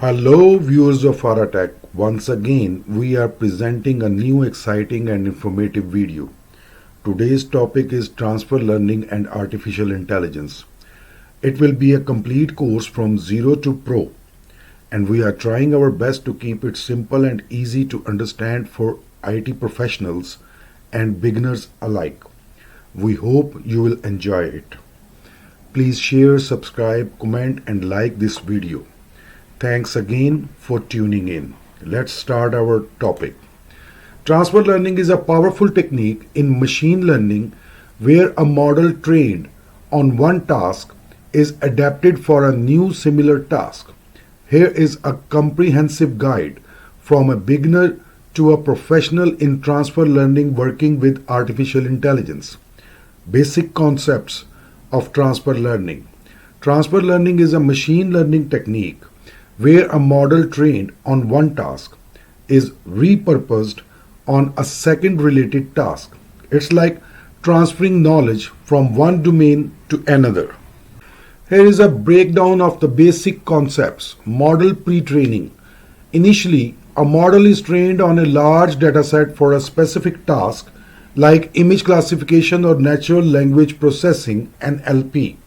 Hello viewers of AraaTech. Once again we are presenting a new exciting and informative video. Today's topic is Transfer Learning and Artificial Intelligence. It will be a complete course from zero to pro, and we are trying our best to keep it simple and easy to understand for IT professionals and beginners alike. We hope you will enjoy it. Please share, subscribe, comment and like this video. Thanks again for tuning in. Let's start our topic. Transfer learning is a powerful technique in machine learning where a model trained on one task is adapted for a new similar task. Here is a comprehensive guide from a beginner to a professional in transfer learning working with artificial intelligence. Basic concepts of transfer learning. Transfer learning is a machine learning technique where a model trained on one task is repurposed on a second related task. It's like transferring knowledge from one domain to another. Here is a breakdown of the basic concepts. Model pre-training. Initially, a model is trained on a large dataset for a specific task like image classification or natural language processing (NLP).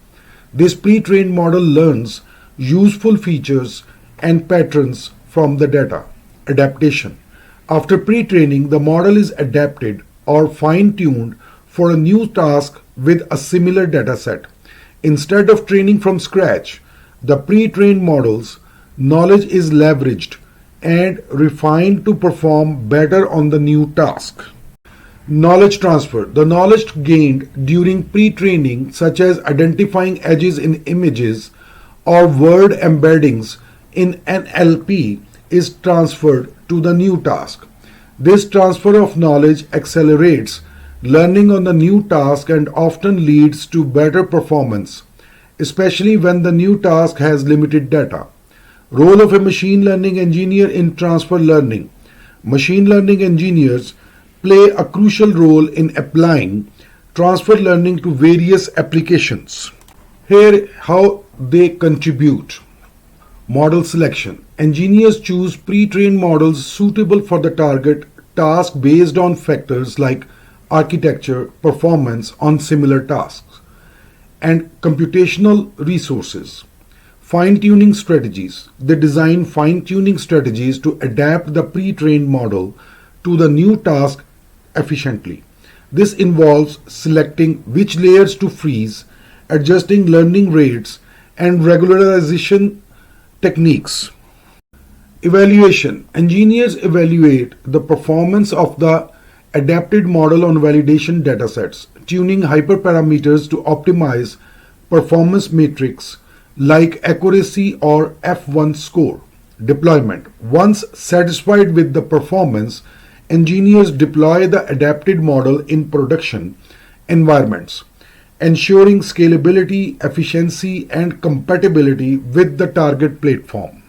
This pre-trained model learns useful features and patterns from the data. Adaptation. After pre-training, the model is adapted or fine-tuned for a new task with a similar dataset. Instead of training from scratch, the pre-trained model's knowledge is leveraged and refined to perform better on the new task. Knowledge transfer. The knowledge gained during pre-training, such as identifying edges in images or word embeddings in NLP, is transferred to the new task. This transfer of knowledge accelerates learning on the new task and often leads to better performance, especially when the new task has limited data. Role of a machine learning engineer in transfer learning. Machine learning engineers play a crucial role in applying transfer learning to various applications. Here how they contribute. Model selection. Engineers choose pre-trained models suitable for the target task based on factors like architecture, performance on similar tasks, and computational resources. Fine-tuning strategies. They design fine-tuning strategies to adapt the pre-trained model to the new task efficiently. This involves selecting which layers to freeze, adjusting learning rates, and regularization techniques. Evaluation. Engineers evaluate the performance of the adapted model on validation datasets, tuning hyperparameters to optimize performance metrics like accuracy or F1 score. Deployment. Once satisfied with the performance, engineers deploy the adapted model in production environments, ensuring scalability, efficiency, and compatibility with the target platform.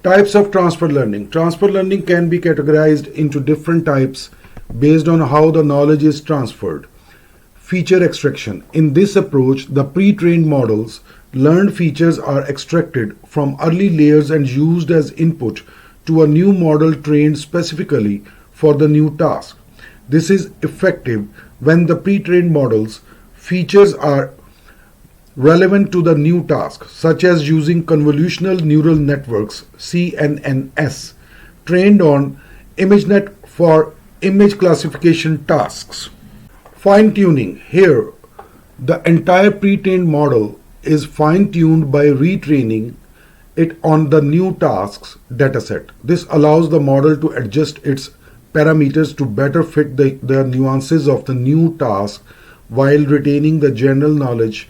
Types of transfer learning. Transfer learning can be categorized into different types based on how the knowledge is transferred. Feature extraction. In this approach, the pre-trained model's learned features are extracted from early layers and used as input to a new model trained specifically for the new task. This is effective when the pre-trained model's features are relevant to the new task, such as using convolutional neural networks (CNNs) trained on ImageNet for image classification tasks. Fine-tuning. Here, the entire pre-trained model is fine-tuned by retraining it on the new task's dataset. This allows the model to adjust its parameters to better fit the nuances of the new task while retaining the general knowledge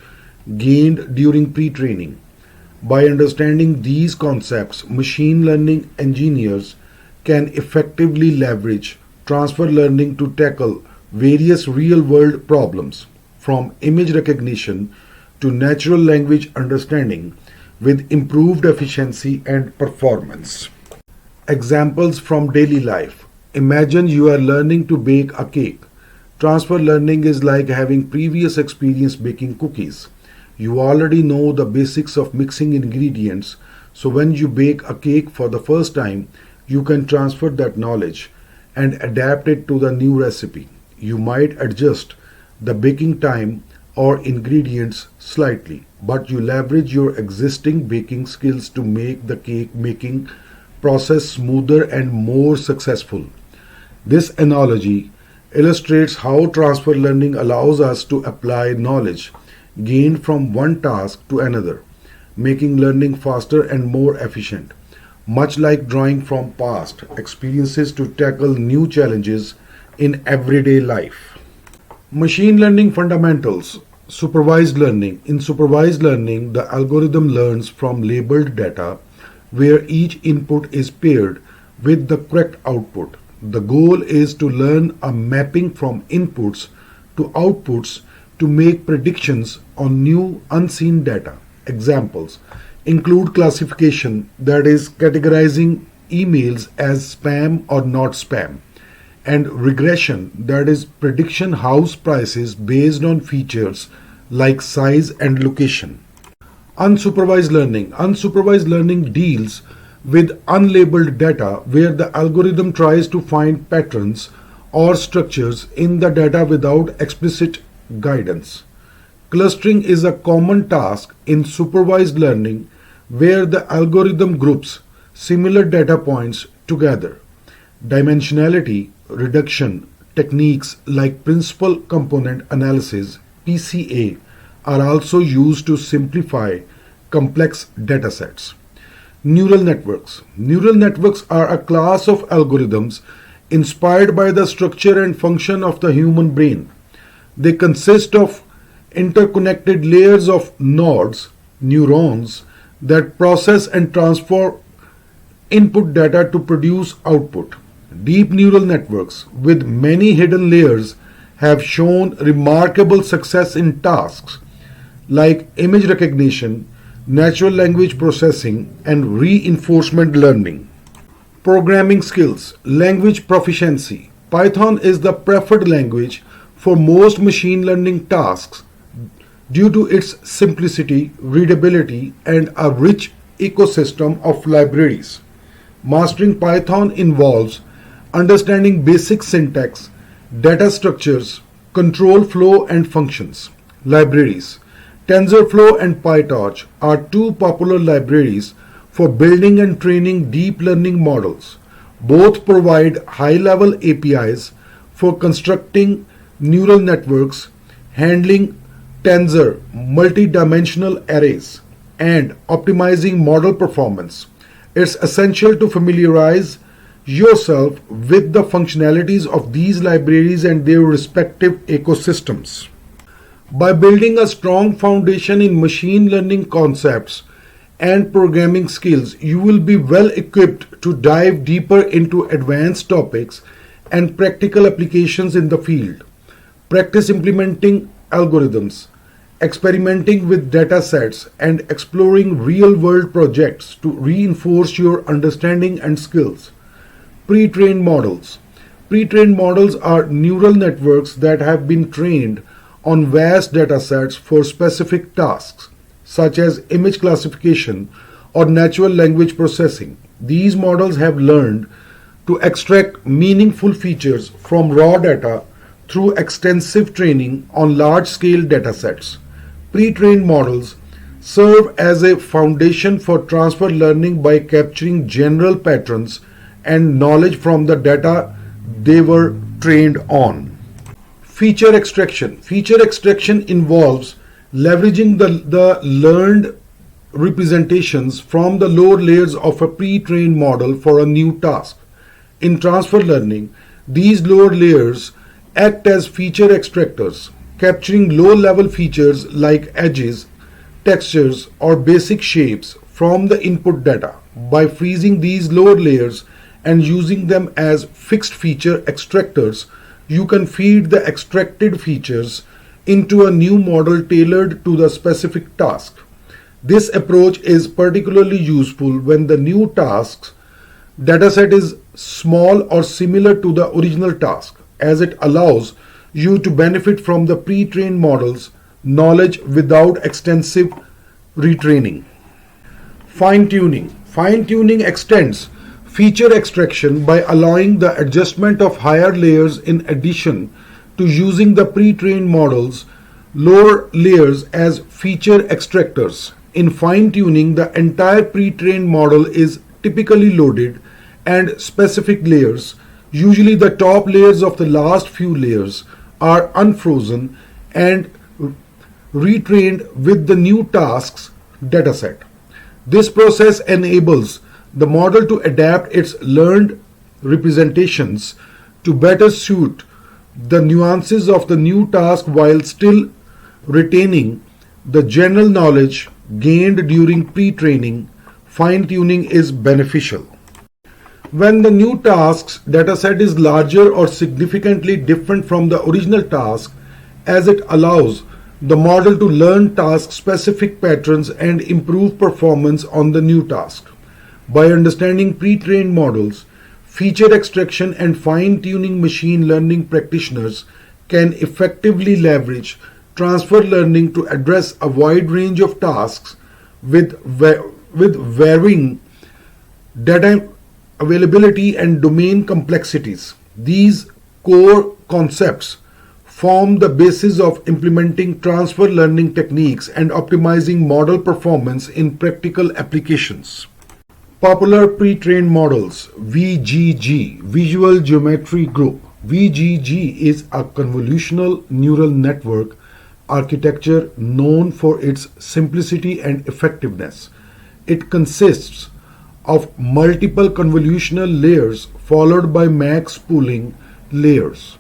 gained during pre-training. By understanding these concepts, machine learning engineers can effectively leverage transfer learning to tackle various real-world problems, from image recognition to natural language understanding, with improved efficiency and performance. Examples from daily life. Imagine you are learning to bake a cake. Transfer learning is like having previous experience baking cookies. You already know the basics of mixing ingredients, So when you bake a cake for the first time, you can transfer that knowledge and adapt it to the new recipe. You might adjust the baking time or ingredients slightly, but you leverage your existing baking skills to make the cake making process smoother and more successful. This analogy illustrates how transfer learning allows us to apply knowledge gained from one task to another, making learning faster and more efficient, much like drawing from past experiences to tackle new challenges in everyday life. Machine learning fundamentals. Supervised learning. In supervised learning, the algorithm learns from labeled data where each input is paired with the correct output. The goal is to learn a mapping from inputs to outputs to make predictions on new unseen data. Examples include classification, that is, categorizing emails as spam or not spam, and regression, that is, prediction house prices based on features like size and location. Unsupervised learning. Unsupervised learning deals with unlabeled data where the algorithm tries to find patterns or structures in the data without explicit guidance. Clustering is a common task in supervised learning where the algorithm groups similar data points together. Dimensionality reduction techniques like principal component analysis (PCA) are also used to simplify complex datasets. Neural networks. Neural networks are a class of algorithms inspired by the structure and function of the human brain. They consist of interconnected layers of nodes, neurons, that process and transfer input data to produce output. Deep neural networks with many hidden layers have shown remarkable success in tasks like image recognition, natural language processing, and reinforcement learning. Programming skills. Language proficiency. Python is the preferred language for most machine learning tasks due to its simplicity, readability, and a rich ecosystem of libraries. Mastering Python involves understanding basic syntax, data structures, control flow, and functions. Libraries. TensorFlow and PyTorch are two popular libraries for building and training deep learning models. Both provide high-level APIs for constructing neural networks, handling tensor multi-dimensional arrays, and optimizing model performance. It's essential to familiarize yourself with the functionalities of these libraries and their respective ecosystems. By building a strong foundation in machine learning concepts and programming skills, you will be well equipped to dive deeper into advanced topics and practical applications in the field. Practice implementing algorithms, experimenting with data sets, and exploring real-world projects to reinforce your understanding and skills. Pre-trained models. Pre-trained models are neural networks that have been trained on vast datasets for specific tasks, such as image classification or natural language processing. These models have learned to extract meaningful features from raw data through extensive training on large-scale datasets. Pre-trained models serve as a foundation for transfer learning by capturing general patterns and knowledge from the data they were trained on. Feature extraction. Feature extraction involves leveraging the learned representations from the lower layers of a pre-trained model for a new task. In transfer learning, these lower layers act as feature extractors, capturing low-level features like edges, textures, or basic shapes from the input data. By freezing these lower layers and using them as fixed feature extractors, you can feed the extracted features into a new model tailored to the specific task. This approach is particularly useful when the new task's dataset is small or similar to the original task, as it allows you to benefit from the pre-trained model's knowledge without extensive retraining. Fine-tuning. Fine-tuning extends feature extraction by allowing the adjustment of higher layers in addition to using the pre-trained models lower layers as feature extractors. In fine-tuning, the entire pre-trained model is typically loaded and specific layers, usually the top layers of the last few layers, are unfrozen and retrained with the new tasks dataset. This process enables the model to adapt its learned representations to better suit the nuances of the new task while still retaining the general knowledge gained during pre-training. Fine-tuning is beneficial when the new task's dataset is larger or significantly different from the original task, as it allows the model to learn task-specific patterns and improve performance on the new task. By understanding pre-trained models, feature extraction and fine-tuning machine learning practitioners can effectively leverage transfer learning to address a wide range of tasks with varying data availability and domain complexities. These core concepts form the basis of implementing transfer learning techniques and optimizing model performance in practical applications. Popular pre-trained models. VGG, Visual Geometry Group. VGG is a convolutional neural network architecture known for its simplicity and effectiveness. It consists of multiple convolutional layers followed by max pooling layers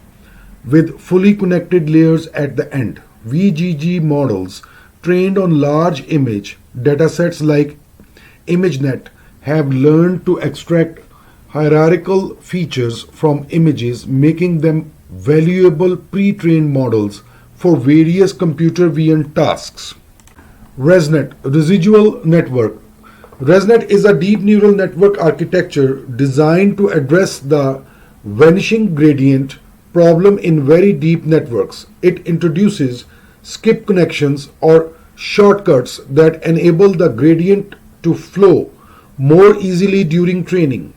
with fully connected layers at the end. VGG models trained on large image datasets like ImageNet have learned to extract hierarchical features from images, making them valuable pre-trained models for various computer vision tasks. ResNet, Residual Network. ResNet is a deep neural network architecture designed to address the vanishing gradient problem in very deep networks. It introduces skip connections or shortcuts that enable the gradient to flow more easily during training.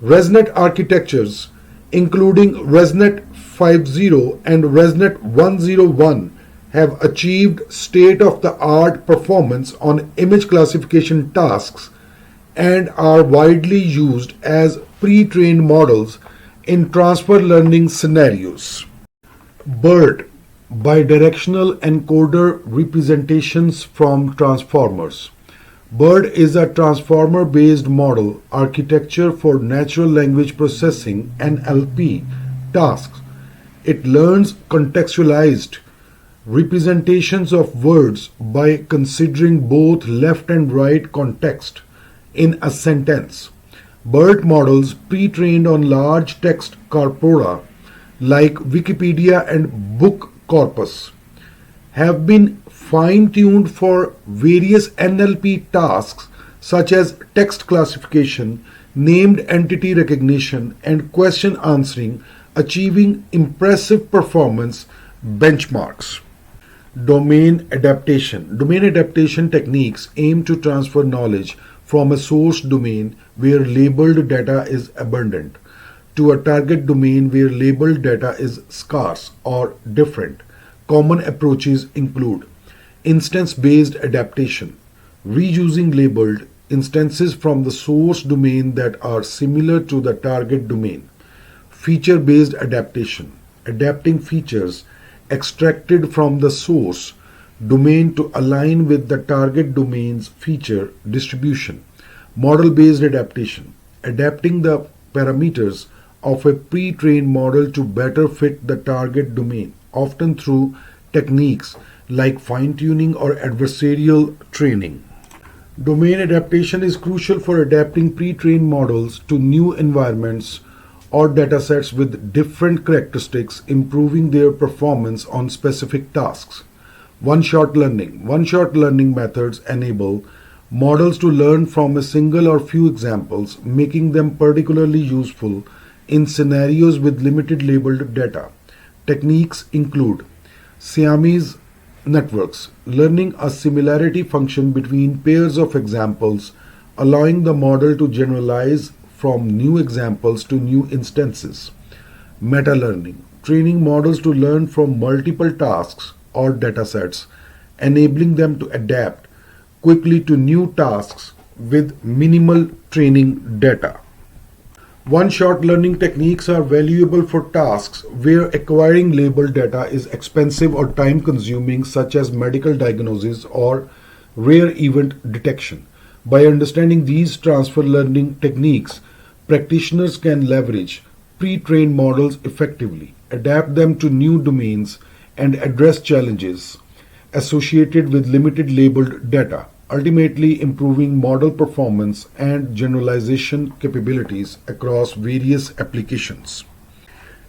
ResNet architectures, including ResNet 5.0 and ResNet 1.01, have achieved state-of-the-art performance on image classification tasks and are widely used as pre-trained models in transfer learning scenarios. BERT, Bidirectional Encoder Representations from Transformers. BERT is a transformer-based model architecture for natural language processing (NLP) tasks. It learns contextualized representations of words by considering both left and right context in a sentence. BERT models pre-trained on large text corpora like Wikipedia and book corpus have been fine-tuned for various NLP tasks such as text classification, named entity recognition, and question answering, achieving impressive performance benchmarks. Domain adaptation. Domain adaptation techniques aim to transfer knowledge from a source domain where labeled data is abundant to a target domain where labeled data is scarce or different. Common approaches include instance-based adaptation, reusing labeled instances from the source domain that are similar to the target domain. Feature-based adaptation, adapting features extracted from the source domain to align with the target domain's feature distribution. Model-based adaptation, adapting the parameters of a pre-trained model to better fit the target domain, often through techniques like fine-tuning or adversarial training. Domain adaptation is crucial for adapting pre-trained models to new environments or datasets with different characteristics, improving their performance on specific tasks. One-shot learning. One-shot learning methods enable models to learn from a single or few examples, making them particularly useful in scenarios with limited labeled data. Techniques include Siamese networks, learning a similarity function between pairs of examples allowing the model to generalize from new examples to new instances. Meta-learning, training models to learn from multiple tasks or datasets, enabling them to adapt quickly to new tasks with minimal training data. One-shot learning techniques are valuable for tasks where acquiring labeled data is expensive or time-consuming, such as medical diagnosis or rare event detection. By understanding these transfer learning techniques, practitioners can leverage pre-trained models effectively, adapt them to new domains, and address challenges associated with limited labeled data, ultimately improving model performance and generalization capabilities across various applications.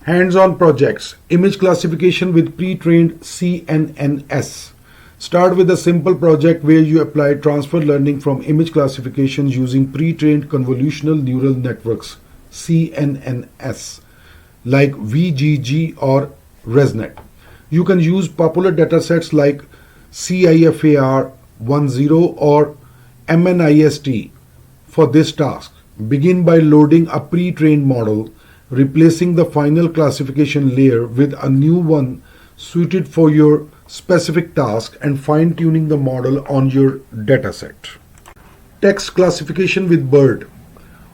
Hands-on projects, image classification with pre-trained CNNs. Start with a simple project where you apply transfer learning from image classifications using pre-trained convolutional neural networks, CNNs, like VGG or ResNet. You can use popular datasets like CIFAR 10 or MNIST for this task. Begin by loading a pre-trained model, replacing the final classification layer with a new one suited for your specific task, and fine-tuning the model on your dataset. Text classification with BERT.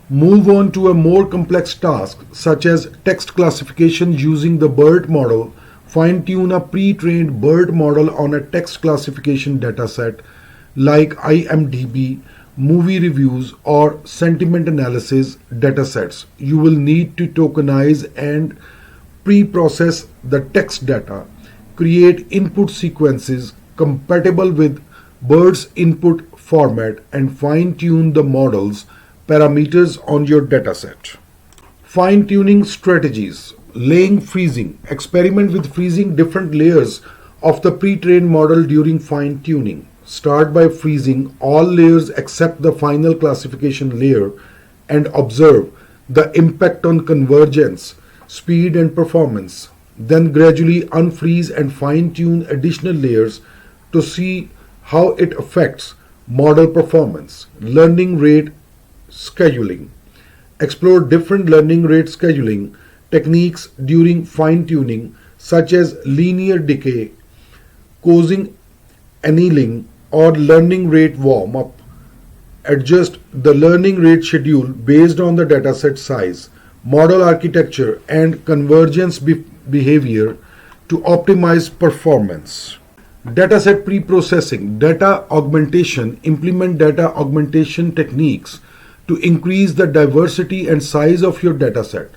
Move on to a more complex task such as text classification using the BERT model. Fine-tune a pre-trained BERT model on a text classification dataset like IMDb, movie reviews, or sentiment analysis datasets. You will need to tokenize and pre-process the text data, create input sequences compatible with BERT's input format, and fine-tune the model's parameters on your dataset. Fine-tuning strategies. Laying freezing. Experiment with freezing different layers of the pre-trained model during fine-tuning. Start by freezing all layers except the final classification layer and observe the impact on convergence, speed, and performance. Then gradually unfreeze and fine-tune additional layers to see how it affects model performance. Learning rate scheduling. Explore different learning rate scheduling techniques during fine-tuning, such as linear decay, causing annealing, or learning rate warm-up. Adjust the learning rate schedule based on the dataset size, model architecture, and convergence behavior to optimize performance. Dataset pre-processing, data augmentation. Implement data augmentation techniques to increase the diversity and size of your dataset.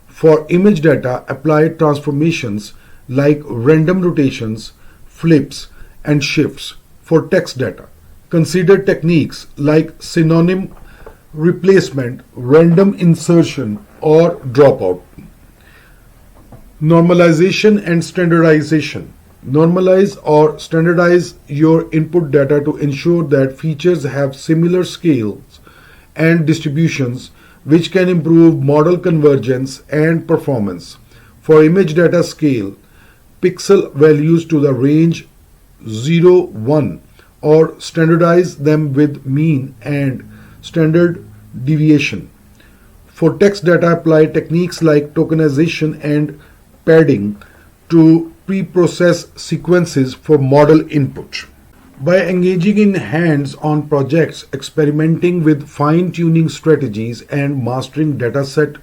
For image data, apply transformations like random rotations, flips, and shifts. For text data, consider techniques like synonym replacement, random insertion, or dropout. Normalization and standardization. Normalize or standardize your input data to ensure that features have similar scales and distributions, which can improve model convergence and performance. For image data, scale pixel values to the range 0, 1, or standardize them with mean and standard deviation. For text data, apply techniques like tokenization and padding to pre-process sequences for model input. By engaging in hands-on projects, experimenting with fine-tuning strategies, and mastering dataset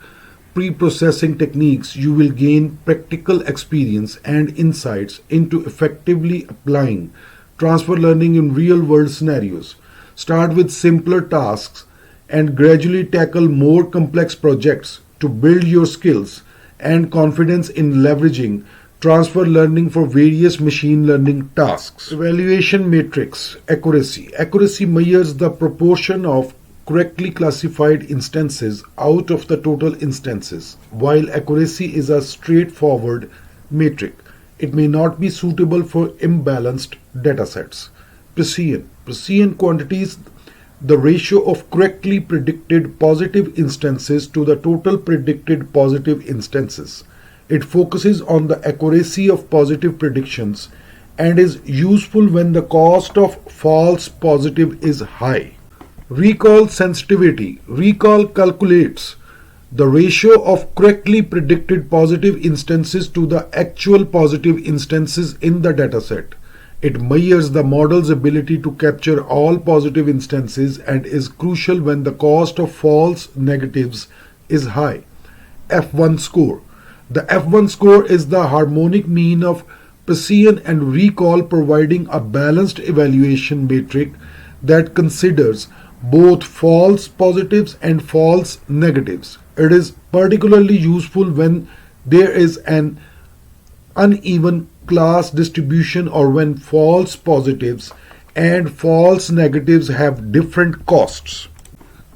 pre-processing techniques, you will gain practical experience and insights into effectively applying transfer learning in real-world scenarios. Start with simpler tasks and gradually tackle more complex projects to build your skills and confidence in leveraging transfer learning for various machine learning tasks. Evaluation matrix. Accuracy. Accuracy measures the proportion of correctly classified instances out of the total instances. While accuracy is a straightforward metric, it may not be suitable for imbalanced datasets. Precision. Precision quantities the ratio of correctly predicted positive instances to the total predicted positive instances. It focuses on the accuracy of positive predictions and is useful when the cost of false positive is high. Recall sensitivity. Recall calculates the ratio of correctly predicted positive instances to the actual positive instances in the dataset. It measures the model's ability to capture all positive instances and is crucial when the cost of false negatives is high. F1 score. The F1 score is the harmonic mean of precision and recall, providing a balanced evaluation metric that considers both false positives and false negatives. It is particularly useful when there is an uneven class distribution or when false positives and false negatives have different costs.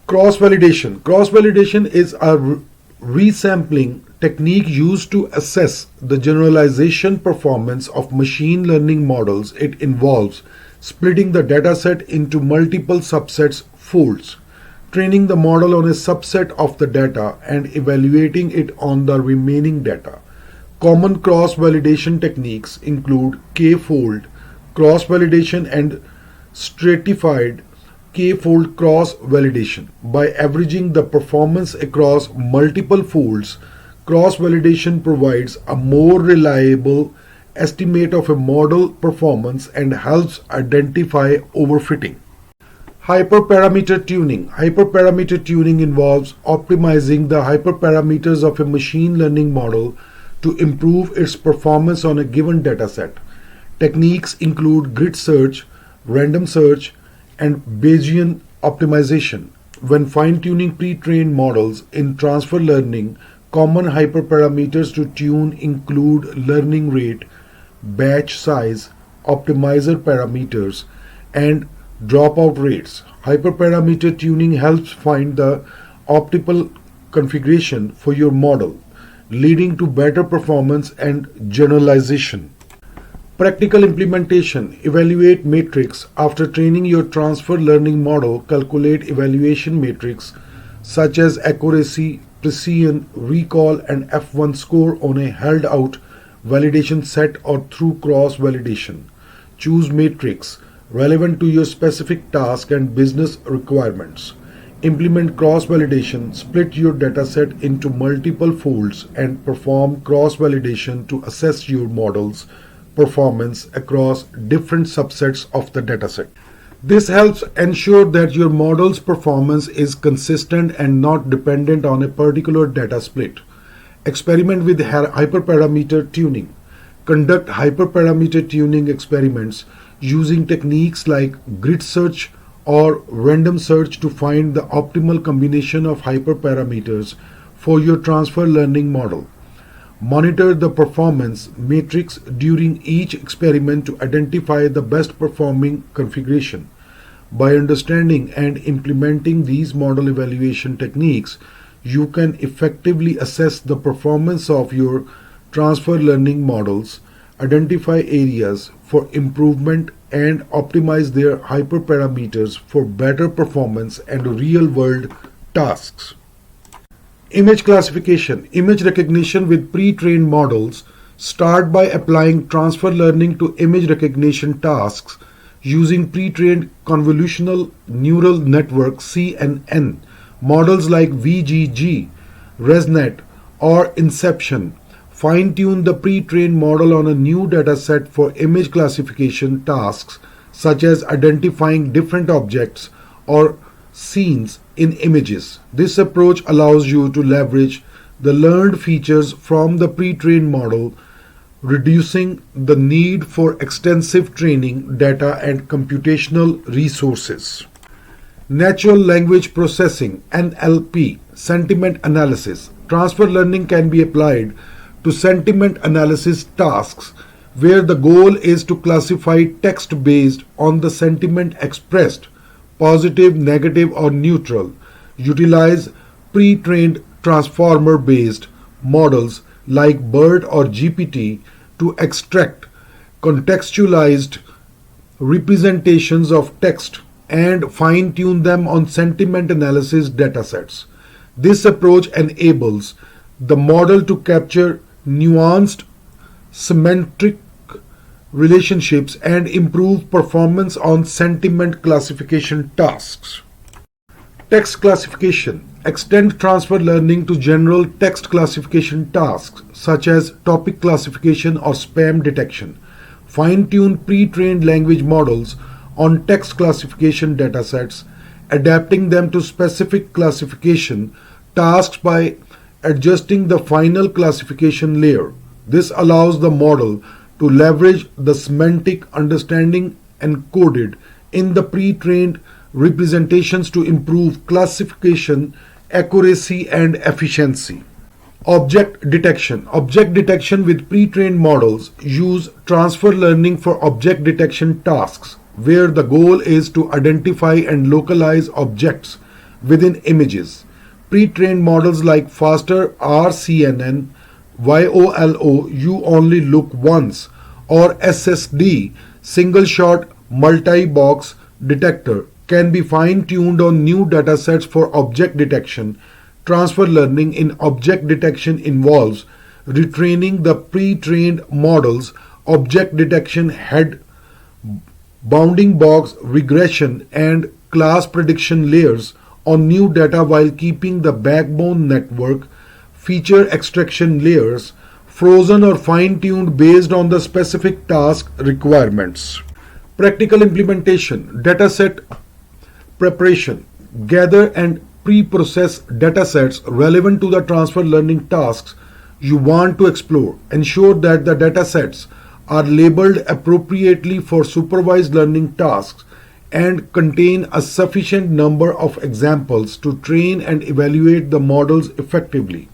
Cross-validation. Cross-validation is a resampling technique used to assess the generalization performance of machine learning models. It involves splitting the dataset into multiple subsets folds, training the model on a subset of the data and evaluating it on the remaining data. Common cross-validation techniques include k-fold cross-validation and stratified k-fold cross-validation. By averaging the performance across multiple folds, cross-validation provides a more reliable estimate of a model performance and helps identify overfitting. Hyperparameter tuning. Hyperparameter tuning involves optimizing the hyperparameters of a machine learning model to improve its performance on a given dataset. Techniques include grid search, random search, and Bayesian optimization. When fine-tuning pre-trained models in transfer learning, common hyperparameters to tune include learning rate, batch size, optimizer parameters, and dropout rates. Hyperparameter tuning helps find the optimal configuration for your model, leading to better performance and generalization. Practical implementation. Evaluate metrics. After training your transfer learning model, calculate evaluation metrics such as accuracy, precision, recall, and F1 score on a held out validation set or through cross validation. Choose metrics relevant to your specific task and business requirements. Implement cross validation. Split your dataset into multiple folds and perform cross validation to assess your model's performance across different subsets of the dataset. This helps ensure that your model's performance is consistent and not dependent on a particular data split. Experiment with hyperparameter tuning. Conduct hyperparameter tuning experiments using techniques like grid search or random search to find the optimal combination of hyperparameters for your transfer learning model. Monitor the performance metrics during each experiment to identify the best performing configuration. By understanding and implementing these model evaluation techniques, you can effectively assess the performance of your transfer learning models, identify areas for improvement, and optimize their hyperparameters for better performance and real-world tasks. Image classification. Image recognition with pre-trained models. Start by applying transfer learning to image recognition tasks using pre-trained convolutional neural network CNN models like VGG, ResNet, or Inception. Fine-tune the pre-trained model on a new dataset for image classification tasks such as identifying different objects or scenes in images. This approach allows you to leverage the learned features from the pre-trained model, reducing the need for extensive training data and computational resources. Natural language processing (NLP), sentiment analysis. Transfer learning can be applied to sentiment analysis tasks where the goal is to classify text based on the sentiment expressed, positive, negative, or neutral. Utilize pre-trained transformer-based models like BERT or GPT to extract contextualized representations of text and fine-tune them on sentiment analysis datasets. This approach enables the model to capture nuanced semantic relationships and improve performance on sentiment classification tasks. Text classification. Extend transfer learning to general text classification tasks such as topic classification or spam detection. Fine-tune pre-trained language models on text classification datasets, adapting them to specific classification tasks by adjusting the final classification layer. This allows the model to leverage the semantic understanding encoded in the pre-trained representations to improve classification accuracy and efficiency. Object detection. Object detection with pre-trained models use transfer learning for object detection tasks, where the goal is to identify and localize objects within images. Pre-trained models like faster RCNN, YOLO, you only look once, or SSD, single shot multi-box detector, can be fine-tuned on new datasets for object detection. Transfer learning in object detection involves retraining the pre-trained model's object detection head, bounding box regression, and class prediction layers on new data while keeping the backbone network feature extraction layers frozen or fine-tuned based on the specific task requirements. Practical implementation. Dataset preparation. Gather and pre-process datasets relevant to the transfer learning tasks you want to explore. Ensure that the datasets are labeled appropriately for supervised learning tasks and contain a sufficient number of examples to train and evaluate the models effectively.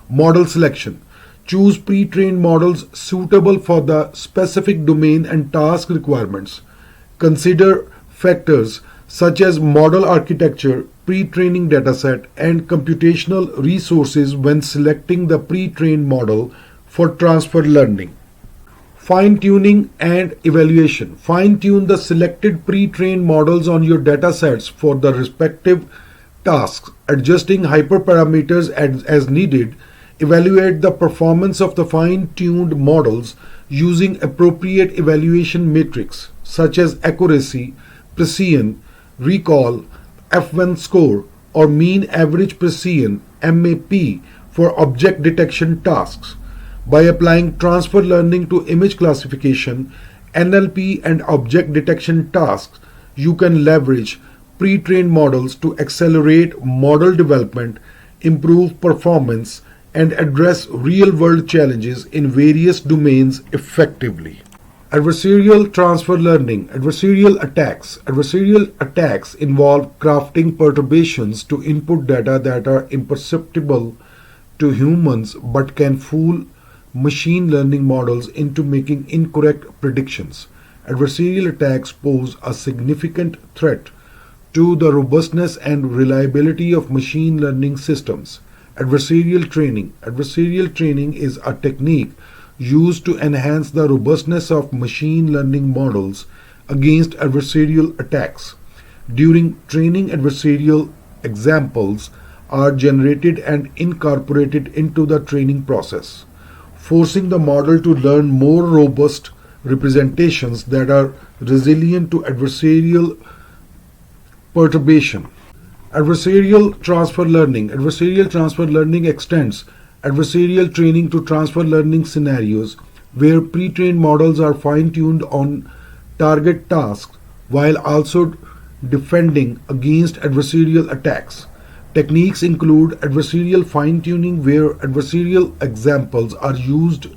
Model selection. Choose pre-trained models suitable for the specific domain and task requirements. Consider factors such as model architecture, pre-training dataset, and computational resources when selecting the pre-trained model for transfer learning. Fine-tuning and evaluation. Fine-tune the selected pre-trained models on your datasets for the respective tasks, adjusting hyperparameters as needed. Evaluate the performance of the fine-tuned models using appropriate evaluation metrics such as accuracy, precision, recall, F1 score, or mean average precision (MAP) for object detection tasks. By applying transfer learning to image classification, NLP, and object detection tasks, you can leverage pre-trained models to accelerate model development, improve performance, and address real-world challenges in various domains effectively. Adversarial transfer learning. Adversarial attacks. Adversarial attacks involve crafting perturbations to input data that are imperceptible to humans but can fool machine learning models into making incorrect predictions. Adversarial attacks pose a significant threat to the robustness and reliability of machine learning systems. Adversarial training. Adversarial training is a technique used to enhance the robustness of machine learning models against adversarial attacks. During training, adversarial examples are generated and incorporated into the training process, forcing the model to learn more robust representations that are resilient to adversarial perturbation. Adversarial transfer learning. Adversarial transfer learning extends adversarial training to transfer learning scenarios where pre-trained models are fine-tuned on target tasks while also defending against adversarial attacks. Techniques include adversarial fine-tuning, where adversarial examples are used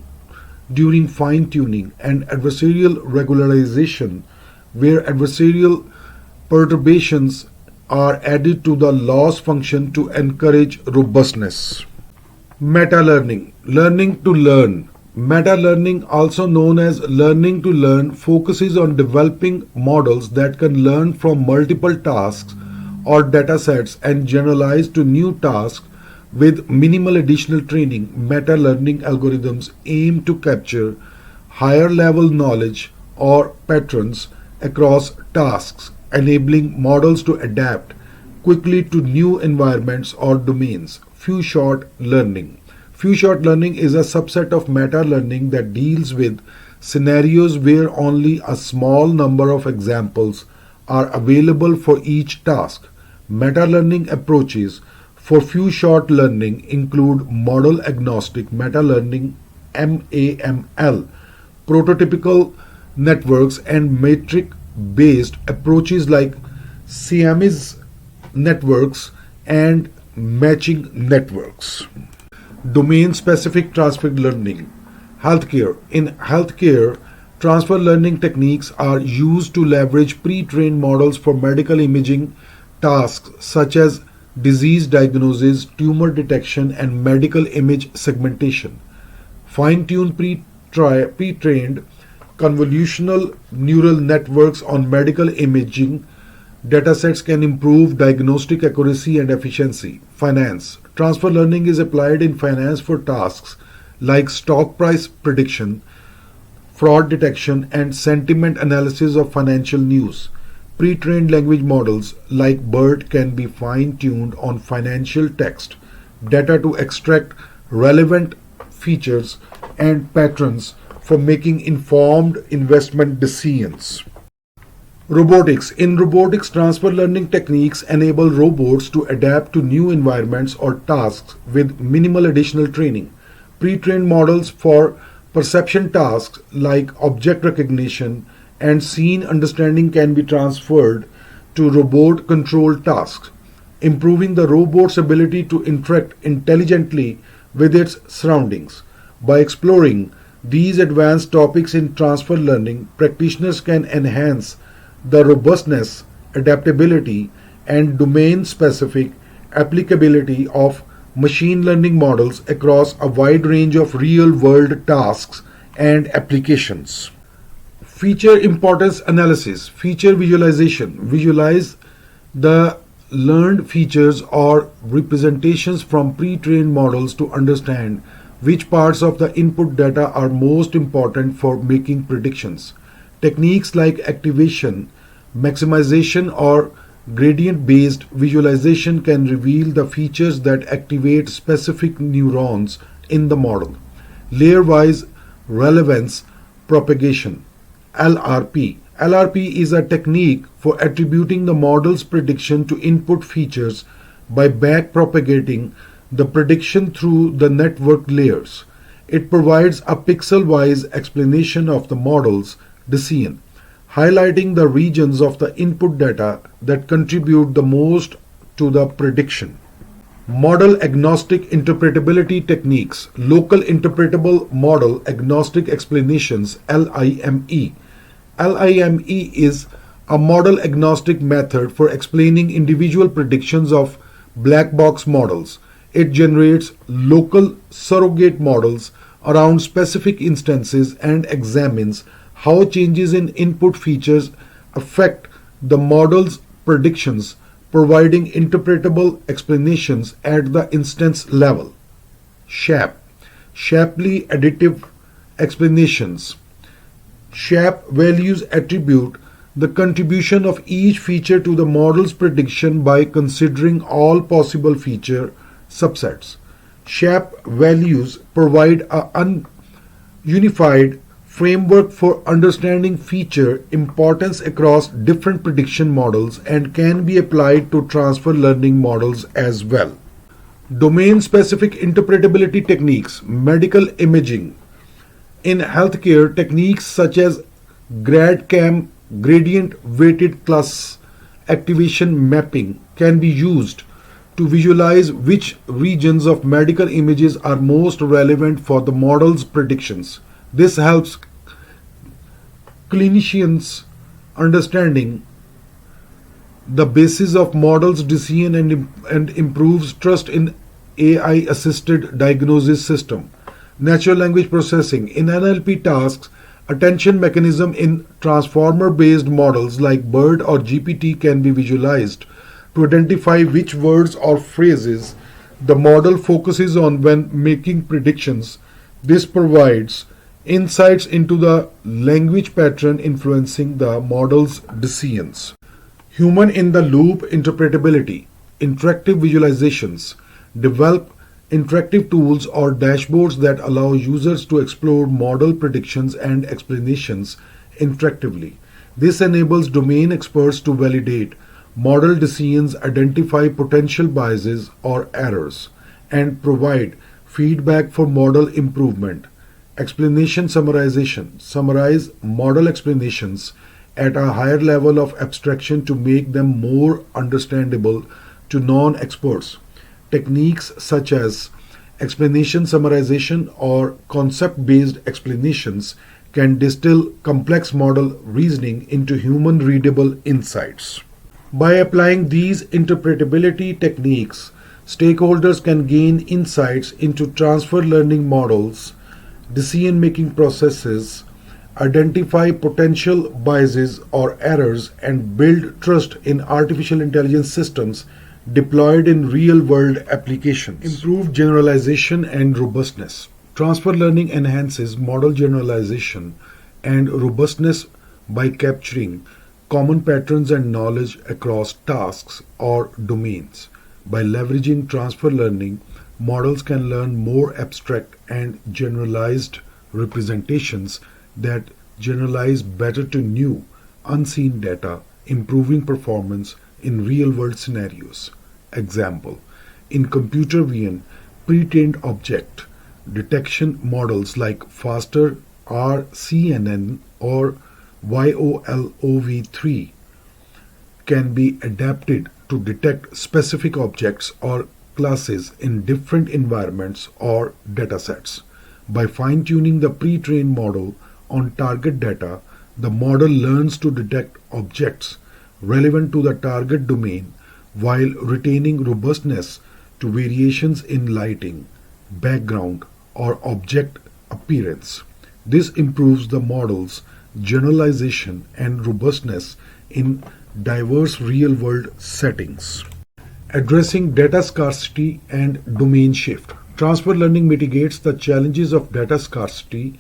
during fine-tuning, and adversarial regularization, where adversarial perturbations are added to the loss function to encourage robustness. Meta-learning. Learning to learn. Meta-learning, also known as learning to learn, focuses on developing models that can learn from multiple tasks or datasets and generalize to new tasks with minimal additional training. Meta-learning algorithms aim to capture higher level knowledge or patterns across tasks, enabling models to adapt quickly to new environments or domains. Few-shot learning. Few-shot learning is a subset of meta-learning that deals with scenarios where only a small number of examples are available for each task. Meta-learning approaches for few short learning include model-agnostic meta-learning (MAML), prototypical networks, and metric-based approaches like Siamese networks and matching networks. Domain-specific transfer learning. Healthcare. In healthcare, transfer learning techniques are used to leverage pre-trained models for medical imaging tasks such as disease diagnosis, tumor detection, and medical image segmentation. Fine-tuned pre-trained convolutional neural networks on medical imaging datasets can improve diagnostic accuracy and efficiency. Finance. Transfer learning is applied in finance for tasks like stock price prediction, fraud detection, and sentiment analysis of financial news. Pre-trained language models like BERT can be fine-tuned on financial text data to extract relevant features and patterns for making informed investment decisions. Robotics. In robotics, transfer learning techniques enable robots to adapt to new environments or tasks with minimal additional training. Pre-trained models for perception tasks like object recognition and scene understanding can be transferred to robot-controlled tasks, improving the robot's ability to interact intelligently with its surroundings. By exploring these advanced topics in transfer learning, practitioners can enhance the robustness, adaptability, and domain-specific applicability of machine learning models across a wide range of real-world tasks and applications. Feature importance analysis. Feature visualization. Visualize the learned features or representations from pre-trained models to understand which parts of the input data are most important for making predictions. Techniques like activation, maximization, or gradient-based visualization can reveal the features that activate specific neurons in the model. Layer-wise relevance propagation (LRP). LRP is a technique for attributing the model's prediction to input features by backpropagating the prediction through the network layers. It provides a pixel-wise explanation of the model's decision, highlighting the regions of the input data that contribute the most to the prediction. Model agnostic interpretability techniques. Local interpretable model agnostic explanations (LIME). LIME is a model agnostic method for explaining individual predictions of black box models. It generates local surrogate models around specific instances and examines how changes in input features affect the model's predictions, providing interpretable explanations at the instance level. SHAP. Shapley additive explanations. SHAP values attribute the contribution of each feature to the model's prediction by considering all possible feature subsets. SHAP values provide a unified framework for understanding feature importance across different prediction models and can be applied to transfer learning models as well. Domain-specific interpretability techniques. Medical imaging. In healthcare, techniques such as GradCam, gradient-weighted class activation mapping, can be used to visualize which regions of medical images are most relevant for the model's predictions. This helps clinicians understanding the basis of models' decision and improves trust in AI-assisted diagnosis system. Natural language processing. In NLP tasks, attention mechanism in transformer-based models like BERT or GPT can be visualized to identify which words or phrases the model focuses on when making predictions. This provides insights into the language pattern influencing the model's decisions. Human in the loop interpretability. Interactive visualizations. Develop interactive tools or dashboards that allow users to explore model predictions and explanations interactively. This enables domain experts to validate Model decisions identify potential biases or errors and provide feedback for model improvement. Explanation summarization. Summarize model explanations at a higher level of abstraction to make them more understandable to non-experts. Techniques such as explanation summarization or concept-based explanations can distill complex model reasoning into human-readable insights. By applying these interpretability techniques, stakeholders can gain insights into transfer learning models, decision-making processes, identify potential biases or errors, and build trust in artificial intelligence systems deployed in real-world applications. Improved generalization and robustness. Transfer learning enhances model generalization and robustness by capturing common patterns and knowledge across tasks or domains. By leveraging transfer learning, models can learn more abstract and generalized representations that generalize better to new, unseen data, improving performance in real-world scenarios. Example: in computer vision, pre-trained object detection models like faster RCNN or YOLOV3 can be adapted to detect specific objects or classes in different environments or datasets. By fine-tuning the pre-trained model on target data, the model learns to detect objects relevant to the target domain while retaining robustness to variations in lighting, background, or object appearance. This improves the model's generalization and robustness in diverse real-world settings. Addressing data scarcity and domain shift. Transfer learning mitigates the challenges of data scarcity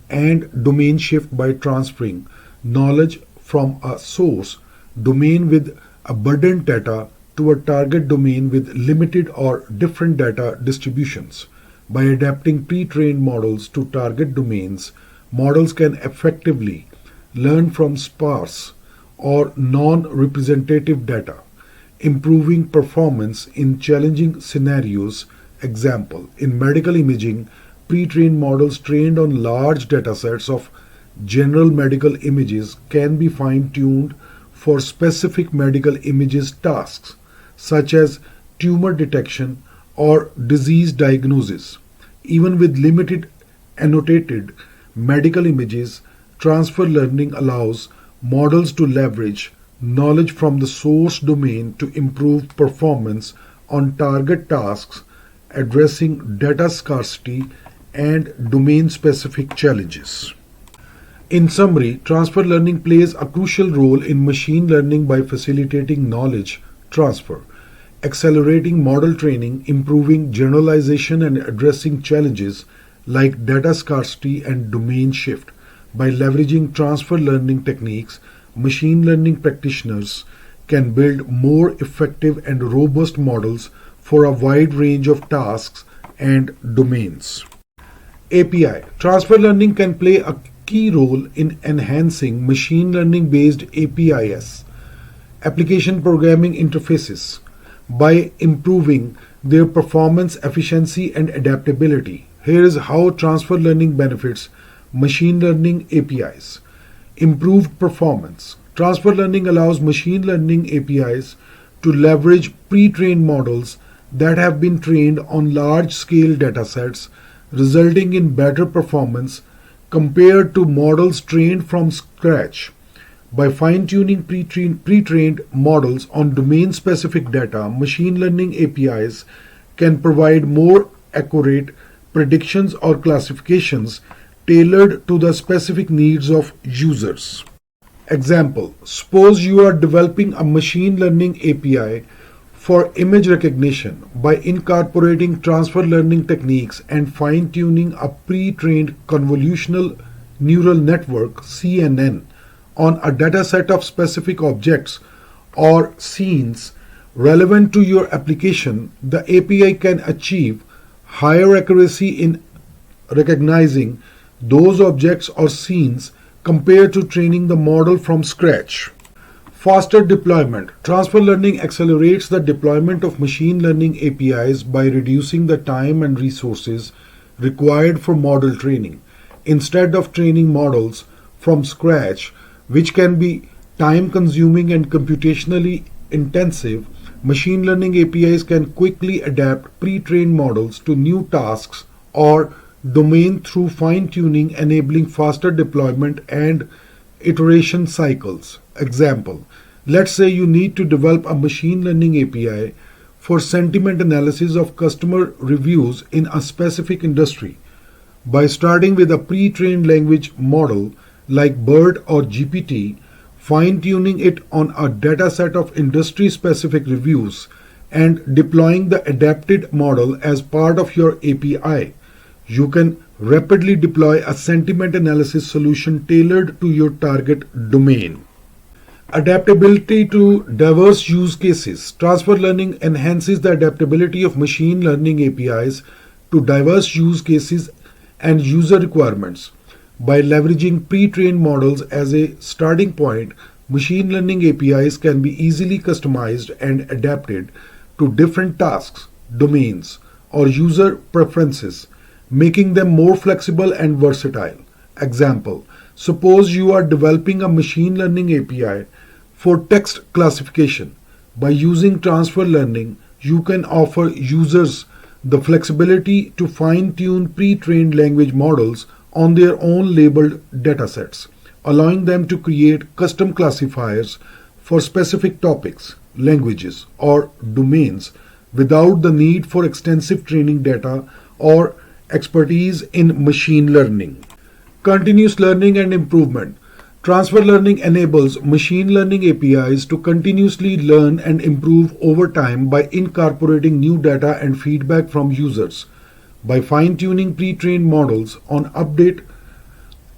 and domain shift by transferring knowledge from a source domain with abundant data to a target domain with limited or different data distributions. By adapting pre-trained models to target domains, models can effectively learn from sparse or non-representative data, improving performance in challenging scenarios. Example: in medical imaging, pre-trained models trained on large datasets of general medical images can be fine-tuned for specific medical images tasks, such as tumor detection or disease diagnosis. Even with limited annotated medical images, transfer learning allows models to leverage knowledge from the source domain to improve performance on target tasks, addressing data scarcity and domain-specific challenges. In summary, transfer learning plays a crucial role in machine learning by facilitating knowledge transfer, accelerating model training, improving generalization, and addressing challenges like data scarcity and domain shift. By leveraging transfer learning techniques, machine learning practitioners can build more effective and robust models for a wide range of tasks and domains. API. Transfer learning can play a key role in enhancing machine learning based APIs, application programming interfaces, by improving their performance, efficiency, and adaptability. Here is how transfer learning benefits machine learning APIs. Improved performance. Transfer learning allows machine learning APIs to leverage pre-trained models that have been trained on large-scale datasets, resulting in better performance compared to models trained from scratch. By fine-tuning pre-trained models on domain-specific data, machine learning APIs can provide more accurate predictions or classifications tailored to the specific needs of users. Example: suppose you are developing a machine learning API for image recognition. By incorporating transfer learning techniques and fine-tuning a pre-trained convolutional neural network (CNN) on a dataset of specific objects or scenes relevant to your application, the API can achieve higher accuracy in recognizing those objects or scenes compared to training the model from scratch. Faster deployment. Transfer learning accelerates the deployment of machine learning APIs by reducing the time and resources required for model training. Instead of training models from scratch, which can be time consuming and computationally intensive, machine learning APIs can quickly adapt pre-trained models to new tasks or domain through fine-tuning, enabling faster deployment and iteration cycles. Example, let's say you need to develop a machine learning API for sentiment analysis of customer reviews in a specific industry. By starting with a pre-trained language model like BERT or GPT, fine-tuning it on a dataset of industry-specific reviews, and deploying the adapted model as part of your API, you can rapidly deploy a sentiment analysis solution tailored to your target domain. Adaptability to diverse use cases. Transfer learning enhances the adaptability of machine learning APIs to diverse use cases and user requirements. By leveraging pre-trained models as a starting point, machine learning APIs can be easily customized and adapted to different tasks, domains, or user preferences, making them more flexible and versatile. Example, suppose you are developing a machine learning API for text classification. By using transfer learning, you can offer users the flexibility to fine-tune pre-trained language models on their own labeled datasets, allowing them to create custom classifiers for specific topics, languages, or domains without the need for extensive training data or expertise in machine learning. Continuous learning and improvement. Transfer learning enables machine learning APIs to continuously learn and improve over time by incorporating new data and feedback from users. By fine-tuning pre-trained models on update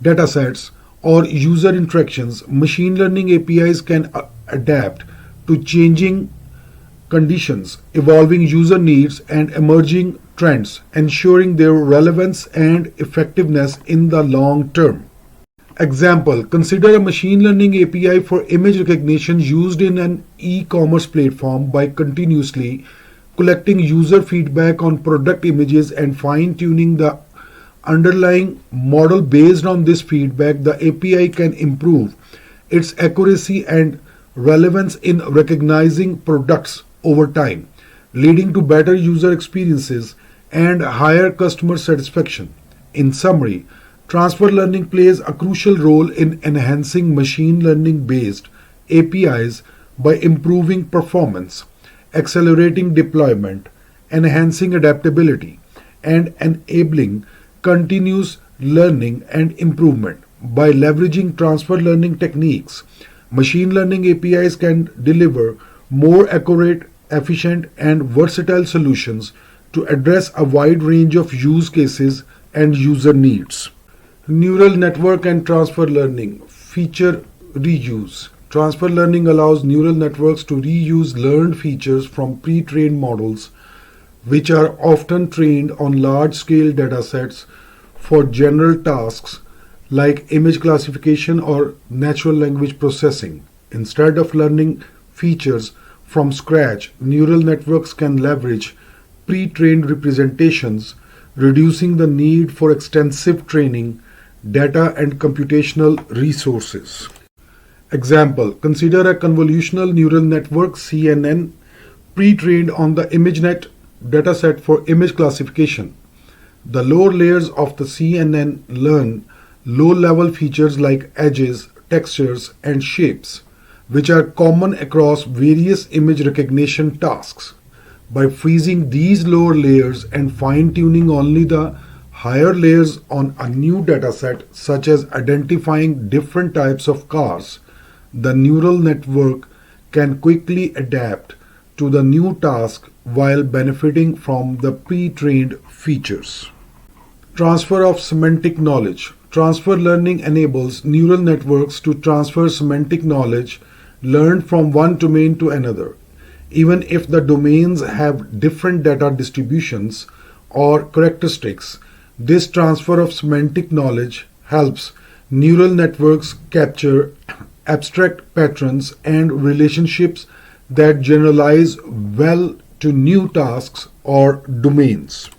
datasets or user interactions, machine learning APIs can adapt to changing conditions, evolving user needs, and emerging trends, ensuring their relevance and effectiveness in the long term. Example, consider a machine learning API for image recognition used in an e-commerce platform. By continuously collecting user feedback on product images and fine-tuning the underlying model based on this feedback, the API can improve its accuracy and relevance in recognizing products over time, leading to better user experiences and higher customer satisfaction. In summary, transfer learning plays a crucial role in enhancing machine learning-based APIs by improving performance, accelerating deployment, enhancing adaptability, and enabling continuous learning and improvement. By leveraging transfer learning techniques, machine learning APIs can deliver more accurate, efficient, and versatile solutions to address a wide range of use cases and user needs. Neural network and transfer learning. Feature reuse. Transfer learning allows neural networks to reuse learned features from pre-trained models, which are often trained on large-scale datasets for general tasks like image classification or natural language processing. Instead of learning features from scratch, neural networks can leverage pre-trained representations, reducing the need for extensive training, data, and computational resources. Example, consider a convolutional neural network CNN pre-trained on the ImageNet dataset for image classification. The lower layers of the CNN learn low-level features like edges, textures, and shapes, which are common across various image recognition tasks. By freezing these lower layers and fine-tuning only the higher layers on a new dataset, such as identifying different types of cars, the neural network can quickly adapt to the new task while benefiting from the pre-trained features. Transfer of semantic knowledge. Transfer learning enables neural networks to transfer semantic knowledge learned from one domain to another, even if the domains have different data distributions or characteristics. This transfer of semantic knowledge helps neural networks capture abstract patterns, and relationships that generalize well to new tasks or domains.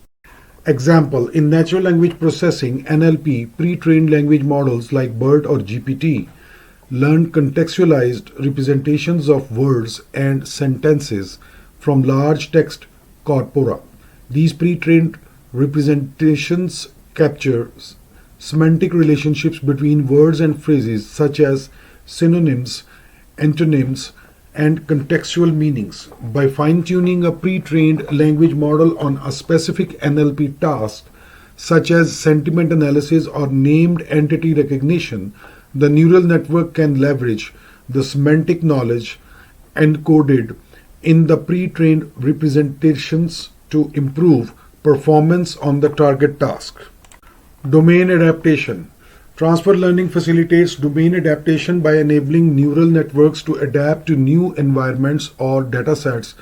Example, in natural language processing (NLP), pre-trained language models like BERT or GPT learn contextualized representations of words and sentences from large text corpora. These pre-trained representations capture semantic relationships between words and phrases such as synonyms, antonyms, and contextual meanings. By fine-tuning a pre-trained language model on a specific NLP task, such as sentiment analysis or named entity recognition, the neural network can leverage the semantic knowledge encoded in the pre-trained representations to improve performance on the target task. Domain adaptation. Transfer learning facilitates domain adaptation by enabling neural networks to adapt to new environments or datasets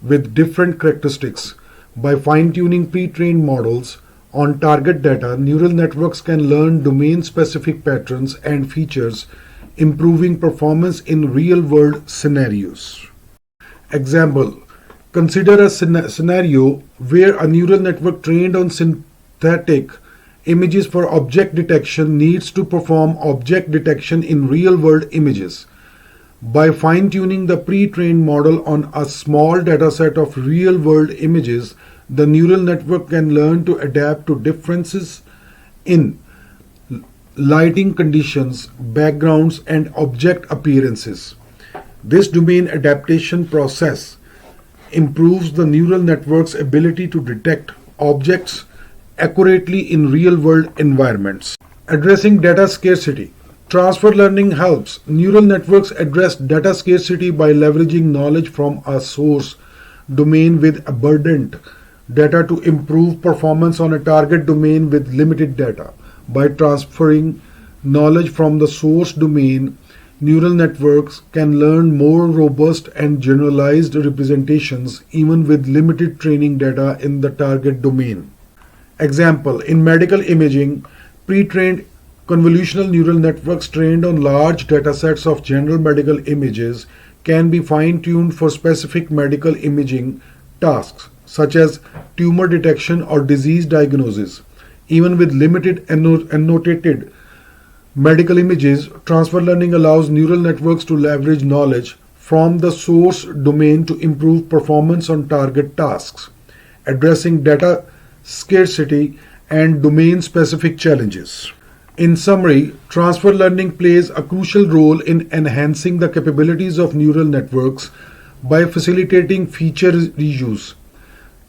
with different characteristics. By fine-tuning pre-trained models on target data, neural networks can learn domain-specific patterns and features, improving performance in real-world scenarios. Example, consider a scenario where a neural network trained on synthetic images for object detection needs to perform object detection in real-world images. By fine-tuning the pre-trained model on a small dataset of real-world images, the neural network can learn to adapt to differences in lighting conditions, backgrounds, and object appearances. This domain adaptation process improves the neural network's ability to detect objects accurately in real-world environments. Addressing data scarcity. Transfer learning helps neural networks address data scarcity by leveraging knowledge from a source domain with abundant data to improve performance on a target domain with limited data. By transferring knowledge from the source domain, neural networks can learn more robust and generalized representations even with limited training data in the target domain. Example, in medical imaging, pre-trained convolutional neural networks trained on large datasets of general medical images can be fine-tuned for specific medical imaging tasks, such as tumor detection or disease diagnosis. Even with limited annotated medical images, transfer learning allows neural networks to leverage knowledge from the source domain to improve performance on target tasks, addressing data scarcity and domain-specific challenges. In summary, transfer learning plays a crucial role in enhancing the capabilities of neural networks by facilitating feature reuse,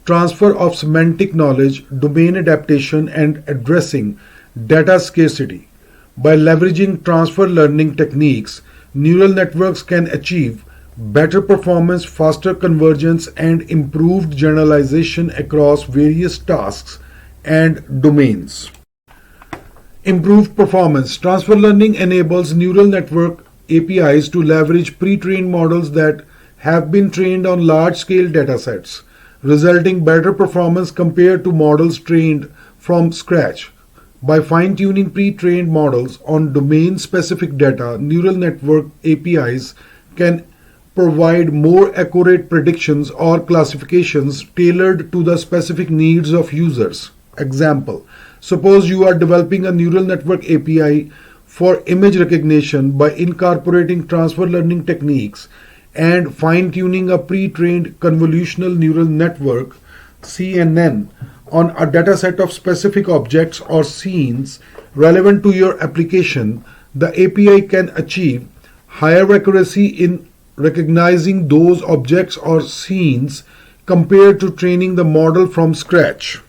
transfer of semantic knowledge, domain adaptation, and addressing data scarcity. By leveraging transfer learning techniques, neural networks can achieve better performance, faster convergence, and improved generalization across various tasks and domains. Improved performance. Transfer learning enables neural network APIs to leverage pre-trained models that have been trained on large-scale datasets, resulting better performance compared to models trained from scratch. By fine-tuning pre-trained models on domain-specific data, neural network APIs can provide more accurate predictions or classifications tailored to the specific needs of users. Example, suppose you are developing a neural network API for image recognition. By incorporating transfer learning techniques and fine-tuning a pre-trained convolutional neural network CNN on a dataset of specific objects or scenes relevant to your application, the API can achieve higher accuracy in recognizing those objects or scenes compared to training the model from scratch.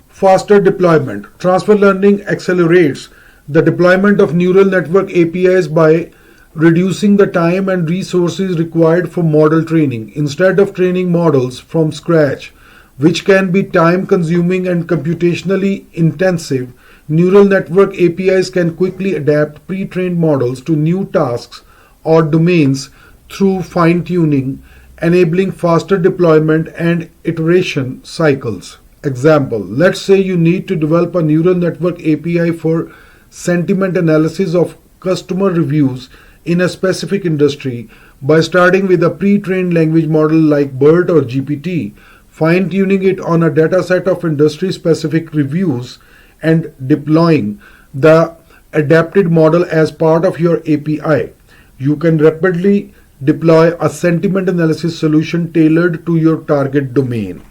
Faster deployment. Transfer learning accelerates the deployment of neural network APIs by reducing the time and resources required for model training. Instead of training models from scratch, which can be time-consuming and computationally intensive, neural network APIs can quickly adapt pre-trained models to new tasks or domains through fine-tuning, enabling faster deployment and iteration cycles. Example, let's say you need to develop a neural network API for sentiment analysis of customer reviews in a specific industry by starting with a pre-trained language model like BERT or GPT, fine-tuning it on a dataset of industry-specific reviews, and deploying the adapted model as part of your API. You can rapidly deploy a sentiment analysis solution tailored to your target domain.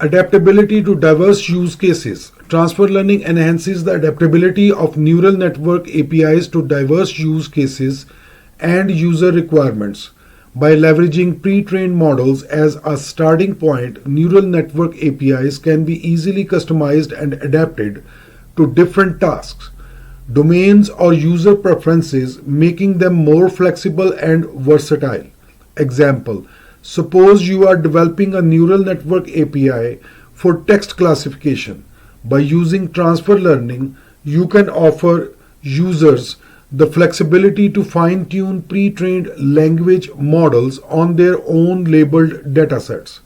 Adaptability to diverse use cases. Transfer learning enhances the adaptability of neural network APIs to diverse use cases and user requirements. By leveraging pre-trained models as a starting point, neural network APIs can be easily customized and adapted to different tasks, domains, or user preferences, making them more flexible and versatile. Example: suppose you are developing a neural network API for text classification. By using transfer learning, you can offer users the flexibility to fine-tune pre-trained language models on their own labeled datasets,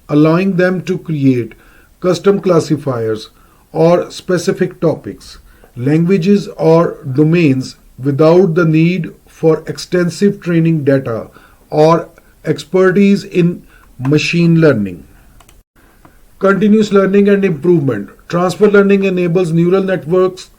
allowing them to create custom classifiers or specific topics, languages, or domains without the need for extensive training data or expertise in machine learning. Continuous learning and improvement. Transfer learning enables neural networks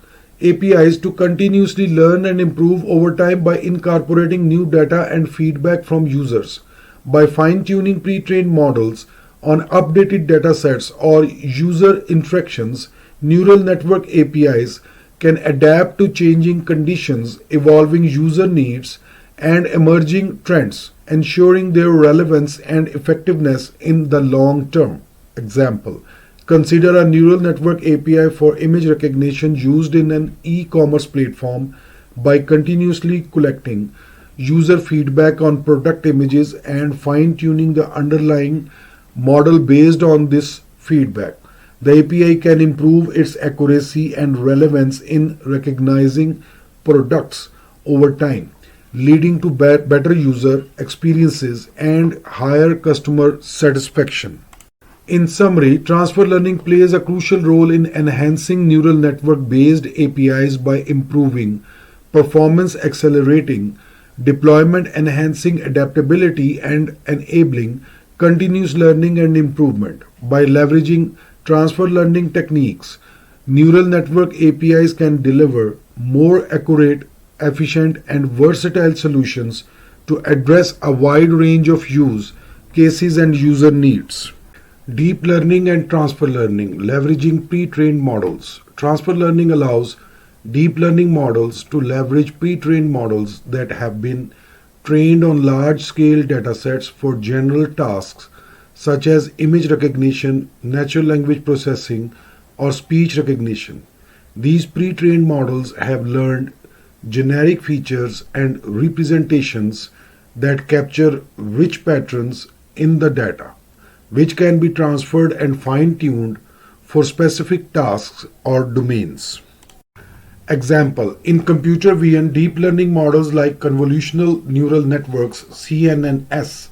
APIs to continuously learn and improve over time by incorporating new data and feedback from users. By fine-tuning pre-trained models on updated datasets or user interactions, neural network APIs can adapt to changing conditions, evolving user needs, and emerging trends, ensuring their relevance and effectiveness in the long term. Example: consider a neural network API for image recognition used in an e-commerce platform. By continuously collecting user feedback on product images and fine-tuning the underlying model based on this feedback, the API can improve its accuracy and relevance in recognizing products over time, leading to better user experiences and higher customer satisfaction. In summary, transfer learning plays a crucial role in enhancing neural network-based APIs by improving performance, accelerating deployment, enhancing adaptability, and enabling continuous learning and improvement. By leveraging transfer learning techniques, neural network APIs can deliver more accurate, efficient, and versatile solutions to address a wide range of use cases and user needs. Deep learning and transfer learning. Leveraging pre-trained models. Transfer learning allows deep learning models to leverage pre-trained models that have been trained on large-scale datasets for general tasks such as image recognition, natural language processing, or speech recognition. These pre-trained models have learned generic features and representations that capture rich patterns in the data, which can be transferred and fine-tuned for specific tasks or domains. Example: in computer vision, deep learning models like convolutional neural networks (CNNs)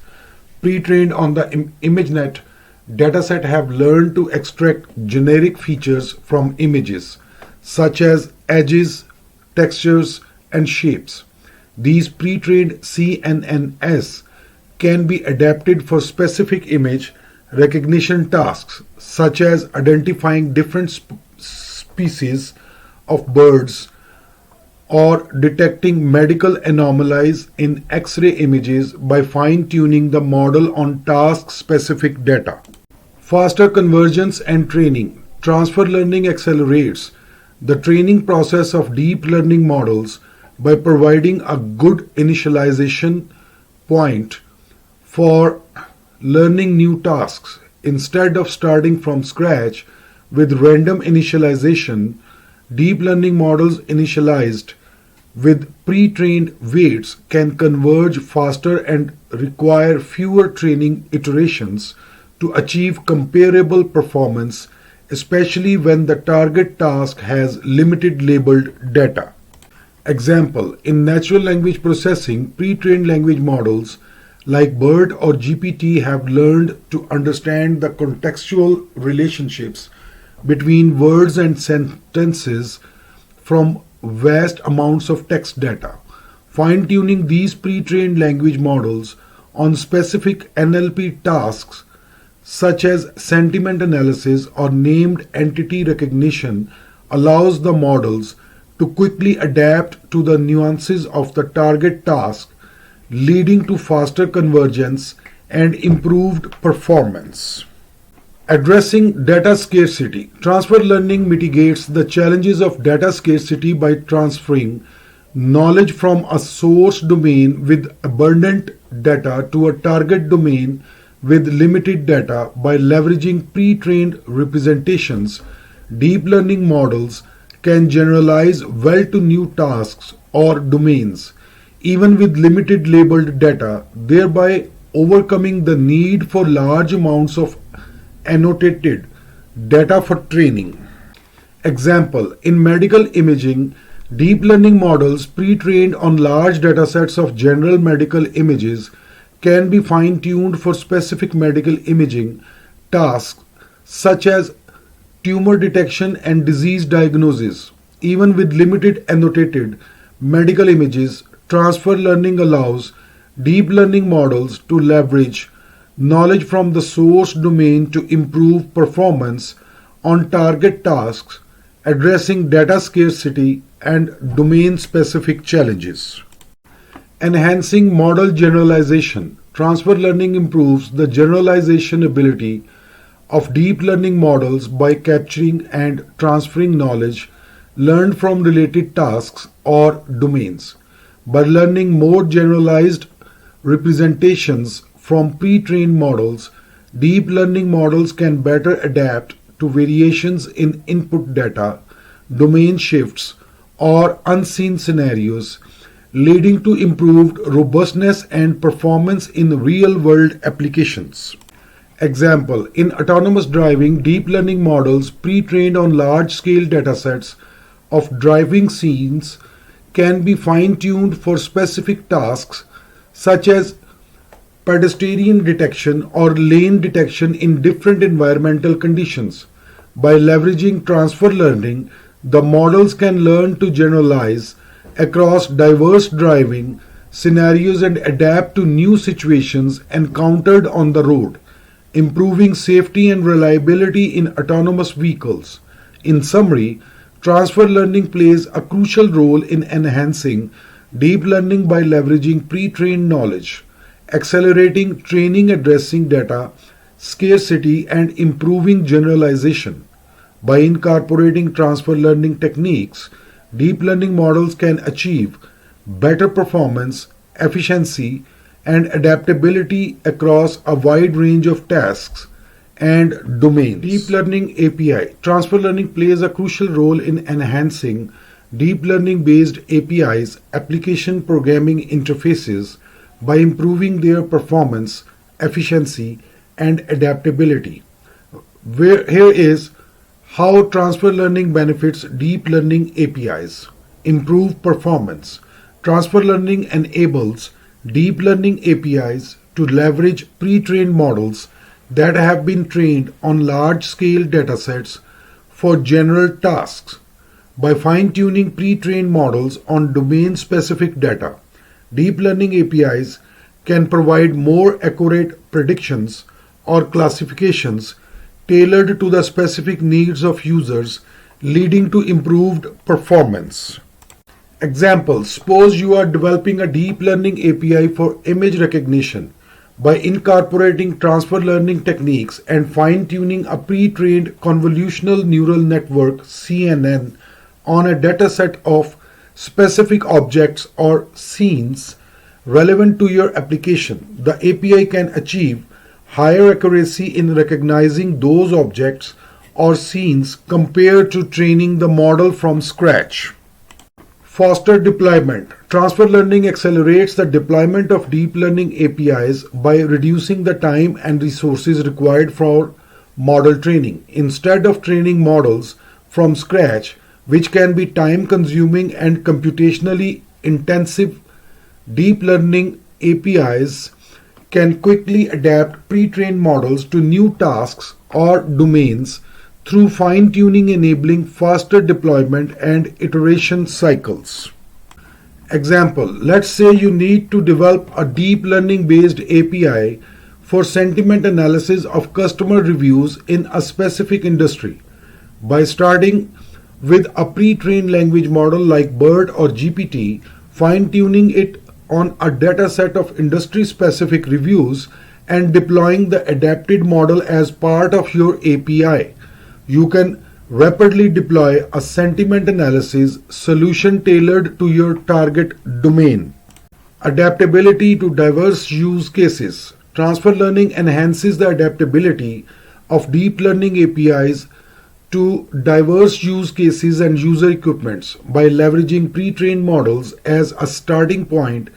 pre-trained on the ImageNet dataset have learned to extract generic features from images, such as edges, textures, and shapes. These pre-trained CNNs can be adapted for specific image recognition tasks, such as identifying different species of birds or detecting medical anomalies in X-ray images by fine-tuning the model on task-specific data. Faster convergence and training. Transfer learning accelerates the training process of deep learning models by providing a good initialization point for learning new tasks. Instead of starting from scratch with random initialization, deep learning models initialized with pre-trained weights can converge faster and require fewer training iterations to achieve comparable performance, especially when the target task has limited labeled data. Example: in natural language processing, pre-trained language models like BERT or GPT have learned to understand the contextual relationships between words and sentences from vast amounts of text data. fine-tuning these pre-trained language models on specific NLP tasks such as sentiment analysis or named entity recognition allows the models to quickly adapt to the nuances of the target task, leading to faster convergence and improved performance. Addressing data scarcity. Transfer learning mitigates the challenges of data scarcity by transferring knowledge from a source domain with abundant data to a target domain with limited data by leveraging pre-trained representations. Deep learning models can generalize well to new tasks or domains, even with limited labeled data, thereby overcoming the need for large amounts of annotated data for training. Example, in medical imaging, deep learning models pre-trained on large datasets of general medical images can be fine-tuned for specific medical imaging tasks such as tumor detection and disease diagnosis. Even with limited annotated medical images, transfer learning allows deep learning models to leverage knowledge from the source domain to improve performance on target tasks, addressing data scarcity and domain-specific challenges. Enhancing model generalization. Transfer learning improves the generalization ability of deep learning models by capturing and transferring knowledge learned from related tasks or domains. By learning more generalized representations from pre-trained models, deep learning models can better adapt to variations in input data, domain shifts, or unseen scenarios, leading to improved robustness and performance in real-world applications. Example, in autonomous driving, deep learning models pre-trained on large-scale datasets of driving scenes can be fine-tuned for specific tasks such as pedestrian detection or lane detection in different environmental conditions. By leveraging transfer learning, the models can learn to generalize across diverse driving scenarios and adapt to new situations encountered on the road, improving safety and reliability in autonomous vehicles. In summary, transfer learning plays a crucial role in enhancing deep learning by leveraging pre-trained knowledge, accelerating training, addressing data scarcity, and improving generalization. By incorporating transfer learning techniques, deep learning models can achieve better performance, efficiency, and adaptability across a wide range of tasks and domains. Deep Learning API. Transfer learning plays a crucial role in enhancing deep learning based APIs, application programming interfaces, by improving their performance, efficiency, and adaptability. Here is how transfer learning benefits deep learning APIs. Improve performance. Transfer learning enables deep learning APIs to leverage pre-trained models that have been trained on large-scale datasets for general tasks. By fine-tuning pre-trained models on domain-specific data, deep learning APIs can provide more accurate predictions or classifications tailored to the specific needs of users, leading to improved performance. Example, suppose you are developing a deep learning API for image recognition. By incorporating transfer learning techniques and fine-tuning a pre-trained convolutional neural network CNN on a dataset of specific objects or scenes relevant to your application, the API can achieve higher accuracy in recognizing those objects or scenes compared to training the model from scratch. Faster deployment. Transfer learning accelerates the deployment of deep learning APIs by reducing the time and resources required for model training. Instead of training models from scratch, which can be time-consuming and computationally intensive, deep learning APIs can quickly adapt pre-trained models to new tasks or domains through fine-tuning, enabling faster deployment and iteration cycles. Example, let's say you need to develop a deep learning based API for sentiment analysis of customer reviews in a specific industry. By starting with a pre-trained language model like BERT or GPT, fine-tuning it on a dataset of industry-specific reviews, and deploying the adapted model as part of your API, you can rapidly deploy a sentiment analysis solution tailored to your target domain. Adaptability to diverse use cases. Transfer learning enhances the adaptability of deep learning APIs to diverse use cases and user equipments. By leveraging pre-trained models as a starting point,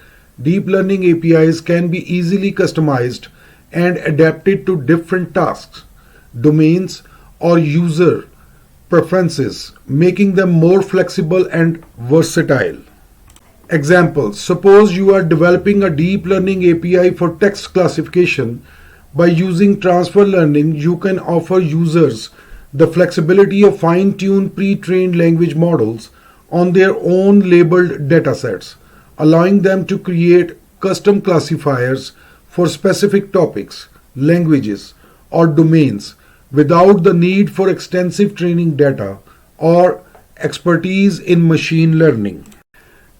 deep learning APIs can be easily customized and adapted to different tasks, domains, or user preferences, making them more flexible and versatile. Example, suppose you are developing a deep learning API for text classification. By using transfer learning, you can offer users the flexibility of fine-tuned pre-trained language models on their own labeled datasets, allowing them to create custom classifiers for specific topics, languages, or domains without the need for extensive training data or expertise in machine learning.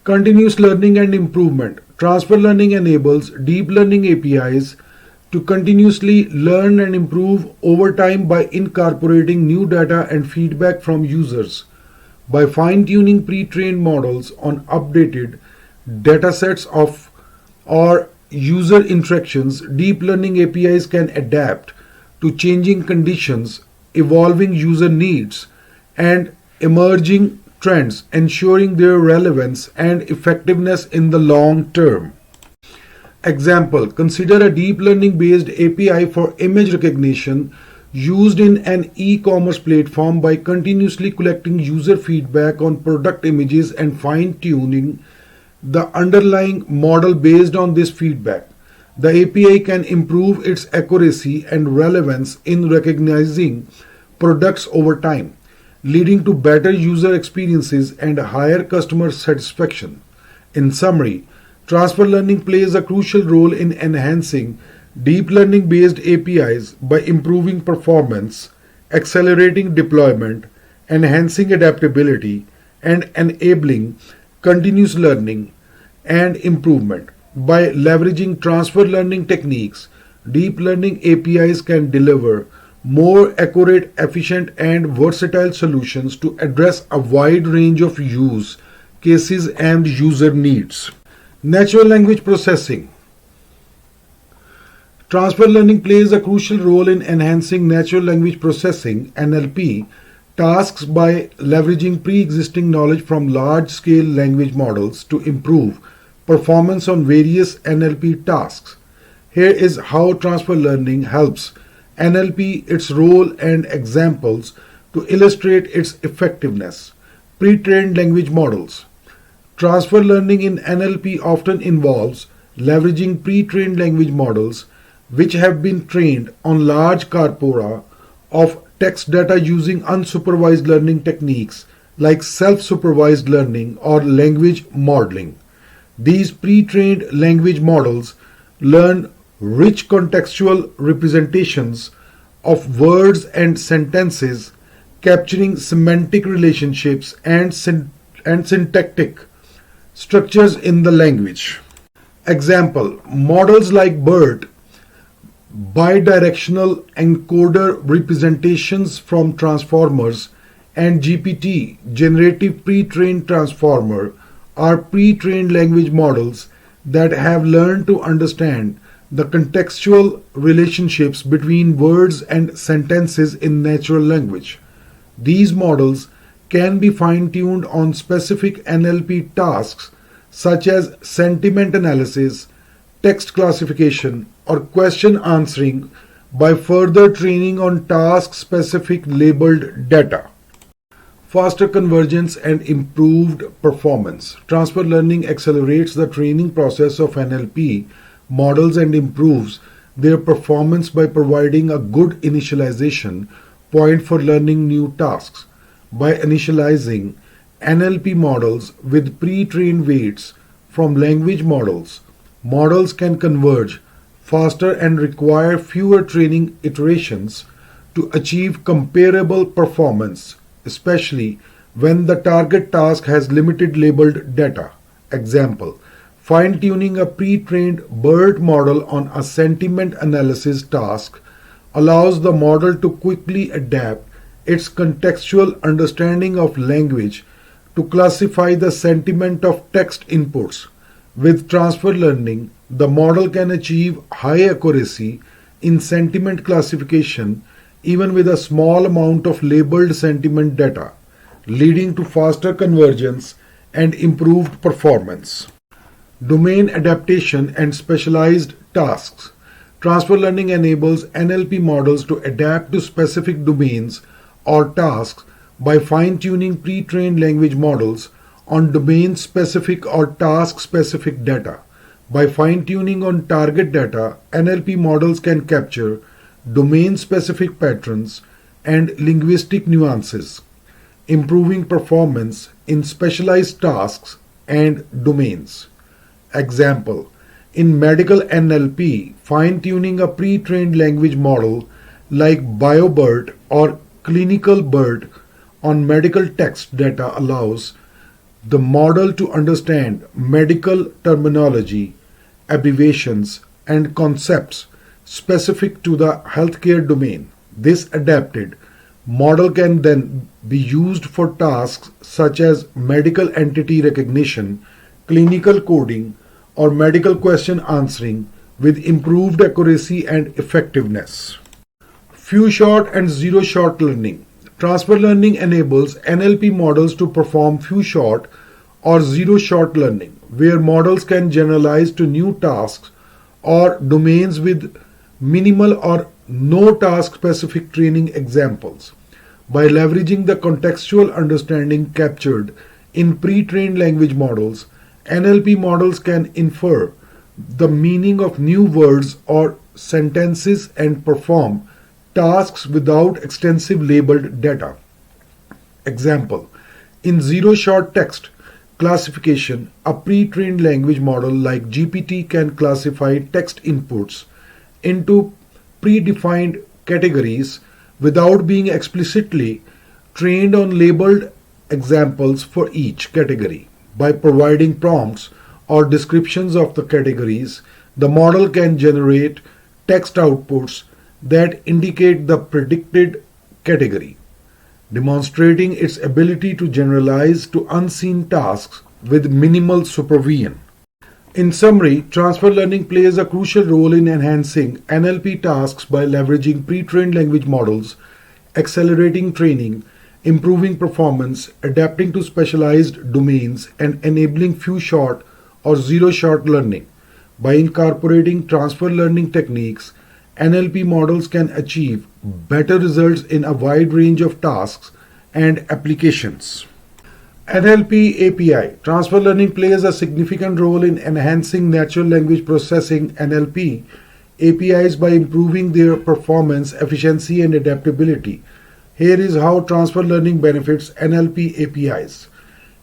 Continuous learning and improvement. Transfer learning enables deep learning APIs to continuously learn and improve over time by incorporating new data and feedback from users. By fine-tuning pre-trained models on updated datasets of or user interactions, deep learning APIs can adapt to changing conditions, evolving user needs, and emerging trends, ensuring their relevance and effectiveness in the long term. Example, consider a deep learning based API for image recognition used in an e-commerce platform. By continuously collecting user feedback on product images and fine-tuning the underlying model based on this feedback, the API can improve its accuracy and relevance in recognizing products over time, leading to better user experiences and higher customer satisfaction. In summary, transfer learning plays a crucial role in enhancing deep learning based APIs by improving performance, accelerating deployment, enhancing adaptability, and enabling continuous learning and improvement. By leveraging transfer learning techniques, deep learning APIs can deliver more accurate, efficient, and versatile solutions to address a wide range of use cases and user needs. Natural language processing. Transfer learning plays a crucial role in enhancing natural language processing (NLP) tasks by leveraging pre-existing knowledge from large-scale language models to improve performance on various NLP tasks. Here is how transfer learning helps NLP, its role, and examples to illustrate its effectiveness. Pre-trained language models. Transfer learning in NLP often involves leveraging pre-trained language models which have been trained on large corpora of text data using unsupervised learning techniques like self-supervised learning or language modeling. These pre-trained language models learn rich contextual representations of words and sentences, capturing semantic relationships and syntactic structures in the language. Example, models like BERT, bidirectional encoder representations from transformers, and GPT, generative pre-trained transformer, are pre-trained language models that have learned to understand the contextual relationships between words and sentences in natural language. These models can be fine-tuned on specific NLP tasks such as sentiment analysis, text classification, or question answering by further training on task-specific labeled data. Faster convergence and improved performance. Transfer learning accelerates the training process of NLP models and improves their performance by providing a good initialization point for learning new tasks. By initializing NLP models with pre-trained weights, from language models. Models can converge faster and require fewer training iterations to achieve comparable performance, especially when the target task has limited labeled data. Example, fine-tuning a pre-trained BERT model on a sentiment analysis task allows the model to quickly adapt its contextual understanding of language to classify the sentiment of text inputs. With transfer learning, the model can achieve high accuracy in sentiment classification even with a small amount of labeled sentiment data, leading to faster convergence and improved performance. Domain adaptation and specialized tasks. Transfer learning enables NLP models to adapt to specific domains or tasks by fine-tuning pre-trained language models on domain-specific or task-specific data. By fine-tuning on target data, NLP models can capture domain-specific patterns and linguistic nuances, improving performance in specialized tasks and domains. Example, in medical NLP, fine-tuning a pre-trained language model like BioBERT or Clinical BERT on medical text data allows the model to understand medical terminology, abbreviations, and concepts specific to the healthcare domain. This adapted model can then be used for tasks such as medical entity recognition, clinical coding, or medical question answering with improved accuracy and effectiveness. Few shot and zero shot learning. Transfer learning enables NLP models to perform few shot or zero shot learning, where models can generalize to new tasks or domains with minimal or no task specific training. Examples. By leveraging the contextual understanding captured in pre-trained language models, NLP models can infer the meaning of new words or sentences and perform tasks without extensive labeled data. Example, in zero-shot text classification, a pre-trained language model like GPT can classify text inputs into predefined categories without being explicitly trained on labeled examples for each category. By providing prompts or descriptions of the categories, the model can generate text outputs that indicate the predicted category, demonstrating its ability to generalize to unseen tasks with minimal supervision. In summary, transfer learning plays a crucial role in enhancing NLP tasks by leveraging pre-trained language models, accelerating training, improving performance, adapting to specialized domains, and enabling few-shot or zero-shot learning. By incorporating transfer learning techniques, NLP models can achieve better results in a wide range of tasks and applications. NLP API. Transfer learning plays a significant role in enhancing natural language processing NLP APIs by improving their performance, efficiency, and adaptability. Here is how transfer learning benefits NLP APIs.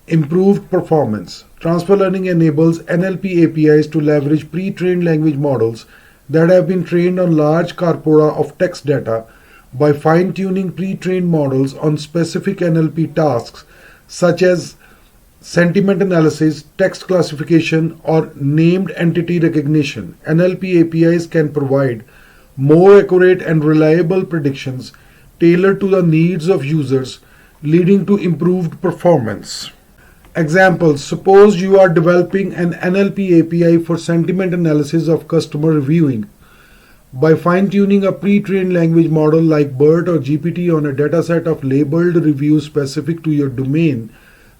Improved performance. Transfer learning enables NLP APIs to leverage pre-trained language models that have been trained on large corpora of text data by fine-tuning pre-trained models on specific NLP tasks such as sentiment analysis, text classification, or named entity recognition. NLP APIs can provide more accurate and reliable predictions tailored to the needs of users, leading to improved performance. Examples. Suppose you are developing an NLP API for sentiment analysis of customer reviewing. By fine-tuning a pre-trained language model like BERT or GPT on a dataset of labeled reviews specific to your domain,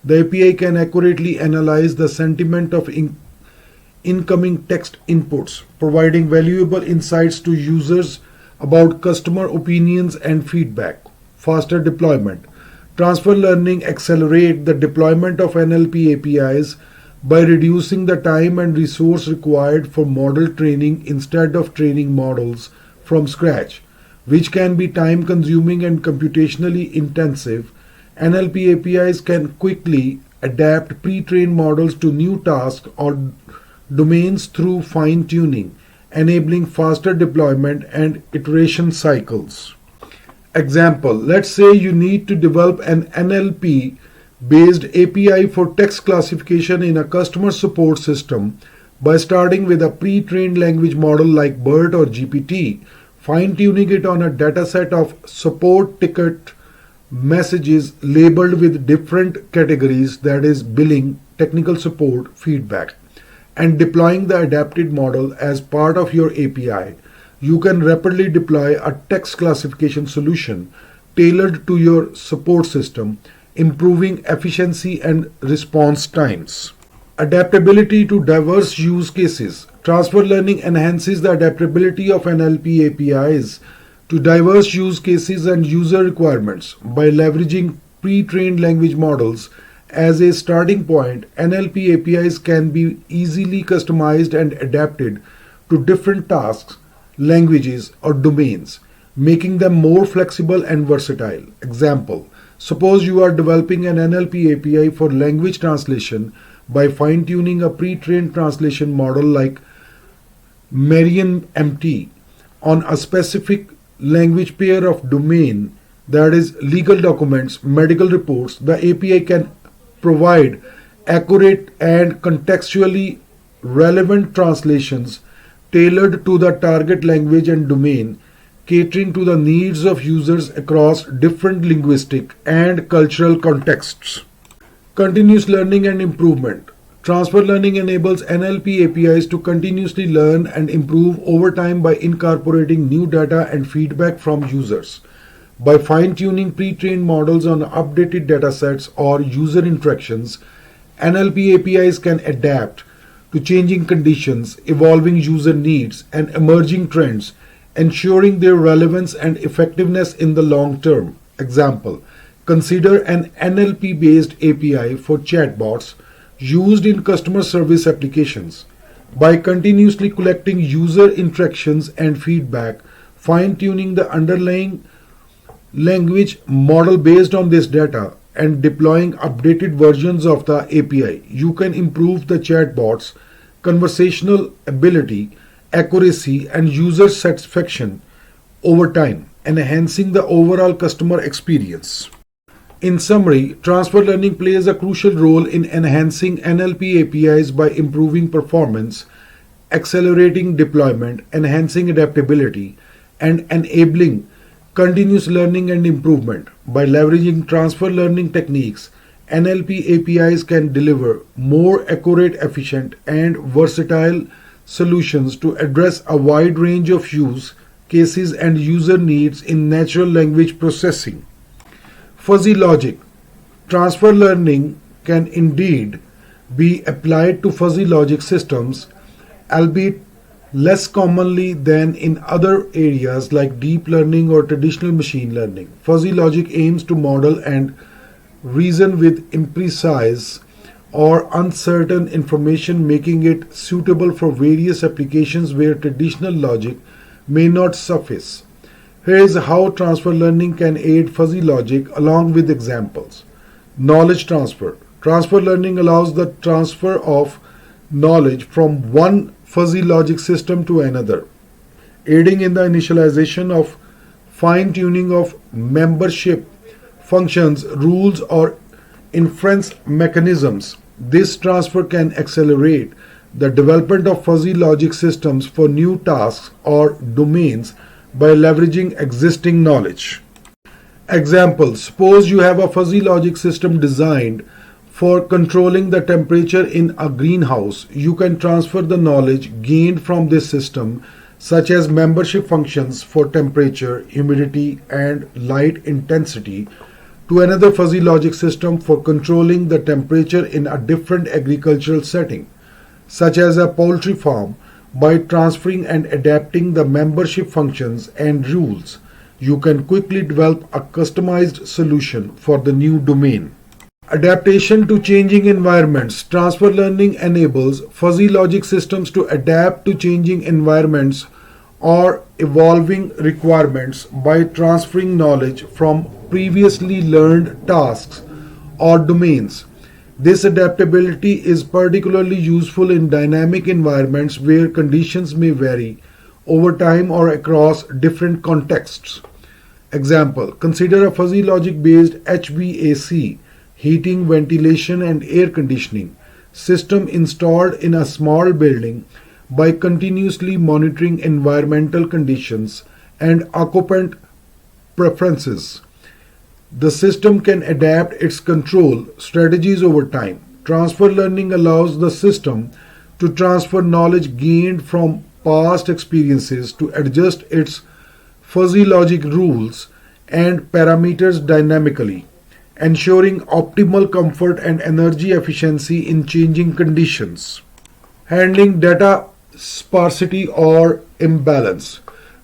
the API can accurately analyze the sentiment of incoming text inputs, providing valuable insights to users about customer opinions and feedback. Faster deployment. Transfer learning accelerates the deployment of NLP APIs by reducing the time and resource required for model training instead of training models from scratch, which can be time-consuming and computationally intensive. NLP APIs can quickly adapt pre-trained models to new tasks or domains through fine-tuning, enabling faster deployment and iteration cycles. Example, let's say you need to develop an NLP based API for text classification in a customer support system by starting with a pre-trained language model like BERT or GPT, fine-tuning it on a dataset of support ticket messages labeled with different categories, that is billing, technical support, feedback, and deploying the adapted model as part of your API. You can rapidly deploy a text classification solution tailored to your support system, improving efficiency and response times. Adaptability to diverse use cases. Transfer learning enhances the adaptability of NLP APIs to diverse use cases and user requirements. By leveraging pre-trained language models as a starting point, NLP APIs can be easily customized and adapted to different tasks, languages, or domains, making them more flexible and versatile. Example, suppose you are developing an NLP API for language translation by fine-tuning a pre-trained translation model like Merriam-MT on a specific language pair of domain, that is legal documents, medical reports. The API can provide accurate and contextually relevant translations tailored to the target language and domain, catering to the needs of users across different linguistic and cultural contexts. Continuous learning and improvement. Transfer learning enables NLP APIs to continuously learn and improve over time by incorporating new data and feedback from users. By fine-tuning pre-trained models on updated datasets or user interactions, NLP APIs can adapt to changing conditions, evolving user needs, and emerging trends, ensuring their relevance and effectiveness in the long term. Example, consider an NLP-based API for chatbots used in customer service applications. By continuously collecting user interactions and feedback, fine-tuning the underlying language model based on this data, and deploying updated versions of the API, you can improve the chatbot's conversational ability, accuracy, and user satisfaction over time, enhancing the overall customer experience. In summary, transfer learning plays a crucial role in enhancing NLP APIs by improving performance, accelerating deployment, enhancing adaptability, and enabling continuous learning and improvement. By leveraging transfer learning techniques, NLP APIs can deliver more accurate, efficient, and versatile solutions to address a wide range of use cases and user needs in natural language processing. Fuzzy logic. Transfer learning can indeed be applied to fuzzy logic systems, albeit less commonly than in other areas like deep learning or traditional machine learning. Fuzzy logic aims to model and reason with imprecise or uncertain information, making it suitable for various applications where traditional logic may not suffice. Here is how transfer learning can aid fuzzy logic along with examples. Knowledge transfer. Transfer learning allows the transfer of knowledge from one fuzzy logic system to another, aiding in the initialization of fine-tuning of membership functions, rules, or inference mechanisms. This transfer can accelerate the development of fuzzy logic systems for new tasks or domains by leveraging existing knowledge. Example, suppose you have a fuzzy logic system designed for controlling the temperature in a greenhouse. You can transfer the knowledge gained from this system, such as membership functions for temperature, humidity, and light intensity, to another fuzzy logic system for controlling the temperature in a different agricultural setting, such as a poultry farm. By transferring and adapting the membership functions and rules, you can quickly develop a customized solution for the new domain. Adaptation to changing environments. Transfer learning enables fuzzy logic systems to adapt to changing environments or evolving requirements by transferring knowledge from previously learned tasks or domains. This adaptability is particularly useful in dynamic environments where conditions may vary over time or across different contexts. Example, consider a fuzzy logic based HVAC, heating, ventilation and air conditioning system installed in a small building. By continuously monitoring environmental conditions and occupant preferences, the system can adapt its control strategies over time. Transfer learning allows the system to transfer knowledge gained from past experiences to adjust its fuzzy logic rules and parameters dynamically, ensuring optimal comfort and energy efficiency in changing conditions. Handling data sparsity or imbalance.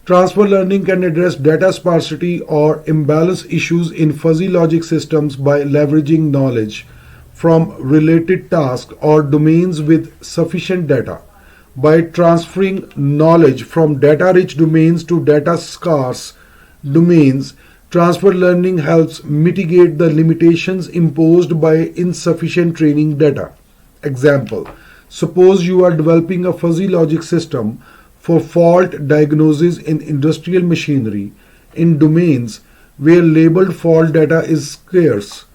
Transfer learning can address data sparsity or imbalance issues in fuzzy logic systems by leveraging knowledge from related tasks or domains with sufficient data. By transferring knowledge from data-rich domains to data-scarce domains, transfer learning helps mitigate the limitations imposed by insufficient training data. Example, suppose you are developing a fuzzy logic system for fault diagnosis in industrial machinery in domains where labeled fault data is scarce.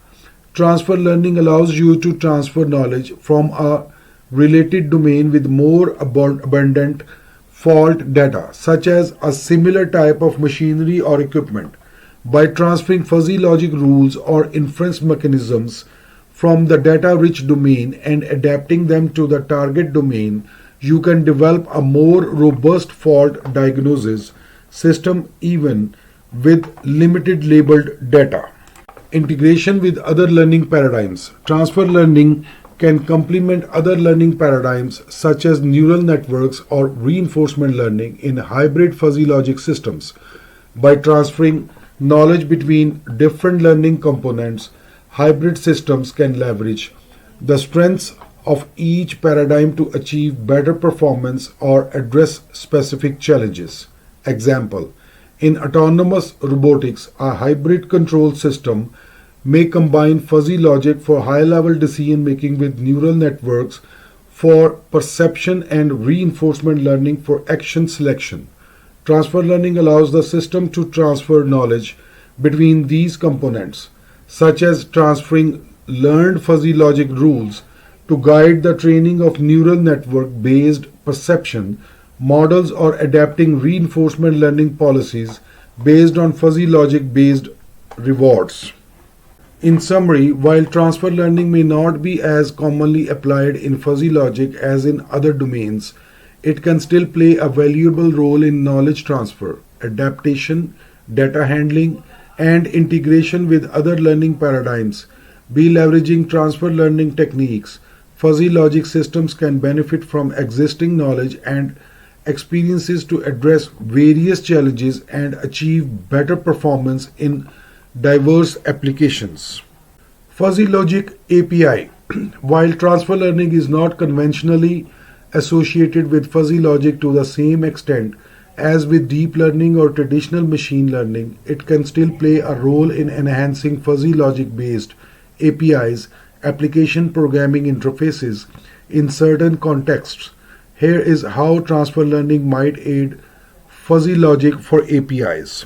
Transfer learning allows you to transfer knowledge from a related domain with more abundant fault data, such as a similar type of machinery or equipment. By transferring fuzzy logic rules or inference mechanisms from the data-rich domain and adapting them to the target domain, you can develop a more robust fault diagnosis system even with limited labeled data. Integration with other learning paradigms. Transfer learning can complement other learning paradigms such as neural networks or reinforcement learning in hybrid fuzzy logic systems. By transferring knowledge between different learning components, hybrid systems can leverage the strengths of each paradigm to achieve better performance or address specific challenges. Example, in autonomous robotics, a hybrid control system may combine fuzzy logic for high-level decision making with neural networks for perception and reinforcement learning for action selection. Transfer learning allows the system to transfer knowledge between these components, such as transferring learned fuzzy logic rules to guide the training of neural network-based perception models or adapting reinforcement learning policies based on fuzzy logic-based rewards. In summary, while transfer learning may not be as commonly applied in fuzzy logic as in other domains, it can still play a valuable role in knowledge transfer, adaptation, data handling, and integration with other learning paradigms. By leveraging transfer learning techniques, fuzzy logic systems can benefit from existing knowledge and experiences to address various challenges and achieve better performance in diverse applications. Fuzzy logic API. While transfer learning is not conventionally associated with fuzzy logic to the same extent as with deep learning or traditional machine learning, it can still play a role in enhancing fuzzy logic based APIs, application programming interfaces, in certain contexts. Here is how transfer learning might aid fuzzy logic for APIs.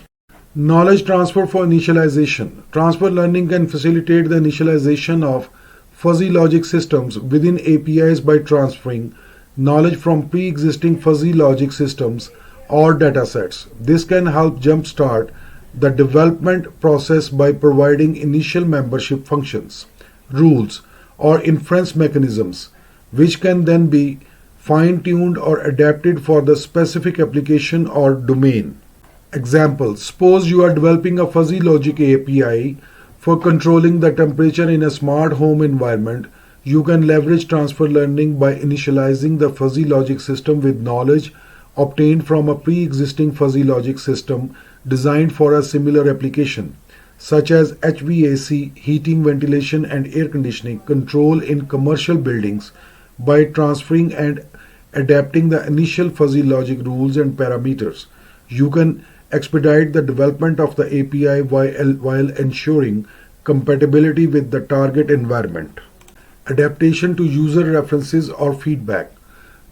Knowledge transfer for initialization. Transfer learning can facilitate the initialization of fuzzy logic systems within APIs by transferring knowledge from pre-existing fuzzy logic systems or datasets. This can help jumpstart the development process by providing initial membership functions, rules, or inference mechanisms, which can then be fine-tuned or adapted for the specific application or domain. Example, suppose you are developing a fuzzy logic API for controlling the temperature in a smart home environment. You can leverage transfer learning by initializing the fuzzy logic system with knowledge obtained from a pre-existing fuzzy logic system designed for a similar application, such as HVAC, heating, ventilation, and air conditioning control in commercial buildings. By transferring and adapting the initial fuzzy logic rules and parameters, you can expedite the development of the API while ensuring compatibility with the target environment. Adaptation to user references or feedback.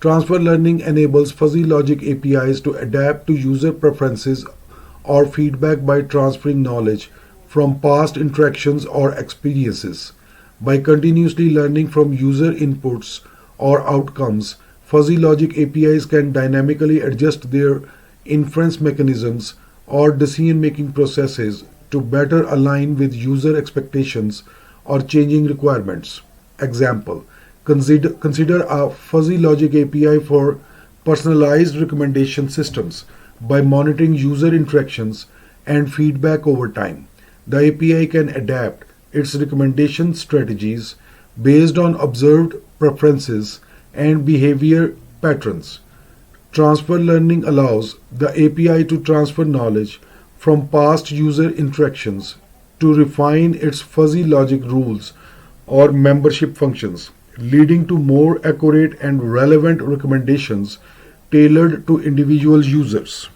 Transfer learning enables fuzzy logic APIs to adapt to user preferences or feedback by transferring knowledge from past interactions or experiences. By continuously learning from user inputs or outcomes, fuzzy logic APIs can dynamically adjust their inference mechanisms or decision-making processes to better align with user expectations or changing requirements. Example: consider a fuzzy logic API for personalized recommendation systems by monitoring user interactions and feedback over time. The API can adapt its recommendation strategies based on observed preferences and behavior patterns. Transfer learning allows the API to transfer knowledge from past user interactions to refine its fuzzy logic rules or membership functions, leading to more accurate and relevant recommendations tailored to individual users.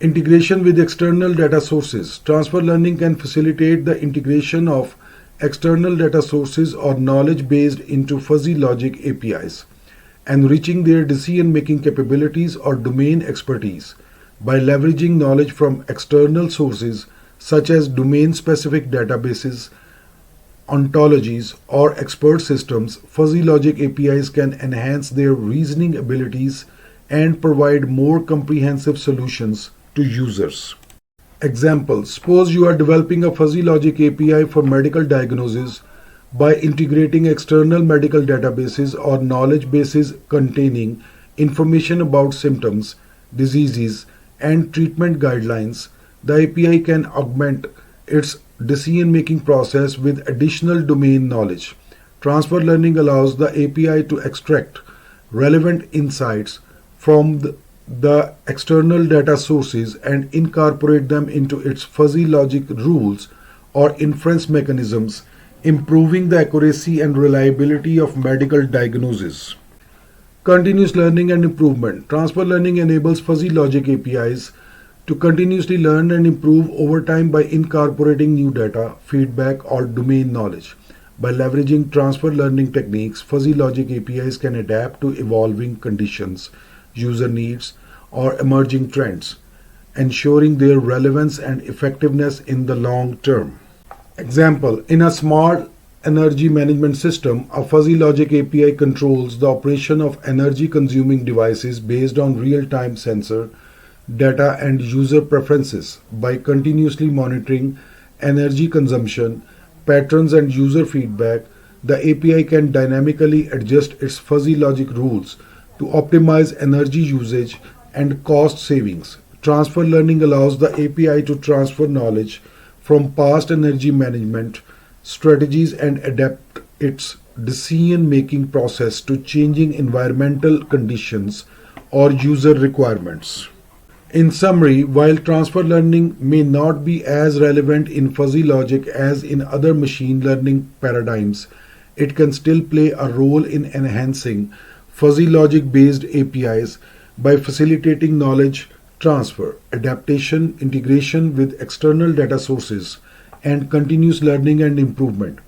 Integration with external data sources. Transfer learning can facilitate the integration of external data sources or knowledge based into fuzzy logic APIs, enriching their decision-making capabilities or domain expertise. By leveraging knowledge from external sources such as domain-specific databases, ontologies, or expert systems, fuzzy logic APIs can enhance their reasoning abilities and provide more comprehensive solutions to users. Example: suppose you are developing a fuzzy logic API for medical diagnosis by integrating external medical databases or knowledge bases containing information about symptoms, diseases, and treatment guidelines. The API can augment its decision-making process with additional domain knowledge. Transfer learning allows the API to extract relevant insights from the external data sources and incorporate them into its fuzzy logic rules or inference mechanisms, improving the accuracy and reliability of medical diagnosis. Continuous learning and improvement. Transfer learning enables fuzzy logic APIs to continuously learn and improve over time by incorporating new data, feedback, or domain knowledge. By leveraging transfer learning techniques, fuzzy logic APIs can adapt to evolving conditions, user needs, or emerging trends, ensuring their relevance and effectiveness in the long term. Example: in a smart energy management system, a fuzzy logic API controls the operation of energy consuming devices based on real-time sensor data and user preferences. By continuously monitoring energy consumption patterns and user feedback, the API can dynamically adjust its fuzzy logic rules to optimize energy usage and cost savings. Transfer learning allows the API to transfer knowledge from past energy management strategies and adapt its decision-making process to changing environmental conditions or user requirements. In summary, while transfer learning may not be as relevant in fuzzy logic as in other machine learning paradigms, it can still play a role in enhancing fuzzy logic-based APIs by facilitating knowledge transfer, adaptation, integration with external data sources, and continuous learning and improvement.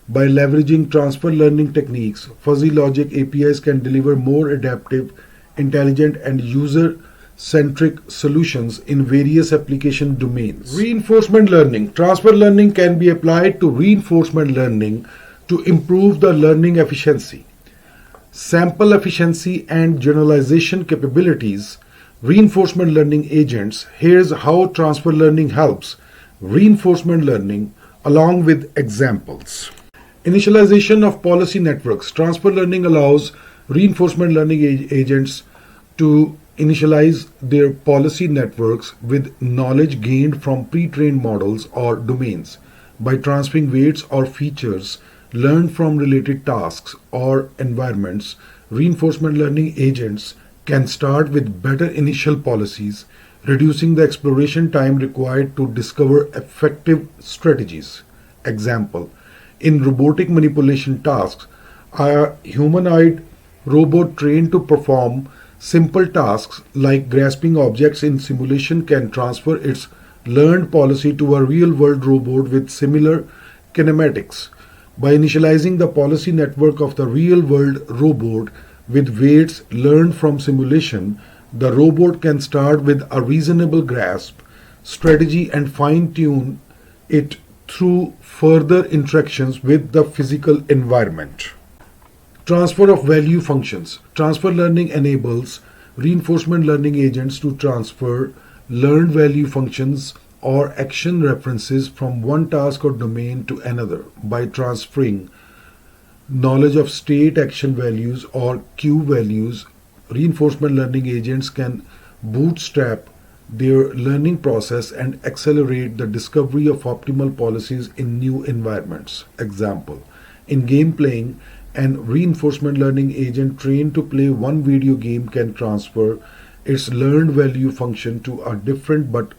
By leveraging transfer learning techniques, fuzzy logic APIs can deliver more adaptive, intelligent, and user-centric solutions in various application domains. Reinforcement learning. Transfer learning can be applied to reinforcement learning to improve the learning efficiency, sample efficiency, and generalization capabilities. Reinforcement learning agents. Here's how transfer learning helps reinforcement learning along with examples. Initialization of policy networks. Transfer learning allows reinforcement learning agents to initialize their policy networks with knowledge gained from pre-trained models or domains. By transferring weights or features learned from related tasks or environments, reinforcement learning agents can start with better initial policies, reducing the exploration time required to discover effective strategies. Example: in robotic manipulation tasks, a humanoid robot trained to perform simple tasks like grasping objects in simulation can transfer its learned policy to a real-world robot with similar kinematics. By initializing the policy network of the real-world robot with weights learned from simulation, the robot can start with a reasonable grasp, strategy and fine-tune it through further interactions with the physical environment. Transfer of value functions. Transfer learning enables reinforcement learning agents to transfer learned value functions or action references from one task or domain to another by transferring knowledge of state action values or cue values. Reinforcement learning agents can bootstrap their learning process and accelerate the discovery of optimal policies in new environments. Example: in game playing, an reinforcement learning agent trained to play one video game can transfer its learned value function to a different but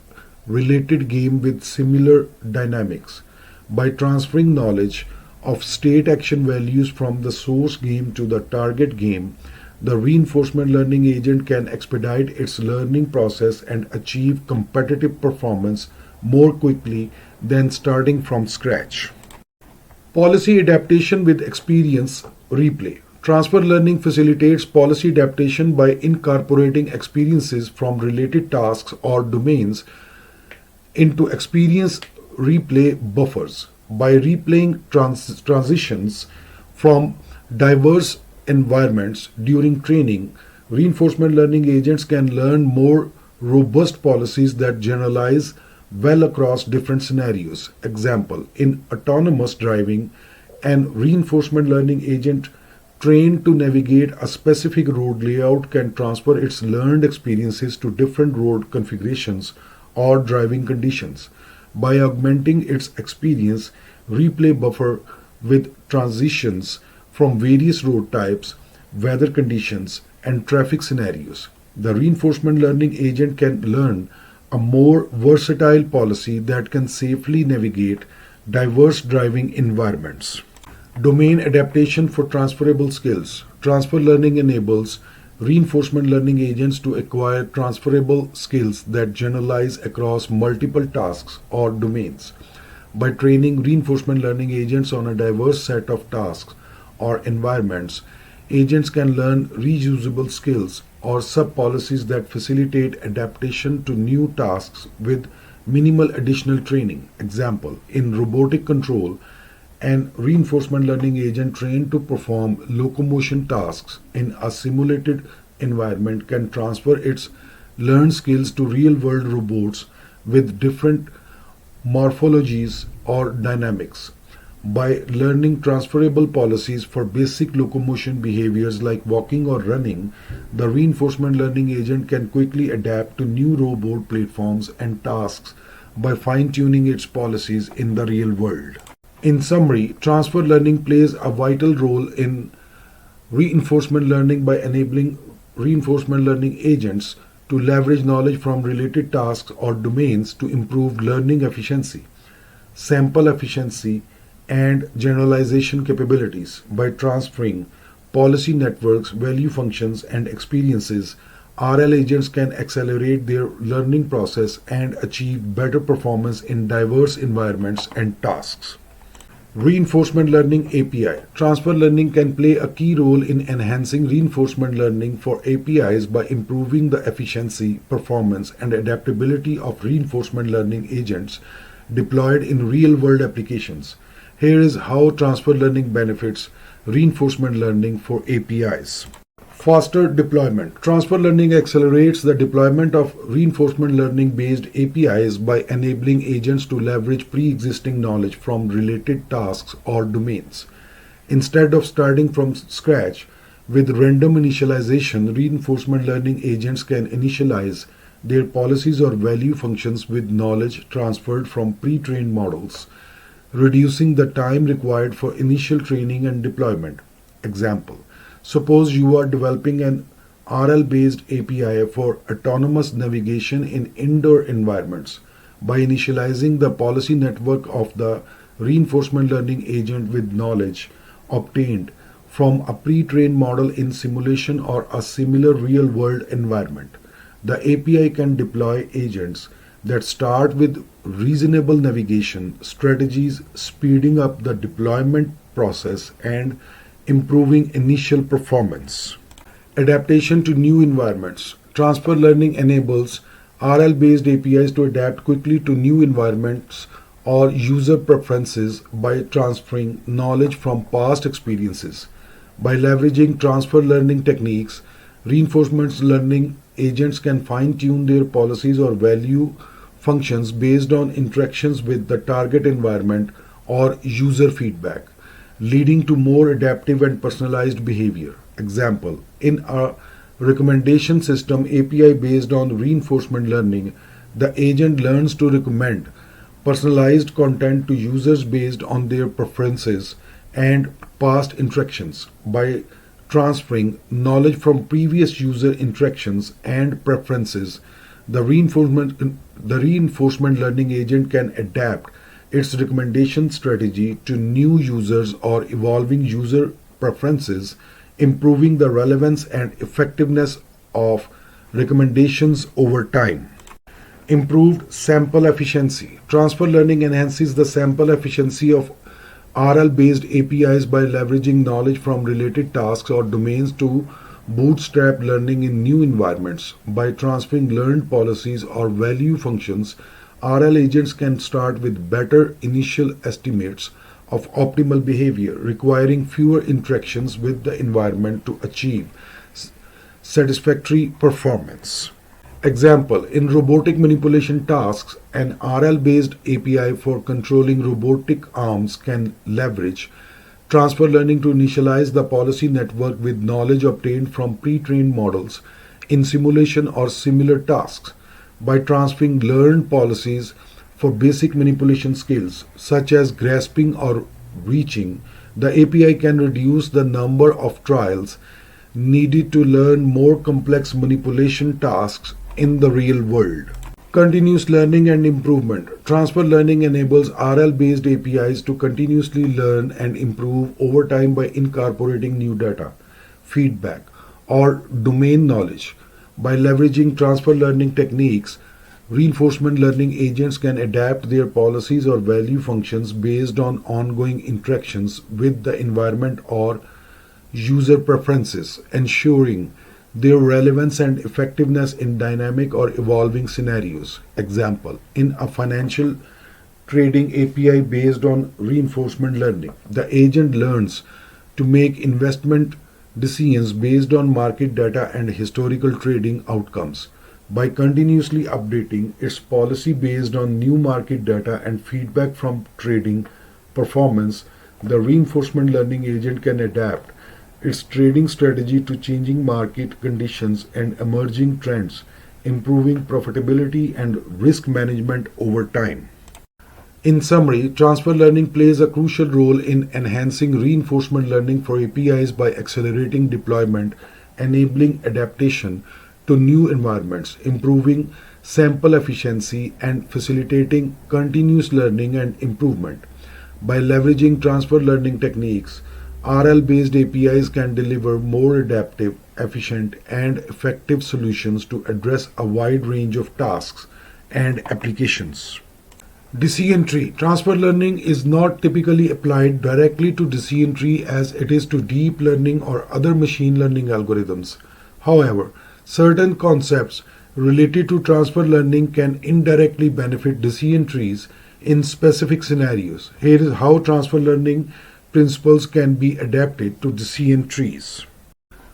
related game with similar dynamics. By transferring knowledge of state action values from the source game to the target game, the reinforcement learning agent can expedite its learning process and achieve competitive performance more quickly than starting from scratch. Policy adaptation with experience replay. Transfer learning facilitates policy adaptation by incorporating experiences from related tasks or domains into experience replay buffers. By replaying transitions from diverse environments during training, reinforcement learning agents can learn more robust policies that generalize well across different scenarios. Example: in autonomous driving, an reinforcement learning agent trained to navigate a specific road layout can transfer its learned experiences to different road configurations or driving conditions. By augmenting its experience replay buffer with transitions from various road types, weather conditions, and traffic scenarios, the reinforcement learning agent can learn a more versatile policy that can safely navigate diverse driving environments. Domain adaptation for transferable skills. Transfer learning enables reinforcement learning agents to acquire transferable skills that generalize across multiple tasks or domains. By training reinforcement learning agents on a diverse set of tasks or environments, agents can learn reusable skills or sub-policies that facilitate adaptation to new tasks with minimal additional training. Example: in robotic control, an reinforcement learning agent trained to perform locomotion tasks in a simulated environment can transfer its learned skills to real-world robots with different morphologies or dynamics. By learning transferable policies for basic locomotion behaviors like walking or running, the reinforcement learning agent can quickly adapt to new robot platforms and tasks by fine-tuning its policies in the real world. In summary, transfer learning plays a vital role in reinforcement learning by enabling reinforcement learning agents to leverage knowledge from related tasks or domains to improve learning efficiency, sample efficiency, and generalization capabilities. By transferring policy networks, value functions, and experiences, RL agents can accelerate their learning process and achieve better performance in diverse environments and tasks. Reinforcement Learning API. Transfer learning can play a key role in enhancing reinforcement learning for APIs by improving the efficiency, performance, and adaptability of reinforcement learning agents deployed in real-world applications. Here is how transfer learning benefits reinforcement learning for APIs. Faster deployment. Transfer learning accelerates the deployment of reinforcement learning based APIs by enabling agents to leverage pre-existing knowledge from related tasks or domains. Instead of starting from scratch with random initialization, reinforcement learning agents can initialize their policies or value functions with knowledge transferred from pre-trained models, reducing the time required for initial training and deployment. Example: suppose you are developing an RL-based API for autonomous navigation in indoor environments. By initializing the policy network of the reinforcement learning agent with knowledge obtained from a pre-trained model in simulation or a similar real-world environment, the API can deploy agents that start with reasonable navigation strategies, speeding up the deployment process and improving initial performance. Adaptation to new environments. Transfer learning enables RL-based APIs to adapt quickly to new environments or user preferences by transferring knowledge from past experiences. By leveraging transfer learning techniques, reinforcement learning agents can fine-tune their policies or value functions based on interactions with the target environment or user feedback, leading to more adaptive and personalized behavior. Example, in a recommendation system API based on reinforcement learning, the agent learns to recommend personalized content to users based on their preferences and past interactions. By transferring knowledge from previous user interactions and preferences, the reinforcement learning agent can adapt its recommendation strategy to new users or evolving user preferences, improving the relevance and effectiveness of recommendations over time. Improved sample efficiency. Transfer learning enhances the sample efficiency of RL-based APIs by leveraging knowledge from related tasks or domains to bootstrap learning in new environments. By transferring learned policies or value functions, RL agents can start with better initial estimates of optimal behavior, requiring fewer interactions with the environment to achieve satisfactory performance. Example, in robotic manipulation tasks, an RL-based API for controlling robotic arms can leverage transfer learning to initialize the policy network with knowledge obtained from pre-trained models in simulation or similar tasks. By transferring learned policies for basic manipulation skills, such as grasping or reaching, the API can reduce the number of trials needed to learn more complex manipulation tasks in the real world. Continuous learning and improvement. Transfer learning enables RL-based APIs to continuously learn and improve over time by incorporating new data, feedback, or domain knowledge. By leveraging transfer learning techniques, reinforcement learning agents can adapt their policies or value functions based on ongoing interactions with the environment or user preferences, ensuring their relevance and effectiveness in dynamic or evolving scenarios. Example, in a financial trading API based on reinforcement learning, the agent learns to make investment decisions based on market data and historical trading outcomes. By continuously updating its policy based on new market data and feedback from trading performance, the reinforcement learning agent can adapt its trading strategy to changing market conditions and emerging trends, improving profitability and risk management over time. In summary, transfer learning plays a crucial role in enhancing reinforcement learning for APIs by accelerating deployment, enabling adaptation to new environments, improving sample efficiency, and facilitating continuous learning and improvement. By leveraging transfer learning techniques, RL-based APIs can deliver more adaptive, efficient, and effective solutions to address a wide range of tasks and applications. Decision tree. Transfer learning is not typically applied directly to decision tree as it is to deep learning or other machine learning algorithms. However, certain concepts related to transfer learning can indirectly benefit decision trees in specific scenarios. Here is how transfer learning principles can be adapted to decision trees.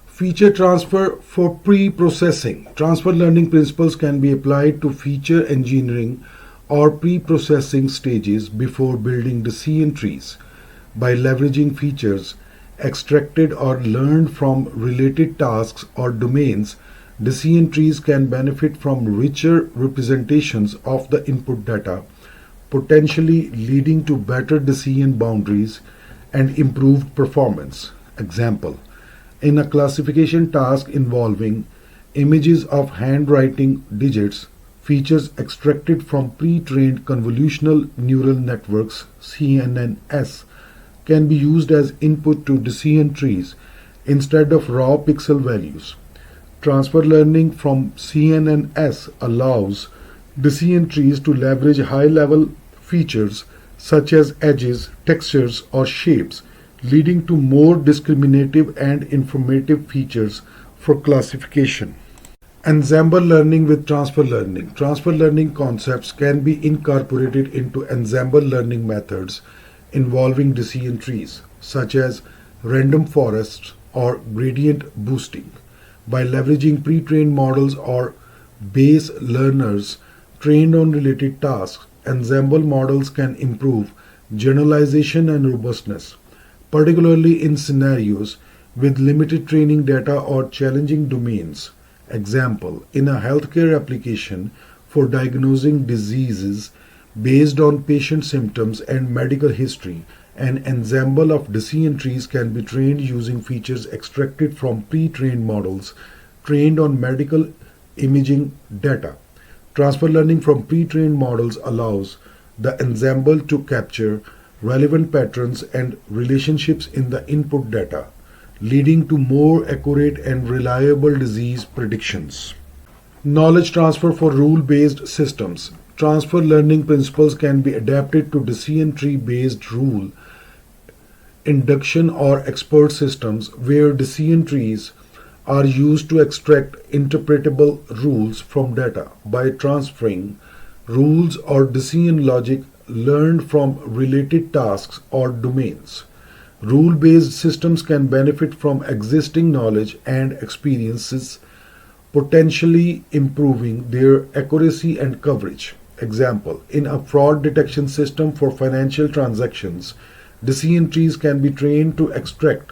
Feature transfer for pre-processing. Transfer learning principles can be applied to feature engineering or pre-processing stages before building decision trees. By leveraging features extracted or learned from related tasks or domains, decision trees can benefit from richer representations of the input data, potentially leading to better decision boundaries and improved performance. Example, in a classification task involving images of handwriting digits, features extracted from pre-trained convolutional neural networks (CNNs) can be used as input to decision trees instead of raw pixel values. Transfer learning from CNNs allows decision trees to leverage high-level features such as edges, textures, or shapes, leading to more discriminative and informative features for classification. Ensemble learning with transfer learning. Transfer learning concepts can be incorporated into ensemble learning methods involving decision trees, such as random forests or gradient boosting. By leveraging pre-trained models or base learners trained on related tasks, ensemble models can improve generalization and robustness, particularly in scenarios with limited training data or challenging domains. Example, in a healthcare application for diagnosing diseases based on patient symptoms and medical history, an ensemble of decision trees can be trained using features extracted from pre-trained models trained on medical imaging data. Transfer learning from pre-trained models allows the ensemble to capture relevant patterns and relationships in the input data, leading to more accurate and reliable disease predictions. Knowledge transfer for rule-based systems. Transfer learning principles can be adapted to decision tree-based rule induction or expert systems where decision trees are used to extract interpretable rules from data by transferring rules or decision logic learned from related tasks or domains. Rule-based systems can benefit from existing knowledge and experiences, potentially improving their accuracy and coverage. Example, in a fraud detection system for financial transactions, decision trees can be trained to extract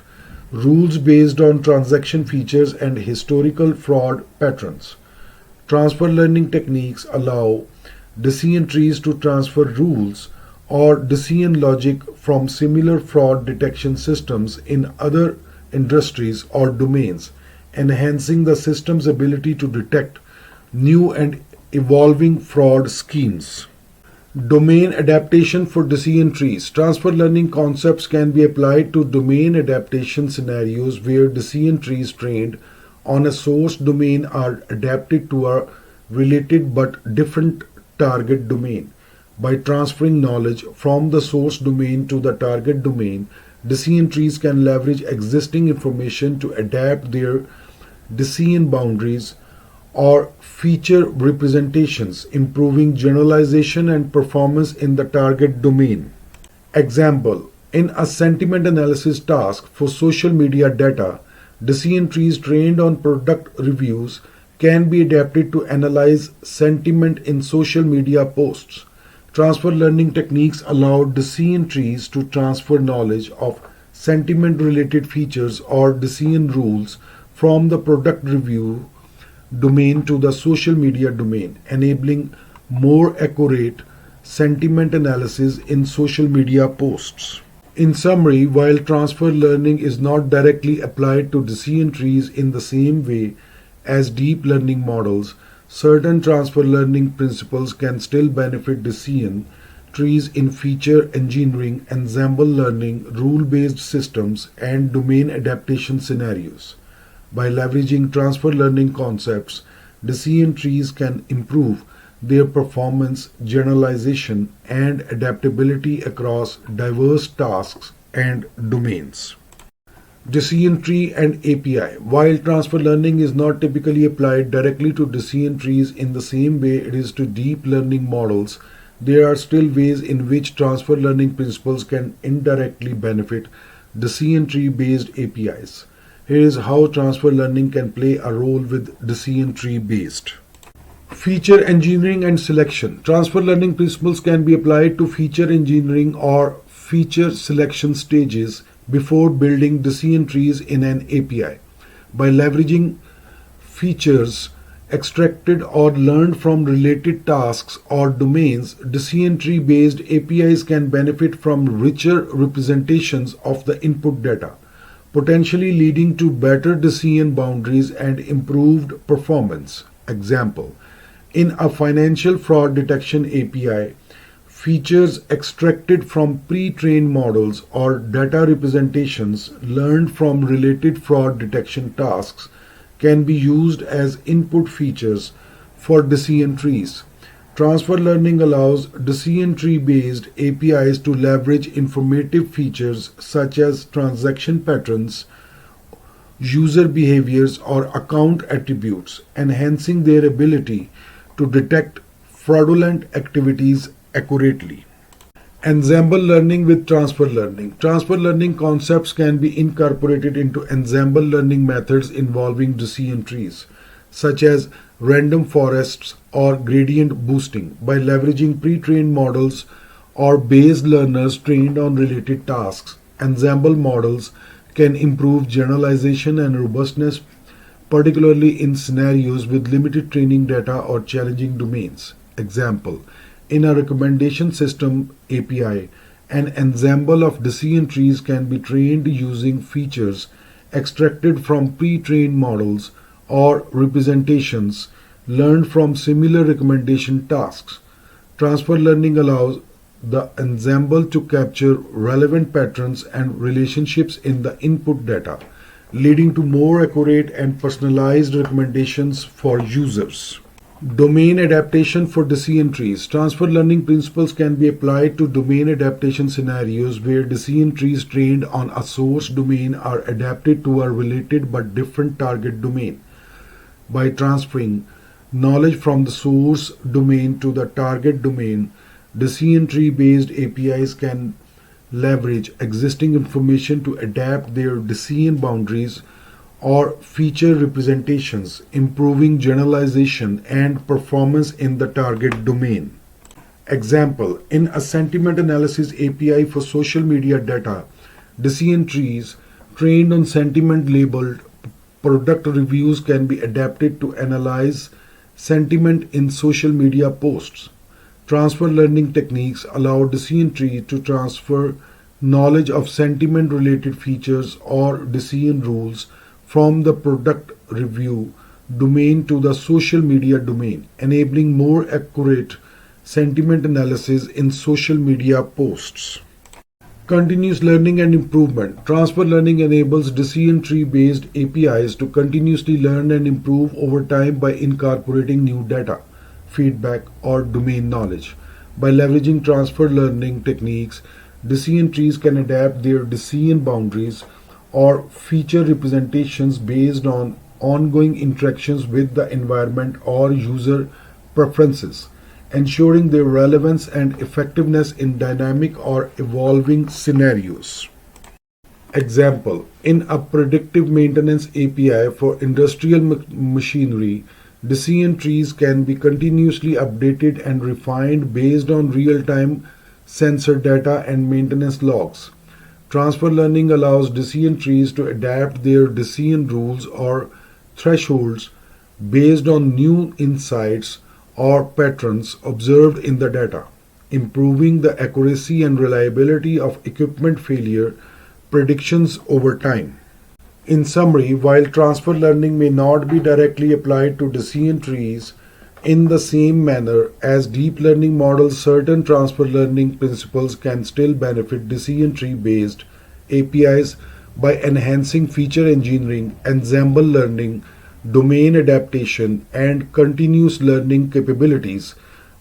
rules based on transaction features and historical fraud patterns. Transfer learning techniques allow decision trees to transfer rules or decision logic from similar fraud detection systems in other industries or domains, enhancing the system's ability to detect new and evolving fraud schemes. Domain adaptation for decision trees. Transfer learning concepts can be applied to domain adaptation scenarios where decision trees trained on a source domain are adapted to a related but different target domain. By transferring knowledge from the source domain to the target domain, decision trees can leverage existing information to adapt their decision boundaries or feature representations, improving generalization and performance in the target domain. Example, in a sentiment analysis task for social media data, decision trees trained on product reviews can be adapted to analyze sentiment in social media posts. Transfer learning techniques allow decision trees to transfer knowledge of sentiment-related features or decision rules from the product review domain to the social media domain, enabling more accurate sentiment analysis in social media posts. In summary, while transfer learning is not directly applied to decision trees in the same way as deep learning models, certain transfer learning principles can still benefit decision trees in feature engineering, ensemble learning, rule-based systems, and domain adaptation scenarios. By leveraging transfer learning concepts, decision trees can improve their performance, generalization, and adaptability across diverse tasks and domains. Decision tree and API. While transfer learning is not typically applied directly to decision trees in the same way it is to deep learning models, there are still ways in which transfer learning principles can indirectly benefit decision tree based APIs. Here is how transfer learning can play a role with decision tree based. Feature engineering and selection. Transfer learning principles can be applied to feature engineering or feature selection stages before building decision trees in an API. By leveraging features extracted or learned from related tasks or domains, decision tree based APIs can benefit from richer representations of the input data, potentially leading to better decision boundaries and improved performance. Example, in a financial fraud detection API, features extracted from pre-trained models or data representations learned from related fraud detection tasks can be used as input features for decision trees. Transfer learning allows decision tree-based APIs to leverage informative features such as transaction patterns, user behaviors, or account attributes, enhancing their ability to detect fraudulent activities accurately. Ensemble learning with transfer learning. Transfer learning concepts can be incorporated into ensemble learning methods involving decision trees, such as random forests or gradient boosting, by leveraging pre-trained models or base learners trained on related tasks. Ensemble models can improve generalization and robustness, particularly in scenarios with limited training data or challenging domains. Example: in a recommendation system API, an ensemble of decision trees can be trained using features extracted from pre-trained models or representations learned from similar recommendation tasks. Transfer learning allows the ensemble to capture relevant patterns and relationships in the input data, leading to more accurate and personalized recommendations for users. Domain adaptation for decision trees. Transfer learning principles can be applied to domain adaptation scenarios where decision trees trained on a source domain are adapted to a related but different target domain. By transferring knowledge from the source domain to the target domain, decision tree based APIs can leverage existing information to adapt their decision boundaries or feature representations, improving generalization and performance in the target domain. Example: in a sentiment analysis API for social media data, decision trees trained on sentiment labeled product reviews can be adapted to analyze sentiment in social media posts. Transfer learning techniques allow decision tree to transfer knowledge of sentiment related features or decision rules from the product review domain to the social media domain, enabling more accurate sentiment analysis in social media posts. Continuous learning and improvement. Transfer learning enables decision tree based APIs to continuously learn and improve over time by incorporating new data, feedback, or domain knowledge. By leveraging transfer learning techniques, decision trees can adapt their decision boundaries or feature representations based on ongoing interactions with the environment or user preferences, ensuring their relevance and effectiveness in dynamic or evolving scenarios. Example: in a predictive maintenance API for industrial machinery, decision trees can be continuously updated and refined based on real-time sensor data and maintenance logs. Transfer learning allows decision trees to adapt their decision rules or thresholds based on new insights or patterns observed in the data, improving the accuracy and reliability of equipment failure predictions over time. In summary, while transfer learning may not be directly applied to decision trees in the same manner as deep learning models, certain transfer learning principles can still benefit decision tree based APIs by enhancing feature engineering, ensemble learning, domain adaptation, and continuous learning capabilities.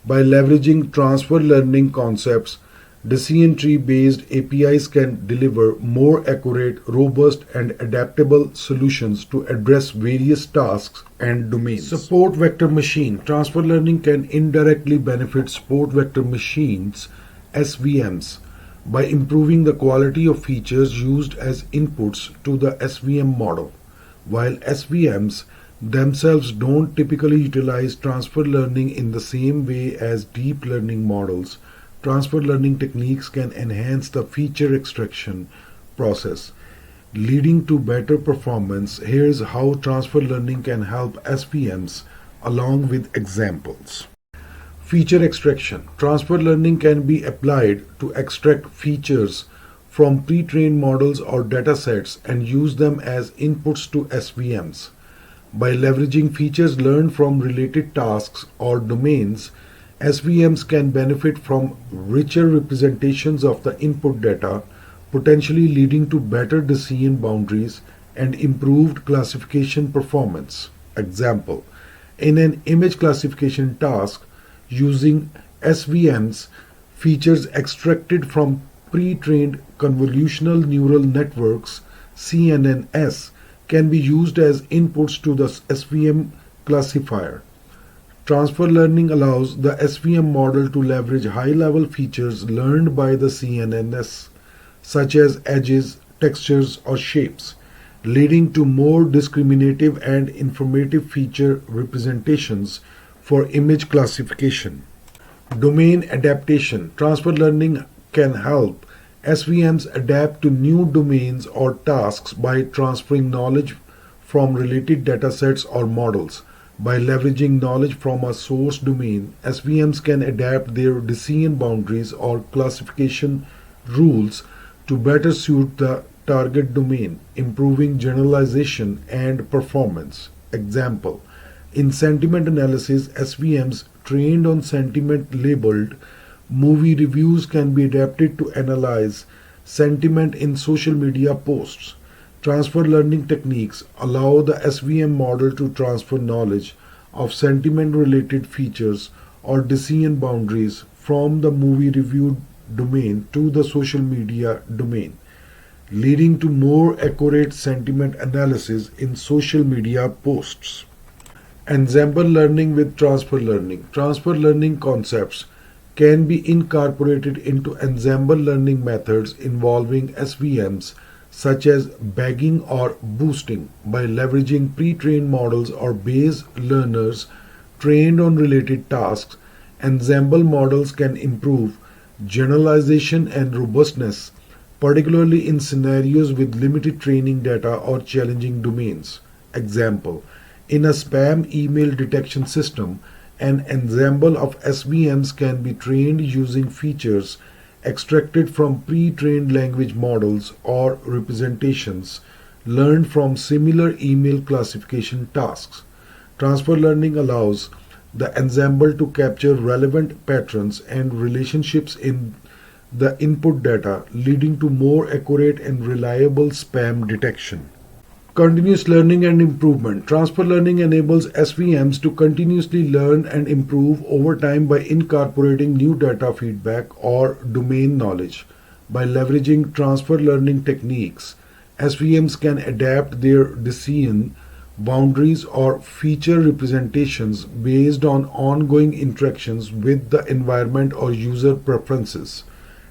By leveraging transfer learning concepts, decision tree based APIs can deliver more accurate, robust, and adaptable solutions to address various tasks and domains. Support vector machine. Transfer learning can indirectly benefit support vector machines, SVMs, by improving the quality of features used as inputs to the SVM model. While SVMs themselves don't typically utilize transfer learning in the same way as deep learning models, transfer learning techniques can enhance the feature extraction process, leading to better performance. Here's how transfer learning can help SVMs along with examples. Feature extraction. Transfer learning can be applied to extract features from pre-trained models or datasets and use them as inputs to SVMs. By leveraging features learned from related tasks or domains, SVMs can benefit from richer representations of the input data, potentially leading to better decision boundaries and improved classification performance. Example: in an image classification task, using SVMs, features extracted from pre-trained convolutional neural networks (CNNs) can be used as inputs to the SVM classifier. Transfer learning allows the SVM model to leverage high-level features learned by the CNNs, such as edges, textures, or shapes, leading to more discriminative and informative feature representations for image classification. Domain adaptation. Transfer learning can help SVMs adapt to new domains or tasks by transferring knowledge from related datasets or models. By leveraging knowledge from a source domain, SVMs can adapt their decision boundaries or classification rules to better suit the target domain, improving generalization and performance. Example: in sentiment analysis, SVMs trained on sentiment labeled movie reviews can be adapted to analyze sentiment in social media posts. Transfer learning techniques allow the SVM model to transfer knowledge of sentiment related features or decision boundaries from the movie review domain to the social media domain, leading to more accurate sentiment analysis in social media posts. Ensemble learning with transfer learning. Transfer learning concepts can be incorporated into ensemble learning methods involving SVMs such as bagging or boosting. By leveraging pre-trained models or base learners trained on related tasks, ensemble models can improve generalization and robustness, particularly in scenarios with limited training data or challenging domains. Example: in a spam email detection system, an ensemble of SVMs can be trained using features extracted from pre-trained language models or representations learned from similar email classification tasks. Transfer learning allows the ensemble to capture relevant patterns and relationships in the input data, leading to more accurate and reliable spam detection. Continuous learning and improvement. Transfer learning enables SVMs to continuously learn and improve over time by incorporating new data feedback or domain knowledge. By leveraging transfer learning techniques, SVMs can adapt their decision boundaries or feature representations based on ongoing interactions with the environment or user preferences,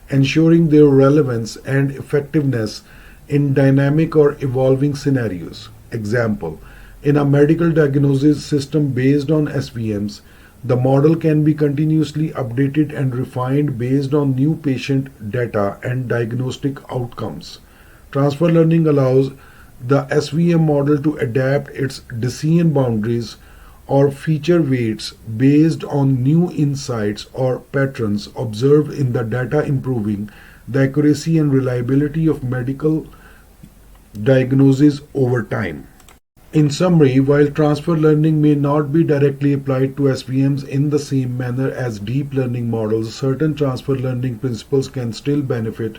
ensuring their relevance and effectiveness in dynamic or evolving scenarios. Example: in a medical diagnosis system based on SVMs, the model can be continuously updated and refined based on new patient data and diagnostic outcomes. Transfer learning allows the SVM model to adapt its decision boundaries or feature weights based on new insights or patterns observed in the data, improving the accuracy and reliability of medical diagnosis over time. In summary, while transfer learning may not be directly applied to SVMs in the same manner as deep learning models, certain transfer learning principles can still benefit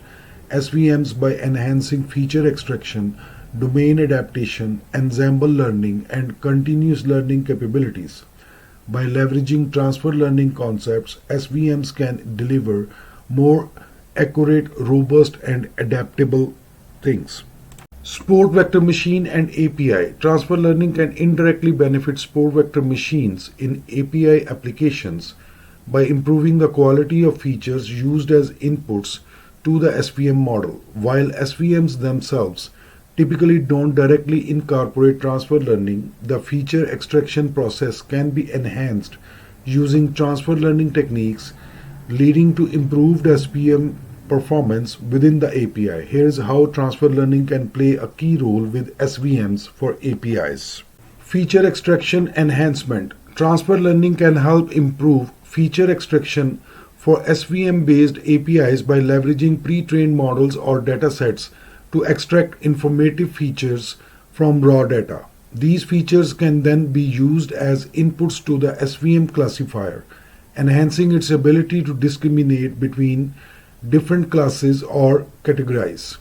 SVMs by enhancing feature extraction, domain adaptation, ensemble learning, and continuous learning capabilities. By leveraging transfer learning concepts, SVMs can deliver more accurate, robust, and adaptable things. Support vector machine and API. Transfer learning can indirectly benefit support vector machines in API applications by improving the quality of features used as inputs to the SVM model. While SVMs themselves typically don't directly incorporate transfer learning, the feature extraction process can be enhanced using transfer learning techniques, leading to improved SVM performance within the API. Here's how transfer learning can play a key role with SVMs for APIs. Feature extraction enhancement. Transfer learning can help improve feature extraction for SVM-based APIs by leveraging pre-trained models or datasets to extract informative features from raw data. These features can then be used as inputs to the SVM classifier, enhancing its ability to discriminate between different classes or categorize.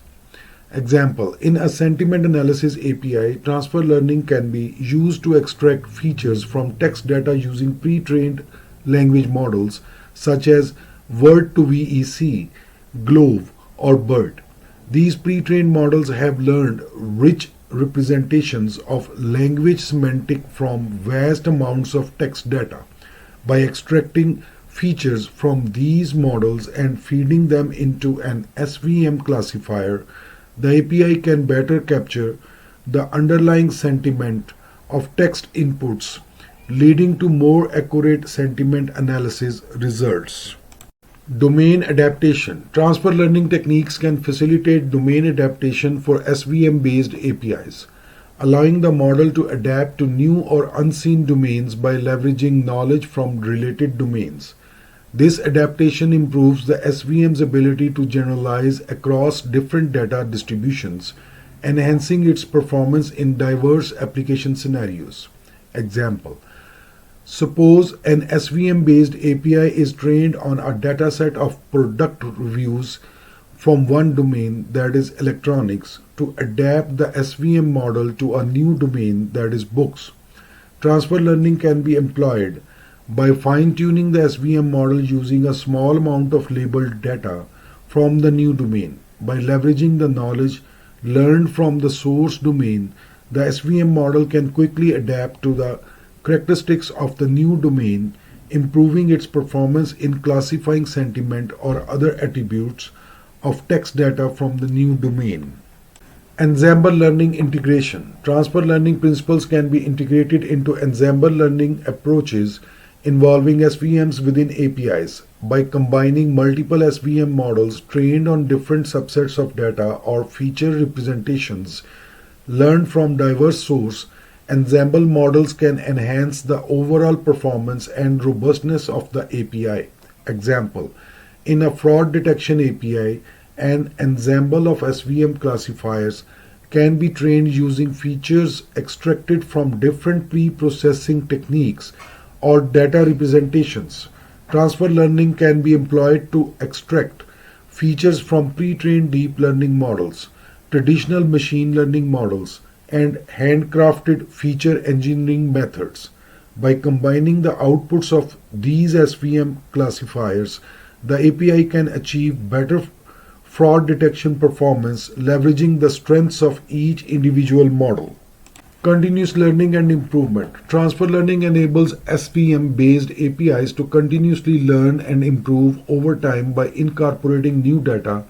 Example: in a sentiment analysis API, transfer learning can be used to extract features from text data using pre-trained language models such as Word to VEC, Glove, or BERT. These pre-trained models have learned rich representations of language semantic from vast amounts of text data. By extracting features from these models and feeding them into an SVM classifier, the API can better capture the underlying sentiment of text inputs, leading to more accurate sentiment analysis results. Domain adaptation. Transfer learning techniques can facilitate domain adaptation for SVM-based APIs, allowing the model to adapt to new or unseen domains by leveraging knowledge from related domains. This adaptation improves the SVM's ability to generalize across different data distributions, enhancing its performance in diverse application scenarios. Example: suppose an SVM-based API is trained on a dataset of product reviews from one domain, that is electronics, to adapt the SVM model to a new domain, that is books. Transfer learning can be employed by fine-tuning the SVM model using a small amount of labeled data from the new domain. By leveraging the knowledge learned from the source domain, the SVM model can quickly adapt to the characteristics of the new domain, improving its performance in classifying sentiment or other attributes of text data from the new domain. Ensemble learning integration. Transfer learning principles can be integrated into ensemble learning approaches involving SVMs within APIs. By combining multiple SVM models trained on different subsets of data or feature representations learned from diverse sources, ensemble models can enhance the overall performance and robustness of the API. Example: in a fraud detection API, an ensemble of SVM classifiers can be trained using features extracted from different pre-processing techniques or data representations. Transfer learning can be employed to extract features from pre-trained deep learning models, traditional machine learning models, and handcrafted feature engineering methods. By combining the outputs of these SVM classifiers, the API can achieve better fraud detection performance, leveraging the strengths of each individual model. Continuous learning and improvement. Transfer learning enables SVM-based APIs to continuously learn and improve over time by incorporating new data,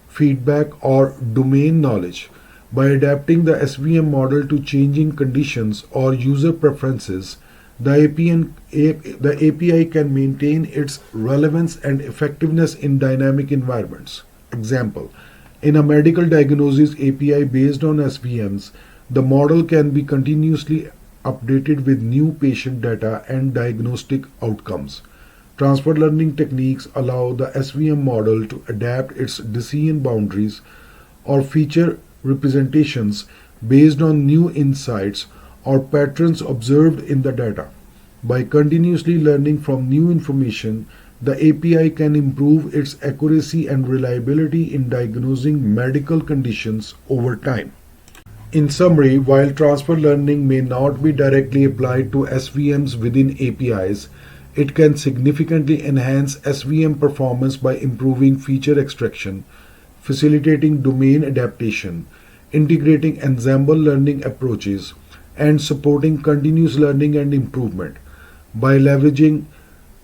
feedback, or domain knowledge. By adapting the SVM model to changing conditions or user preferences, the API can maintain its relevance and effectiveness in dynamic environments. Example: in a medical diagnosis API based on SVMs, the model can be continuously updated with new patient data and diagnostic outcomes. Transfer learning techniques allow the SVM model to adapt its decision boundaries or feature representations based on new insights or patterns observed in the data. By continuously learning from new information, the API can improve its accuracy and reliability in diagnosing medical conditions over time. In summary, while transfer learning may not be directly applied to SVMs within APIs, it can significantly enhance SVM performance by improving feature extraction, facilitating domain adaptation, integrating ensemble learning approaches, and supporting continuous learning and improvement. By leveraging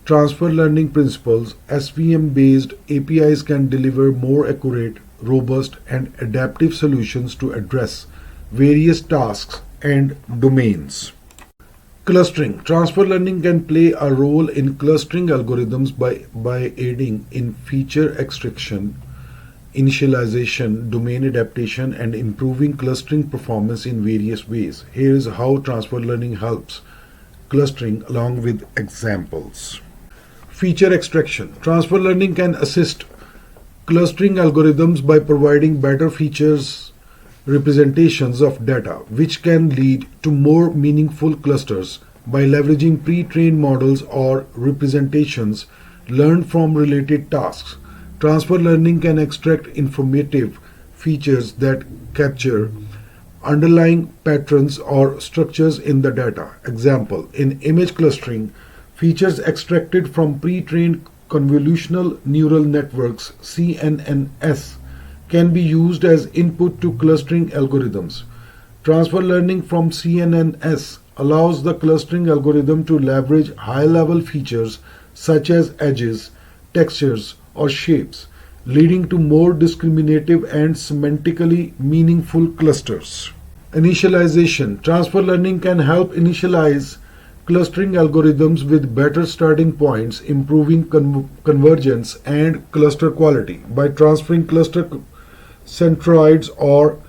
transfer learning principles, SVM-based APIs can deliver more accurate, robust, and adaptive solutions to address various tasks and domains. Clustering. Transfer learning can play a role in clustering algorithms by aiding in feature extraction, initialization, domain adaptation, and improving clustering performance in various ways. Here is how transfer learning helps clustering along with examples. Feature extraction. Transfer learning can assist clustering algorithms by providing better features representations of data, which can lead to more meaningful clusters. By leveraging pre-trained models or representations learned from related tasks, transfer learning can extract informative features that capture underlying patterns or structures in the data. Example: in image clustering, Features extracted from pre-trained convolutional neural networks (CNNs) can be used as input to clustering algorithms. Transfer learning from CNNs allows the clustering algorithm to leverage high-level features such as edges, textures, or shapes, leading to more discriminative and semantically meaningful clusters. Initialization. Transfer learning can help initialize clustering algorithms with better starting points, improving convergence and cluster quality. By transferring cluster centroids or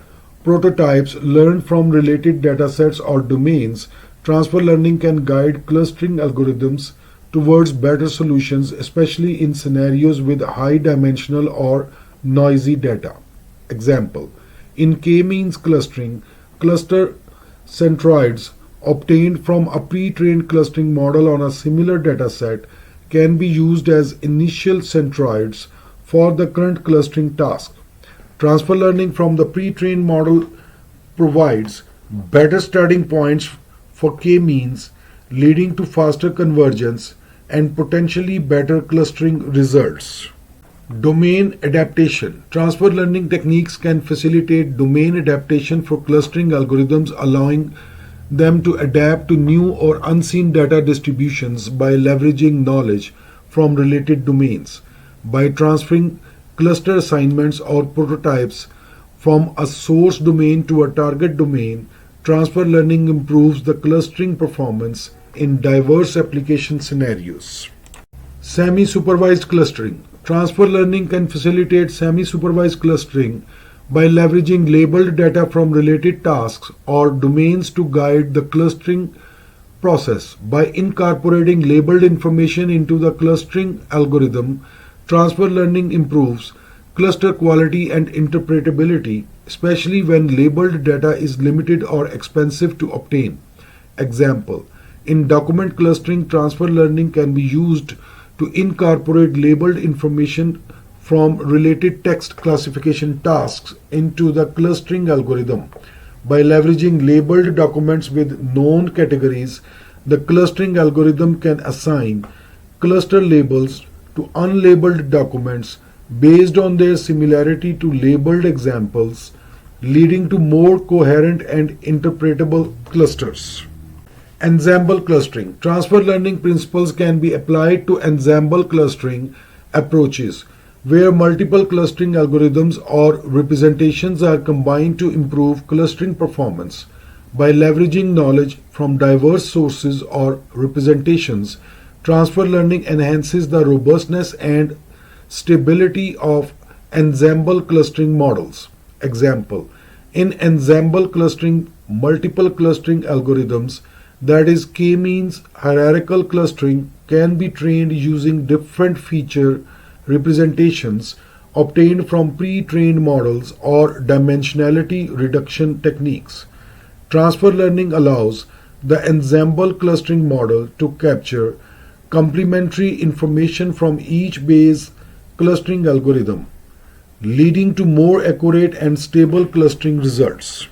prototypes learned from related datasets or domains, transfer learning can guide clustering algorithms towards better solutions, especially in scenarios with high dimensional or noisy data. Example: in k-means clustering, cluster centroids obtained from a pre-trained clustering model on a similar dataset can be used as initial centroids for the current clustering task. Transfer learning from the pre-trained model provides better starting points for k-means, leading to faster convergence and potentially better clustering results. Domain adaptation. Transfer learning techniques can facilitate domain adaptation for clustering algorithms, allowing them to adapt to new or unseen data distributions by leveraging knowledge from related domains. By transferring cluster assignments or prototypes from a source domain to a target domain, transfer learning improves the clustering performance in diverse application scenarios. Semi-supervised clustering. Transfer learning can facilitate semi-supervised clustering by leveraging labeled data from related tasks or domains to guide the clustering process. By incorporating labeled information into the clustering algorithm, transfer learning improves cluster quality and interpretability, especially when labeled data is limited or expensive to obtain. Example: in document clustering, transfer learning can be used to incorporate labeled information from related text classification tasks into the clustering algorithm. By leveraging labeled documents with known categories, the clustering algorithm can assign cluster labels to unlabeled documents based on their similarity to labeled examples, leading to more coherent and interpretable clusters. Ensemble clustering. Transfer learning principles can be applied to ensemble clustering approaches, where multiple clustering algorithms or representations are combined to improve clustering performance. By leveraging knowledge from diverse sources or representations, transfer learning enhances the robustness and stability of ensemble clustering models. Example: in ensemble clustering, multiple clustering algorithms, that is k-means hierarchical clustering, can be trained using different feature representations obtained from pre-trained models or dimensionality reduction techniques. Transfer learning allows the ensemble clustering model to capture complementary information from each base clustering algorithm, leading to more accurate and stable clustering results.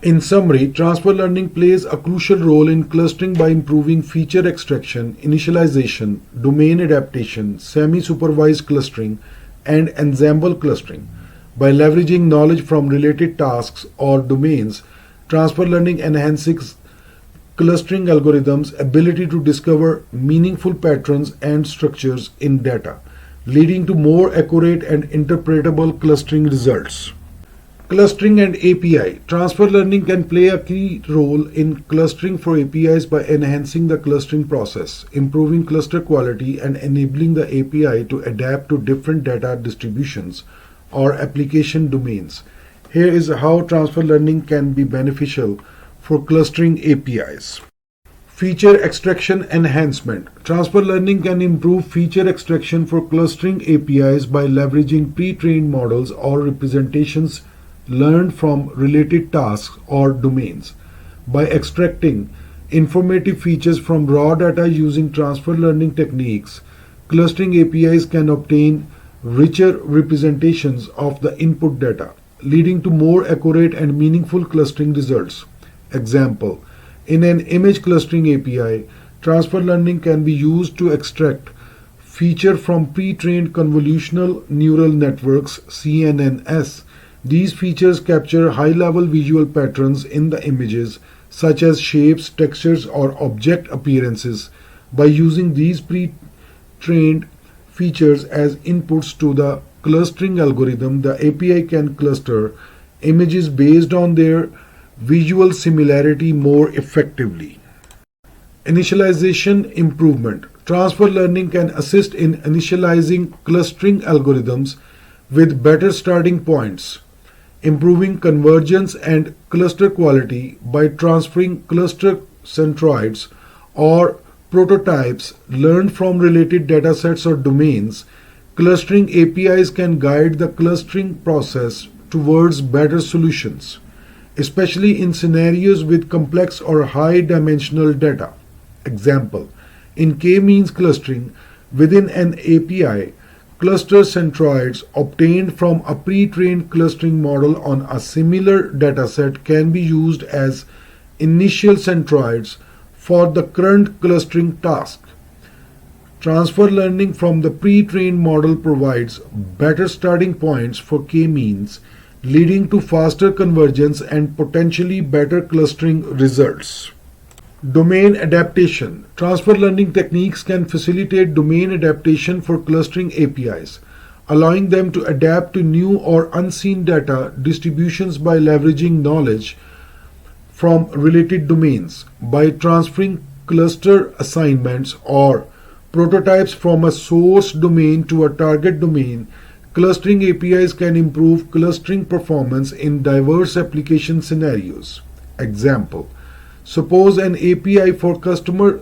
In summary, transfer learning plays a crucial role in clustering by improving feature extraction, initialization, domain adaptation, semi-supervised clustering, and ensemble clustering. By leveraging knowledge from related tasks or domains, transfer learning enhances clustering algorithms' ability to discover meaningful patterns and structures in data, leading to more accurate and interpretable clustering results. Clustering and API. Transfer learning can play a key role in clustering for APIs by enhancing the clustering process, improving cluster quality, and enabling the API to adapt to different data distributions or application domains. Here is how transfer learning can be beneficial for clustering APIs. Feature extraction enhancement. Transfer learning can improve feature extraction for clustering APIs by leveraging pre-trained models or representations learned from related tasks or domains. By extracting informative features from raw data using transfer learning techniques, clustering APIs can obtain richer representations of the input data, leading to more accurate and meaningful clustering results. Example: in an image clustering API, Transfer learning can be used to extract feature from pre-trained convolutional neural networks (CNNs). These features capture high-level visual patterns in the images, such as shapes, textures, or object appearances. By using these pre-trained features as inputs to the clustering algorithm, the API can cluster images based on their visual similarity more effectively. Initialization improvement. Transfer learning can assist in initializing clustering algorithms with better starting points, improving convergence and cluster quality by transferring cluster centroids or prototypes learned from related datasets or domains. Clustering APIs can guide the clustering process towards better solutions, especially in scenarios with complex or high-dimensional data. Example: in k-means clustering within an API, cluster centroids obtained from a pre-trained clustering model on a similar dataset can be used as initial centroids for the current clustering task. Transfer learning from the pre-trained model provides better starting points for k-means, leading to faster convergence and potentially better clustering results. Domain adaptation. Transfer learning techniques can facilitate domain adaptation for clustering APIs, allowing them to adapt to new or unseen data distributions by leveraging knowledge from related domains. By transferring cluster assignments or prototypes from a source domain to a target domain, clustering APIs can improve clustering performance in diverse application scenarios. Example: suppose an API for customer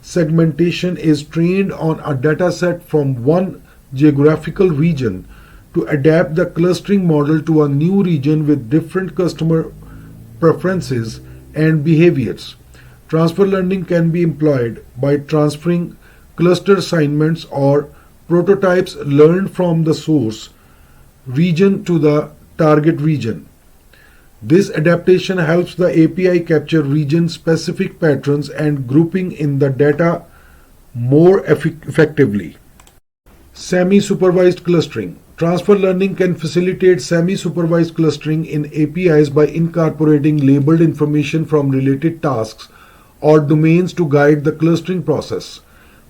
segmentation is trained on a dataset from one geographical region to adapt the clustering model to a new region with different customer preferences and behaviors. Transfer learning can be employed by transferring cluster assignments or prototypes learned from the source region to the target region. This adaptation helps the API capture region-specific patterns and grouping in the data more effectively. Semi-supervised clustering. Transfer learning can facilitate semi-supervised clustering in APIs by incorporating labeled information from related tasks or domains to guide the clustering process.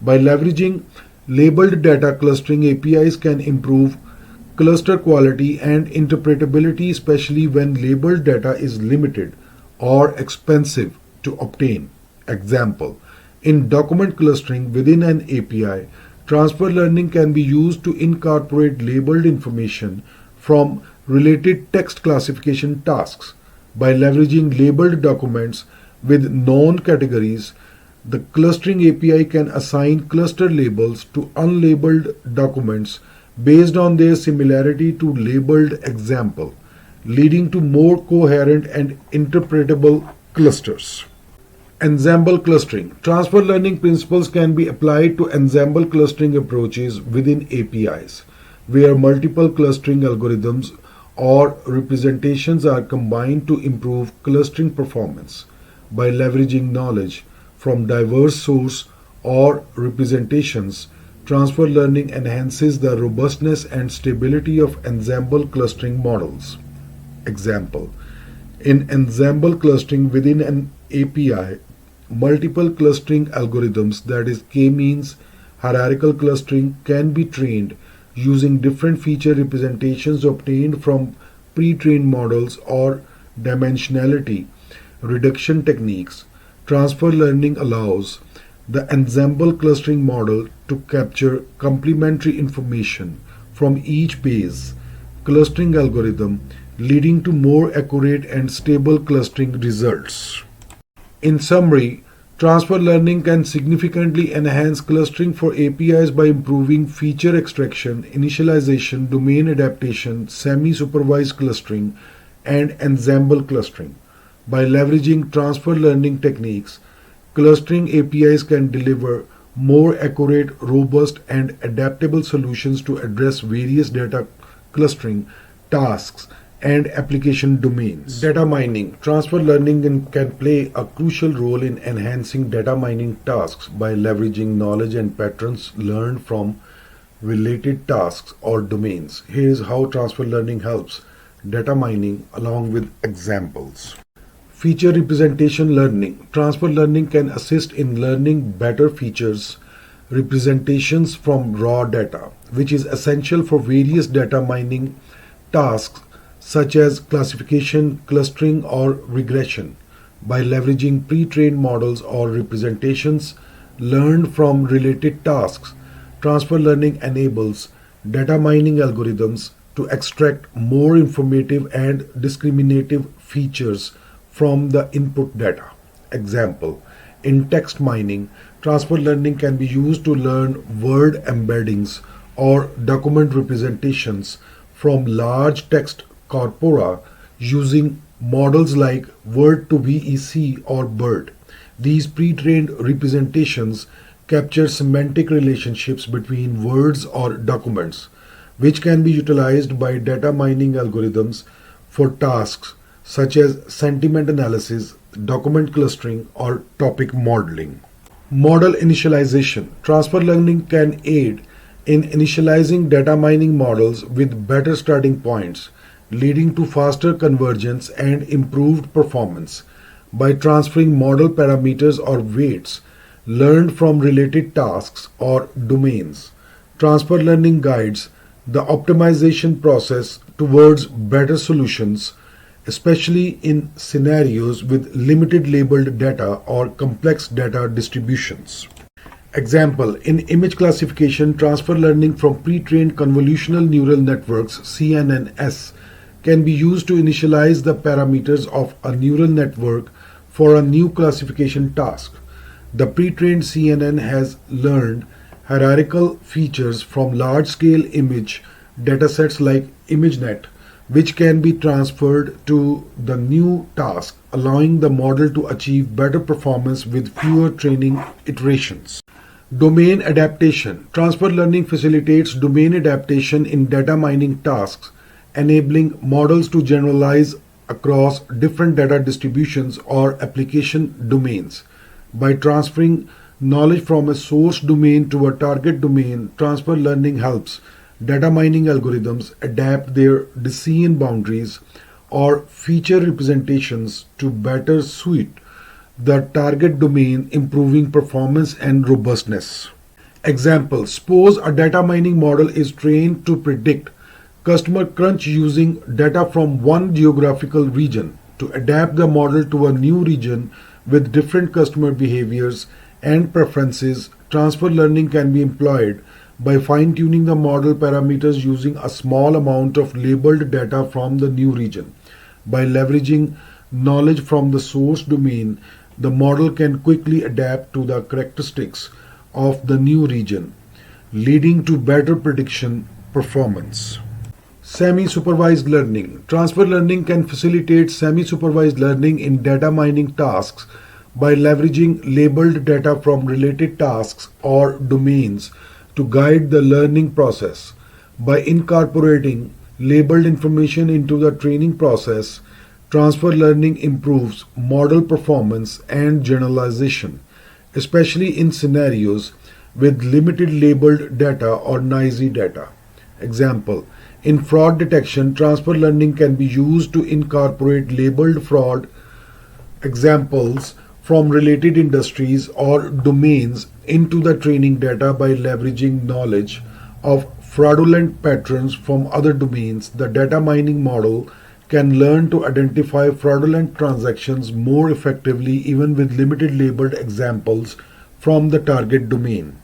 By leveraging labeled data, clustering APIs can improve cluster quality and interpretability, especially when labeled data is limited or expensive to obtain. Example: in document clustering within an API, transfer learning can be used to incorporate labeled information from related text classification tasks. By leveraging labeled documents with known categories, the clustering API can assign cluster labels to unlabeled documents based on their similarity to labeled example, leading to more coherent and interpretable clusters. Ensemble clustering. Transfer learning principles can be applied to ensemble clustering approaches within APIs, where multiple clustering algorithms or representations are combined to improve clustering performance. By leveraging knowledge from diverse source or representations, transfer learning enhances the robustness and stability of ensemble clustering models. Example: in ensemble clustering within an API, multiple clustering algorithms, that is k-means hierarchical clustering, can be trained using different feature representations obtained from pre-trained models or dimensionality reduction techniques. Transfer learning allows the ensemble clustering model to capture complementary information from each base clustering algorithm, leading to more accurate and stable clustering results. In summary, transfer learning can significantly enhance clustering for APIs by improving feature extraction, initialization, domain adaptation, semi-supervised clustering, and ensemble clustering. By leveraging transfer learning techniques, clustering APIs can deliver more accurate, robust, and adaptable solutions to address various data clustering tasks and application domains. Data mining. Transfer learning can play a crucial role in enhancing data mining tasks by leveraging knowledge and patterns learned from related tasks or domains. Here is how transfer learning helps data mining along with examples. Feature representation learning. Transfer learning can assist in learning better features representations from raw data, which is essential for various data mining tasks such as classification, clustering, or regression. By leveraging pre-trained models or representations learned from related tasks, transfer learning enables data mining algorithms to extract more informative and discriminative features from the input data. Example, in text mining, transfer learning can be used to learn word embeddings or document representations from large text corpora using models like Word2Vec or BERT. These pre-trained representations capture semantic relationships between words or documents, which can be utilized by data mining algorithms for tasks such as sentiment analysis, document clustering, or topic modeling. Model initialization. Transfer learning can aid in initializing data mining models with better starting points, leading to faster convergence and improved performance. By transferring model parameters or weights learned from related tasks or domains, transfer learning guides the optimization process towards better solutions, especially in scenarios with limited labeled data or complex data distributions. Example, in image classification, transfer learning from pre-trained convolutional neural networks (CNNs) can be used to initialize the parameters of a neural network for a new classification task. The pre-trained CNN has learned hierarchical features from large-scale image datasets like ImageNet, which can be transferred to the new task, allowing the model to achieve better performance with fewer training iterations. Domain adaptation. Transfer learning facilitates domain adaptation in data mining tasks, enabling models to generalize across different data distributions or application domains. By transferring knowledge from a source domain to a target domain, transfer learning helps data mining algorithms adapt their decision boundaries or feature representations to better suit the target domain, improving performance and robustness. Example, suppose a data mining model is trained to predict customer crunch using data from one geographical region. To adapt the model to a new region with different customer behaviors and preferences, transfer learning can be employed by fine-tuning the model parameters using a small amount of labeled data from the new region. By leveraging knowledge from the source domain, the model can quickly adapt to the characteristics of the new region, leading to better prediction performance. Semi-supervised learning. Transfer learning can facilitate semi-supervised learning in data mining tasks by leveraging labeled data from related tasks or domains to guide the learning process. By incorporating labeled information into the training process, transfer learning improves model performance and generalization, especially in scenarios with limited labeled data or noisy data. Example, in fraud detection, transfer learning can be used to incorporate labeled fraud examples from related industries or domains into the training data. By leveraging knowledge of fraudulent patterns from other domains, the data mining model can learn to identify fraudulent transactions more effectively even with limited labeled examples from the target domain.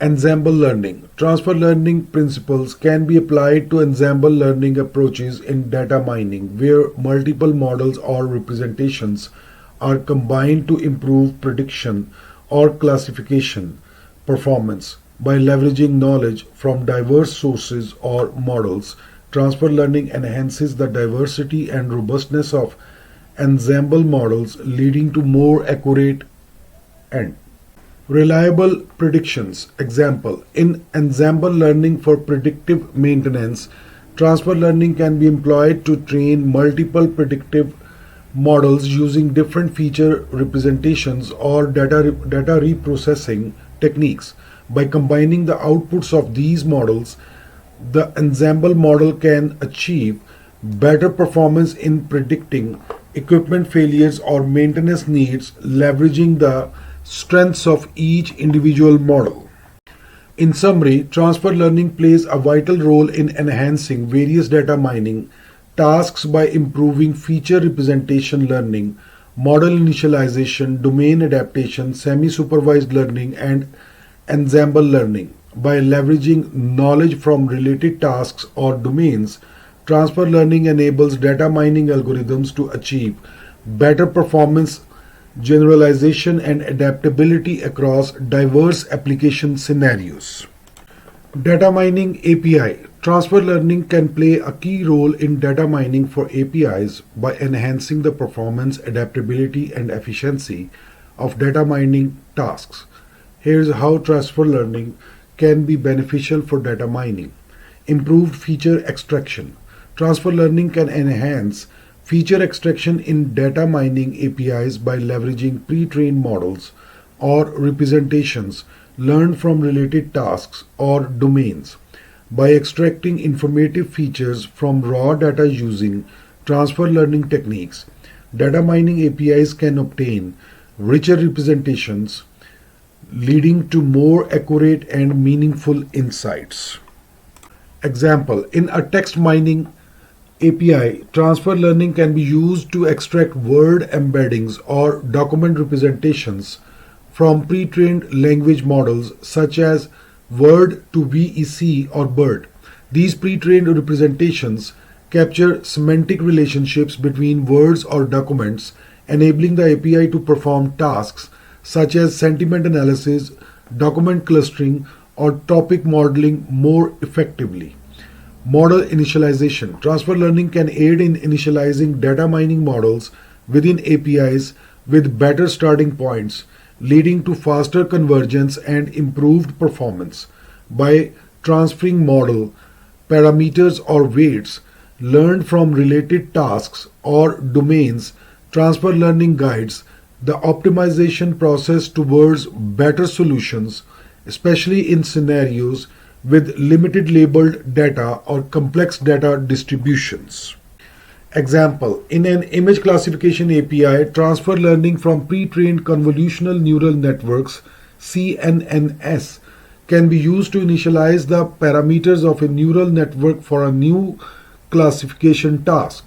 Ensemble learning. Transfer learning principles can be applied to ensemble learning approaches in data mining, where multiple models or representations are combined to improve prediction or classification performance. By leveraging knowledge from diverse sources or models, transfer learning enhances the diversity and robustness of ensemble models, leading to more accurate and reliable predictions. Example, in ensemble learning for predictive maintenance, Transfer learning can be employed to train multiple predictive models using different feature representations or data reprocessing techniques. By combining the outputs of these models, the ensemble model can achieve better performance in predicting equipment failures or maintenance needs, leveraging the strengths of each individual model. In summary, transfer learning plays a vital role in enhancing various data mining tasks by improving feature representation learning, model initialization, domain adaptation, semi-supervised learning, and ensemble learning. By leveraging knowledge from related tasks or domains, transfer learning enables data mining algorithms to achieve better performance, generalization, and adaptability across diverse application scenarios. Data mining API. Transfer learning can play a key role in data mining for APIs by enhancing the performance, adaptability, and efficiency of data mining tasks. Here's how transfer learning can be beneficial for data mining. Improved feature extraction. Transfer learning can enhance feature extraction in data mining APIs by leveraging pre-trained models or representations learned from related tasks or domains. By extracting informative features from raw data using transfer learning techniques, data mining APIs can obtain richer representations, leading to more accurate and meaningful insights. Example, in a text mining API, transfer learning can be used to extract word embeddings or document representations from pre-trained language models such as Word to VEC or BERT. These pre-trained representations capture semantic relationships between words or documents, enabling the API to perform tasks such as sentiment analysis, document clustering, or topic modeling more effectively. Model initialization. Transfer learning can aid in initializing data mining models within APIs with better starting points, leading to faster convergence and improved performance. By transferring model parameters or weights learned from related tasks or domains, transfer learning guides the optimization process towards better solutions, especially in scenarios with limited labeled data or complex data distributions. Example, in an image classification API, transfer learning from pre-trained convolutional neural networks CNNs can be used to initialize the parameters of a neural network for a new classification task.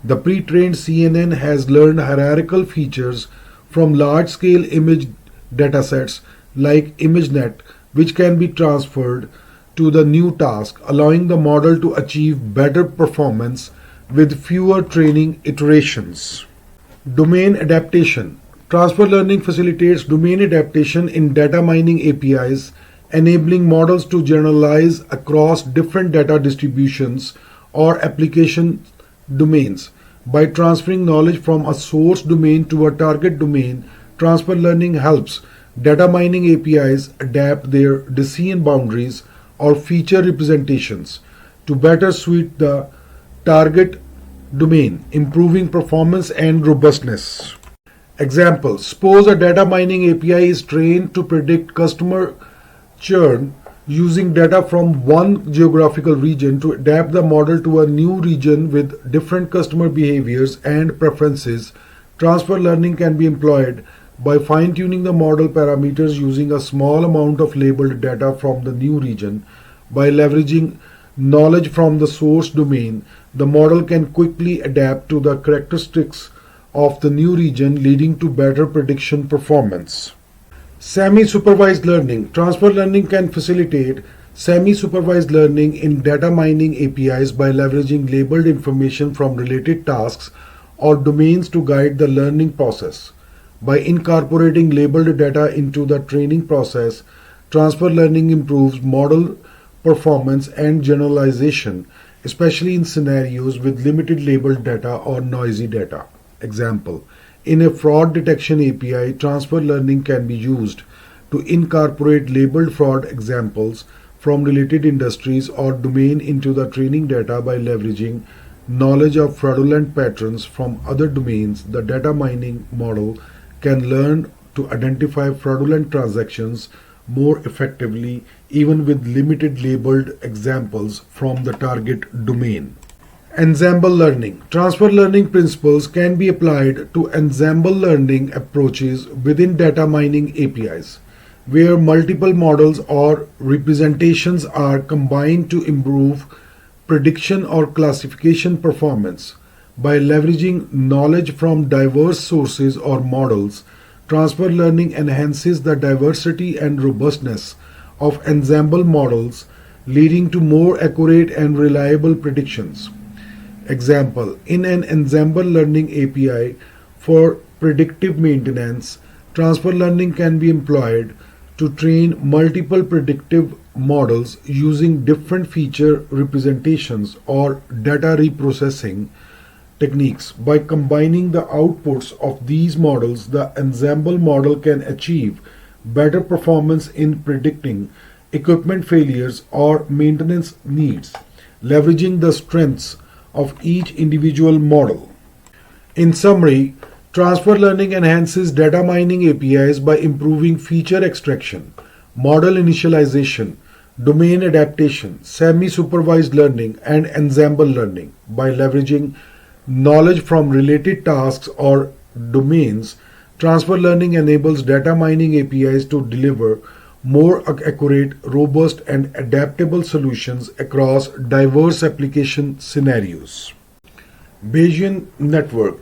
The pre-trained CNN has learned hierarchical features from large-scale image datasets like ImageNet, which can be transferred to the new task, allowing the model to achieve better performance with fewer training iterations. Domain adaptation. Transfer learning facilitates domain adaptation in data mining APIs, enabling models to generalize across different data distributions or application domains. By transferring knowledge from a source domain to a target domain, transfer learning helps data mining APIs adapt their decision boundaries or feature representations to better suit the target domain, improving performance and robustness. Example, suppose a data mining API is trained to predict customer churn using data from one geographical region to adapt the model to a new region with different customer behaviors and preferences. Transfer learning can be employed by fine-tuning the model parameters using a small amount of labeled data from the new region. By leveraging knowledge from the source domain, the model can quickly adapt to the characteristics of the new region, leading to better prediction performance. Semi-supervised learning. Transfer learning can facilitate semi-supervised learning in data mining APIs by leveraging labeled information from related tasks or domains to guide the learning process. By incorporating labeled data into the training process, transfer learning improves model performance and generalization, especially in scenarios with limited labeled data or noisy data. Example, in a fraud detection API, transfer learning can be used to incorporate labeled fraud examples from related industries or domain into the training data by leveraging knowledge of fraudulent patterns from other domains. The data mining model can learn to identify fraudulent transactions more effectively, even with limited labeled examples from the target domain. Ensemble learning. Transfer learning principles can be applied to ensemble learning approaches within data mining APIs, where multiple models or representations are combined to improve prediction or classification performance. By leveraging knowledge from diverse sources or models, transfer learning enhances the diversity and robustness of ensemble models, leading to more accurate and reliable predictions. Example: in an ensemble learning API for predictive maintenance, transfer learning can be employed to train multiple predictive models using different feature representations or data reprocessing techniques. By combining the outputs of these models, the ensemble model can achieve better performance in predicting equipment failures or maintenance needs, leveraging the strengths of each individual model. In summary, transfer learning enhances data mining APIs by improving feature extraction, model initialization, domain adaptation, semi-supervised learning, and ensemble learning. By leveraging knowledge from related tasks or domains, transfer learning enables data mining APIs to deliver more accurate, robust, and adaptable solutions across diverse application scenarios. Bayesian network.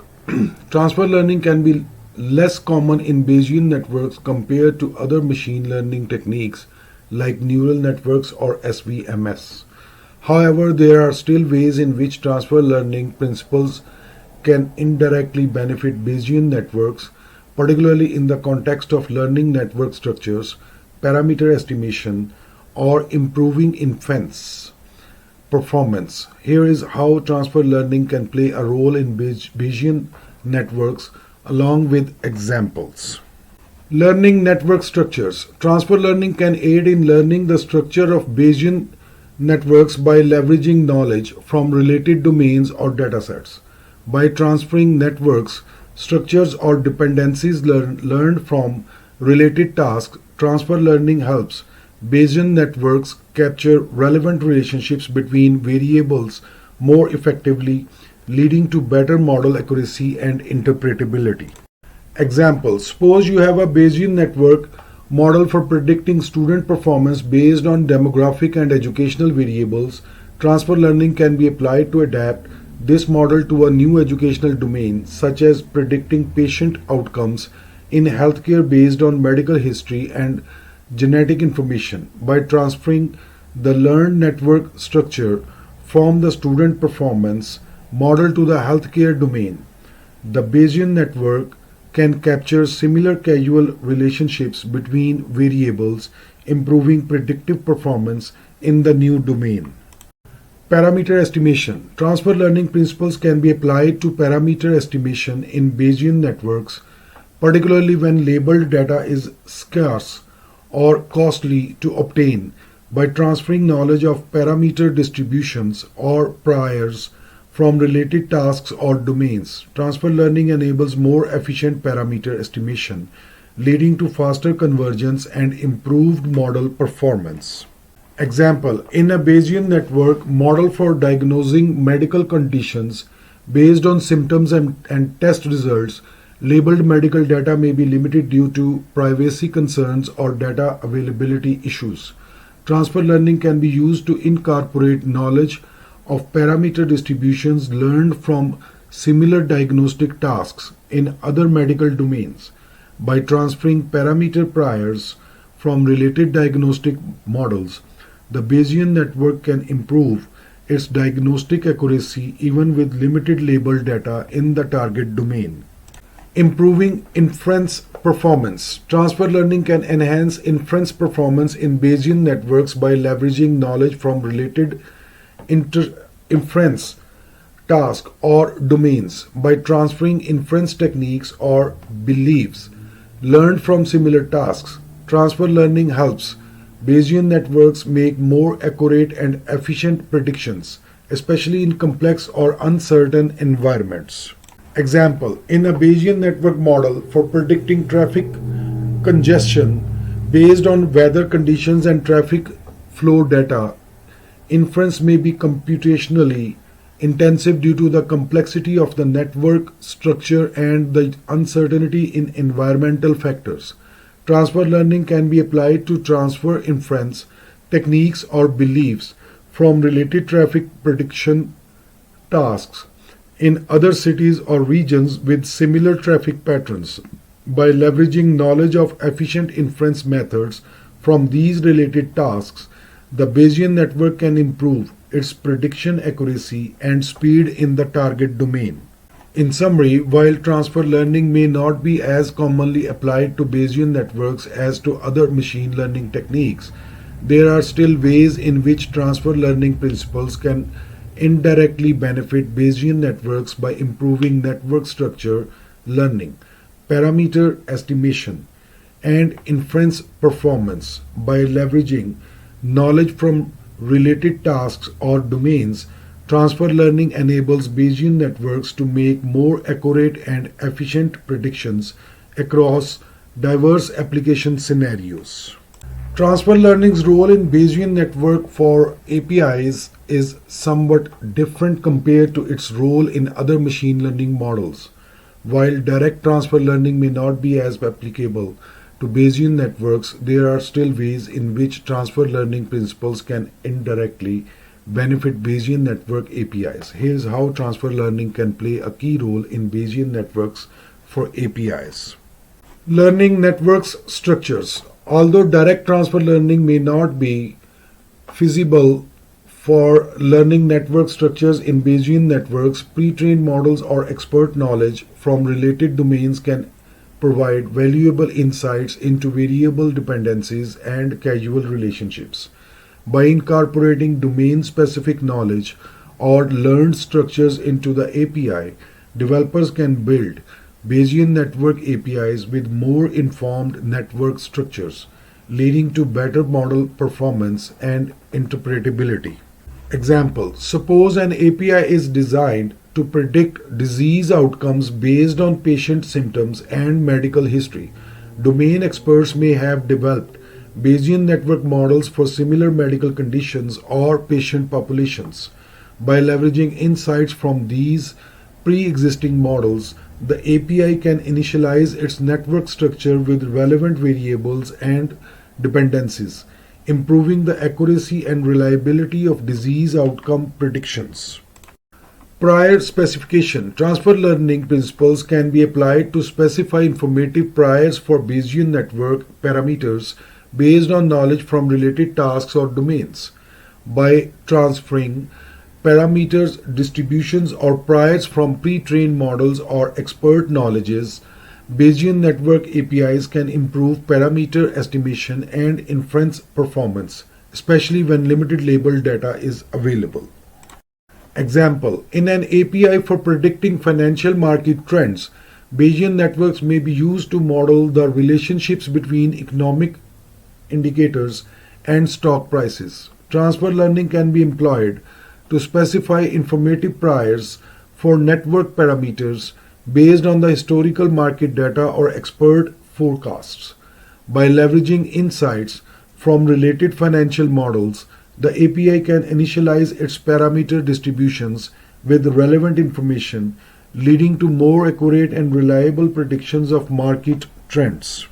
Transfer learning can be less common in Bayesian networks compared to other machine learning techniques like neural networks or SVMs. However, there are still ways in which transfer learning principles can indirectly benefit Bayesian networks, particularly in the context of learning network structures, parameter estimation, or improving inference performance. Here is how transfer learning can play a role in Bayesian networks along with examples. Learning network structures. Transfer learning can aid in learning the structure of Bayesian networks by leveraging knowledge from related domains or datasets. By transferring networks, structures, or dependencies learned from related tasks, transfer learning helps Bayesian networks capture relevant relationships between variables more effectively, leading to better model accuracy and interpretability. Example: suppose you have a Bayesian network model for predicting student performance based on demographic and educational variables. Transfer learning can be applied to adapt this model to a new educational domain, such as predicting patient outcomes in healthcare based on medical history and genetic information. By transferring the learned network structure from the student performance model to the healthcare domain, the Bayesian network can capture similar causal relationships between variables, improving predictive performance in the new domain. Parameter estimation. Transfer learning principles can be applied to parameter estimation in Bayesian networks, particularly when labeled data is scarce or costly to obtain. By transferring knowledge of parameter distributions or priors from related tasks or domains, transfer learning enables more efficient parameter estimation, leading to faster convergence and improved model performance. Example: in a Bayesian network model for diagnosing medical conditions based on symptoms and test results, labeled medical data may be limited due to privacy concerns or data availability issues. Transfer learning can be used to incorporate knowledge of parameter distributions learned from similar diagnostic tasks in other medical domains. By transferring parameter priors from related diagnostic models, the Bayesian network can improve its diagnostic accuracy even with limited labeled data in the target domain. Improving inference performance. Transfer learning can enhance inference performance in Bayesian networks by leveraging knowledge from related inference tasks or domains. By transferring inference techniques or beliefs learned from similar tasks, transfer learning helps Bayesian networks make more accurate and efficient predictions, especially in complex or uncertain environments. Example, in a Bayesian network model for predicting traffic congestion based on weather conditions and traffic flow data, inference may be computationally intensive due to the complexity of the network structure and the uncertainty in environmental factors. Transfer learning can be applied to transfer inference techniques or beliefs from related traffic prediction tasks in other cities or regions with similar traffic patterns. By leveraging knowledge of efficient inference methods from these related tasks, the Bayesian network can improve its prediction accuracy and speed in the target domain. In summary, while transfer learning may not be as commonly applied to Bayesian networks as to other machine learning techniques, there are still ways in which transfer learning principles can indirectly benefit Bayesian networks by improving network structure learning, parameter estimation, and inference performance. By leveraging knowledge from related tasks or domains, transfer learning enables Bayesian networks to make more accurate and efficient predictions across diverse application scenarios. Transfer learning's role in Bayesian network for APIs is somewhat different compared to its role in other machine learning models. While direct transfer learning may not be as applicable to Bayesian networks, there are still ways in which transfer learning principles can indirectly benefit Bayesian network APIs. Here's how transfer learning can play a key role in Bayesian networks for APIs. Learning networks structures. Although direct transfer learning may not be feasible for learning network structures in Bayesian networks, pre-trained models or expert knowledge from related domains can provide valuable insights into variable dependencies and causal relationships. By incorporating domain-specific knowledge or learned structures into the API, developers can build Bayesian network APIs with more informed network structures, leading to better model performance and interpretability. Example, suppose an API is designed to predict disease outcomes based on patient symptoms and medical history. Domain experts may have developed Bayesian network models for similar medical conditions or patient populations. By leveraging insights from these pre-existing models, the API can initialize its network structure with relevant variables and dependencies, improving the accuracy and reliability of disease outcome predictions. Prior specification. Transfer learning principles can be applied to specify informative priors for Bayesian network parameters based on knowledge from related tasks or domains. By transferring parameters, distributions, or priors from pre-trained models or expert knowledges, Bayesian network APIs can improve parameter estimation and inference performance, especially when limited labeled data is available. Example, in an API for predicting financial market trends, Bayesian networks may be used to model the relationships between economic indicators and stock prices. Transfer learning can be employed to specify informative priors for network parameters based on the historical market data or expert forecasts. By leveraging insights from related financial models, the API can initialize its parameter distributions with relevant information, leading to more accurate and reliable predictions of market trends.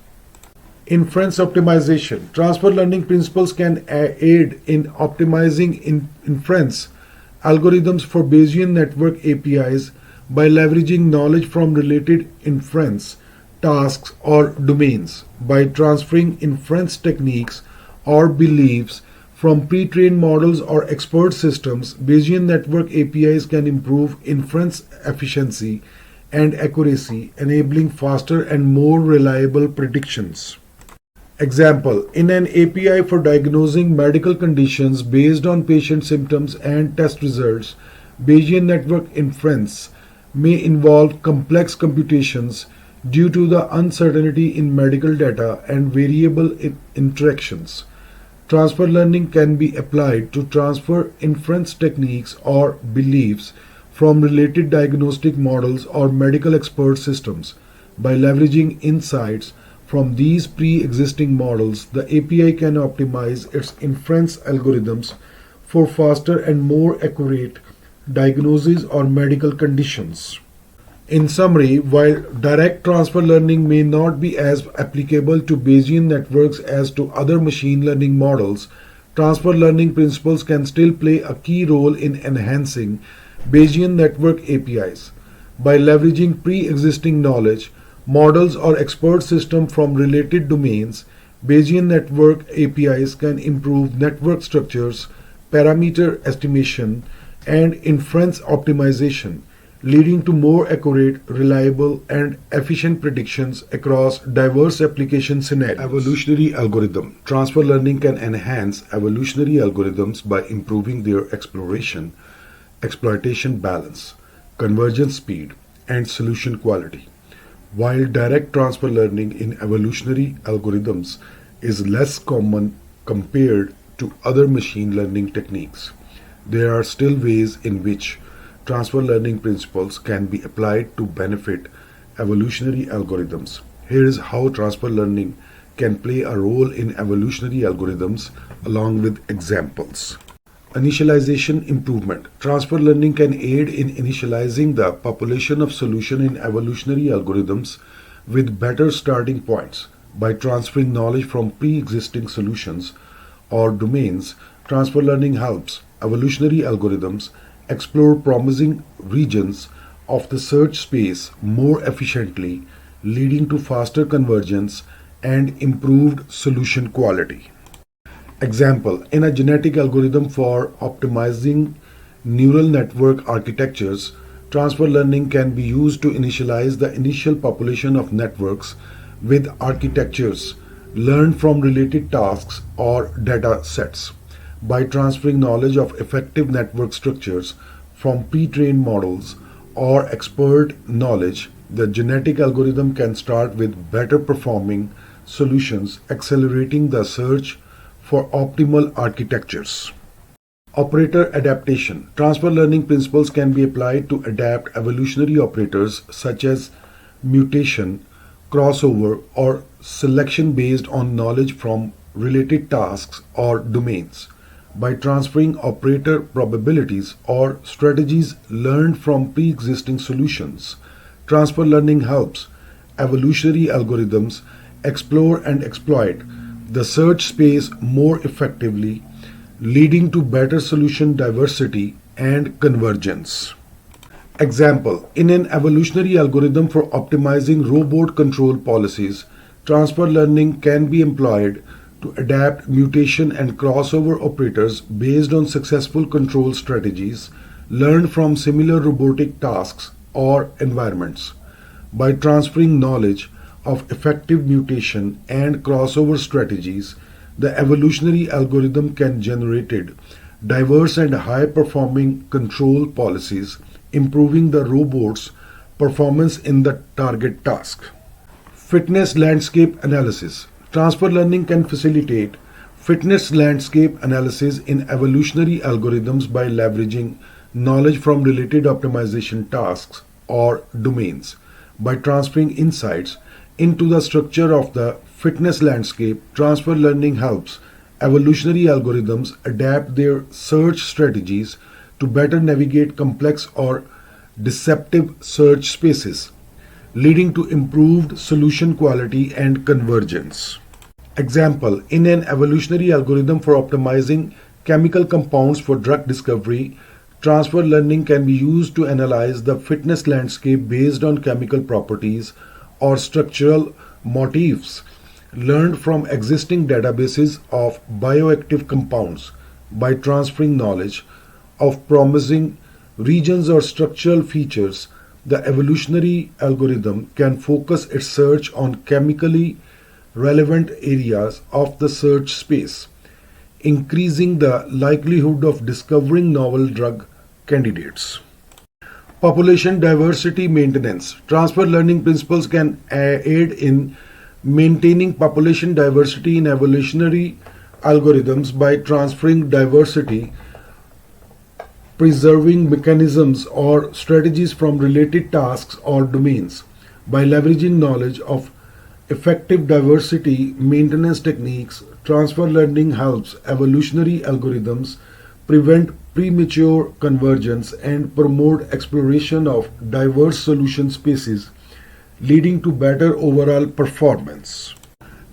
Inference optimization. Transfer learning principles can aid in optimizing inference algorithms for Bayesian network APIs by leveraging knowledge from related inference tasks or domains. By transferring inference techniques or beliefs from pre-trained models or expert systems, Bayesian network APIs can improve inference efficiency and accuracy, enabling faster and more reliable predictions. Example, in an API for diagnosing medical conditions based on patient symptoms and test results, Bayesian network inference may involve complex computations due to the uncertainty in medical data and variable interactions. Transfer learning can be applied to transfer inference techniques or beliefs from related diagnostic models or medical expert systems. By leveraging insights from these pre-existing models, the API can optimize its inference algorithms for faster and more accurate diagnosis or medical conditions. In summary, while direct transfer learning may not be as applicable to Bayesian networks as to other machine learning models, transfer learning principles can still play a key role in enhancing Bayesian network APIs. By leveraging pre-existing knowledge, models or expert systems from related domains, Bayesian network APIs can improve network structures, parameter estimation, and inference optimization, leading to more accurate, reliable, and efficient predictions across diverse application scenarios. Evolutionary algorithm. Transfer learning can enhance evolutionary algorithms by improving their exploitation balance, convergence speed, and solution quality. While direct transfer learning in evolutionary algorithms is less common compared to other machine learning techniques, there are still ways in which transfer learning principles can be applied to benefit evolutionary algorithms. Here is how transfer learning can play a role in evolutionary algorithms along with examples. Initialization improvement. Transfer learning can aid in initializing the population of solution in evolutionary algorithms with better starting points. By transferring knowledge from pre-existing solutions or domains, transfer learning helps evolutionary algorithms explore promising regions of the search space more efficiently, leading to faster convergence and improved solution quality. Example, in a genetic algorithm for optimizing neural network architectures, transfer learning can be used to initialize the initial population of networks with architectures learned from related tasks or data sets. By transferring knowledge of effective network structures from pre-trained models or expert knowledge, the genetic algorithm can start with better performing solutions, accelerating the search for optimal architectures. Operator adaptation. Transfer learning principles can be applied to adapt evolutionary operators such as mutation, crossover, or selection based on knowledge from related tasks or domains. By transferring operator probabilities or strategies learned from pre-existing solutions, transfer learning helps evolutionary algorithms explore and exploit the search space more effectively, leading to better solution diversity and convergence. Example, in an evolutionary algorithm for optimizing robot control policies, transfer learning can be employed to adapt mutation and crossover operators based on successful control strategies learned from similar robotic tasks or environments. By transferring knowledge of effective mutation and crossover strategies, the evolutionary algorithm can generate diverse and high-performing control policies, improving the robot's performance in the target task. Fitness landscape analysis. Transfer learning can facilitate fitness landscape analysis in evolutionary algorithms by leveraging knowledge from related optimization tasks or domains. By transferring insights into the structure of the fitness landscape, transfer learning helps evolutionary algorithms adapt their search strategies to better navigate complex or deceptive search spaces, leading to improved solution quality and convergence. Example, in an evolutionary algorithm for optimizing chemical compounds for drug discovery, transfer learning can be used to analyze the fitness landscape based on chemical properties or structural motifs learned from existing databases of bioactive compounds. By transferring knowledge of promising regions or structural features, the evolutionary algorithm can focus its search on chemically relevant areas of the search space, increasing the likelihood of discovering novel drug candidates. Population diversity maintenance. Transfer learning principles can aid in maintaining population diversity in evolutionary algorithms by transferring diversity, preserving mechanisms or strategies from related tasks or domains. By leveraging knowledge of effective diversity maintenance techniques, transfer learning helps evolutionary algorithms prevent premature convergence and promote exploration of diverse solution spaces, leading to better overall performance.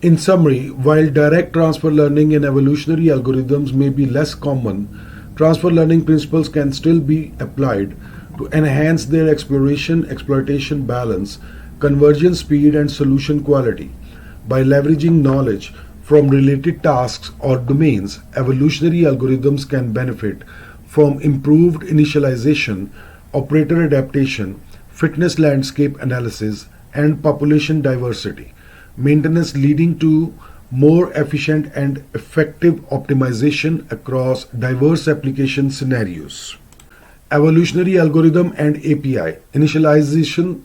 In summary, while direct transfer learning in evolutionary algorithms may be less common, transfer learning principles can still be applied to enhance their exploration balance, conversion speed, and solution quality. By leveraging knowledge from related tasks or domains, evolutionary algorithms can benefit from improved initialization, operator adaptation, fitness landscape analysis, and population diversity maintenance, leading to more efficient and effective optimization across diverse application scenarios. Evolutionary algorithm and API initialization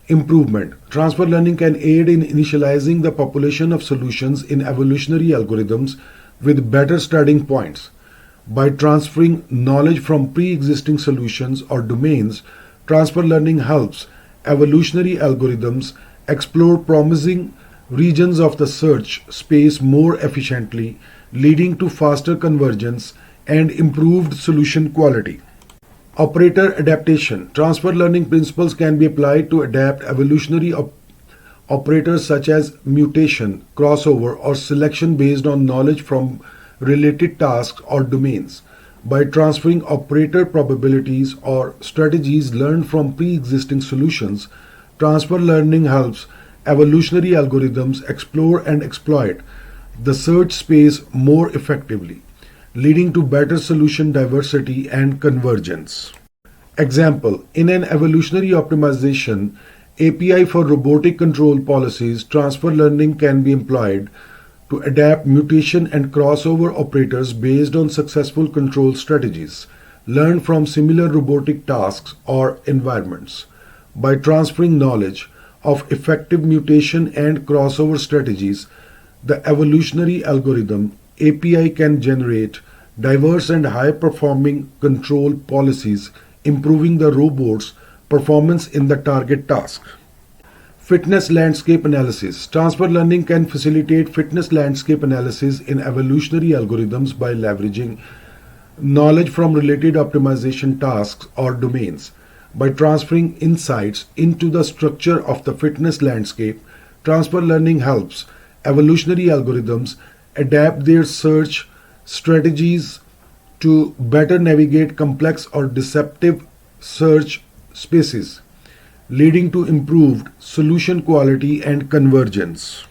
improvement. Transfer learning can aid in initializing the population of solutions in evolutionary algorithms with better starting points. By transferring knowledge from pre-existing solutions or domains, transfer learning helps evolutionary algorithms explore promising regions of the search space more efficiently, leading to faster convergence and improved solution quality. Operator adaptation. Transfer learning principles can be applied to adapt evolutionary operators such as mutation, crossover, or selection based on knowledge from related tasks or domains. By transferring operator probabilities or strategies learned from pre-existing solutions, transfer learning helps evolutionary algorithms explore and exploit the search space more effectively, leading to better solution diversity and convergence. Example: in an evolutionary optimization API for robotic control policies, transfer learning can be employed to adapt mutation and crossover operators based on successful control strategies learned from similar robotic tasks or environments. By transferring knowledge of effective mutation and crossover strategies, the evolutionary algorithm API can generate diverse and high-performing control policies, improving the robot's performance in the target task. Fitness landscape analysis. Transfer learning can facilitate fitness landscape analysis in evolutionary algorithms by leveraging knowledge from related optimization tasks or domains. By transferring insights into the structure of the fitness landscape, transfer learning helps evolutionary algorithms adapt their search strategies to better navigate complex or deceptive search spaces, leading to improved solution quality and convergence.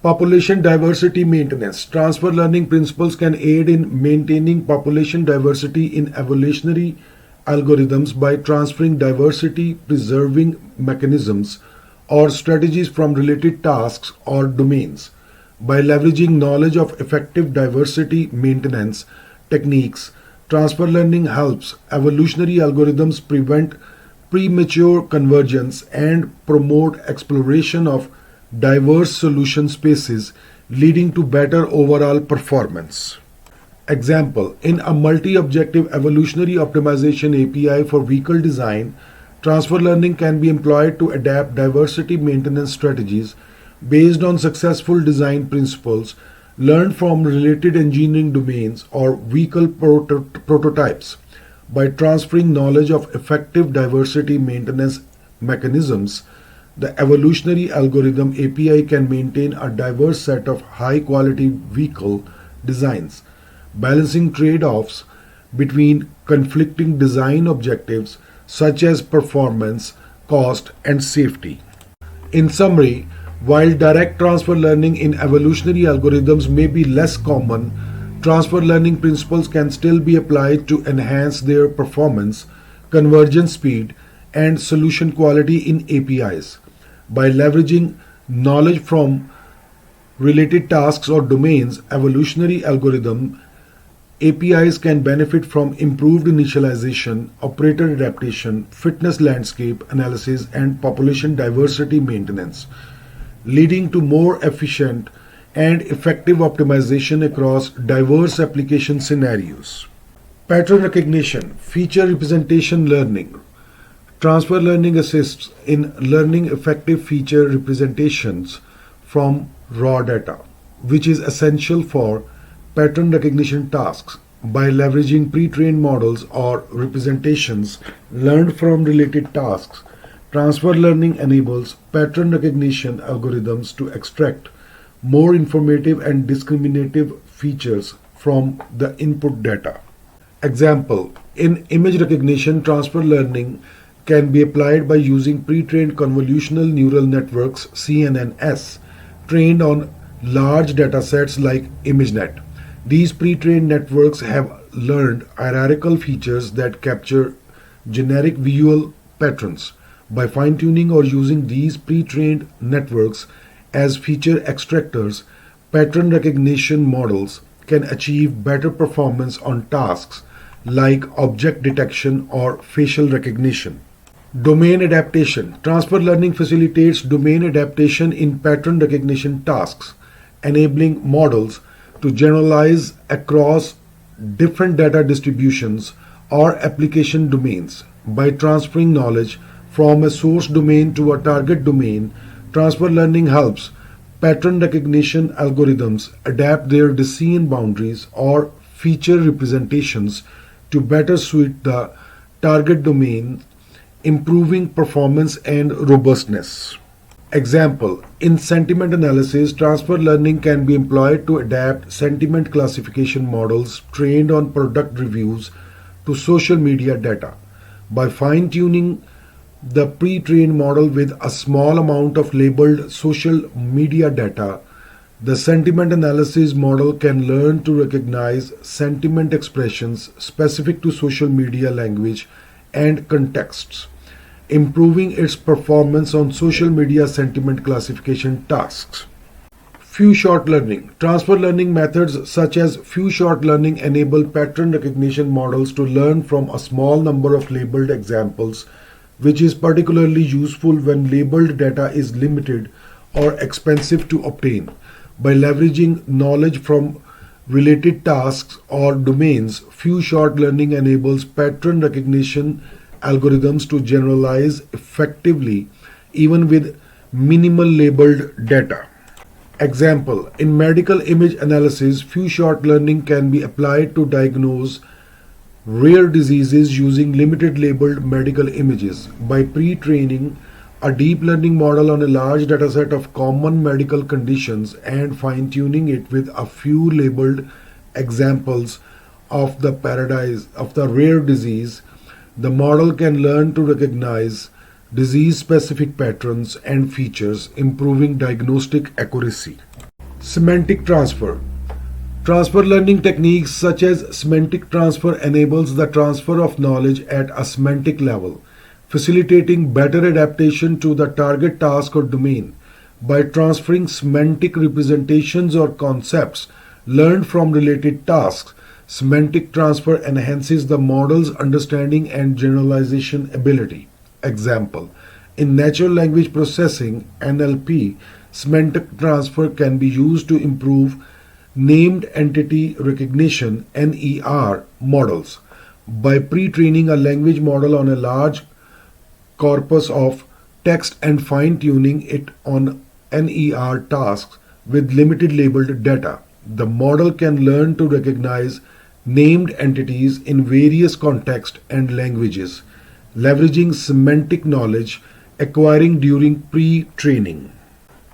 Population diversity maintenance. Transfer learning principles can aid in maintaining population diversity in evolutionary algorithms by transferring diversity preserving mechanisms or strategies from related tasks or domains. By leveraging knowledge of effective diversity maintenance techniques, transfer learning helps evolutionary algorithms prevent premature convergence and promote exploration of diverse solution spaces, leading to better overall performance. Example: in a multi-objective evolutionary optimization API for vehicle design, transfer learning can be employed to adapt diversity maintenance strategies based on successful design principles learned from related engineering domains or vehicle prototypes. By transferring knowledge of effective diversity maintenance mechanisms, the evolutionary algorithm API can maintain a diverse set of high-quality vehicle designs, balancing trade-offs between conflicting design objectives such as performance, cost, and safety. In summary, while direct transfer learning in evolutionary algorithms may be less common, transfer learning principles can still be applied to enhance their performance, convergence speed, and solution quality in APIs. By leveraging knowledge from related tasks or domains, evolutionary algorithm APIs can benefit from improved initialization, operator adaptation, fitness landscape analysis, and population diversity maintenance, leading to more efficient and effective optimization across diverse application scenarios. Pattern recognition, feature representation learning. Transfer learning assists in learning effective feature representations from raw data, which is essential for pattern recognition tasks. By leveraging pre-trained models or representations learned from related tasks, transfer learning enables pattern recognition algorithms to extract more informative and discriminative features from the input data. Example, in image recognition, transfer learning can be applied by using pre-trained convolutional neural networks CNNs trained on large datasets like ImageNet. These pre-trained networks have learned hierarchical features that capture generic visual patterns. By fine-tuning or using these pre-trained networks as feature extractors, pattern recognition models can achieve better performance on tasks like object detection or facial recognition. Domain adaptation. Transfer learning facilitates domain adaptation in pattern recognition tasks, enabling models to generalize across different data distributions or application domains. By transferring knowledge from a source domain to a target domain, transfer learning helps pattern recognition algorithms adapt their decision boundaries or feature representations to better suit the target domain, improving performance and robustness. Example, in sentiment analysis, transfer learning can be employed to adapt sentiment classification models trained on product reviews to social media data. By fine-tuning the pre-trained model with a small amount of labeled social media data, the sentiment analysis model can learn to recognize sentiment expressions specific to social media language and contexts, improving its performance on social media sentiment classification tasks. Few-shot learning. Transfer learning methods such as few-shot learning enable pattern recognition models to learn from a small number of labeled examples, which is particularly useful when labeled data is limited or expensive to obtain. By leveraging knowledge from related tasks or domains, few-shot learning enables pattern recognition algorithms to generalize effectively even with minimal labeled data. Example, in medical image analysis, few-shot learning can be applied to diagnose rare diseases using limited labeled medical images. By pre-training a deep learning model on a large dataset of common medical conditions and fine-tuning it with a few labeled examples of the rare disease, the model can learn to recognize disease-specific patterns and features, improving diagnostic accuracy. Semantic transfer. Transfer learning techniques such as semantic transfer enables the transfer of knowledge at a semantic level, facilitating better adaptation to the target task or domain. By transferring semantic representations or concepts learned from related tasks, semantic transfer enhances the model's understanding and generalization ability. Example, in natural language processing (NLP), semantic transfer can be used to improve named entity recognition (NER) models. By pre-training a language model on a large corpus of text and fine-tuning it on NER tasks with limited labeled data, the model can learn to recognize named entities in various contexts and languages, leveraging semantic knowledge acquired during pre-training.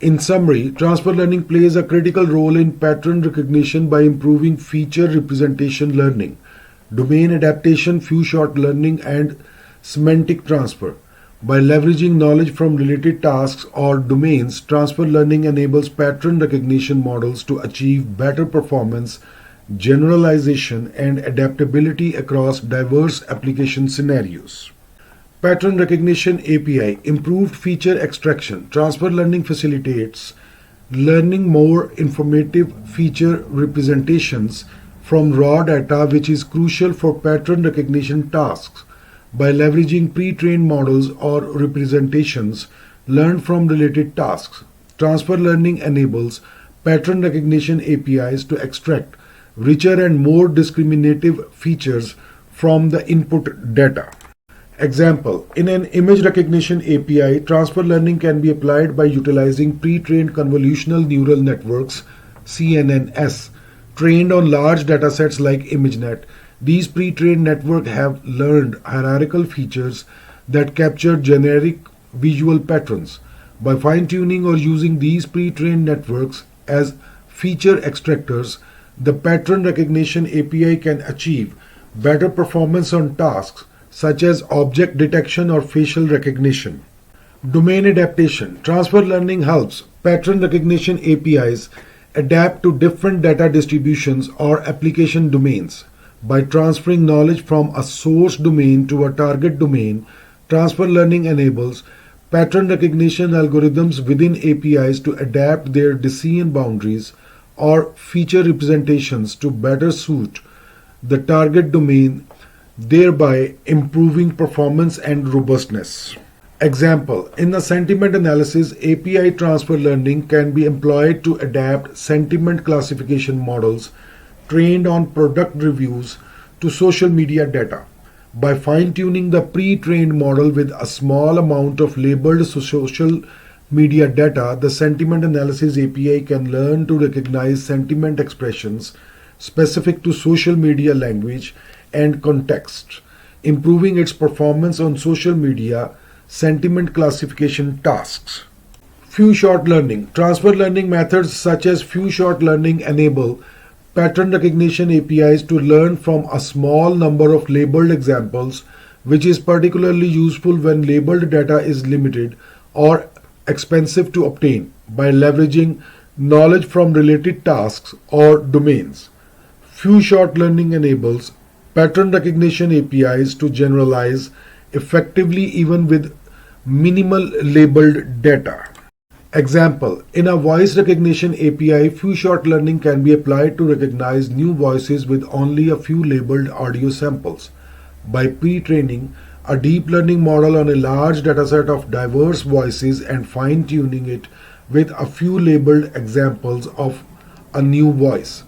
In summary, transfer learning plays a critical role in pattern recognition by improving feature representation learning, domain adaptation, few-shot learning, and semantic transfer. By leveraging knowledge from related tasks or domains, transfer learning enables pattern recognition models to achieve better performance, generalization, and adaptability across diverse application scenarios. Pattern Recognition API, improved feature extraction. Transfer learning facilitates learning more informative feature representations from raw data, which is crucial for pattern recognition tasks. By leveraging pre-trained models or representations learned from related tasks, transfer learning enables pattern recognition APIs to extract richer and more discriminative features from the input data. Example, in an image recognition API, transfer learning can be applied by utilizing pre-trained convolutional neural networks, CNNs, trained on large datasets like ImageNet. These pre-trained networks have learned hierarchical features that capture generic visual patterns. By fine-tuning or using these pre-trained networks as feature extractors, the pattern recognition API can achieve better performance on tasks such as object detection or facial recognition. Domain adaptation. Transfer learning helps pattern recognition APIs adapt to different data distributions or application domains. By transferring knowledge from a source domain to a target domain, transfer learning enables pattern recognition algorithms within APIs to adapt their decision boundaries or feature representations to better suit the target domain, thereby improving performance and robustness. Example, in a sentiment analysis, API transfer learning can be employed to adapt sentiment classification models trained on product reviews to social media data. By fine-tuning the pre-trained model with a small amount of labeled social media data, the sentiment analysis API can learn to recognize sentiment expressions specific to social media language and context, improving its performance on social media sentiment classification tasks. Few-shot learning. Transfer learning methods such as few-shot learning enable pattern recognition APIs to learn from a small number of labeled examples, which is particularly useful when labeled data is limited or expensive to obtain. By leveraging knowledge from related tasks or domains, few-shot learning enables pattern recognition APIs to generalize effectively even with minimal labeled data. Example, in a voice recognition API, few-shot learning can be applied to recognize new voices with only a few labeled audio samples. By pre-training a deep learning model on a large dataset of diverse voices and fine-tuning it with a few labeled examples of a new voice,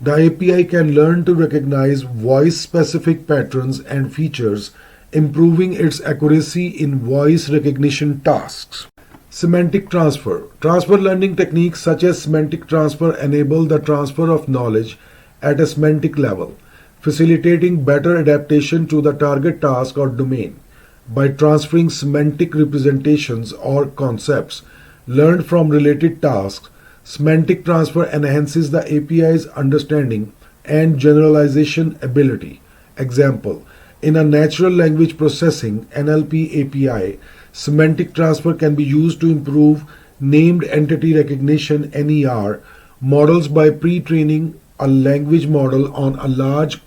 the API can learn to recognize voice-specific patterns and features, improving its accuracy in voice recognition tasks. Semantic transfer. Transfer learning techniques such as semantic transfer enable the transfer of knowledge at a semantic level, facilitating better adaptation to the target task or domain. By transferring semantic representations or concepts learned from related tasks, semantic transfer enhances the API's understanding and generalization ability. Example, in a natural language processing (NLP) API, semantic transfer can be used to improve named entity recognition (NER) models by pre-training a language model on a large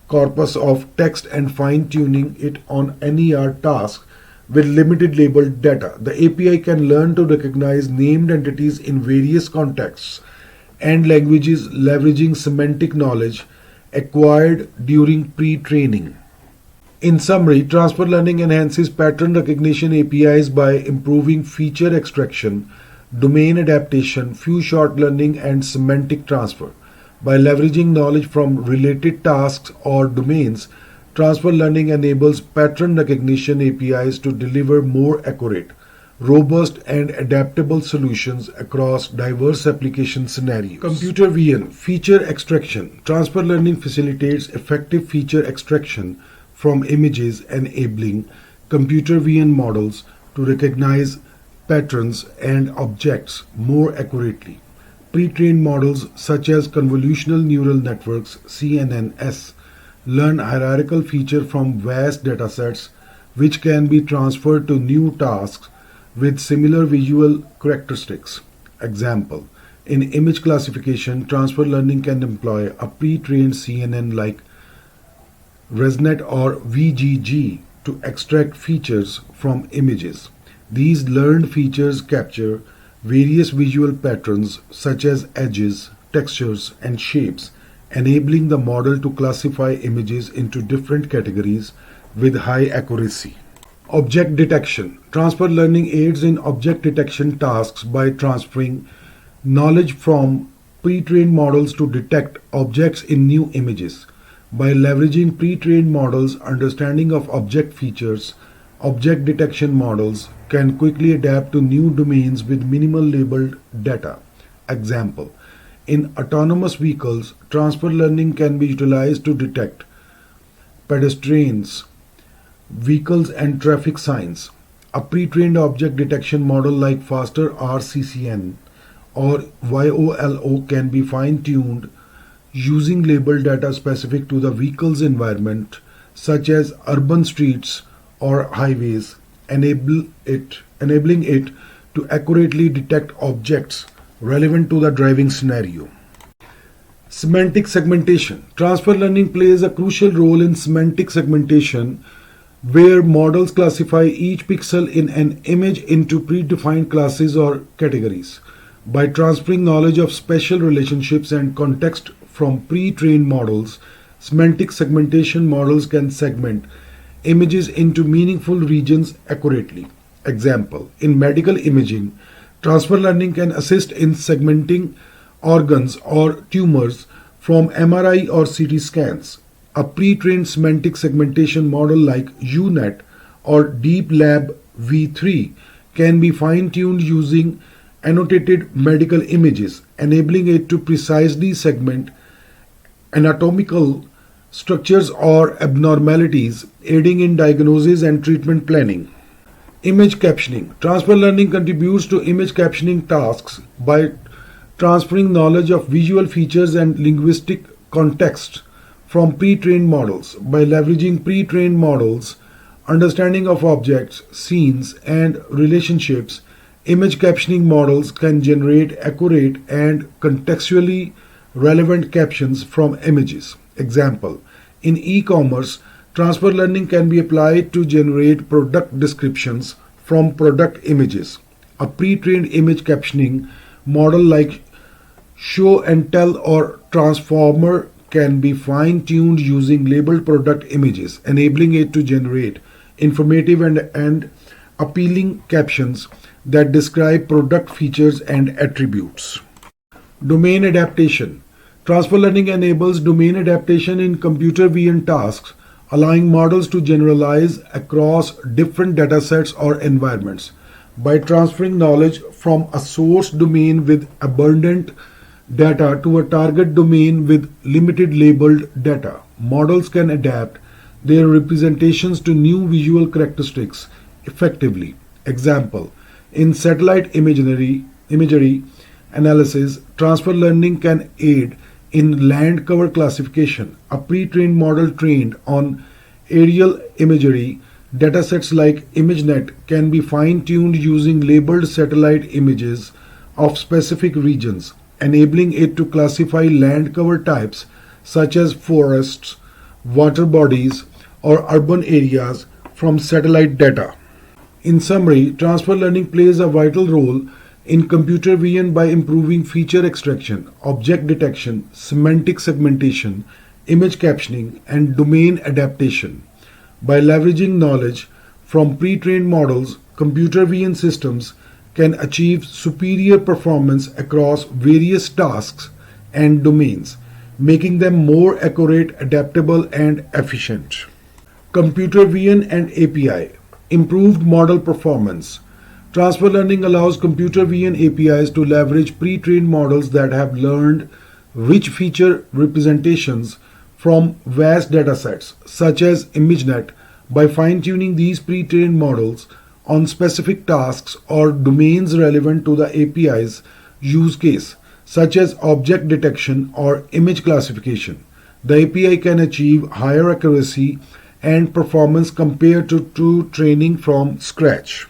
corpus of text and fine-tuning it on NER tasks with limited labeled data. The API can learn to recognize named entities in various contexts and languages, leveraging semantic knowledge acquired during pre-training. In summary, transfer learning enhances pattern recognition APIs by improving feature extraction, domain adaptation, few-shot learning, and semantic transfer. By leveraging knowledge from related tasks or domains, transfer learning enables pattern recognition APIs to deliver more accurate, robust, and adaptable solutions across diverse application scenarios. Computer vision, feature extraction. Transfer learning facilitates effective feature extraction from images, enabling computer vision models to recognize patterns and objects more accurately. Pre-trained models such as convolutional neural networks (CNNs) learn hierarchical features from vast datasets which can be transferred to new tasks with similar visual characteristics. Example, in image classification, transfer learning can employ a pre-trained CNN like ResNet or VGG to extract features from images. These learned features capture various visual patterns such as edges, textures, and shapes, enabling the model to classify images into different categories with high accuracy. Object detection. Transfer learning aids in object detection tasks by transferring knowledge from pre-trained models to detect objects in new images. By leveraging pre-trained models, understanding of object features, object detection models can quickly adapt to new domains with minimal labeled data. Example: in autonomous vehicles, transfer learning can be utilized to detect pedestrians, vehicles, and traffic signs. A pre-trained object detection model like faster RCCN or YOLO can be fine-tuned using labeled data specific to the vehicle's environment, such as urban streets or highways, enabling it to accurately detect objects relevant to the driving scenario. Semantic segmentation. Transfer learning plays a crucial role in semantic segmentation, where models classify each pixel in an image into predefined classes or categories. By transferring knowledge of spatial relationships and context from pre-trained models, semantic segmentation models can segment images into meaningful regions accurately. Example: in medical imaging, transfer learning can assist in segmenting organs or tumors from MRI or CT scans. A pre-trained semantic segmentation model like UNet or DeepLab v3 can be fine-tuned using annotated medical images, enabling it to precisely segment anatomical structures or abnormalities, aiding in diagnosis and treatment planning. Image captioning. Transfer learning contributes to image captioning tasks by transferring knowledge of visual features and linguistic context from pre-trained models. By leveraging pre-trained models, understanding of objects, scenes, and relationships, image captioning models can generate accurate and contextually relevant captions from images. Example: in e-commerce, transfer learning can be applied to generate product descriptions from product images. A pre-trained image captioning model like Show and Tell or Transformer can be fine-tuned using labeled product images, enabling it to generate informative and appealing captions that describe product features and attributes. Domain adaptation. Transfer learning enables domain adaptation in computer vision tasks, allowing models to generalize across different datasets or environments. By transferring knowledge from a source domain with abundant data to a target domain with limited labeled data, models can adapt their representations to new visual characteristics effectively. Example: in satellite imagery analysis, transfer learning can aid in land cover classification. A pre-trained model trained on aerial imagery datasets like ImageNet can be fine-tuned using labeled satellite images of specific regions, enabling it to classify land cover types such as forests, water bodies, or urban areas from satellite data. In summary, transfer learning plays a vital role in computer vision by improving feature extraction, object detection, semantic segmentation, image captioning, and domain adaptation. By leveraging knowledge from pre-trained models, computer vision systems can achieve superior performance across various tasks and domains, making them more accurate, adaptable, and efficient. Computer vision and API. Improved model performance. Transfer learning allows computer vision APIs to leverage pre-trained models that have learned rich feature representations from vast datasets, such as ImageNet. By fine-tuning these pre-trained models on specific tasks or domains relevant to the API's use case, such as object detection or image classification, the API can achieve higher accuracy and performance compared to training from scratch.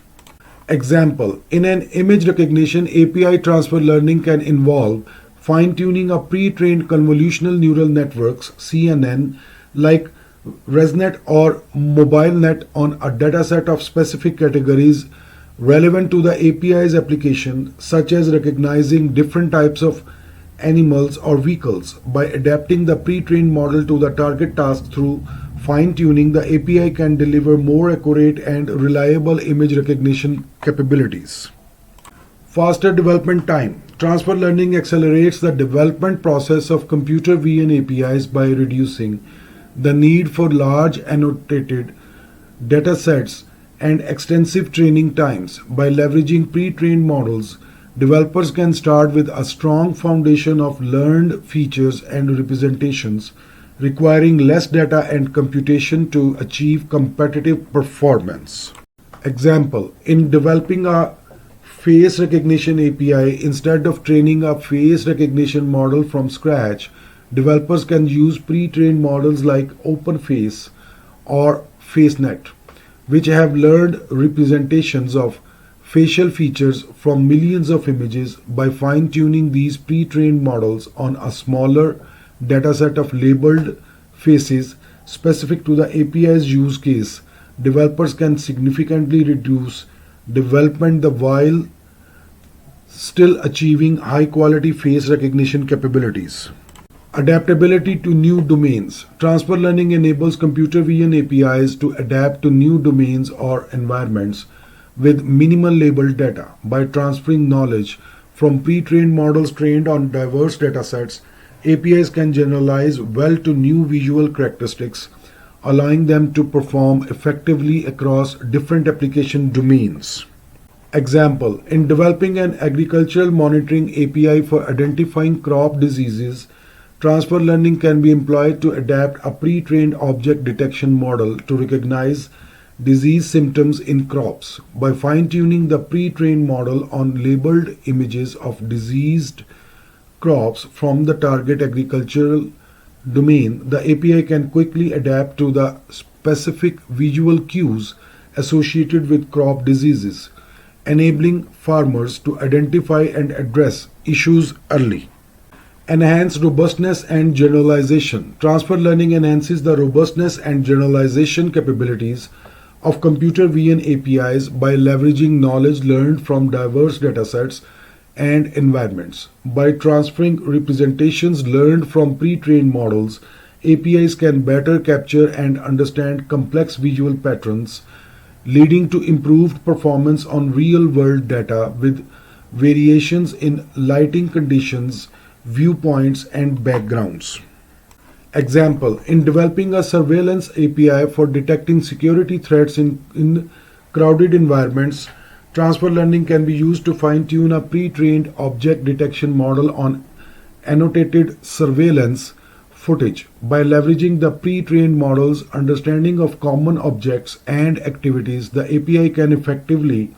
Example: in an image recognition API, transfer learning can involve fine-tuning a pre-trained convolutional neural networks (CNN) like ResNet or MobileNet on a dataset of specific categories relevant to the API's application, such as recognizing different types of animals or vehicles. By adapting the pre-trained model to the target task through fine-tuning, the API can deliver more accurate and reliable image recognition capabilities. Faster development time. Transfer learning accelerates the development process of computer vision APIs by reducing the need for large annotated data sets and extensive training times. By leveraging pre-trained models, developers can start with a strong foundation of learned features and representations, requiring less data and computation to achieve competitive performance. Example, in developing a face recognition API, instead of training a face recognition model from scratch, developers can use pre-trained models like OpenFace or FaceNet, which have learned representations of facial features from millions of images. By fine-tuning these pre-trained models on a smaller dataset of labeled faces specific to the API's use case, developers can significantly reduce development while still achieving high-quality face recognition capabilities. Adaptability to new domains. Transfer learning enables computer vision APIs to adapt to new domains or environments with minimal labeled data. By transferring knowledge from pre-trained models trained on diverse datasets, APIs can generalize well to new visual characteristics, allowing them to perform effectively across different application domains. Example, in developing an agricultural monitoring API for identifying crop diseases, transfer learning can be employed to adapt a pre-trained object detection model to recognize disease symptoms in crops. By fine-tuning the pre-trained model on labeled images of diseased crops from the target agricultural domain, the API can quickly adapt to the specific visual cues associated with crop diseases, enabling farmers to identify and address issues early. Enhanced robustness and generalization. Transfer learning enhances the robustness and generalization capabilities of computer vision APIs by leveraging knowledge learned from diverse datasets and environments. By transferring representations learned from pre-trained models, APIs can better capture and understand complex visual patterns, leading to improved performance on real-world data with variations in lighting conditions, viewpoints, and backgrounds. Example, in developing a surveillance API for detecting security threats in crowded environments, transfer learning can be used to fine-tune a pre-trained object detection model on annotated surveillance footage. By leveraging the pre-trained model's understanding of common objects and activities, the API can effectively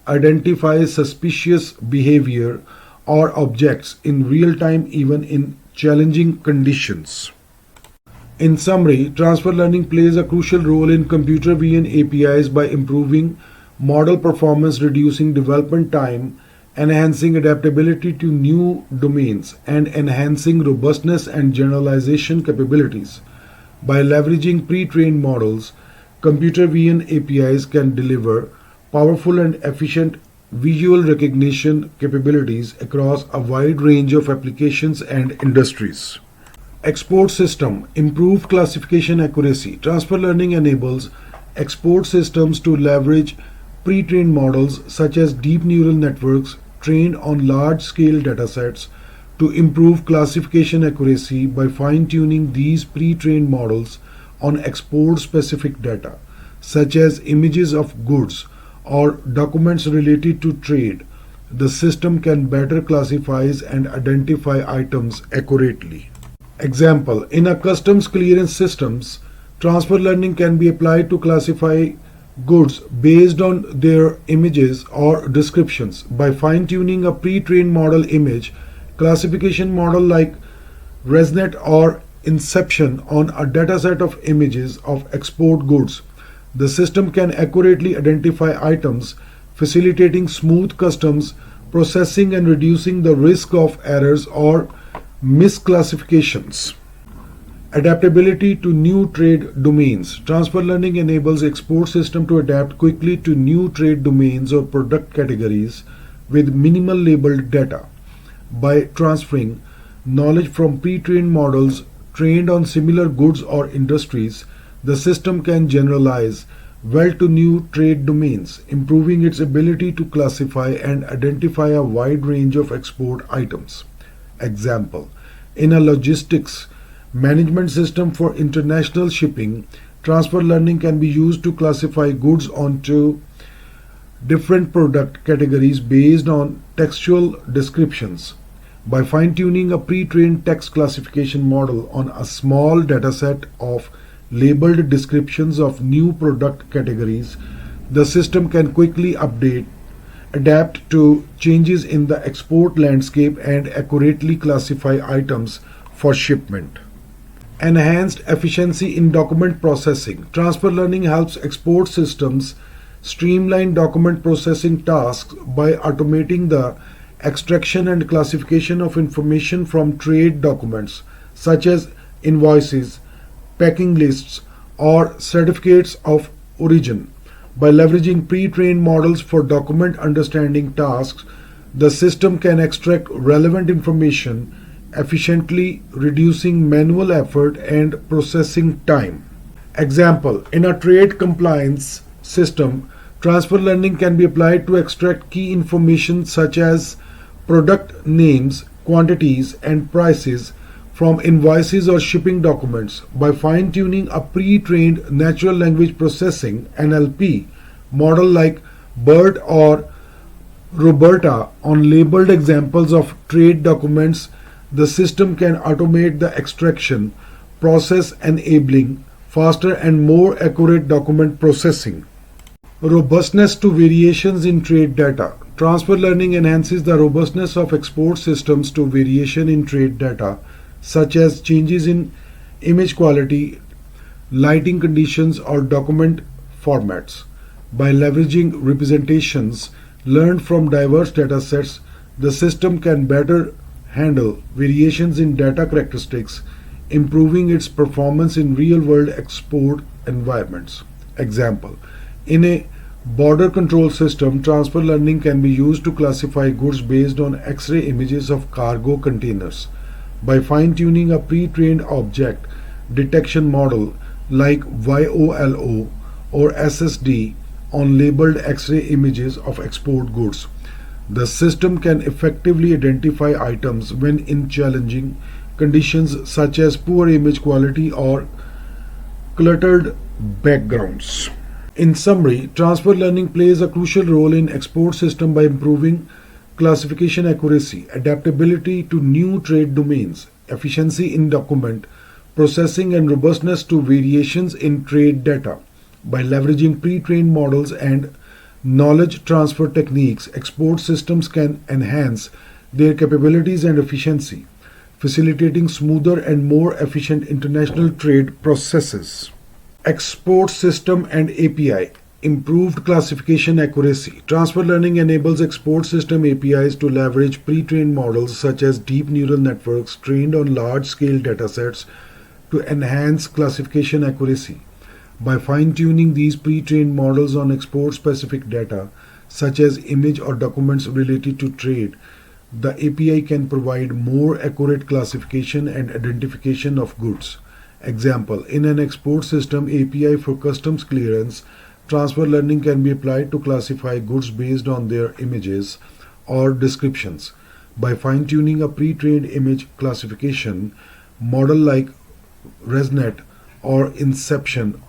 identify suspicious behavior or objects in real time, even in challenging conditions. In summary, transfer learning plays a crucial role in computer vision APIs by improving model performance, reducing development time, enhancing adaptability to new domains, and enhancing robustness and generalization capabilities. By leveraging pre-trained models, computer vision APIs can deliver powerful and efficient visual recognition capabilities across a wide range of applications and industries. Export system. Improved classification accuracy. Transfer learning enables export systems to leverage pre-trained models such as deep neural networks trained on large-scale datasets to improve classification accuracy. By fine-tuning these pre-trained models on export-specific data, such as images of goods or documents related to trade, the system can better classify and identify items accurately. Example, in a customs clearance systems, transfer learning can be applied to classify goods based on their images or descriptions. By fine-tuning a pre-trained model image classification model like ResNet or Inception on a dataset of images of export goods, the system can accurately identify items, facilitating smooth customs processing and reducing the risk of errors or misclassifications. Adaptability to new trade domains. Transfer learning enables export system to adapt quickly to new trade domains or product categories with minimal labeled data. By transferring knowledge from pre-trained models trained on similar goods or industries, the system can generalize well to new trade domains, improving its ability to classify and identify a wide range of export items. Example: in a logistics management system for international shipping, transfer learning can be used to classify goods onto different product categories based on textual descriptions. By fine-tuning a pre-trained text classification model on a small dataset of labeled descriptions of new product categories, the system can quickly adapt to changes in the export landscape and accurately classify items for shipment. Enhanced efficiency in document processing. Transfer learning helps export systems streamline document processing tasks by automating the extraction and classification of information from trade documents such as invoices, packing lists, or certificates of origin. By leveraging pre-trained models for document understanding tasks, the system can extract relevant information efficiently, reducing manual effort and processing time. Example: in a trade compliance system, transfer learning can be applied to extract key information such as product names, quantities, and prices from invoices or shipping documents. By fine-tuning a pre-trained natural language processing (NLP) model like BERT or Roberta on labeled examples of trade documents, the system can automate the extraction process, enabling faster and more accurate document processing. Robustness to variations in trade data. Transfer learning enhances the robustness of export systems to variation in trade data, such as changes in image quality, lighting conditions, or document formats. By leveraging representations learned from diverse datasets, the system can better handle variations in data characteristics, improving its performance in real-world export environments. Example: in a border control system, transfer learning can be used to classify goods based on X-ray images of cargo containers. By fine-tuning a pre-trained object detection model like YOLO or SSD on labeled X-ray images of export goods, the system can effectively identify items when in challenging conditions such as poor image quality or cluttered backgrounds. In summary, transfer learning plays a crucial role in export system by improving classification accuracy, adaptability to new trade domains, efficiency in document processing, and robustness to variations in trade data. By leveraging pre-trained models and knowledge transfer techniques, export systems can enhance their capabilities and efficiency, facilitating smoother and more efficient international trade processes. Export system and API. Improved classification accuracy. Transfer learning enables export system APIs to leverage pre-trained models such as deep neural networks trained on large-scale datasets to enhance classification accuracy. By fine-tuning these pre-trained models on export-specific data, such as image or documents related to trade, the API can provide more accurate classification and identification of goods. Example: in an export system API for customs clearance, transfer learning can be applied to classify goods based on their images or descriptions. By fine-tuning a pre-trained image classification model like ResNet or Inception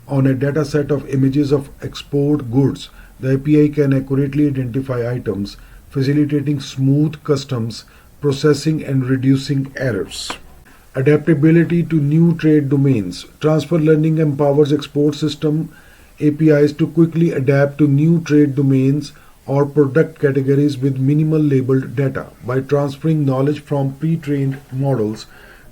on a dataset of images of export goods, the API can accurately identify items, facilitating smooth customs processing and reducing errors. Adaptability to new trade domains. Transfer learning empowers export system APIs to quickly adapt to new trade domains or product categories with minimal labeled data. By transferring knowledge from pre-trained models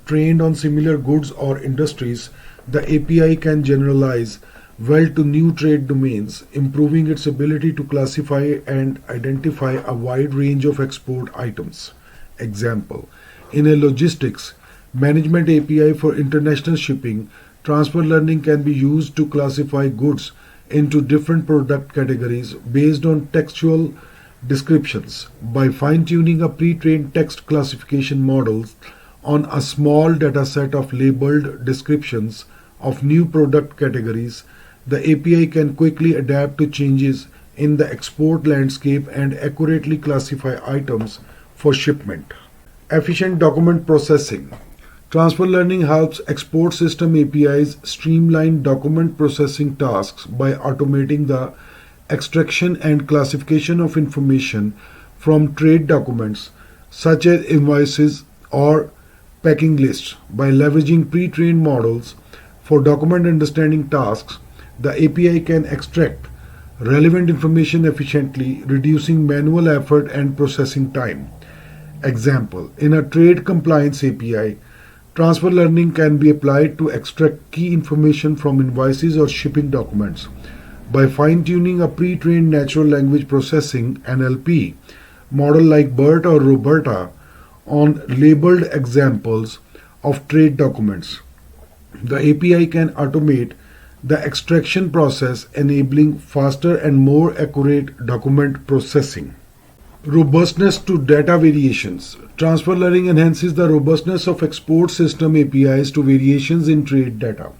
trained on similar goods or industries, the API can generalize well to new trade domains, improving its ability to classify and identify a wide range of export items. Example: in a logistics management API for international shipping, transfer learning can be used to classify goods into different product categories based on textual descriptions. By fine-tuning a pre-trained text classification model on a small dataset of labeled descriptions of new product categories, The API can quickly adapt to changes in the export landscape and accurately classify items for shipment. Efficient document processing. Transfer Learning helps export system APIs streamline document processing tasks by automating the extraction and classification of information from trade documents such as invoices or packing lists. By leveraging pre-trained models for document understanding tasks, the API can extract relevant information efficiently, reducing manual effort and processing time. Example: in a trade compliance API, transfer learning can be applied to extract key information from invoices or shipping documents. By fine-tuning a pre-trained natural language processing (NLP) model like BERT or Roberta on labeled examples of trade documents, the API can automate the extraction process, enabling faster and more accurate document processing. Robustness to data variations. Transfer Learning enhances the robustness of export system APIs to variations in trade data,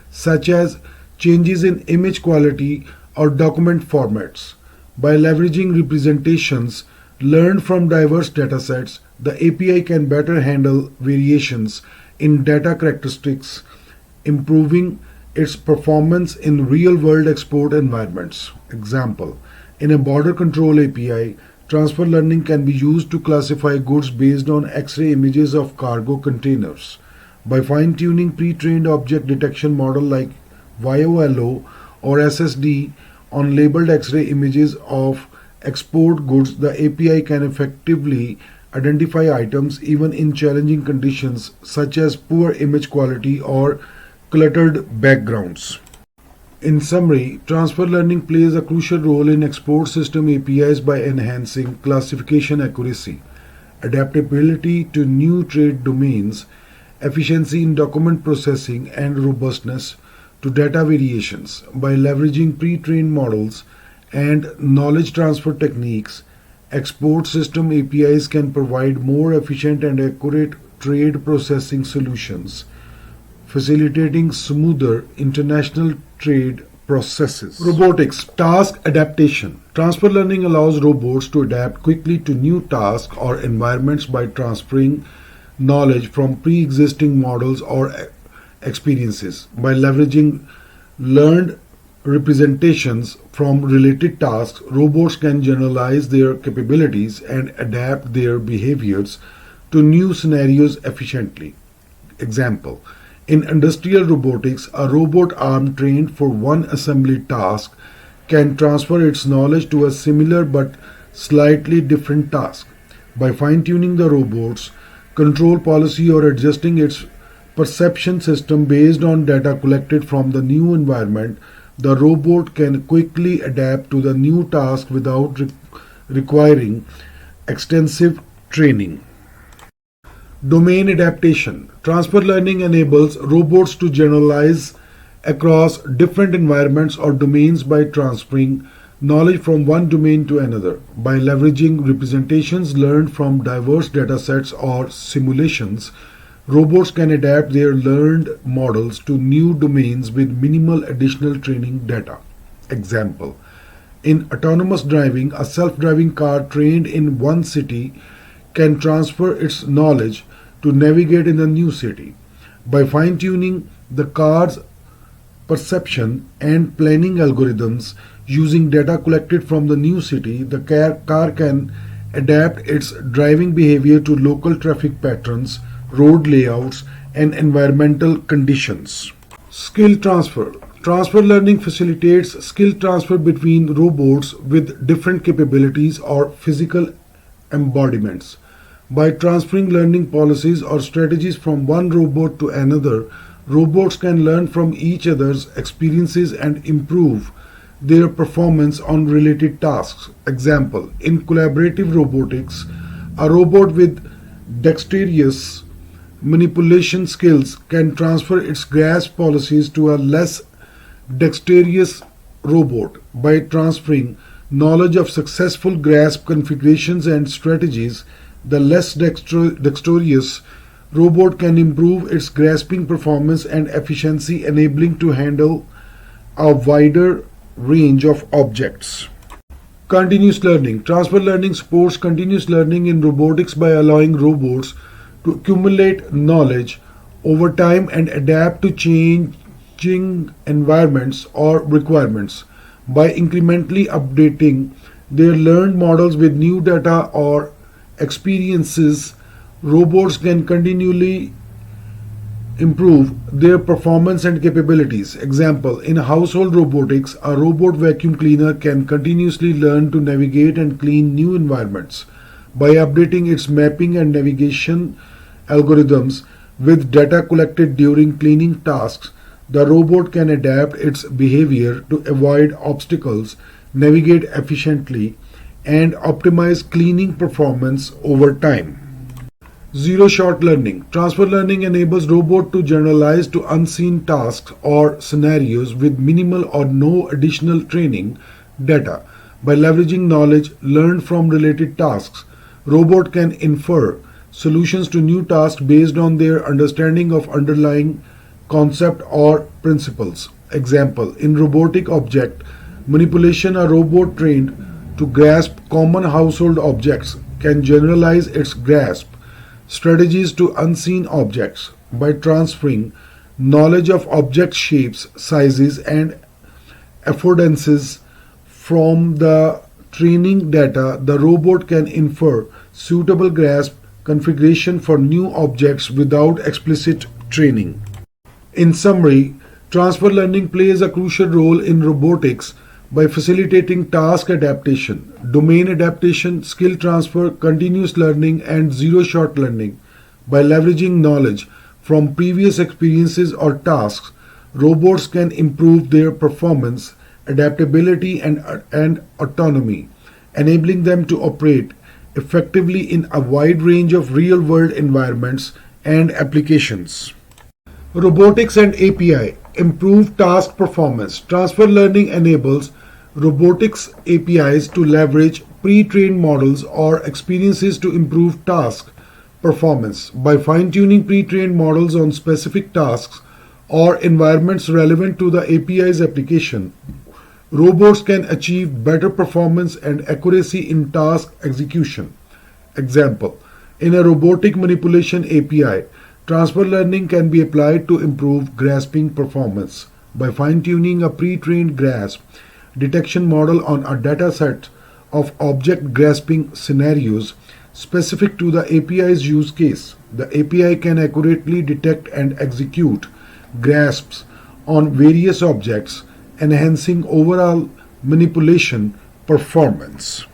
such as changes in image quality or document formats. By leveraging representations learned from diverse datasets, the API can better handle variations in data characteristics, improving its performance in real-world export environments. Example: in a border control API, transfer learning can be used to classify goods based on X-ray images of cargo containers. By fine-tuning pre-trained object detection model like YOLO or SSD on labeled X-ray images of export goods, the API can effectively identify items even in challenging conditions such as poor image quality or cluttered backgrounds. In summary, transfer learning plays a crucial role in export system APIs by enhancing classification accuracy, adaptability to new trade domains, efficiency in document processing, and robustness to data variations. By leveraging pre-trained models and knowledge transfer techniques, export system APIs can provide more efficient and accurate trade processing solutions, facilitating smoother international trade processes. Robotics task adaptation. Transfer learning allows robots to adapt quickly to new tasks or environments by transferring knowledge from pre-existing models or experiences. By leveraging learned representations from related tasks, robots can generalize their capabilities and adapt their behaviors to new scenarios efficiently. Example: in industrial robotics, a robot arm trained for one assembly task can transfer its knowledge to a similar but slightly different task. By fine-tuning the robot's control policy or adjusting its perception system based on data collected from the new environment, the robot can quickly adapt to the new task without requiring extensive training. Domain adaptation. Transfer learning enables robots to generalize across different environments or domains by transferring knowledge from one domain to another. By leveraging representations learned from diverse datasets or simulations, robots can adapt their learned models to new domains with minimal additional training data. Example: in autonomous driving, a self-driving car trained in one city can transfer its knowledge to navigate in a new city. By fine-tuning the car's perception and planning algorithms using data collected from the new city, the car can adapt its driving behavior to local traffic patterns, road layouts, and environmental conditions. Skill transfer. Transfer learning facilitates skill transfer between robots with different capabilities or physical embodiments. By transferring learning policies or strategies from one robot to another, robots can learn from each other's experiences and improve their performance on related tasks. Example: in collaborative robotics, a robot with dexterous manipulation skills can transfer its grasp policies to a less dexterous robot. By transferring knowledge of successful grasp configurations and strategies, the less dexterous robot can improve its grasping performance and efficiency, enabling to handle a wider range of objects. Continuous learning. Transfer learning supports continuous learning in robotics by allowing robots to accumulate knowledge over time and adapt to changing environments or requirements. By incrementally updating their learned models with new data or experiences, robots can continually improve their performance and capabilities. Example, in household robotics, a robot vacuum cleaner can continuously learn to navigate and clean new environments. By updating its mapping and navigation algorithms with data collected during cleaning tasks, the robot can adapt its behavior to avoid obstacles, navigate efficiently, and optimize cleaning performance over time. Zero-shot learning. Transfer learning enables robots to generalize to unseen tasks or scenarios with minimal or no additional training data. By leveraging knowledge learned from related tasks, robot can infer solutions to new tasks based on their understanding of underlying concept or principles. Example, in robotic object manipulation, a robot trained to grasp common household objects can generalize its grasp strategies to unseen objects. By transferring knowledge of object shapes, sizes, and affordances from the training data, the robot can infer suitable grasp configuration for new objects without explicit training. In summary, transfer learning plays a crucial role in robotics by facilitating task adaptation, domain adaptation, skill transfer, continuous learning, and zero-shot learning. By leveraging knowledge from previous experiences or tasks, robots can improve their performance, adaptability, and autonomy, enabling them to operate effectively in a wide range of real-world environments and applications. Robotics and API. Improve task performance. Transfer learning enables robotics APIs to leverage pre-trained models or experiences to improve task performance. By fine-tuning pre-trained models on specific tasks or environments relevant to the API's application, robots can achieve better performance and accuracy in task execution. Example, in a robotic manipulation API, transfer learning can be applied to improve grasping performance. By fine-tuning a pre-trained grasp detection model on a dataset of object grasping scenarios specific to the API's use case, the API can accurately detect and execute grasps on various objects, enhancing overall manipulation performance.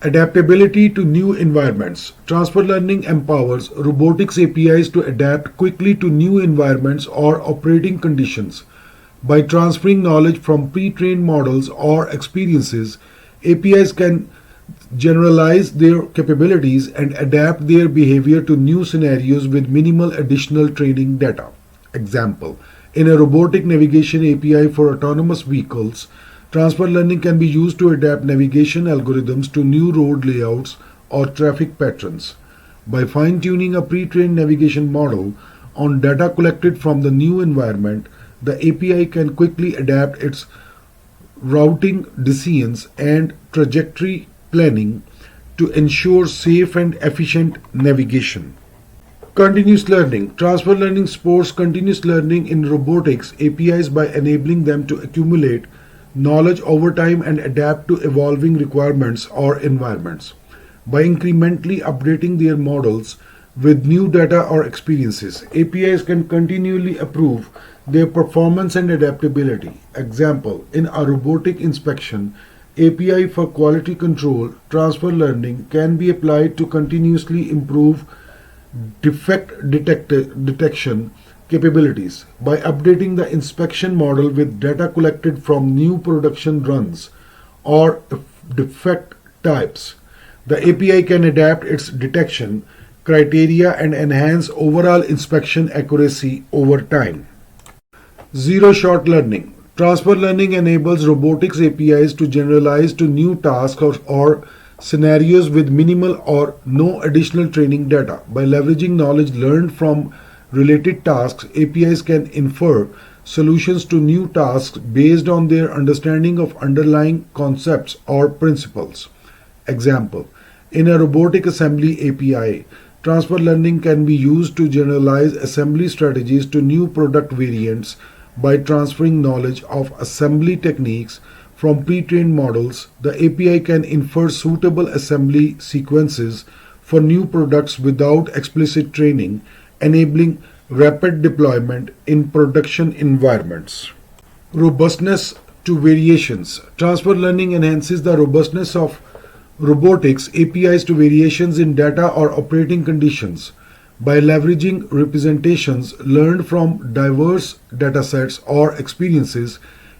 Adaptability to new environments. Transfer learning empowers robotics APIs to adapt quickly to new environments or operating conditions. By transferring knowledge from pre-trained models or experiences, APIs can generalize their capabilities and adapt their behavior to new scenarios with minimal additional training data. Example, in a robotic navigation API for autonomous vehicles, transfer learning can be used to adapt navigation algorithms to new road layouts or traffic patterns. By fine-tuning a pre-trained navigation model on data collected from the new environment, the API can quickly adapt its routing decisions and trajectory planning to ensure safe and efficient navigation. Continuous learning. Transfer learning supports continuous learning in robotics APIs by enabling them to accumulate knowledge over time and adapt to evolving requirements or environments. By incrementally updating their models with new data or experiences, APIs can continually improve their performance and adaptability. Example, in a robotic inspection API for quality control, transfer learning can be applied to continuously improve defect detection capabilities. By updating the inspection model with data collected from new production runs or defect types, the API can adapt its detection criteria and enhance overall inspection accuracy over time. Zero-shot learning. Transfer learning enables robotics APIs to generalize to new tasks or scenarios with minimal or no additional training data. By leveraging knowledge learned from related tasks, APIs can infer solutions to new tasks based on their understanding of underlying concepts or principles. Example: in a robotic assembly API, transfer learning can be used to generalize assembly strategies to new product variants by transferring knowledge of assembly techniques from pre-trained models. The API can infer suitable assembly sequences for new products without explicit training, enabling rapid deployment in production environments. Robustness to variations. Transfer learning enhances the robustness of robotics APIs to variations in data or operating conditions. By leveraging representations learned from diverse datasets or experiences,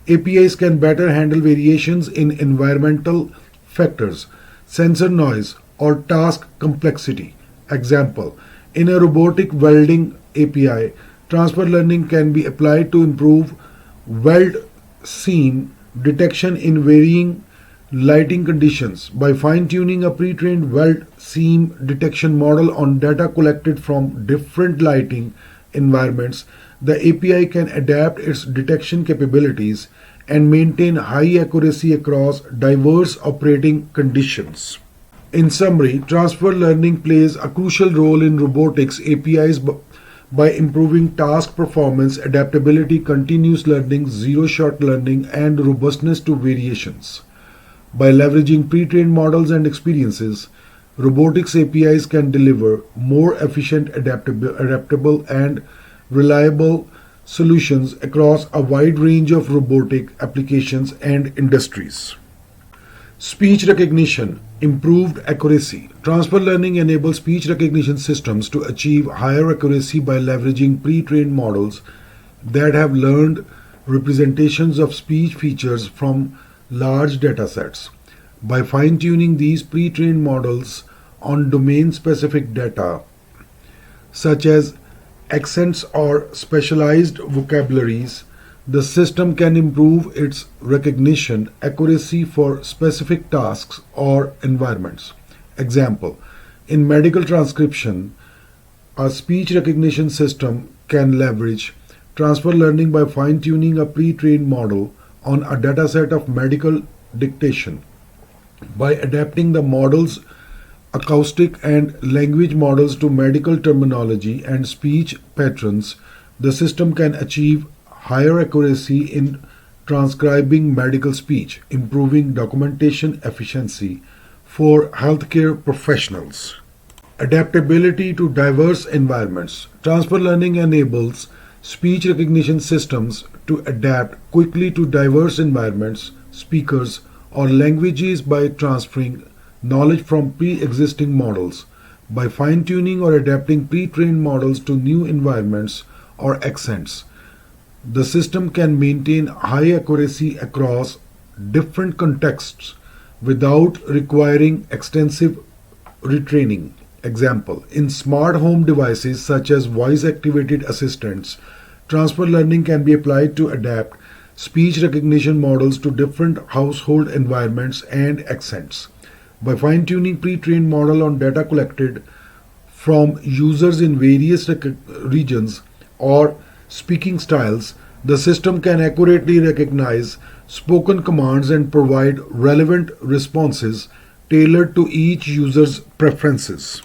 APIs can better handle variations in environmental factors, sensor noise, or task complexity. Example: in a robotic welding API, transfer learning can be applied to improve weld seam detection in varying lighting conditions. By fine-tuning a pre-trained weld seam detection model on data collected from different lighting environments, the API can adapt its detection capabilities and maintain high accuracy across diverse operating conditions. In summary, transfer learning plays a crucial role in robotics APIs by improving task performance, adaptability, continuous learning, zero-shot learning, and robustness to variations. By leveraging pre-trained models and experiences, robotics APIs can deliver more efficient, adaptable, and reliable solutions across a wide range of robotic applications and industries. Speech recognition, improved accuracy. Transfer learning enables speech recognition systems to achieve higher accuracy by leveraging pre-trained models that have learned representations of speech features from large datasets. By fine-tuning these pre-trained models on domain-specific data, such as accents or specialized vocabularies, the system can improve its recognition accuracy for specific tasks or environments. Example: in medical transcription, a speech recognition system can leverage transfer learning by fine-tuning a pre-trained model on a dataset of medical dictation. By adapting the model's acoustic and language models to medical terminology and speech patterns, the system can achieve higher accuracy in transcribing medical speech, improving documentation efficiency for healthcare professionals. Adaptability to diverse environments. Transfer learning enables speech recognition systems to adapt quickly to diverse environments, speakers, or languages by transferring knowledge from pre-existing models. By fine-tuning or adapting pre-trained models to new environments or accents, the system can maintain high accuracy across different contexts without requiring extensive retraining. Example: in smart home devices such as voice-activated assistants, transfer learning can be applied to adapt speech recognition models to different household environments and accents. By fine-tuning pre-trained model on data collected from users in various regions or speaking styles, the system can accurately recognize spoken commands and provide relevant responses tailored to each user's preferences.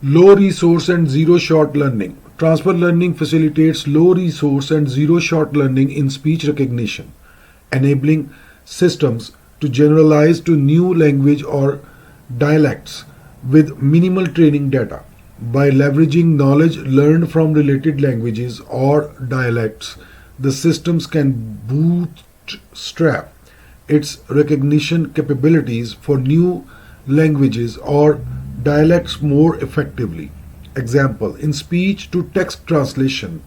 Low resource and zero-shot learning. Transfer learning facilitates low resource and zero-shot learning in speech recognition, enabling systems to generalize to new language or dialects with minimal training data. By leveraging knowledge learned from related languages or dialects, the systems can bootstrap its recognition capabilities for new languages or dialects more effectively. Example: in speech to text translation,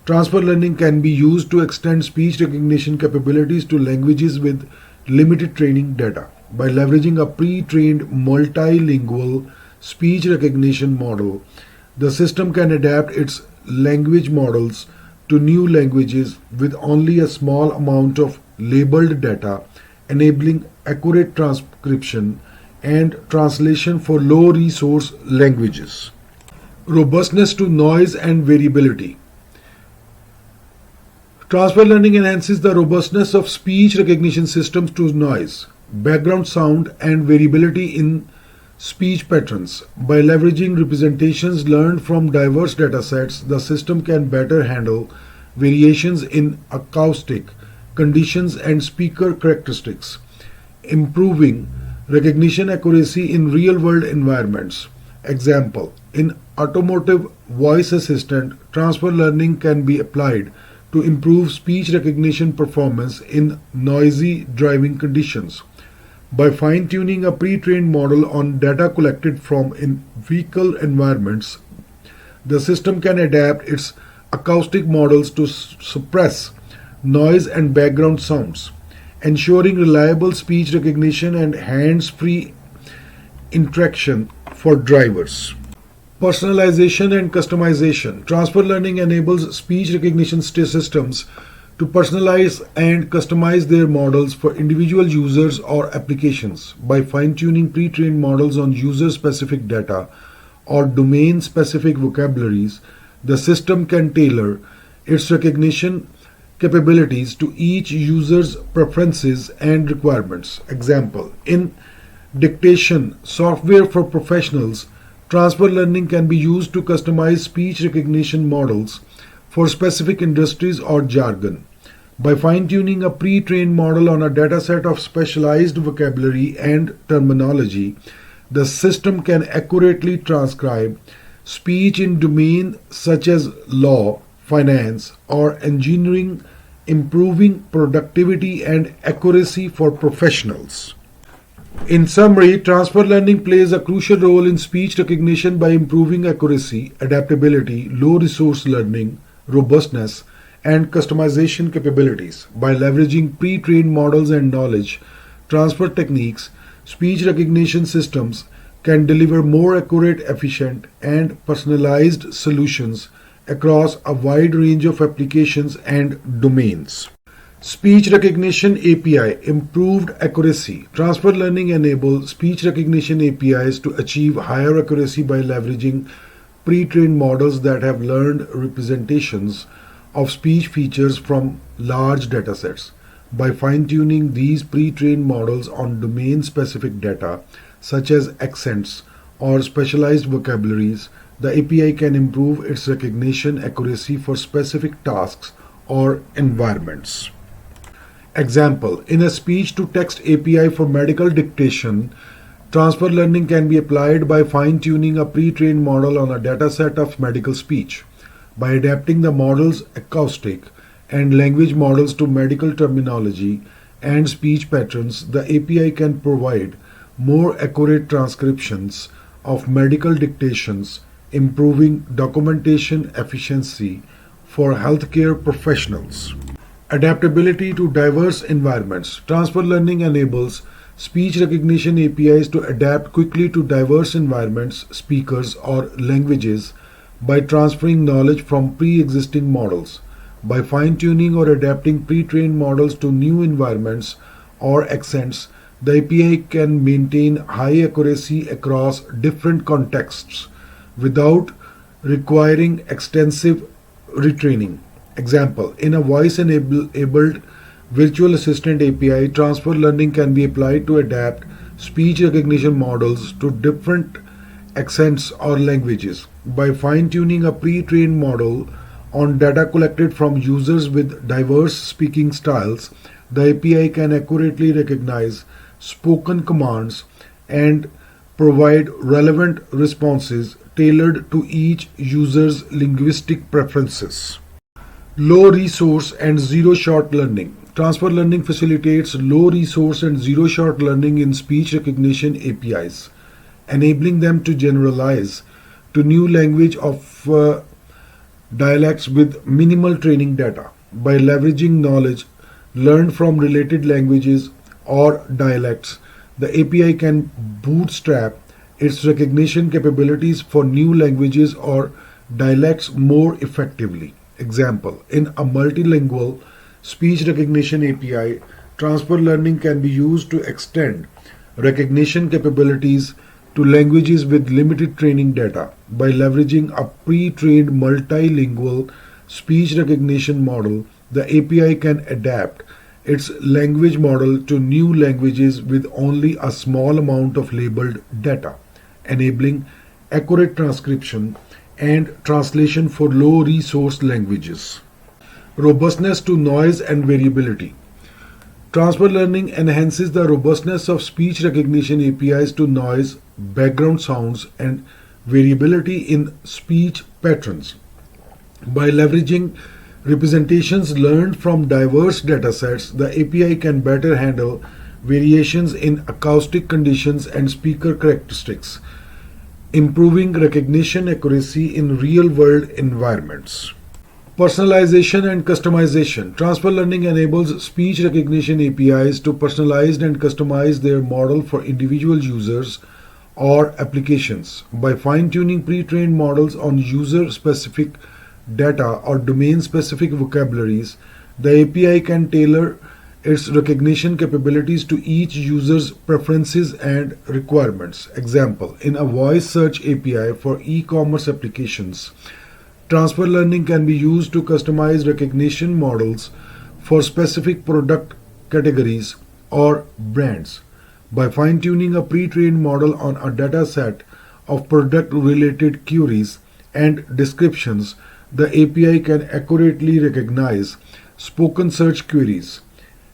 transfer learning can be used to extend speech recognition capabilities to languages with limited training data. By leveraging a pre-trained multilingual speech recognition model, the system can adapt its language models to new languages with only a small amount of labeled data, enabling accurate transcription and translation for low resource languages. Robustness to noise and variability. Transfer learning enhances the robustness of speech recognition systems to noise, background sound, and variability in speech patterns. By leveraging representations learned from diverse datasets, the system can better handle variations in acoustic conditions and speaker characteristics, improving recognition accuracy in real-world environments. Example: in automotive voice assistant, transfer learning can be applied to improve speech recognition performance in noisy driving conditions. By fine-tuning a pre-trained model on data collected from in-vehicle environments, the system can adapt its acoustic models to suppress noise and background sounds, ensuring reliable speech recognition and hands-free interaction for drivers. Personalization and customization. Transfer learning enables speech recognition systems to personalize and customize their models for individual users or applications. By fine-tuning pre-trained models on user-specific data or domain-specific vocabularies, the system can tailor its recognition capabilities to each user's preferences and requirements. Example: in dictation software for professionals, transfer learning can be used to customize speech recognition models for specific industries or jargon. By fine-tuning a pre-trained model on a dataset of specialized vocabulary and terminology, the system can accurately transcribe speech in domains such as law, finance, or engineering, improving productivity and accuracy for professionals. In summary, transfer learning plays a crucial role in speech recognition by improving accuracy, adaptability, low resource learning, robustness, and customization capabilities. By leveraging pre-trained models and knowledge transfer techniques, speech recognition systems can deliver more accurate, efficient, and personalized solutions across a wide range of applications and domains. Speech Recognition API improved accuracy. Transfer learning enables speech recognition APIs to achieve higher accuracy by leveraging pre-trained models that have learned representations of speech features from large datasets. By fine-tuning these pre-trained models on domain-specific data, such as accents or specialized vocabularies, the API can improve its recognition accuracy for specific tasks or environments. Example: in a speech-to-text API for medical dictation, transfer learning can be applied by fine-tuning a pre-trained model on a dataset of medical speech. By adapting the model's acoustic and language models to medical terminology and speech patterns, the API can provide more accurate transcriptions of medical dictations, improving documentation efficiency for healthcare professionals. Adaptability to diverse environments. Transfer learning enables speech recognition APIs to adapt quickly to diverse environments, speakers, or languages by transferring knowledge from pre-existing models. By fine-tuning or adapting pre-trained models to new environments or accents, the API can maintain high accuracy across different contexts without requiring extensive retraining. Example: in a voice-enabled virtual assistant API, transfer learning can be applied to adapt speech recognition models to different accents or languages. By fine-tuning a pre-trained model on data collected from users with diverse speaking styles, the API can accurately recognize spoken commands and provide relevant responses tailored to each user's linguistic preferences. Low resource and zero-shot learning. Transfer learning facilitates low resource and zero-shot learning in speech recognition APIs, enabling them to generalize to new language of dialects with minimal training data. By leveraging knowledge learned from related languages or dialects, the API can bootstrap its recognition capabilities for new languages or dialects more effectively. Example: in a multilingual speech recognition API, transfer learning can be used to extend recognition capabilities to languages with limited training data. By leveraging a pre-trained multilingual speech recognition model, The API can adapt its language model to new languages with only a small amount of labeled data, enabling accurate transcription and translation for low resource languages. Robustness to noise and variability. Transfer learning enhances the robustness of speech recognition APIs to noise, background sounds, and variability in speech patterns. By leveraging representations learned from diverse datasets, the API can better handle variations in acoustic conditions and speaker characteristics, improving recognition accuracy in real-world environments. Personalization and customization. Transfer Learning enables speech recognition APIs to personalize and customize their model for individual users or applications. By fine-tuning pre-trained models on user-specific data or domain-specific vocabularies, the API can tailor its recognition capabilities to each user's preferences and requirements. Example, in a voice search API for e-commerce applications, Transfer Learning can be used to customize recognition models for specific product categories or brands. By fine-tuning a pre-trained model on a data set of product-related queries and descriptions, the API can accurately recognize spoken search queries,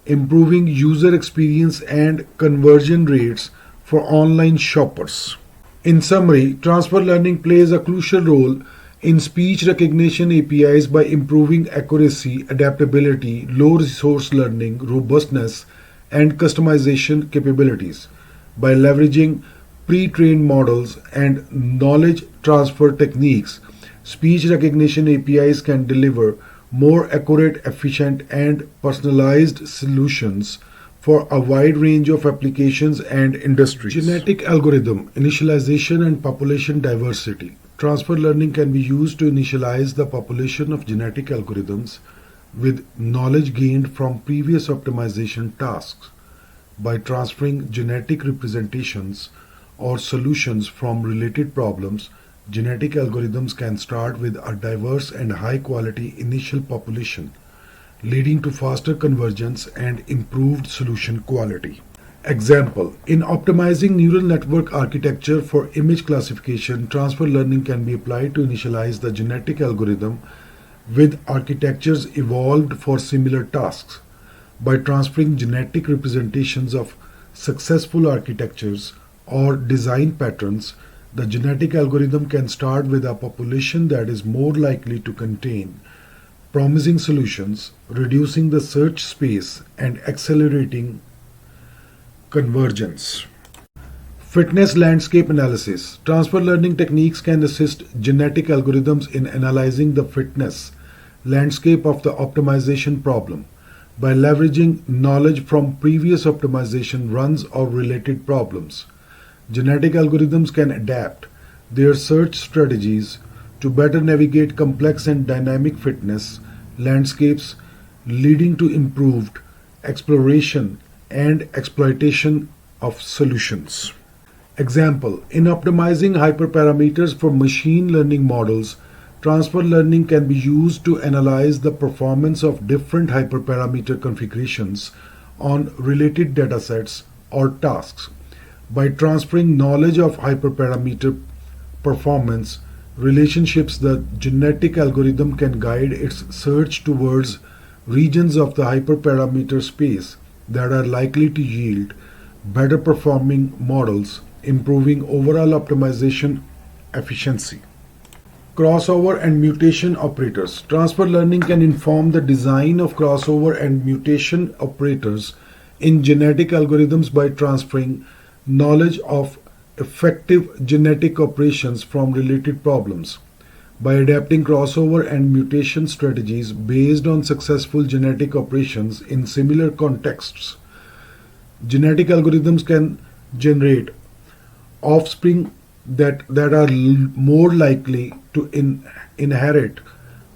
improving user experience and conversion rates for online shoppers. In summary, Transfer Learning plays a crucial role in speech recognition APIs by improving accuracy, adaptability, low resource learning, robustness, and customization capabilities. By leveraging pre-trained models and knowledge transfer techniques, speech recognition APIs can deliver more accurate, efficient, and personalized solutions for a wide range of applications and industries. Genetic algorithm, initialization, and population diversity. Transfer learning can be used to initialize the population of genetic algorithms with knowledge gained from previous optimization tasks. By transferring genetic representations or solutions from related problems, genetic algorithms can start with a diverse and high-quality initial population, leading to faster convergence and improved solution quality. Example, in optimizing neural network architecture for image classification, transfer learning can be applied to initialize the genetic algorithm with architectures evolved for similar tasks. By transferring genetic representations of successful architectures or design patterns, the genetic algorithm can start with a population that is more likely to contain promising solutions, reducing the search space and accelerating convergence. Fitness landscape analysis. Transfer learning techniques can assist genetic algorithms in analyzing the fitness landscape of the optimization problem. By leveraging knowledge from previous optimization runs or related problems, genetic algorithms can adapt their search strategies to better navigate complex and dynamic fitness landscapes, leading to improved exploration and exploitation of solutions. Example, in optimizing hyperparameters for machine learning models, transfer learning can be used to analyze the performance of different hyperparameter configurations on related datasets or tasks. By transferring knowledge of hyperparameter performance relationships, the genetic algorithm can guide its search towards regions of the hyperparameter space that are likely to yield better performing models, improving overall optimization efficiency. Crossover and mutation operators. Transfer learning can inform the design of crossover and mutation operators in genetic algorithms by transferring knowledge of effective genetic operations from related problems. By adapting crossover and mutation strategies based on successful genetic operations in similar contexts, genetic algorithms can generate offspring that are more likely to inherit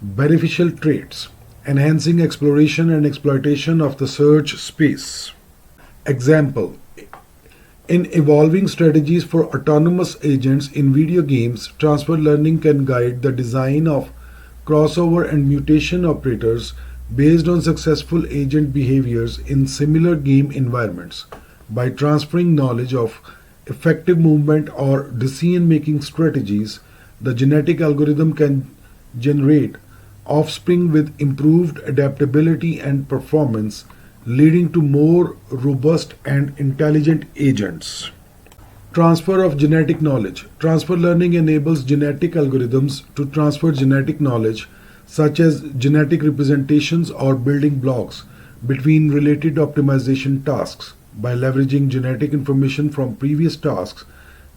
beneficial traits, enhancing exploration and exploitation of the search space. Example, in evolving strategies for autonomous agents in video games, transfer learning can guide the design of crossover and mutation operators based on successful agent behaviors in similar game environments. By transferring knowledge of effective movement or decision-making strategies, the genetic algorithm can generate offspring with improved adaptability and performance, leading to more robust and intelligent agents. Transfer of genetic knowledge. Transfer learning enables genetic algorithms to transfer genetic knowledge, such as genetic representations or building blocks, between related optimization tasks. By leveraging genetic information from previous tasks,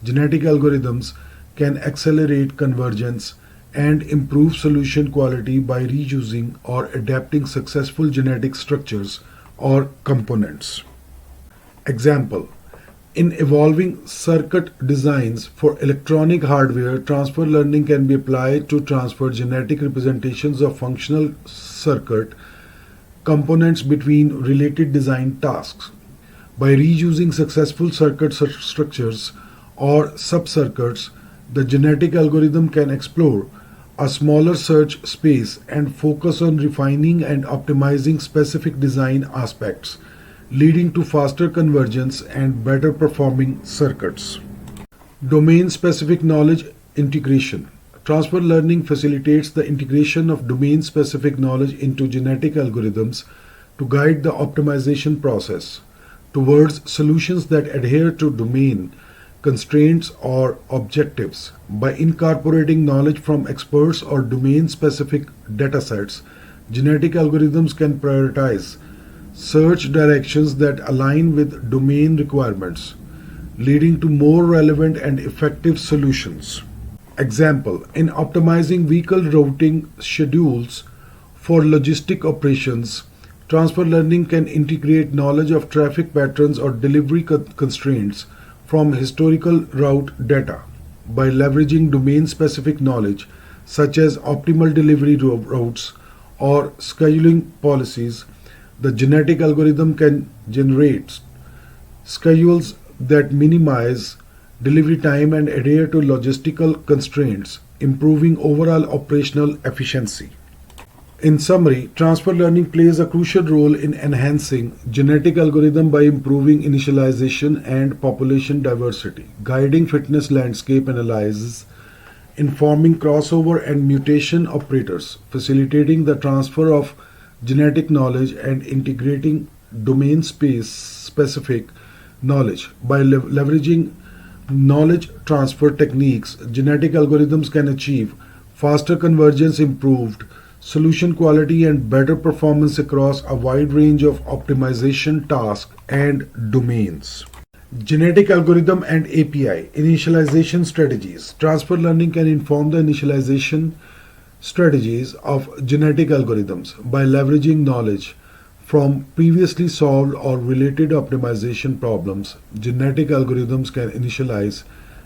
genetic algorithms can accelerate convergence and improve solution quality by reusing or adapting successful genetic structures or components. Example: in evolving circuit designs for electronic hardware, transfer learning can be applied to transfer genetic representations of functional circuit components between related design tasks. By reusing successful circuit structures or subcircuits, the genetic algorithm can explore a smaller search space and focus on refining and optimizing specific design aspects, leading to faster convergence and better performing circuits. Domain-specific knowledge integration. Transfer learning facilitates the integration of domain-specific knowledge into genetic algorithms to guide the optimization process towards solutions that adhere to domain constraints or objectives. By incorporating knowledge from experts or domain-specific datasets, genetic algorithms can prioritize search directions that align with domain requirements, leading to more relevant and effective solutions. Example: in optimizing vehicle routing schedules for logistic operations, transfer learning can integrate knowledge of traffic patterns or delivery constraints from historical route data. By leveraging domain-specific knowledge, such as optimal delivery routes or scheduling policies, the genetic algorithm can generate schedules that minimize delivery time and adhere to logistical constraints, improving overall operational efficiency. In summary, transfer learning plays a crucial role in enhancing genetic algorithm by improving initialization and population diversity, guiding fitness landscape analysis, informing crossover and mutation operators, facilitating the transfer of genetic knowledge, and integrating domain specific knowledge. By leveraging knowledge transfer techniques, genetic algorithms can achieve faster convergence, improved solution quality, and better performance across a wide range of optimization tasks and domains. Genetic algorithm and API initialization strategies. Transfer learning can inform the initialization strategies of genetic algorithms by leveraging knowledge from previously solved or related optimization problems. Genetic algorithms can initialize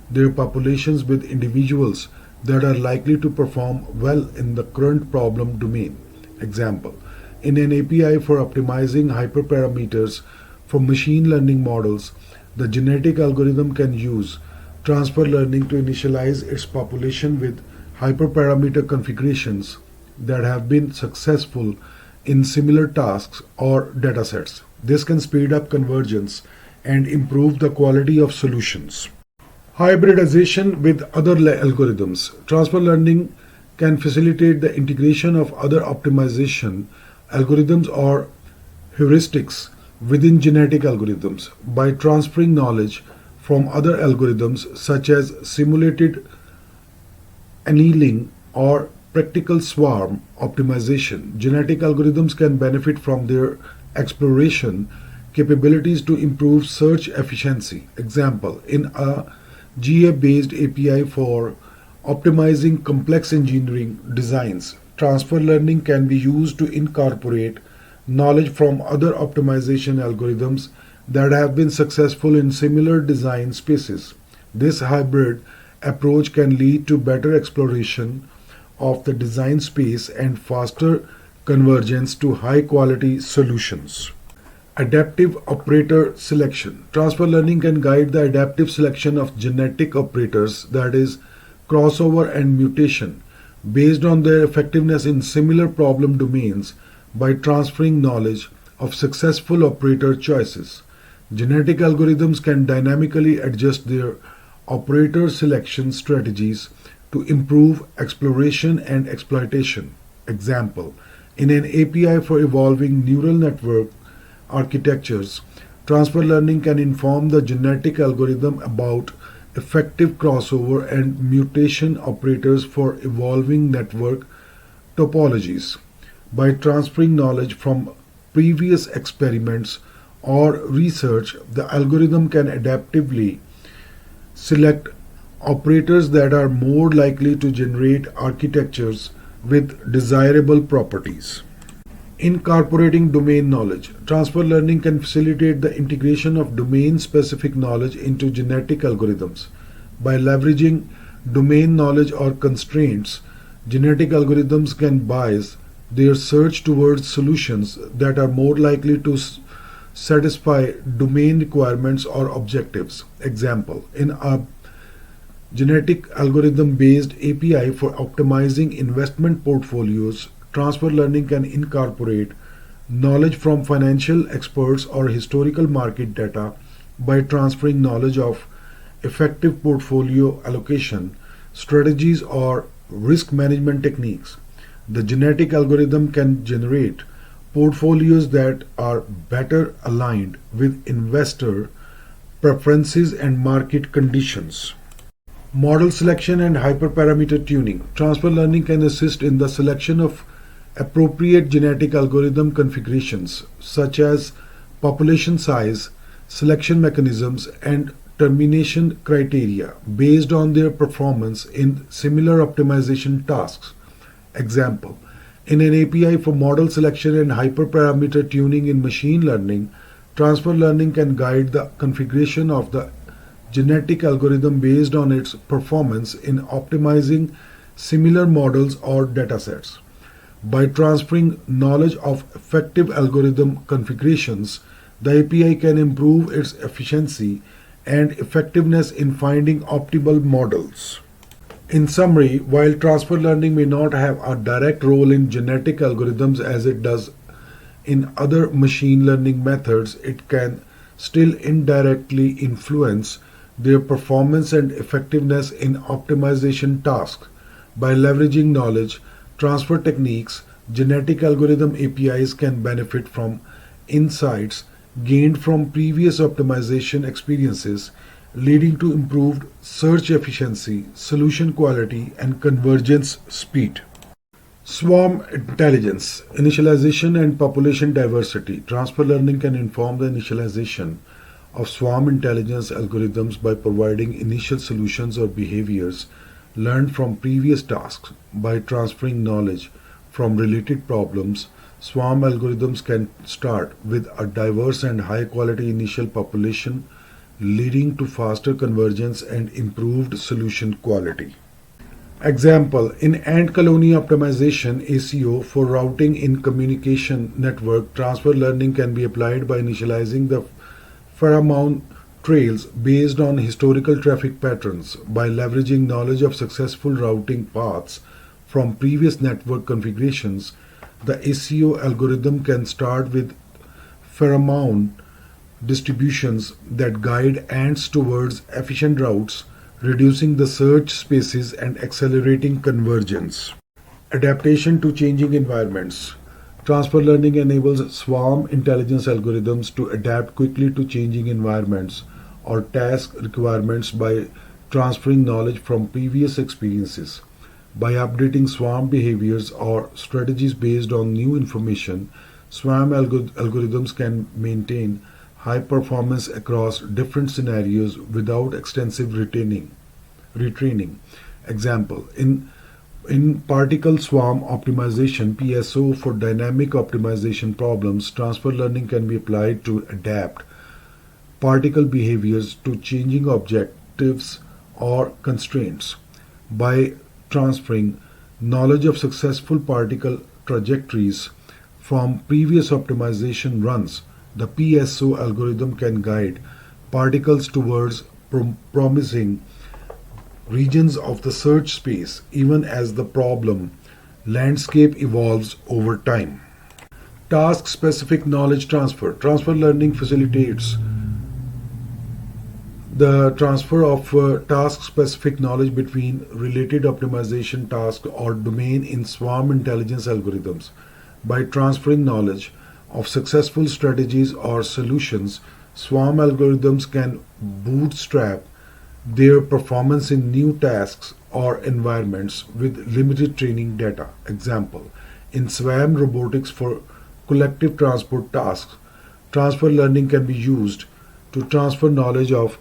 their populations with individuals that are likely to perform well in the current problem domain. Example: in an API for optimizing hyperparameters for machine learning models, the genetic algorithm can use transfer learning to initialize its population with hyperparameter configurations that have been successful in similar tasks or datasets. This can speed up convergence and improve the quality of solutions. Hybridization with other algorithms. Transfer learning can facilitate the integration of other optimization algorithms or heuristics within genetic algorithms. By transferring knowledge from other algorithms such as simulated annealing or practical swarm optimization, genetic algorithms can benefit from their exploration capabilities to improve search efficiency. Example: in a GA-based API for optimizing complex engineering designs, transfer learning can be used to incorporate knowledge from other optimization algorithms that have been successful in similar design spaces. This hybrid approach can lead to better exploration of the design space and faster convergence to high-quality solutions. Adaptive operator selection. Transfer learning can guide the adaptive selection of genetic operators, that is, crossover and mutation, based on their effectiveness in similar problem domains. by transferring knowledge of successful operator choices. Genetic algorithms can dynamically adjust their operator selection strategies to improve exploration and exploitation. Example: in an API for evolving neural network architectures, transfer learning can inform the genetic algorithm about effective crossover and mutation operators for evolving network topologies. By transferring knowledge from previous experiments or research, the algorithm can adaptively select operators that are more likely to generate architectures with desirable properties. Incorporating domain knowledge. Transfer learning can facilitate the integration of domain-specific knowledge into genetic algorithms. By leveraging domain knowledge or constraints, genetic algorithms can bias their search towards solutions that are more likely to satisfy domain requirements or objectives. Example: in a genetic algorithm-based API for optimizing investment portfolios, transfer learning can incorporate knowledge from financial experts or historical market data. By transferring knowledge of effective portfolio allocation strategies or risk management techniques, the genetic algorithm can generate portfolios that are better aligned with investor preferences and market conditions. Model selection and hyperparameter tuning. Transfer learning can assist in the selection of appropriate genetic algorithm configurations such as population size, selection mechanisms, and termination criteria based on their performance in similar optimization tasks. Example: in an API for model selection and hyperparameter tuning in machine learning, transfer learning can guide the configuration of the genetic algorithm based on its performance in optimizing similar models or datasets. By transferring knowledge of effective algorithm configurations, the API can improve its efficiency and effectiveness in finding optimal models. In summary, while transfer learning may not have a direct role in genetic algorithms as it does in other machine learning methods, it can still indirectly influence their performance and effectiveness in optimization tasks. By leveraging knowledge transfer techniques, genetic algorithm APIs can benefit from insights gained from previous optimization experiences, leading to improved search efficiency, solution quality, and convergence speed. Swarm intelligence, initialization and population diversity. Transfer learning can inform the initialization of swarm intelligence algorithms by providing initial solutions or behaviors learned from previous tasks. By transferring knowledge from related problems, swarm algorithms can start with a diverse and high quality initial population, leading to faster convergence and improved solution quality. Example: in ant colony optimization (ACO) for routing in communication network, transfer learning can be applied by initializing the pheromone trails based on historical traffic patterns. By leveraging knowledge of successful routing paths from previous network configurations, the ACO algorithm can start with pheromone distributions that guide ants towards efficient routes, reducing the search spaces and accelerating convergence. Adaptation to changing environments. Transfer learning enables swarm intelligence algorithms to adapt quickly to changing environments or task requirements by transferring knowledge from previous experiences. By updating swarm behaviors or strategies based on new information, swarm algorithms can maintain high performance across different scenarios without extensive retraining. Example: in particle swarm optimization (PSO) for dynamic optimization problems, transfer learning can be applied to adapt particle behaviors to changing objectives or constraints. By transferring knowledge of successful particle trajectories from previous optimization runs, the PSO algorithm can guide particles towards promising regions of the search space even as the problem landscape evolves over time. Task-specific knowledge transfer. Transfer learning facilitates the transfer of task-specific knowledge between related optimization tasks or domain in swarm intelligence algorithms. By transferring knowledge of successful strategies or solutions, swarm algorithms can bootstrap their performance in new tasks or environments with limited training data. Example, in swarm robotics for collective transport tasks, transfer learning can be used to transfer knowledge of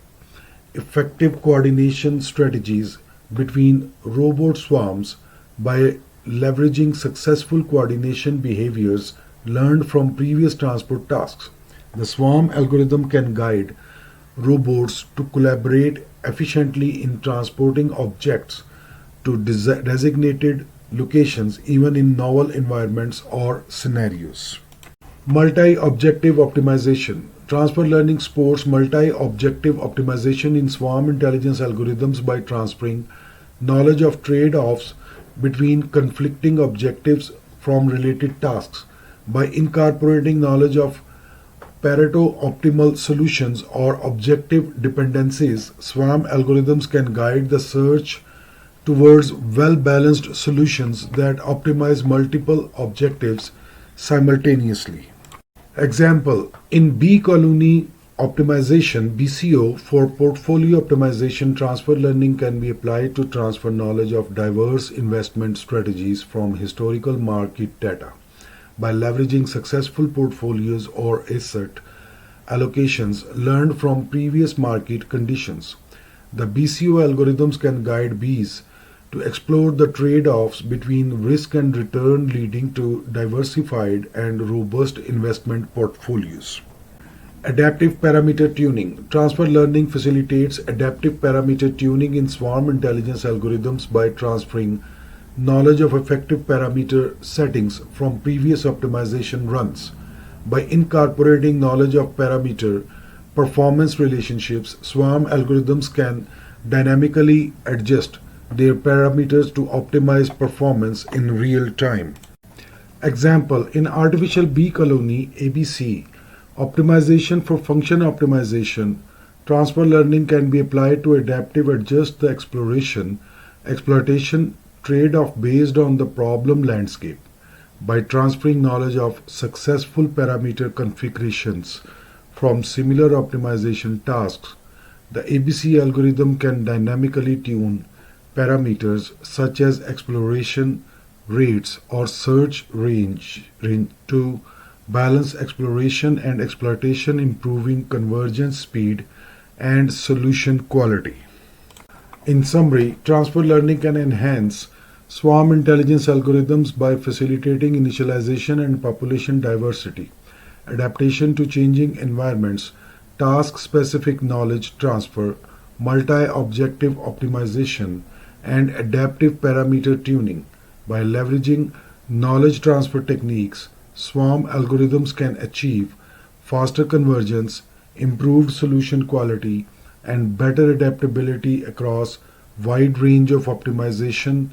effective coordination strategies between robot swarms by leveraging successful coordination behaviors learned from previous transport tasks. The swarm algorithm can guide robots to collaborate efficiently in transporting objects to designated locations even in novel environments or scenarios. Multi-objective optimization. Transfer learning supports multi-objective optimization in swarm intelligence algorithms by transferring knowledge of trade-offs between conflicting objectives from related tasks. By incorporating knowledge of Pareto optimal solutions or objective dependencies, swarm algorithms can guide the search towards well-balanced solutions that optimize multiple objectives simultaneously. Example, in bee colony optimization (BCO) for portfolio optimization, transfer learning can be applied to transfer knowledge of diverse investment strategies from historical market data. By leveraging successful portfolios or asset allocations learned from previous market conditions, the BCO algorithms can guide bees to explore the trade-offs between risk and return, leading to diversified and robust investment portfolios. Adaptive parameter tuning. Transfer learning facilitates adaptive parameter tuning in swarm intelligence algorithms by transferring knowledge of effective parameter settings from previous optimization runs. By incorporating knowledge of parameter performance relationships, swarm algorithms can dynamically adjust their parameters to optimize performance in real time. Example, in artificial bee colony (ABC) optimization for function optimization, transfer learning can be applied to adaptive adjust the exploitation trade-off based on the problem landscape. By transferring knowledge of successful parameter configurations from similar optimization tasks, the ABC algorithm can dynamically tune parameters such as exploration rates or search range to balance exploration and exploitation, improving convergence speed and solution quality. In summary, transfer learning can enhance swarm intelligence algorithms by facilitating initialization and population diversity, adaptation to changing environments, task-specific knowledge transfer, multi-objective optimization, and adaptive parameter tuning. By leveraging knowledge transfer techniques, swarm algorithms can achieve faster convergence, improved solution quality, and better adaptability across wide range of optimization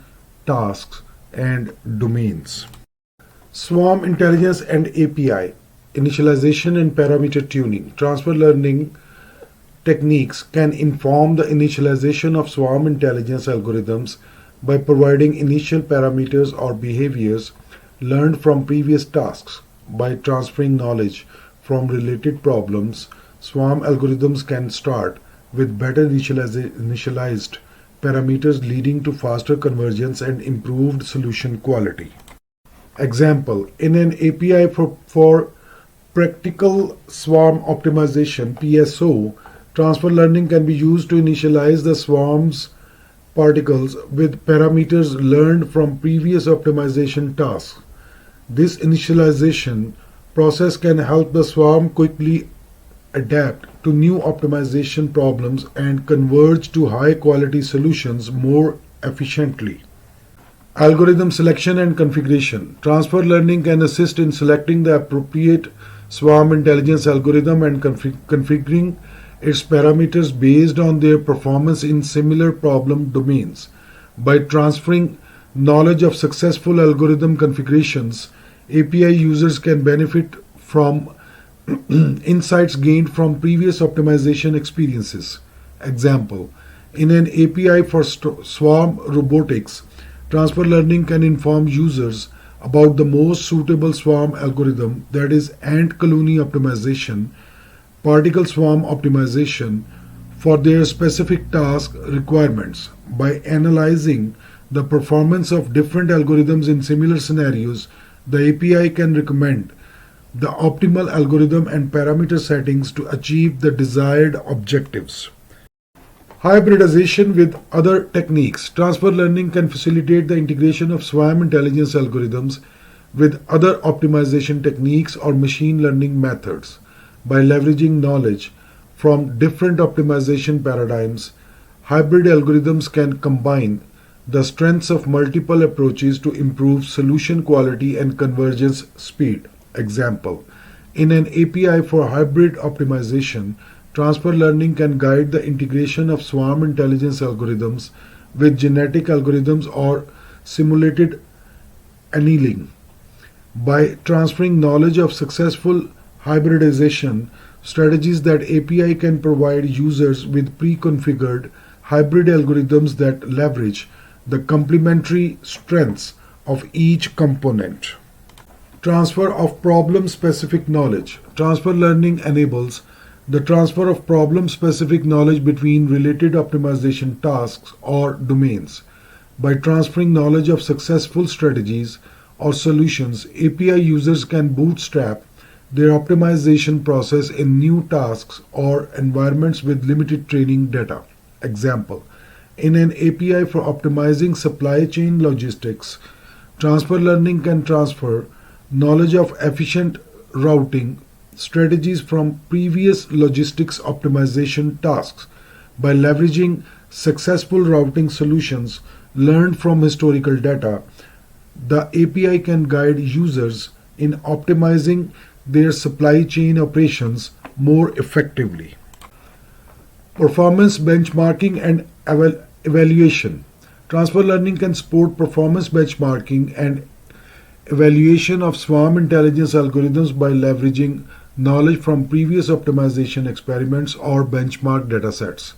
tasks and domains. Swarm intelligence and API, initialization and parameter tuning. Transfer learning techniques can inform the initialization of swarm intelligence algorithms by providing initial parameters or behaviors learned from previous tasks. By transferring knowledge from related problems, swarm algorithms can start with better initialized parameters, leading to faster convergence and improved solution quality. Example, in an API for practical swarm optimization (PSO), transfer learning can be used to initialize the swarm's particles with parameters learned from previous optimization tasks. This initialization process can help the swarm quickly adapt to new optimization problems and converge to high-quality solutions more efficiently. Algorithm selection and configuration. Transfer learning can assist in selecting the appropriate swarm intelligence algorithm and configuring its parameters based on their performance in similar problem domains. By transferring knowledge of successful algorithm configurations API users can benefit from insights gained from previous optimization experiences. Example, in an API for swarm robotics, transfer learning can inform users about the most suitable swarm algorithm, that is ant colony optimization, particle swarm optimization, for their specific task requirements. By analyzing the performance of different algorithms in similar scenarios, the API can recommend the optimal algorithm and parameter settings to achieve the desired objectives. Hybridization with other techniques. Transfer learning can facilitate the integration of swarm intelligence algorithms with other optimization techniques or machine learning methods. By leveraging knowledge from different optimization paradigms, hybrid algorithms can combine the strengths of multiple approaches to improve solution quality and convergence speed. Example, in an API for hybrid optimization, transfer learning can guide the integration of swarm intelligence algorithms with genetic algorithms or simulated annealing. By transferring knowledge of successful hybridization strategies, that API can provide users with pre-configured hybrid algorithms that leverage the complementary strengths of each component. Transfer of problem-specific knowledge. Transfer learning enables the transfer of problem-specific knowledge between related optimization tasks or domains. By transferring knowledge of successful strategies or solutions, API users can bootstrap their optimization process in new tasks or environments with limited training data. Example, in an API for optimizing supply chain logistics, transfer learning can transfer knowledge of efficient routing strategies from previous logistics optimization tasks. By leveraging successful routing solutions learned from historical data, the API can guide users in optimizing their supply chain operations more effectively. Performance benchmarking and evaluation. Transfer learning can support performance benchmarking and evaluation of swarm intelligence algorithms by leveraging knowledge from previous optimization experiments or benchmark datasets.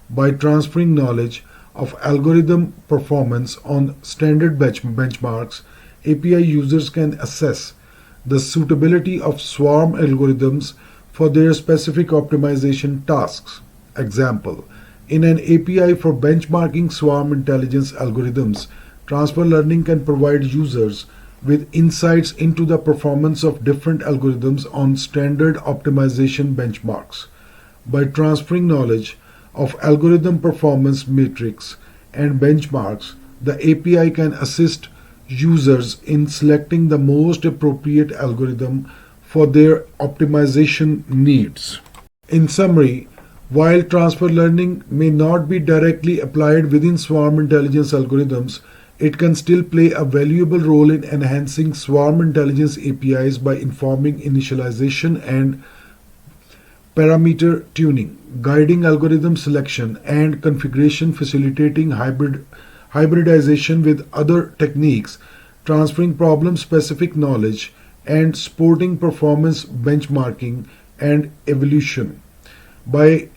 By transferring knowledge of algorithm performance on standard benchmarks, API users can assess the suitability of swarm algorithms for their specific optimization tasks. Example, in an API for benchmarking swarm intelligence algorithms, transfer learning can provide users with insights into the performance of different algorithms on standard optimization benchmarks. By transferring knowledge of algorithm performance metrics and benchmarks, the API can assist users in selecting the most appropriate algorithm for their optimization needs. In summary, while transfer learning may not be directly applied within swarm intelligence algorithms, it can still play a valuable role in enhancing swarm intelligence APIs by informing initialization and parameter tuning, guiding algorithm selection and configuration, facilitating hybridization with other techniques, transferring problem-specific knowledge, and supporting performance benchmarking and evolution. By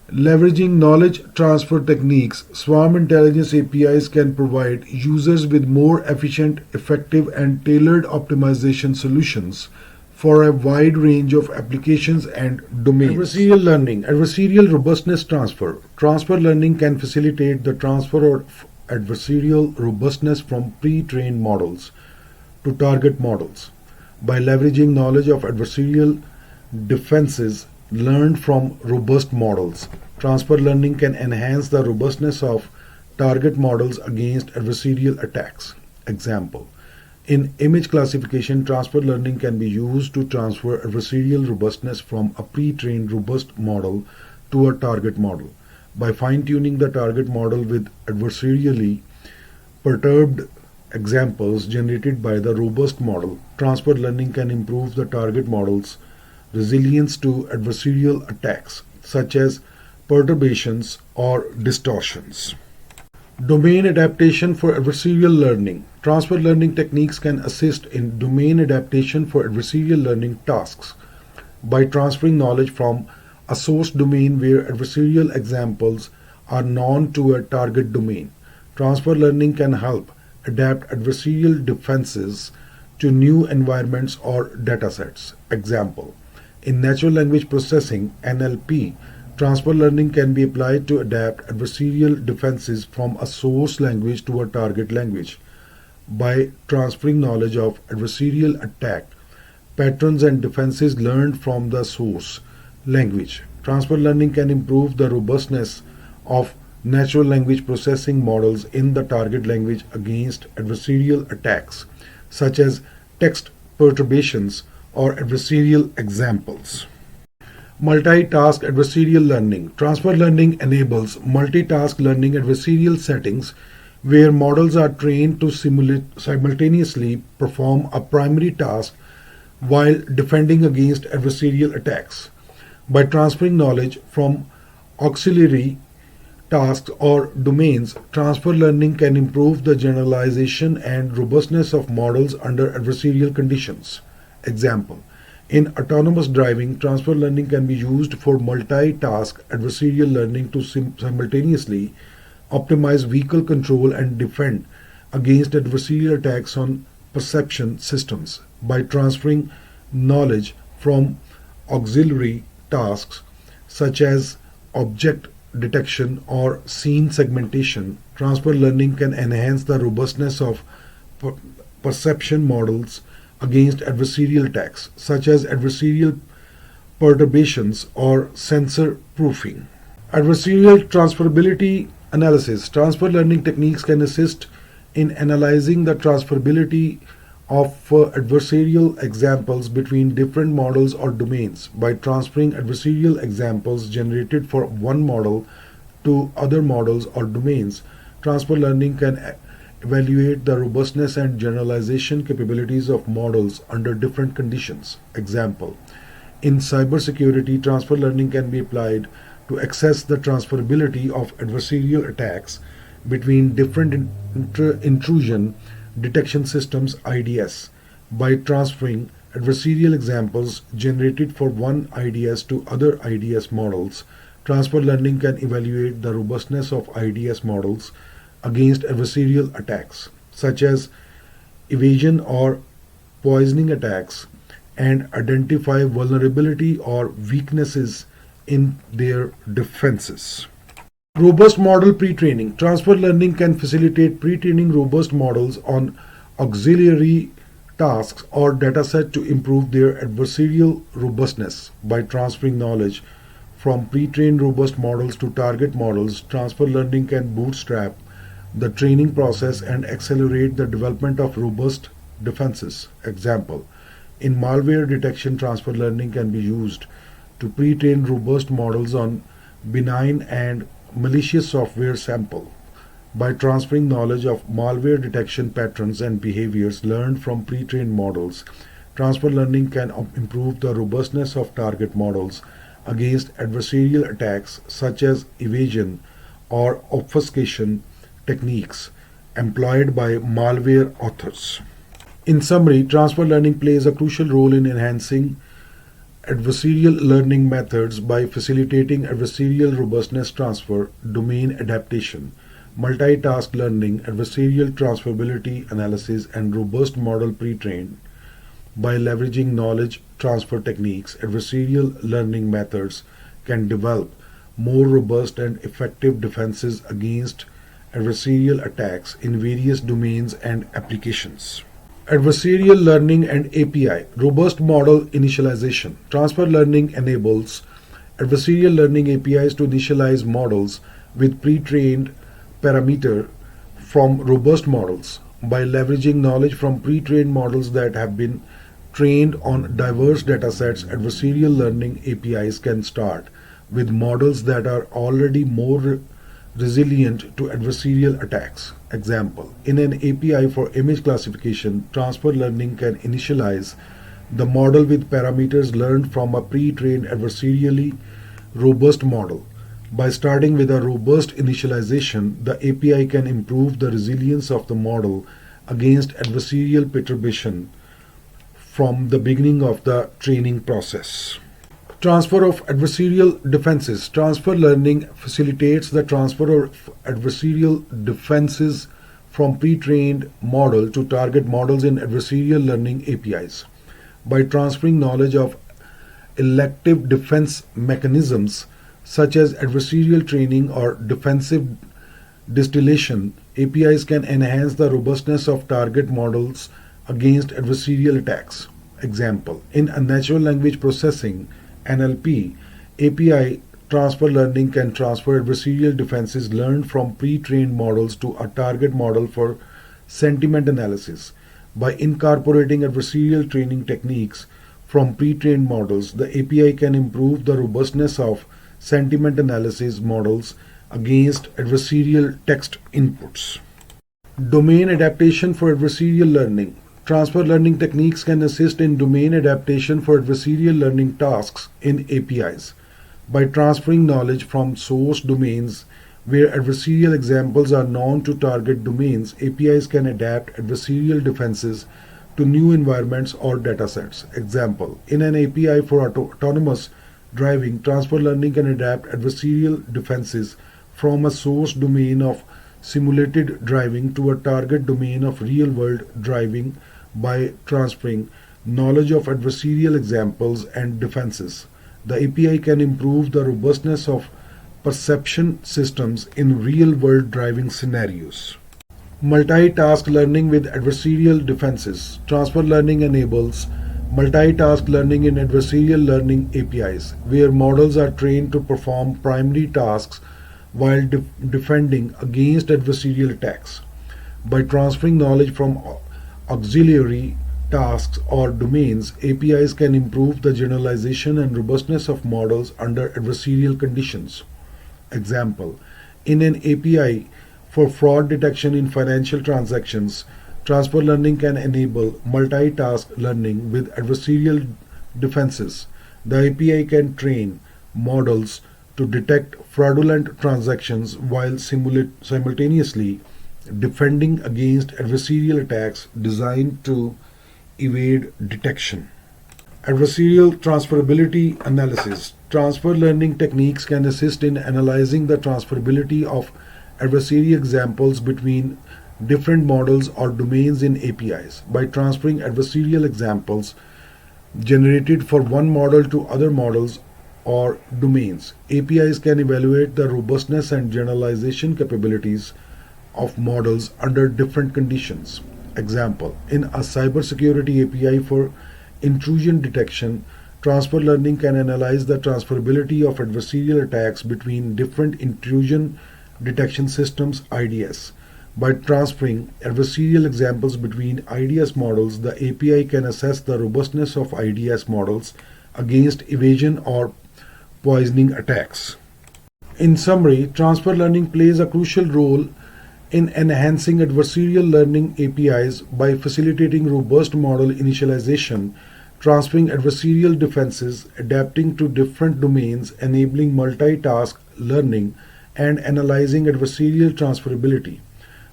leveraging knowledge transfer techniques, swarm intelligence APIs can provide users with more efficient, effective, and tailored optimization solutions for a wide range of applications and domains. Adversarial learning, adversarial robustness transfer. Transfer learning can facilitate the transfer of adversarial robustness from pre-trained models to target models. By leveraging knowledge of adversarial defenses learned from robust models, transfer learning can enhance the robustness of target models against adversarial attacks. Example, in image classification, transfer learning can be used to transfer adversarial robustness from a pre-trained robust model to a target model. By fine-tuning the target model with adversarially perturbed examples generated by the robust model, transfer learning can improve the target model's resilience to adversarial attacks, such as perturbations or distortions. Domain adaptation for adversarial learning. Transfer learning techniques can assist in domain adaptation for adversarial learning tasks by transferring knowledge from a source domain where adversarial examples are known to a target domain. Transfer learning can help adapt adversarial defenses to new environments or datasets. Example: in natural language processing (NLP), transfer learning can be applied to adapt adversarial defenses from a source language to a target language by transferring knowledge of adversarial attack patterns and defenses learned from the source language. Transfer learning can improve the robustness of natural language processing models in the target language against adversarial attacks, such as text perturbations or adversarial examples. Multitask adversarial learning. Transfer learning enables multitask learning adversarial settings where models are trained to simultaneously perform a primary task while defending against adversarial attacks. By transferring knowledge from auxiliary tasks or domains, transfer learning can improve the generalization and robustness of models under adversarial conditions. Example: in autonomous driving, transfer learning can be used for multitask adversarial learning to simultaneously optimize vehicle control and defend against adversarial attacks on perception systems. By transferring knowledge from auxiliary tasks such as object detection or scene segmentation, transfer learning can enhance the robustness of perception models against adversarial attacks, such as adversarial perturbations or sensor proofing. Adversarial transferability analysis. Transfer learning techniques can assist in analyzing the transferability of adversarial examples between different models or domains by transferring adversarial examples generated for one model to other models or domains. Transfer learning can evaluate the robustness and generalization capabilities of models under different conditions. Example: in cybersecurity, transfer learning can be applied to assess the transferability of adversarial attacks between different intrusion detection systems (IDS) by transferring adversarial examples generated for one IDS to other IDS models. Transfer learning can evaluate the robustness of IDS models against adversarial attacks, such as evasion or poisoning attacks, and identify vulnerability or weaknesses in their defenses. Robust model pre-training. Transfer learning can facilitate pre-training robust models on auxiliary tasks or dataset to improve their adversarial robustness by transferring knowledge from pre-trained robust models to target models. Transfer learning can bootstrap the training process and accelerate the development of robust defenses. Example: in malware detection, transfer learning can be used to pre-train robust models on benign and malicious software sample. By transferring knowledge of malware detection patterns and behaviors learned from pre-trained models, transfer learning can improve the robustness of target models against adversarial attacks such as evasion or obfuscation techniques employed by malware authors. In summary, transfer learning plays a crucial role in enhancing adversarial learning methods by facilitating adversarial robustness transfer, domain adaptation, multitask learning, adversarial transferability analysis, and robust model pre-trained. By leveraging knowledge transfer techniques, adversarial learning methods can develop more robust and effective defenses against adversarial attacks in various domains and applications. Adversarial learning and API. Robust model initialization. Transfer learning enables adversarial learning APIs to initialize models with pre-trained parameter from robust models. By leveraging knowledge from pre-trained models that have been trained on diverse datasets, adversarial learning APIs can start with models that are already more resilient to adversarial attacks. Example: in an API for image classification, transfer learning can initialize the model with parameters learned from a pre-trained adversarially robust model. By starting with a robust initialization, the API can improve the resilience of the model against adversarial perturbation from the beginning of the training process. Transfer of adversarial defenses. Transfer learning facilitates the transfer of adversarial defenses from pre-trained model to target models in adversarial learning APIs. By transferring knowledge of elective defense mechanisms such as adversarial training or defensive distillation, APIs can enhance the robustness of target models against adversarial attacks. Example, in a natural language processing NLP API, transfer learning can transfer adversarial defenses learned from pre-trained models to a target model for sentiment analysis. By incorporating adversarial training techniques from pre-trained models, the API can improve the robustness of sentiment analysis models against adversarial text inputs. Domain adaptation for adversarial learning. Transfer learning techniques can assist in domain adaptation for adversarial learning tasks in APIs. By transferring knowledge from source domains where adversarial examples are known to target domains, APIs can adapt adversarial defenses to new environments or datasets. Example, in an API for autonomous driving, transfer learning can adapt adversarial defenses from a source domain of simulated driving to a target domain of real-world driving by transferring knowledge of adversarial examples and defenses. The API can improve the robustness of perception systems in real-world driving scenarios. Multitask learning with adversarial defenses. Transfer learning enables multitask learning in adversarial learning APIs, where models are trained to perform primary tasks while defending against adversarial attacks. By transferring knowledge from auxiliary tasks or domains, APIs can improve the generalization and robustness of models under adversarial conditions. Example, in an API for fraud detection in financial transactions, transfer learning can enable multitask learning with adversarial defenses. The API can train models to detect fraudulent transactions while simultaneously defending against adversarial attacks designed to evade detection. Adversarial transferability analysis. Transfer learning techniques can assist in analyzing the transferability of adversarial examples between different models or domains in APIs. By transferring adversarial examples generated for one model to other models or domains, APIs can evaluate the robustness and generalization capabilities of models under different conditions. Example, in a cybersecurity API for intrusion detection, transfer learning can analyze the transferability of adversarial attacks between different intrusion detection systems IDS. By transferring adversarial examples between IDS models, the API can assess the robustness of IDS models against evasion or poisoning attacks. In summary, transfer learning plays a crucial role in enhancing adversarial learning APIs by facilitating robust model initialization, transferring adversarial defenses, adapting to different domains, enabling multitask learning, and analyzing adversarial transferability.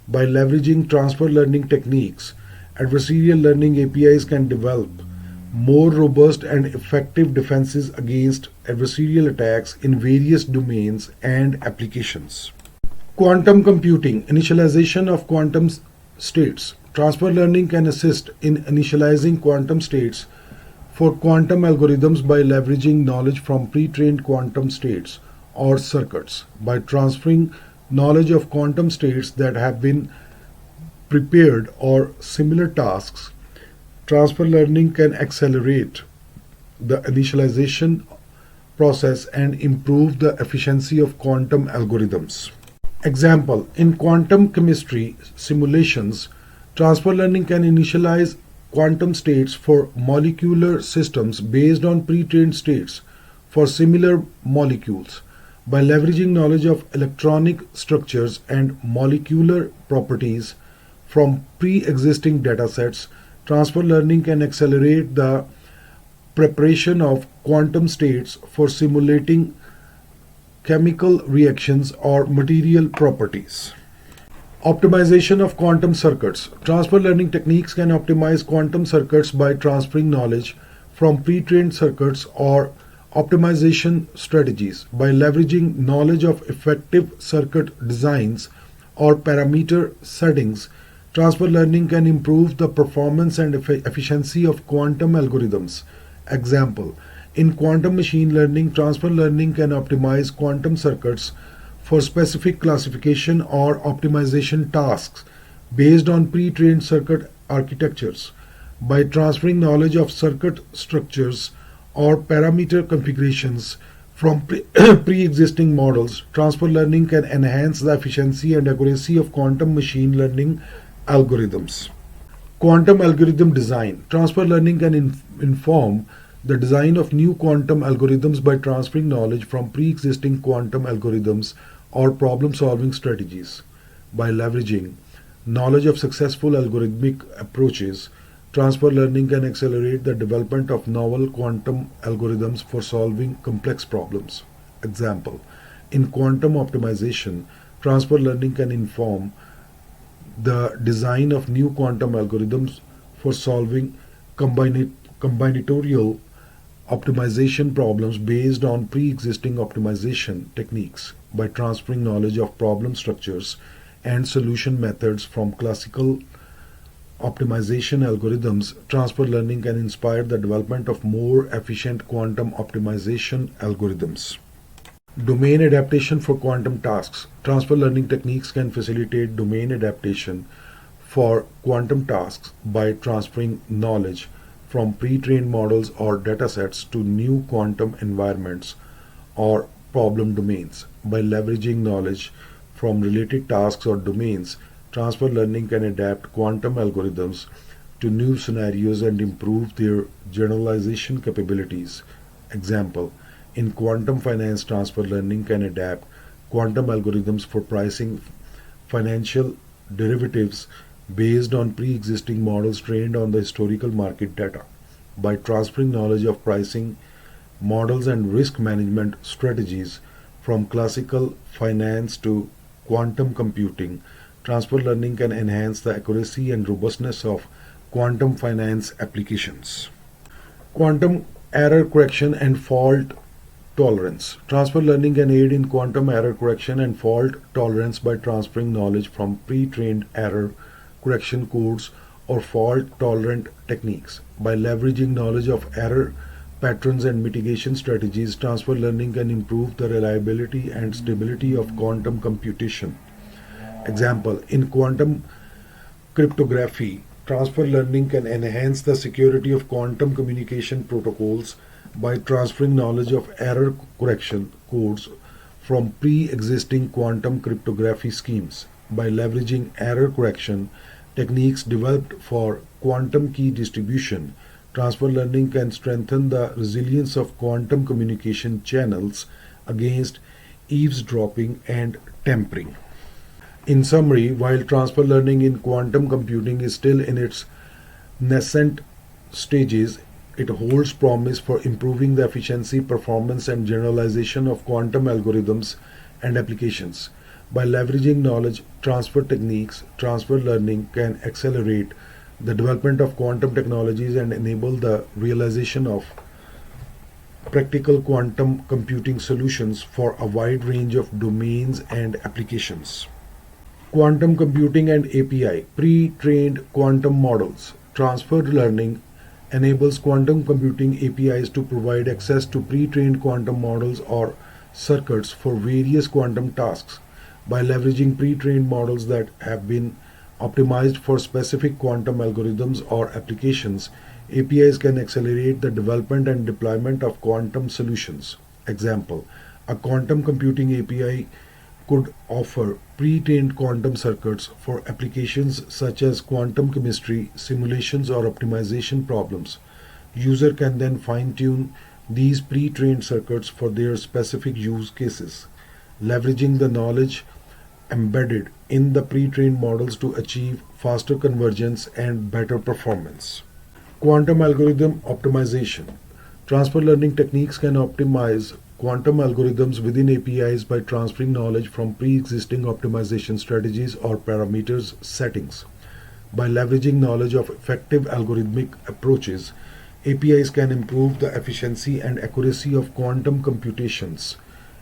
By leveraging transfer learning techniques, adversarial learning APIs can develop more robust and effective defenses against adversarial attacks in various domains and applications. Quantum computing, initialization of quantum states. Transfer learning can assist in initializing quantum states for quantum algorithms by leveraging knowledge from pre-trained quantum states or circuits. By transferring knowledge of quantum states that have been prepared or similar tasks, transfer learning can accelerate the initialization process and improve the efficiency of quantum algorithms. Example, in quantum chemistry simulations, transfer learning can initialize quantum states for molecular systems based on pre-trained states for similar molecules. By leveraging knowledge of electronic structures and molecular properties from pre-existing datasets, transfer learning can accelerate the preparation of quantum states for simulating chemical reactions or material properties. Optimization of quantum circuits. Transfer learning techniques can optimize quantum circuits by transferring knowledge from pre-trained circuits or optimization strategies by leveraging knowledge of effective circuit designs or parameter settings. Transfer learning can improve the performance and efficiency of quantum algorithms. Example: in quantum machine learning, transfer learning can optimize quantum circuits for specific classification or optimization tasks based on pre-trained circuit architectures. By transferring knowledge of circuit structures or parameter configurations from pre-existing models, transfer learning can enhance the efficiency and accuracy of quantum machine learning algorithms. Quantum algorithm design. Transfer learning can inform the design of new quantum algorithms by transferring knowledge from pre-existing quantum algorithms or problem-solving strategies. By leveraging knowledge of successful algorithmic approaches, transfer learning can accelerate the development of novel quantum algorithms for solving complex problems. Example: in quantum optimization, transfer learning can inform the design of new quantum algorithms for solving combinatorial optimization problems based on pre-existing optimization techniques. By transferring knowledge of problem structures and solution methods from classical optimization algorithms, transfer learning can inspire the development of more efficient quantum optimization algorithms. Domain adaptation for quantum tasks. Transfer learning techniques can facilitate domain adaptation for quantum tasks by transferring knowledge from pre-trained models or datasets to new quantum environments or problem domains. By leveraging knowledge from related tasks or domains, transfer learning can adapt quantum algorithms to new scenarios and improve their generalization capabilities. Example: in quantum finance, transfer learning can adapt quantum algorithms for pricing financial derivatives based on pre-existing models trained on the historical market data. By transferring knowledge of pricing models and risk management strategies from classical finance to quantum computing, transfer learning can enhance the accuracy and robustness of quantum finance applications. Quantum error correction and fault tolerance. Transfer learning can aid in quantum error correction and fault tolerance by transferring knowledge from pre-trained error correction codes or fault-tolerant techniques. By leveraging knowledge of error patterns and mitigation strategies, transfer learning can improve the reliability and stability of quantum computation. Example: in quantum cryptography, transfer learning can enhance the security of quantum communication protocols by transferring knowledge of error correction codes from pre-existing quantum cryptography schemes. By leveraging error correction techniques developed for quantum key distribution, transfer learning can strengthen the resilience of quantum communication channels against eavesdropping and tampering. In summary, while transfer learning in quantum computing is still in its nascent stages, it holds promise for improving the efficiency, performance, and generalization of quantum algorithms and applications. By leveraging knowledge transfer techniques, transfer learning can accelerate the development of quantum technologies and enable the realization of practical quantum computing solutions for a wide range of domains and applications. Quantum computing and API, pre-trained quantum models. Transfer learning enables quantum computing APIs to provide access to pre-trained quantum models or circuits for various quantum tasks. By leveraging pre-trained models that have been optimized for specific quantum algorithms or applications, APIs can accelerate the development and deployment of quantum solutions. Example: a quantum computing API could offer pre-trained quantum circuits for applications such as quantum chemistry, simulations, or optimization problems. User can then fine-tune these pre-trained circuits for their specific use cases, leveraging the knowledge embedded in the pre-trained models to achieve faster convergence and better performance. Quantum algorithm optimization. Transfer learning techniques can optimize quantum algorithms within APIs by transferring knowledge from pre-existing optimization strategies or parameters settings. By leveraging knowledge of effective algorithmic approaches, APIs can improve the efficiency and accuracy of quantum computations.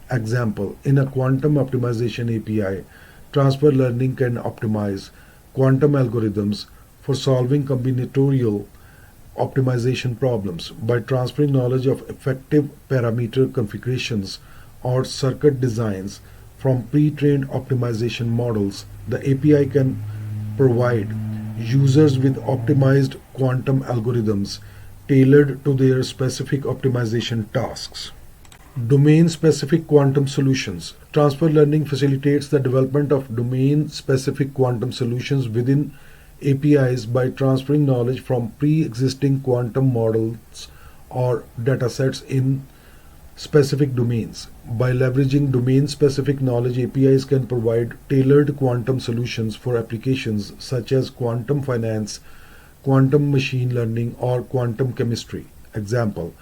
Example, in a quantum optimization API, transfer learning can optimize quantum algorithms for solving combinatorial optimization problems. By transferring knowledge of effective parameter configurations or circuit designs from pre-trained optimization models, the API can provide users with optimized quantum algorithms tailored to their specific optimization tasks. Domain-specific quantum solutions. Transfer learning facilitates the development of domain-specific quantum solutions within APIs by transferring knowledge from pre-existing quantum models or datasets in specific domains. By leveraging domain-specific knowledge, APIs can provide tailored quantum solutions for applications such as quantum finance, quantum machine learning, or quantum chemistry. Example,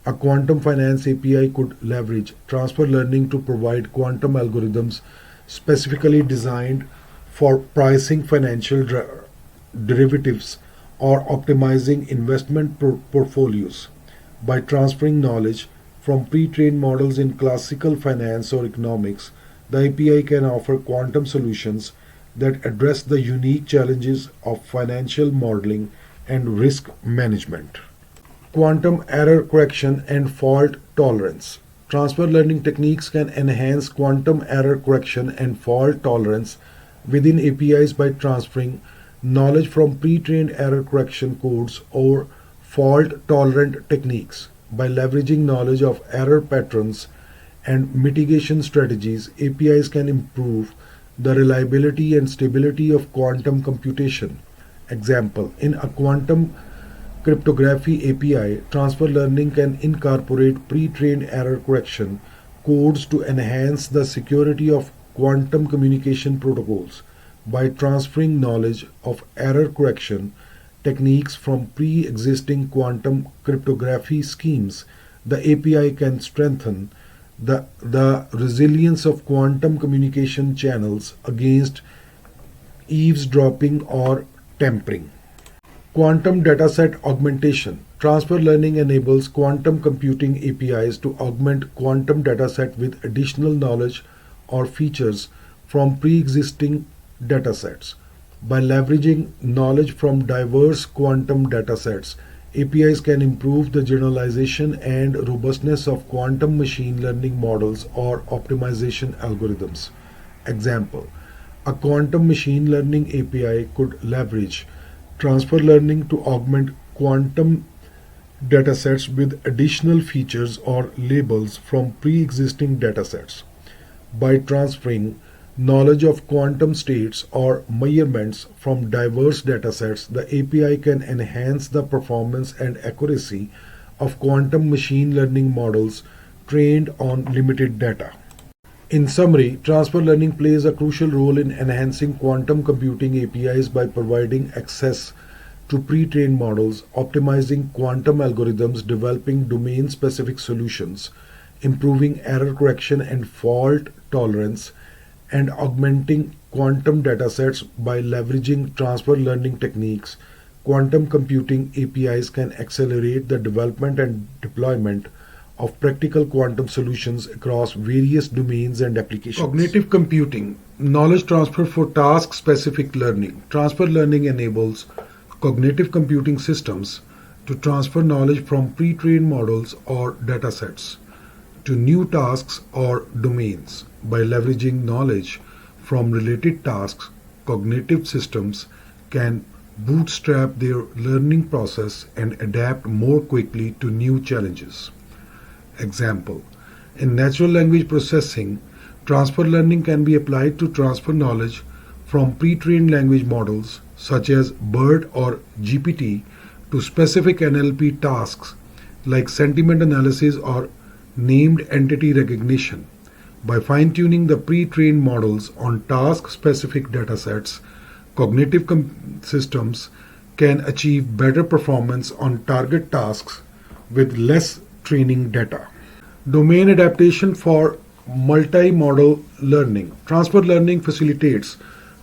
a quantum finance API could leverage transfer learning to provide quantum algorithms specifically designed for pricing financial derivatives or optimizing investment portfolios. By transferring knowledge from pre-trained models in classical finance or economics, the API can offer quantum solutions that address the unique challenges of financial modeling and risk management. Quantum error correction and fault tolerance. Transfer learning techniques can enhance quantum error correction and fault tolerance within APIs by transferring knowledge from pre-trained error correction codes or fault-tolerant techniques. By leveraging knowledge of error patterns and mitigation strategies, APIs can improve the reliability and stability of quantum computation. Example, in a quantum cryptography API, transfer learning can incorporate pre-trained error correction codes to enhance the security of quantum communication protocols. By transferring knowledge of error correction techniques from pre-existing quantum cryptography schemes, the API can strengthen the resilience of quantum communication channels against eavesdropping or tampering. Quantum dataset augmentation. Transfer learning enables quantum computing APIs to augment quantum dataset with additional knowledge or features from pre-existing datasets. By leveraging knowledge from diverse quantum datasets, APIs can improve the generalization and robustness of quantum machine learning models or optimization algorithms. Example, a quantum machine learning API could leverage transfer learning to augment quantum datasets with additional features or labels from pre-existing datasets. By transferring knowledge of quantum states or measurements from diverse datasets, the API can enhance the performance and accuracy of quantum machine learning models trained on limited data. In summary, transfer learning plays a crucial role in enhancing quantum computing APIs by providing access to pre-trained models, optimizing quantum algorithms, developing domain-specific solutions, improving error correction and fault tolerance, and augmenting quantum datasets. By leveraging transfer learning techniques. Quantum computing APIs can accelerate the development and deployment of practical quantum solutions across various domains and applications. Cognitive computing, knowledge transfer for task-specific learning. Transfer learning enables cognitive computing systems to transfer knowledge from pre-trained models or datasets to new tasks or domains. By leveraging knowledge from related tasks, cognitive systems can bootstrap their learning process and adapt more quickly to new challenges. Example, in natural language processing, transfer learning can be applied to transfer knowledge from pre-trained language models such as BERT or GPT to specific NLP tasks like sentiment analysis or named entity recognition. By fine-tuning the pre-trained models on task-specific datasets, cognitive systems can achieve better performance on target tasks with less training data. Domain adaptation for multimodal learning. Transfer learning facilitates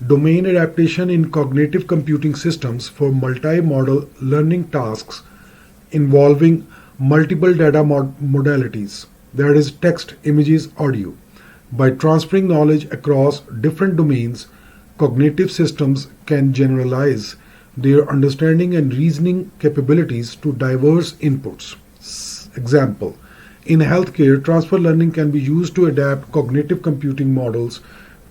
domain adaptation in cognitive computing systems for multimodal learning tasks involving multiple data modalities, that is, text, images, audio. By transferring knowledge across different domains, cognitive systems can generalize their understanding and reasoning capabilities to diverse inputs. Example: in healthcare, transfer learning can be used to adapt cognitive computing models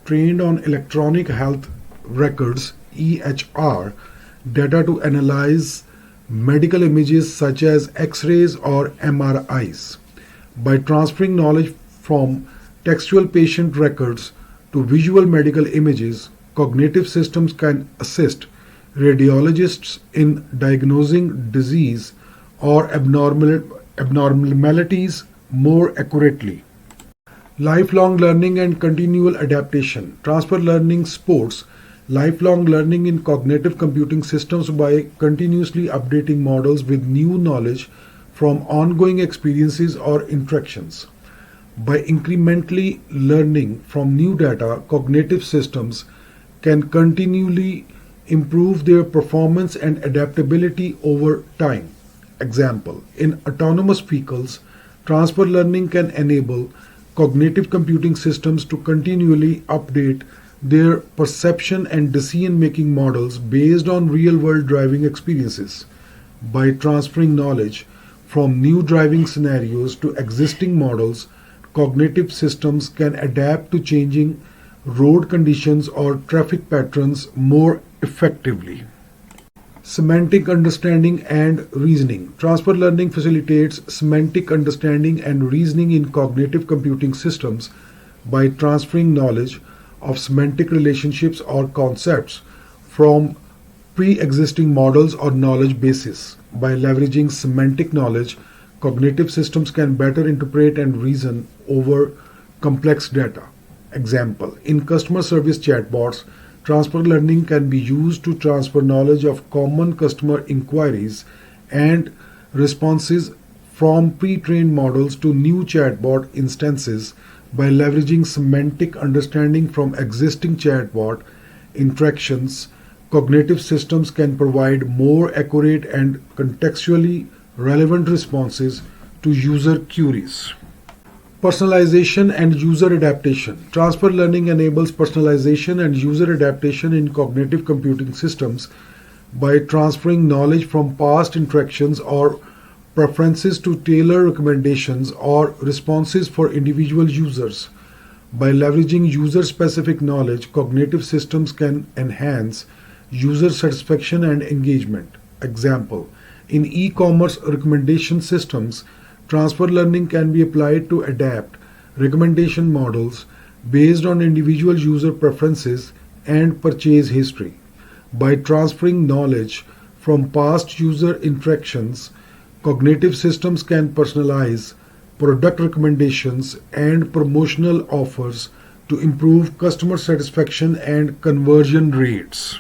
trained on electronic health records (EHR) data to analyze medical images such as X-rays or MRIs. By transferring knowledge from textual patient records to visual medical images, cognitive systems can assist radiologists in diagnosing disease or abnormalities more accurately. Lifelong learning and continual adaptation. Transfer learning supports lifelong learning in cognitive computing systems by continuously updating models with new knowledge from ongoing experiences or interactions. By incrementally learning from new data, cognitive systems can continually improve their performance and adaptability over time. Example: in autonomous vehicles, transfer learning can enable cognitive computing systems to continually update their perception and decision-making models based on real-world driving experiences. By transferring knowledge from new driving scenarios to existing models, cognitive systems can adapt to changing road conditions or traffic patterns more effectively. Semantic understanding and reasoning. Transfer learning facilitates semantic understanding and reasoning in cognitive computing systems by transferring knowledge of semantic relationships or concepts from pre-existing models or knowledge bases. By leveraging semantic knowledge, cognitive systems can better interpret and reason over complex data. Example: in customer service chatbots, transfer learning can be used to transfer knowledge of common customer inquiries and responses from pre-trained models to new chatbot instances. By leveraging semantic understanding from existing chatbot interactions, cognitive systems can provide more accurate and contextually relevant responses to user queries. Personalization and user adaptation. Transfer learning enables personalization and user adaptation in cognitive computing systems by transferring knowledge from past interactions or preferences to tailor recommendations or responses for individual users. By leveraging user-specific knowledge, cognitive systems can enhance user satisfaction and engagement. Example: in e-commerce recommendation systems, transfer learning can be applied to adapt recommendation models based on individual user preferences and purchase history. By transferring knowledge from past user interactions, cognitive systems can personalize product recommendations and promotional offers to improve customer satisfaction and conversion rates.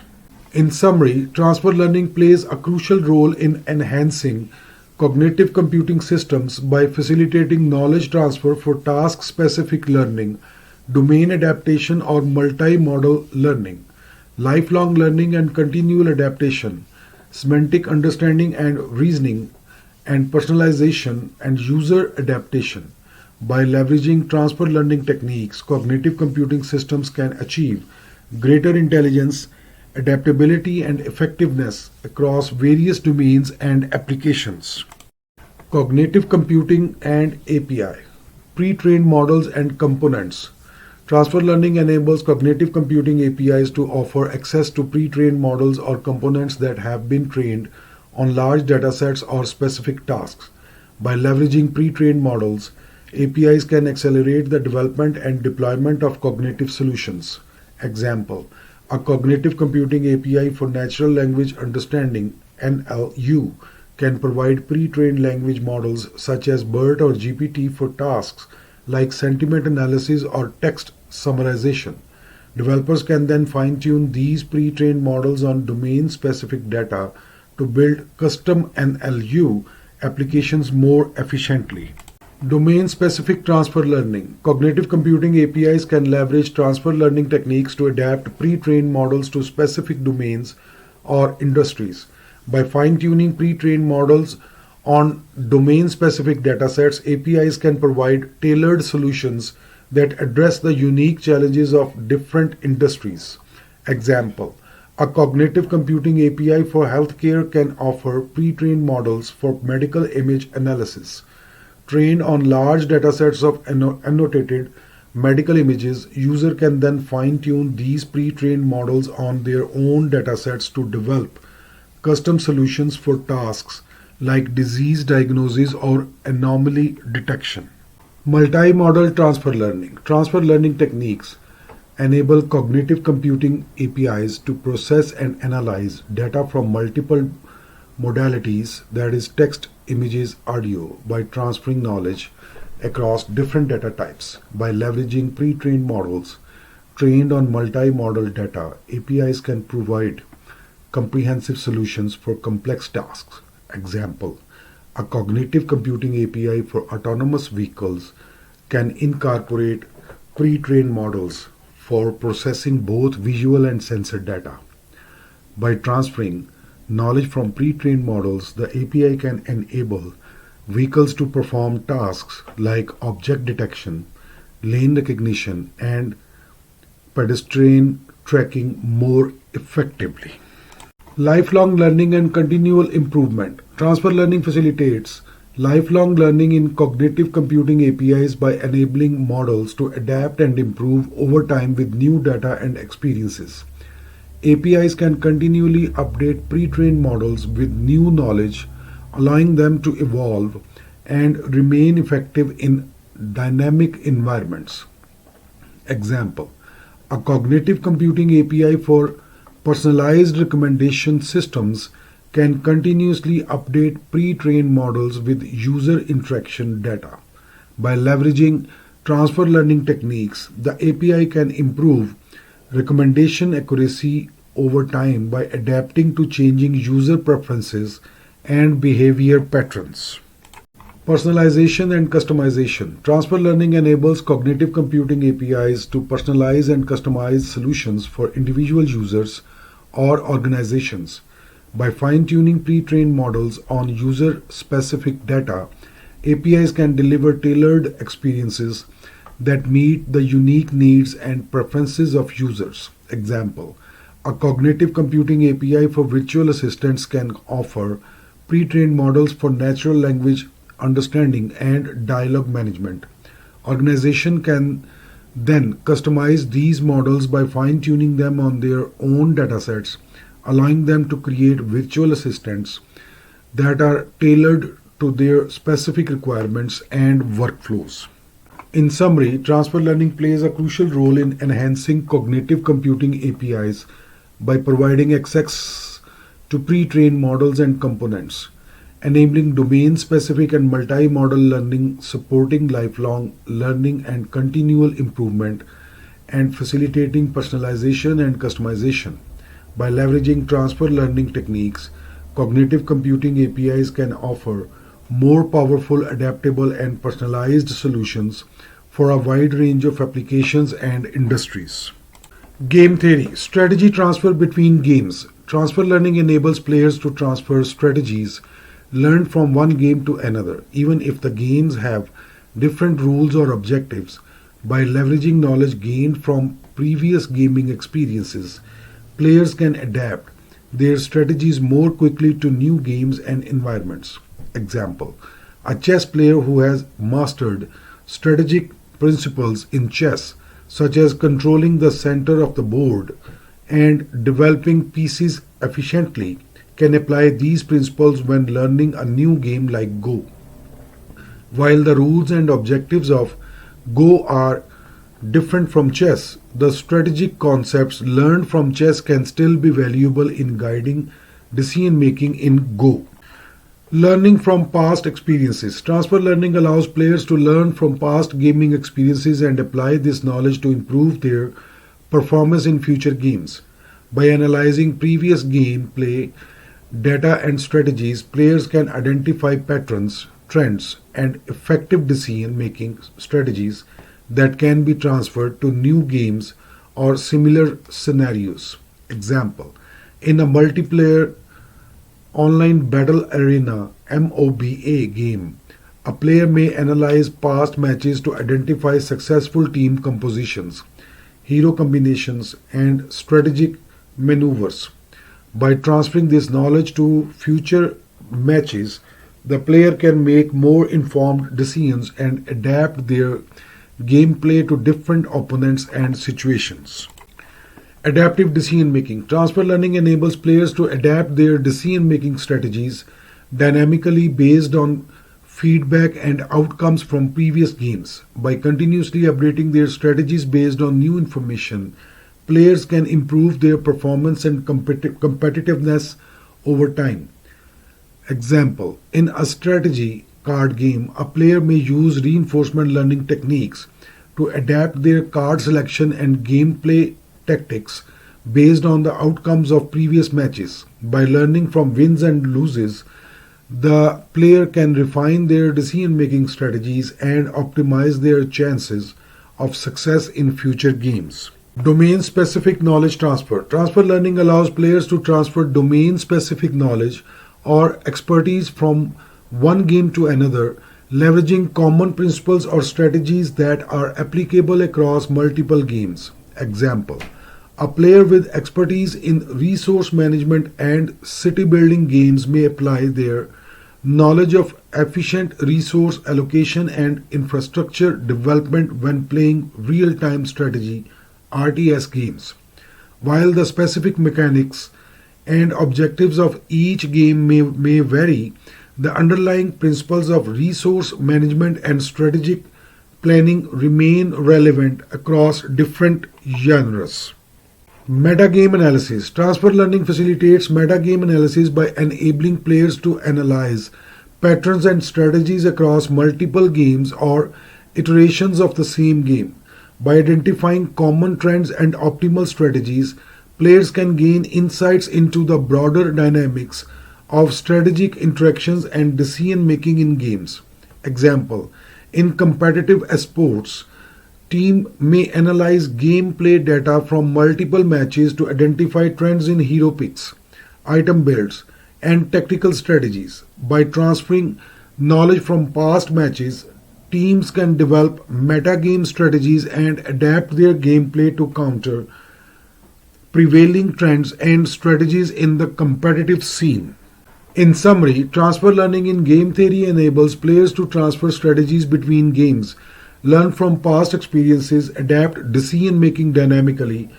In summary, transfer learning plays a crucial role in enhancing cognitive computing systems by facilitating knowledge transfer for task-specific learning, domain adaptation or multimodal learning, lifelong learning and continual adaptation, semantic understanding and reasoning, and personalization and user adaptation. By leveraging transfer learning techniques, cognitive computing systems can achieve greater intelligence, adaptability, and effectiveness across various domains and applications. Cognitive computing and API. Pre-trained models and components. Transfer learning enables cognitive computing APIs to offer access to pre-trained models or components that have been trained on large datasets or specific tasks. By leveraging pre-trained models, APIs can accelerate the development and deployment of cognitive solutions. Example: a cognitive computing API for natural language understanding (NLU) can provide pre-trained language models such as BERT or GPT for tasks like sentiment analysis or text summarization. Developers can then fine-tune these pre-trained models on domain-specific data to build custom NLU applications more efficiently. Domain-specific transfer learning. Cognitive computing APIs can leverage transfer learning techniques to adapt pre-trained models to specific domains or industries. By fine-tuning pre-trained models on domain-specific datasets, APIs can provide tailored solutions that address the unique challenges of different industries. Example: a cognitive computing API for healthcare can offer pre-trained models for medical image analysis. Trained on large datasets of annotated medical images, user can then fine-tune these pre-trained models on their own datasets to develop custom solutions for tasks like disease diagnosis or anomaly detection. Multi-modal transfer learning. Transfer learning techniques enable cognitive computing APIs to process and analyze data from multiple modalities, that is text, images, audio, by transferring knowledge across different data types. By leveraging pre-trained models trained on multi-modal data, APIs can provide comprehensive solutions for complex tasks. Example: a cognitive computing API for autonomous vehicles can incorporate pre-trained models for processing both visual and sensor data. By transferring knowledge from pre-trained models, the API can enable vehicles to perform tasks like object detection, lane recognition, and pedestrian tracking more effectively. Lifelong learning and continual improvement. Transfer learning facilitates lifelong learning in cognitive computing APIs by enabling models to adapt and improve over time with new data and experiences. APIs can continually update pre-trained models with new knowledge, allowing them to evolve and remain effective in dynamic environments. Example: a cognitive computing API for personalized recommendation systems can continuously update pre-trained models with user interaction data. By leveraging transfer learning techniques, the API can improve recommendation accuracy over time by adapting to changing user preferences and behavior patterns. Personalization and customization. Transfer learning enables cognitive computing APIs to personalize and customize solutions for individual users or organizations. By fine-tuning pre-trained models on user-specific data, APIs can deliver tailored experiences that meet the unique needs and preferences of users. Example: a cognitive computing API for virtual assistants can offer pre-trained models for natural language understanding and dialogue management. Organization can then customize these models by fine-tuning them on their own datasets, allowing them to create virtual assistants that are tailored to their specific requirements and workflows. In summary, transfer learning plays a crucial role in enhancing cognitive computing APIs by providing access to pre-trained models and components, enabling domain-specific and multi-modal learning, supporting lifelong learning and continual improvement, and facilitating personalization and customization. By leveraging transfer learning techniques, cognitive computing APIs can offer more powerful, adaptable, and personalized solutions for a wide range of applications and industries. Game theory. Strategy transfer between games. Transfer learning enables players to transfer strategies learned from one game to another, even if the games have different rules or objectives. By leveraging knowledge gained from previous gaming experiences, players can adapt their strategies more quickly to new games and environments. Example: a chess player who has mastered strategic principles in chess, such as controlling the center of the board and developing pieces efficiently, can apply these principles when learning a new game like Go. While the rules and objectives of Go are different from chess, the strategic concepts learned from chess can still be valuable in guiding decision making in Go. Learning from past experiences. Transfer learning allows players to learn from past gaming experiences and apply this knowledge to improve their performance in future games. By analyzing previous gameplay data and strategies, players can identify patterns, trends, and effective decision-making strategies that can be transferred to new games or similar scenarios. Example, in a multiplayer online battle arena MOBA game, a player may analyze past matches to identify successful team compositions, hero combinations, and strategic maneuvers. By transferring this knowledge to future matches, the player can make more informed decisions and adapt their gameplay to different opponents and situations. Adaptive decision making. Transfer learning enables players to adapt their decision making strategies dynamically based on feedback and outcomes from previous games. By continuously updating their strategies based on new information, players can improve their performance and competitiveness over time. Example, in a strategy card game, a player may use reinforcement learning techniques to adapt their card selection and gameplay tactics based on the outcomes of previous matches. By learning from wins and losses, the player can refine their decision-making strategies and optimize their chances of success in future games. Domain-specific knowledge transfer. Transfer learning allows players to transfer domain-specific knowledge or expertise from one game to another, leveraging common principles or strategies that are applicable across multiple games. Example, a player with expertise in resource management and city building games may apply their knowledge of efficient resource allocation and infrastructure development when playing real-time strategy RTS games. While the specific mechanics and objectives of each game may vary, the underlying principles of resource management and strategic planning remain relevant across different genres. Metagame analysis. Transfer learning facilitates metagame analysis by enabling players to analyze patterns and strategies across multiple games or iterations of the same game. By identifying common trends and optimal strategies, players can gain insights into the broader dynamics of strategic interactions and decision making in games. Example, in competitive sports, team may analyze gameplay data from multiple matches to identify trends in hero picks, item builds, and tactical strategies. By transferring knowledge from past matches, teams can develop metagame strategies and adapt their gameplay to counter prevailing trends and strategies in the competitive scene. In summary, transfer learning in game theory enables players to transfer strategies between games, learn from past experiences, adapt decision making dynamically,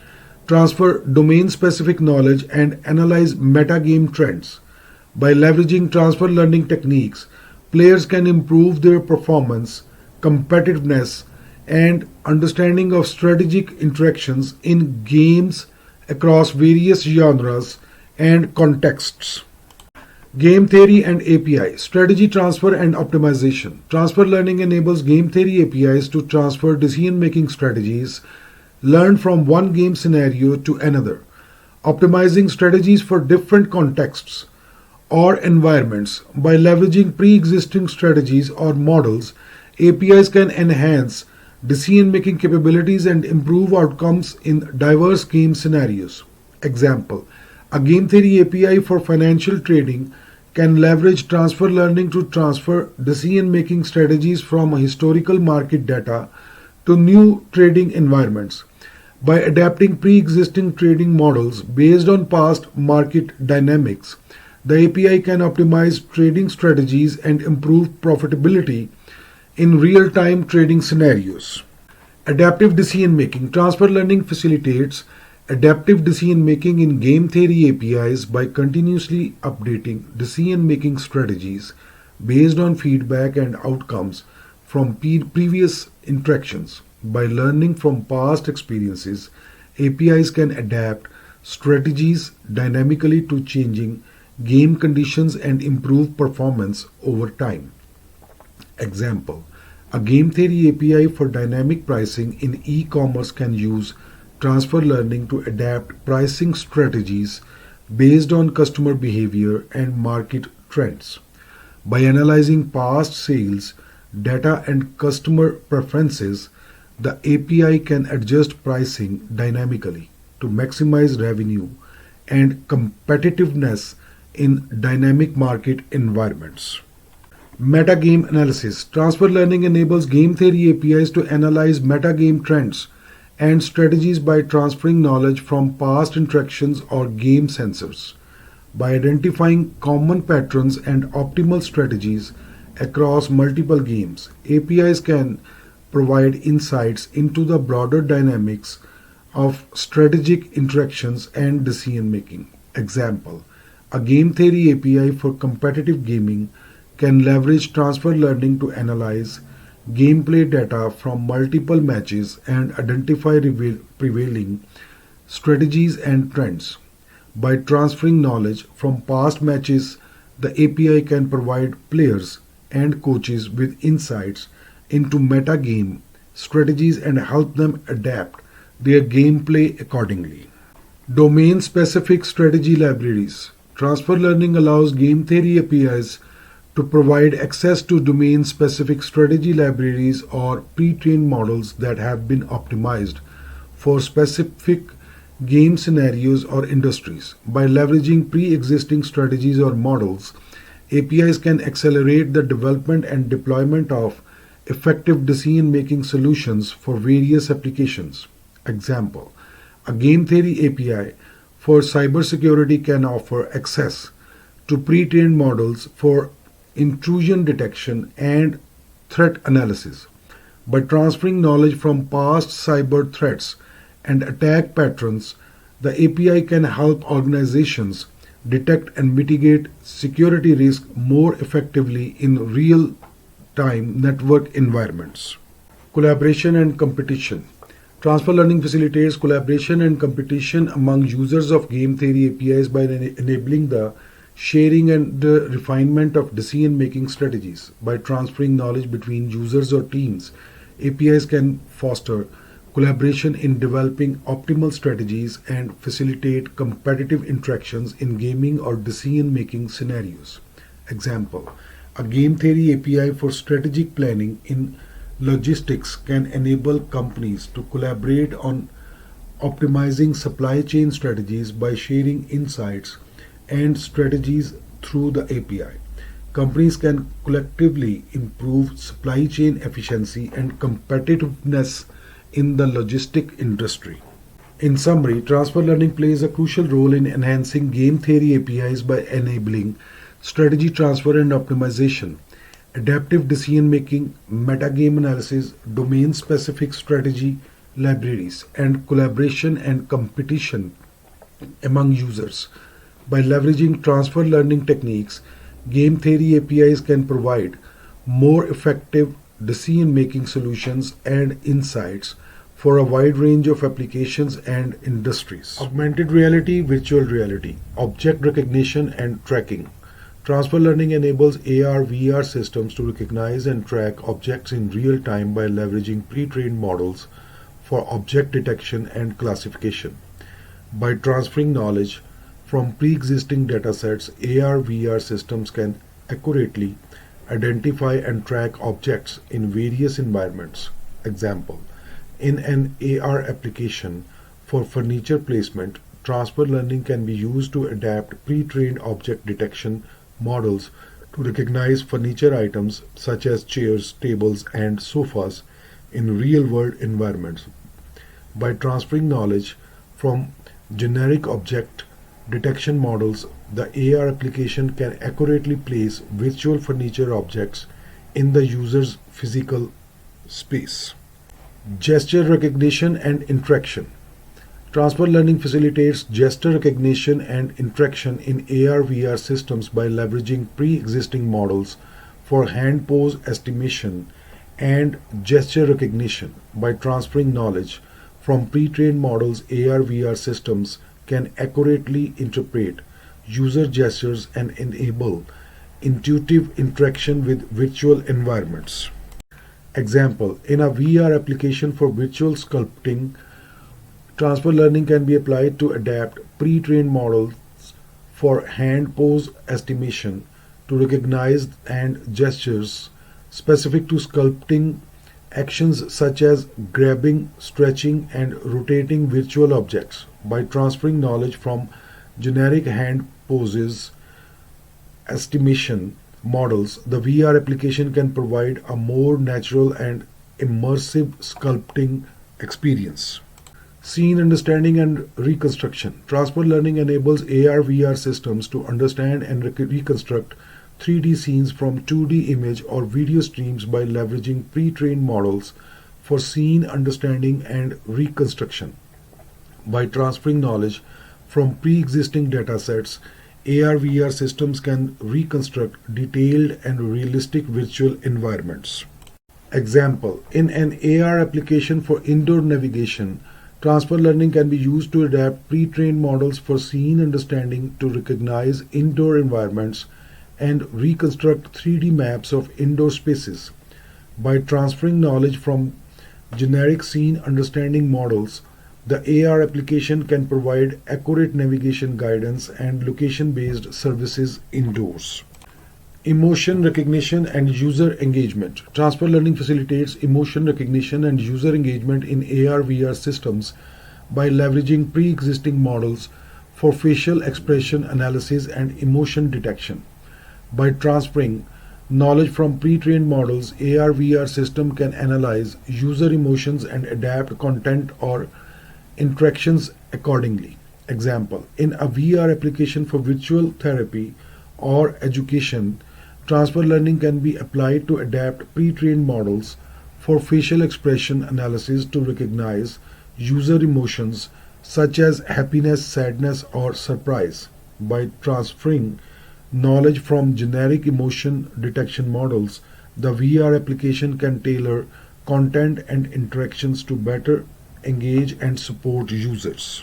transfer domain specific knowledge, and analyze metagame trends. By leveraging transfer learning techniques, players can improve their performance, competitiveness, and understanding of strategic interactions in games across various genres and contexts. Game theory and API. Strategy transfer and optimization. Transfer learning enables game theory APIs to transfer decision-making strategies learned from one game scenario to another, optimizing strategies for different contexts or environments. By leveraging pre-existing strategies or models, APIs can enhance decision-making capabilities and improve outcomes in diverse game scenarios. Example, a game theory API for financial trading can leverage transfer learning to transfer decision-making strategies from historical market data to new trading environments. By adapting pre-existing trading models based on past market dynamics, the API can optimize trading strategies and improve profitability in real-time trading scenarios. Adaptive decision-making. Transfer learning facilitates adaptive decision-making in game theory APIs by continuously updating decision-making strategies based on feedback and outcomes from previous interactions. By learning from past experiences, APIs can adapt strategies dynamically to changing game conditions and improve performance over time. Example, a game theory API for dynamic pricing in e-commerce can use transfer learning to adapt pricing strategies based on customer behavior and market trends. By analyzing past sales data and customer preferences, the API can adjust pricing dynamically to maximize revenue and competitiveness in dynamic market environments. Metagame analysis. Transfer Learning enables game theory APIs to analyze metagame trends and strategies by transferring knowledge from past interactions or game sensors. By identifying common patterns and optimal strategies across multiple games, APIs can provide insights into the broader dynamics of strategic interactions and decision making. Example: a game theory API for competitive gaming can leverage transfer learning to analyze gameplay data from multiple matches and identify prevailing strategies and trends. By transferring knowledge from past matches, the API can provide players and coaches with insights into metagame strategies and help them adapt their gameplay accordingly. Domain-specific strategy libraries. Transfer Learning allows game theory APIs to provide access to domain-specific strategy libraries or pre-trained models that have been optimized for specific game scenarios or industries. By leveraging pre-existing strategies or models, APIs can accelerate the development and deployment of effective decision-making solutions for various applications. Example: a game theory API for cybersecurity can offer access to pre-trained models for intrusion detection and threat analysis. By transferring knowledge from past cyber threats and attack patterns, the API can help organizations detect and mitigate security risk more effectively in real-time network environments. Collaboration and competition. Transfer Learning facilitates collaboration and competition among users of game theory APIs by enabling the sharing and refinement of decision-making strategies. By transferring knowledge between users or teams, APIs can foster collaboration in developing optimal strategies and facilitate competitive interactions in gaming or decision-making scenarios. Example: a game theory API for strategic planning in logistics can enable companies to collaborate on optimizing supply chain strategies by sharing insights and strategies through the API. Companies can collectively improve supply chain efficiency and competitiveness in the logistic industry. In summary, Transfer Learning plays a crucial role in enhancing game theory APIs by enabling strategy transfer and optimization, adaptive decision making, metagame analysis, domain specific strategy libraries, and collaboration and competition among users. By leveraging transfer learning techniques, game theory APIs can provide more effective decision-making solutions and insights for a wide range of applications and industries. Augmented reality, virtual reality, object recognition and tracking. Transfer Learning enables AR/VR systems to recognize and track objects in real time by leveraging pre-trained models for object detection and classification. By transferring knowledge from pre-existing datasets, AR/VR systems can accurately identify and track objects in various environments. Example: in an AR application for furniture placement, Transfer Learning can be used to adapt pre-trained object detection models to recognize furniture items such as chairs, tables, and sofas in real-world environments. By transferring knowledge from generic object detection models, the AR application can accurately place virtual furniture objects in the user's physical space. Gesture recognition and interaction. Transfer Learning facilitates gesture recognition and interaction in AR/VR systems by leveraging pre-existing models for hand pose estimation and gesture recognition. By transferring knowledge from pre-trained models, AR/VR systems can accurately interpret user gestures and enable intuitive interaction with virtual environments. Example: in a VR application for virtual sculpting, Transfer Learning can be applied to adapt pre-trained models for hand pose estimation to recognize and gestures specific to sculpting actions such as grabbing, stretching, and rotating virtual objects. By transferring knowledge from generic hand poses estimation models, the VR application can provide a more natural and immersive sculpting experience. Scene understanding and reconstruction. Transfer learning enables AR VR systems to understand and reconstruct 3D scenes from 2D image or video streams by leveraging pre-trained models for scene understanding and reconstruction. By transferring knowledge from pre-existing datasets, AR VR systems can reconstruct detailed and realistic virtual environments. Example: in an AR application for indoor navigation, transfer learning can be used to adapt pre-trained models for scene understanding to recognize indoor environments and reconstruct 3D maps of indoor spaces. By transferring knowledge from generic scene understanding models, the AR application can provide accurate navigation guidance and location-based services indoors. Emotion recognition and user engagement. Transfer learning facilitates emotion recognition and user engagement in AR/VR systems by leveraging pre-existing models for facial expression analysis and emotion detection. By transferring knowledge from pre-trained models, AR/VR system can analyze user emotions and adapt content or interactions accordingly. Example: in a VR application for virtual therapy or education, transfer learning can be applied to adapt pre-trained models for facial expression analysis to recognize user emotions such as happiness, sadness, or surprise. By transferring knowledge from generic emotion detection models, the VR application can tailor content and interactions to better engage and support users.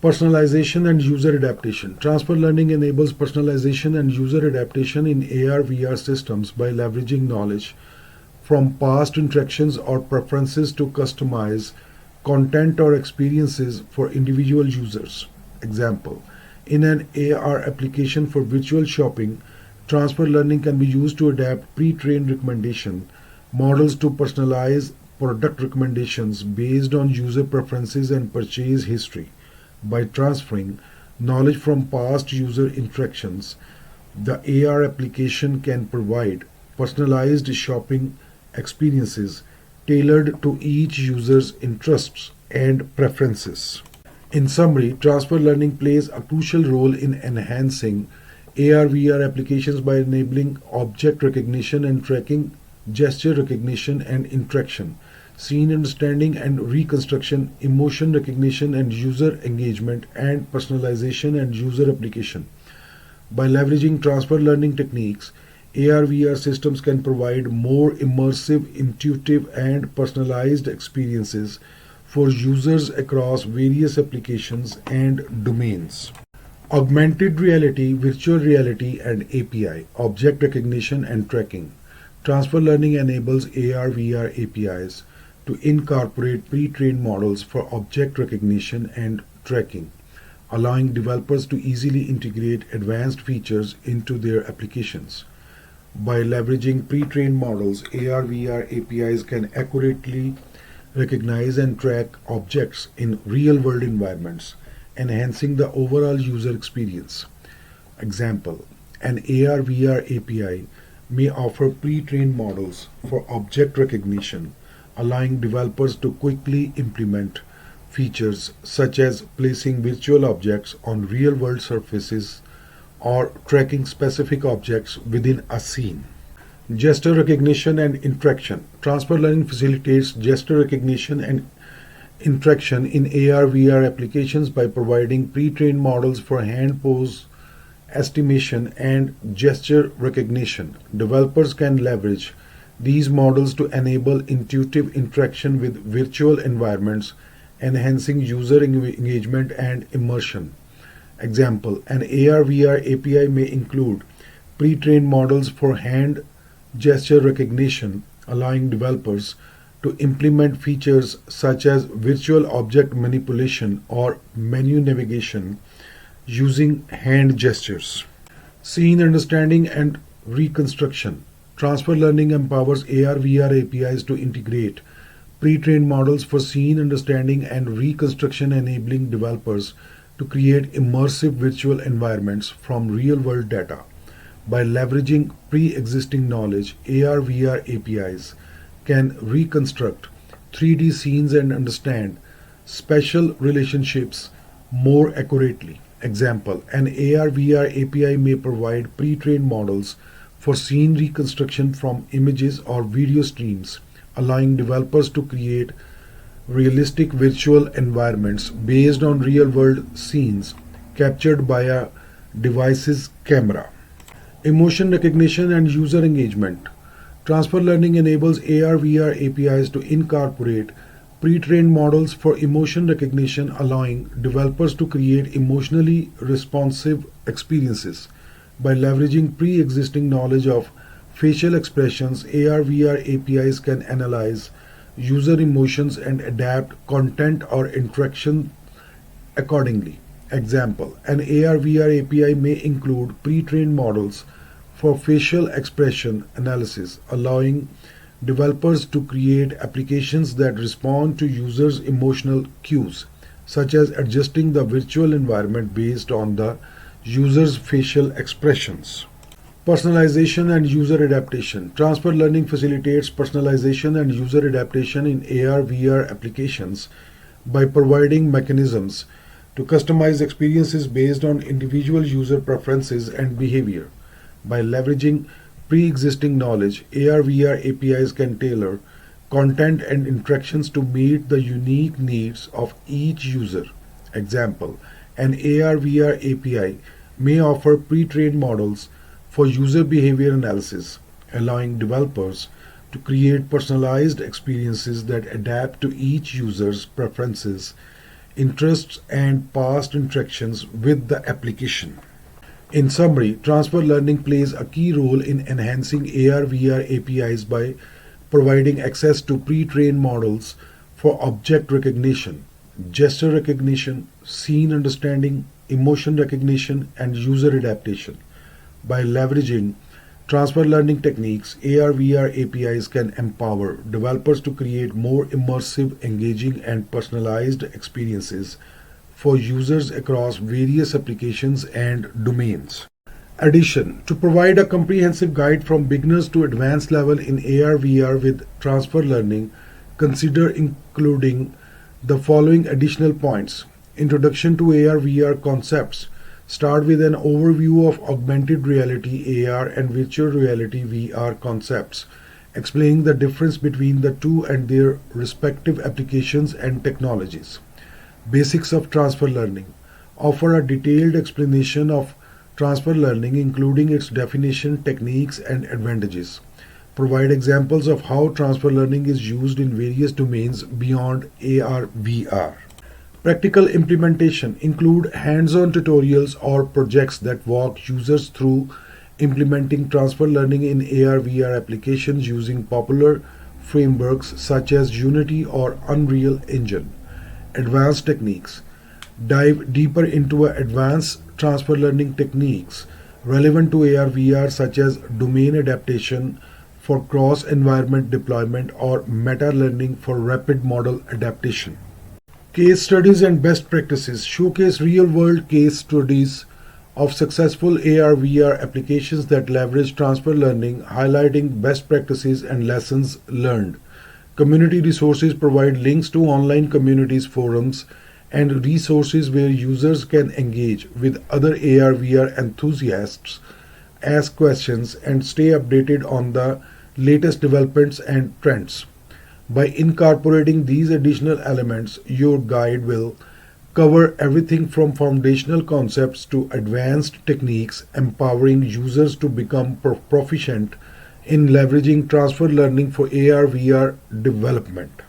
Personalization and user adaptation. Transfer learning enables personalization and user adaptation in AR/VR systems by leveraging knowledge from past interactions or preferences to customize content or experiences for individual users. Example: in an AR application for virtual shopping, transfer learning can be used to adapt pre-trained recommendation models to personalize product recommendations based on user preferences and purchase history. By transferring knowledge from past user interactions, the AR application can provide personalized shopping experiences tailored to each user's interests and preferences. In summary, transfer learning plays a crucial role in enhancing AR/VR applications by enabling object recognition and tracking, gesture recognition and interaction, scene understanding and reconstruction, emotion recognition and user engagement, and personalization and user application. By leveraging transfer learning techniques, AR/VR systems can provide more immersive, intuitive, and personalized experiences for users across various applications and domains. Augmented reality, virtual reality, and API, object recognition and tracking. Transfer learning enables AR/VR APIs to incorporate pre-trained models for object recognition and tracking, allowing developers to easily integrate advanced features into their applications. By leveraging pre-trained models, AR/VR APIs can accurately recognize and track objects in real-world environments, enhancing the overall user experience. Example: an AR/VR API may offer pre-trained models for object recognition, allowing developers to quickly implement features such as placing virtual objects on real-world surfaces or tracking specific objects within a scene. Gesture recognition and interaction. Transfer learning facilitates gesture recognition and interaction in AR/VR applications by providing pre-trained models for hand pose estimation and gesture recognition. Developers can leverage these models to enable intuitive interaction with virtual environments, enhancing user engagement and immersion. Example: an AR/VR API may include pre-trained models for hand gesture recognition, allowing developers to implement features such as virtual object manipulation or menu navigation using hand gestures. Scene understanding and Reconstruction. Transfer Learning empowers AR/VR APIs to integrate pre-trained models for scene understanding and reconstruction, enabling developers to create immersive virtual environments from real-world data. By leveraging pre-existing knowledge, AR/VR APIs can reconstruct 3D scenes and understand spatial relationships more accurately. Example, an AR/VR API may provide pre-trained models for scene reconstruction from images or video streams, allowing developers to create realistic virtual environments based on real-world scenes captured by a device's camera. Emotion recognition and user engagement. Transfer Learning enables AR/VR APIs to incorporate pre-trained models for emotion recognition, allowing developers to create emotionally responsive experiences. By leveraging pre-existing knowledge of facial expressions, AR/VR APIs can analyze user emotions and adapt content or interaction accordingly. Example, an AR/VR API may include pre-trained models for facial expression analysis, allowing developers to create applications that respond to users' emotional cues, such as adjusting the virtual environment based on the user's facial expressions. Personalization and user adaptation. Transfer Learning facilitates personalization and user adaptation in AR/VR applications by providing mechanisms to customize experiences based on individual user preferences and behavior. By leveraging pre-existing knowledge, AR/VR APIs can tailor content and interactions to meet the unique needs of each user. Example, an AR/VR API may offer pre-trained models for user behavior analysis, allowing developers to create personalized experiences that adapt to each user's preferences, interests, and past interactions with the application. In summary, Transfer Learning plays a key role in enhancing AR/VR APIs by providing access to pre-trained models for object recognition, gesture recognition, scene understanding, emotion recognition, and user adaptation. By leveraging transfer learning techniques, AR/VR APIs can empower developers to create more immersive, engaging, and personalized experiences for users across various applications and domains. Addition, to provide a comprehensive guide from beginners to advanced level in AR/VR with Transfer Learning, consider including the following additional points. Introduction to AR/VR concepts. Start with an overview of augmented reality AR and virtual reality VR concepts, explaining the difference between the two and their respective applications and technologies. Basics of Transfer Learning. Offer a detailed explanation of Transfer Learning, including its definition, techniques, and advantages. Provide examples of how Transfer Learning is used in various domains beyond AR/VR. Practical implementation. Include hands-on tutorials or projects that walk users through implementing Transfer Learning in AR/VR applications using popular frameworks such as Unity or Unreal Engine. Advanced techniques. Dive deeper into advanced transfer learning techniques relevant to AR/VR, such as domain adaptation for cross-environment deployment or meta-learning for rapid model adaptation. Case studies and best practices. Showcase real-world case studies of successful AR/VR applications that leverage transfer learning, highlighting best practices and lessons learned. Community resources. Provide links to online communities, forums, and resources where users can engage with other AR/VR enthusiasts, ask questions, and stay updated on the latest developments and trends. By incorporating these additional elements, your guide will cover everything from foundational concepts to advanced techniques, empowering users to become proficient in leveraging transfer learning for AR/VR development.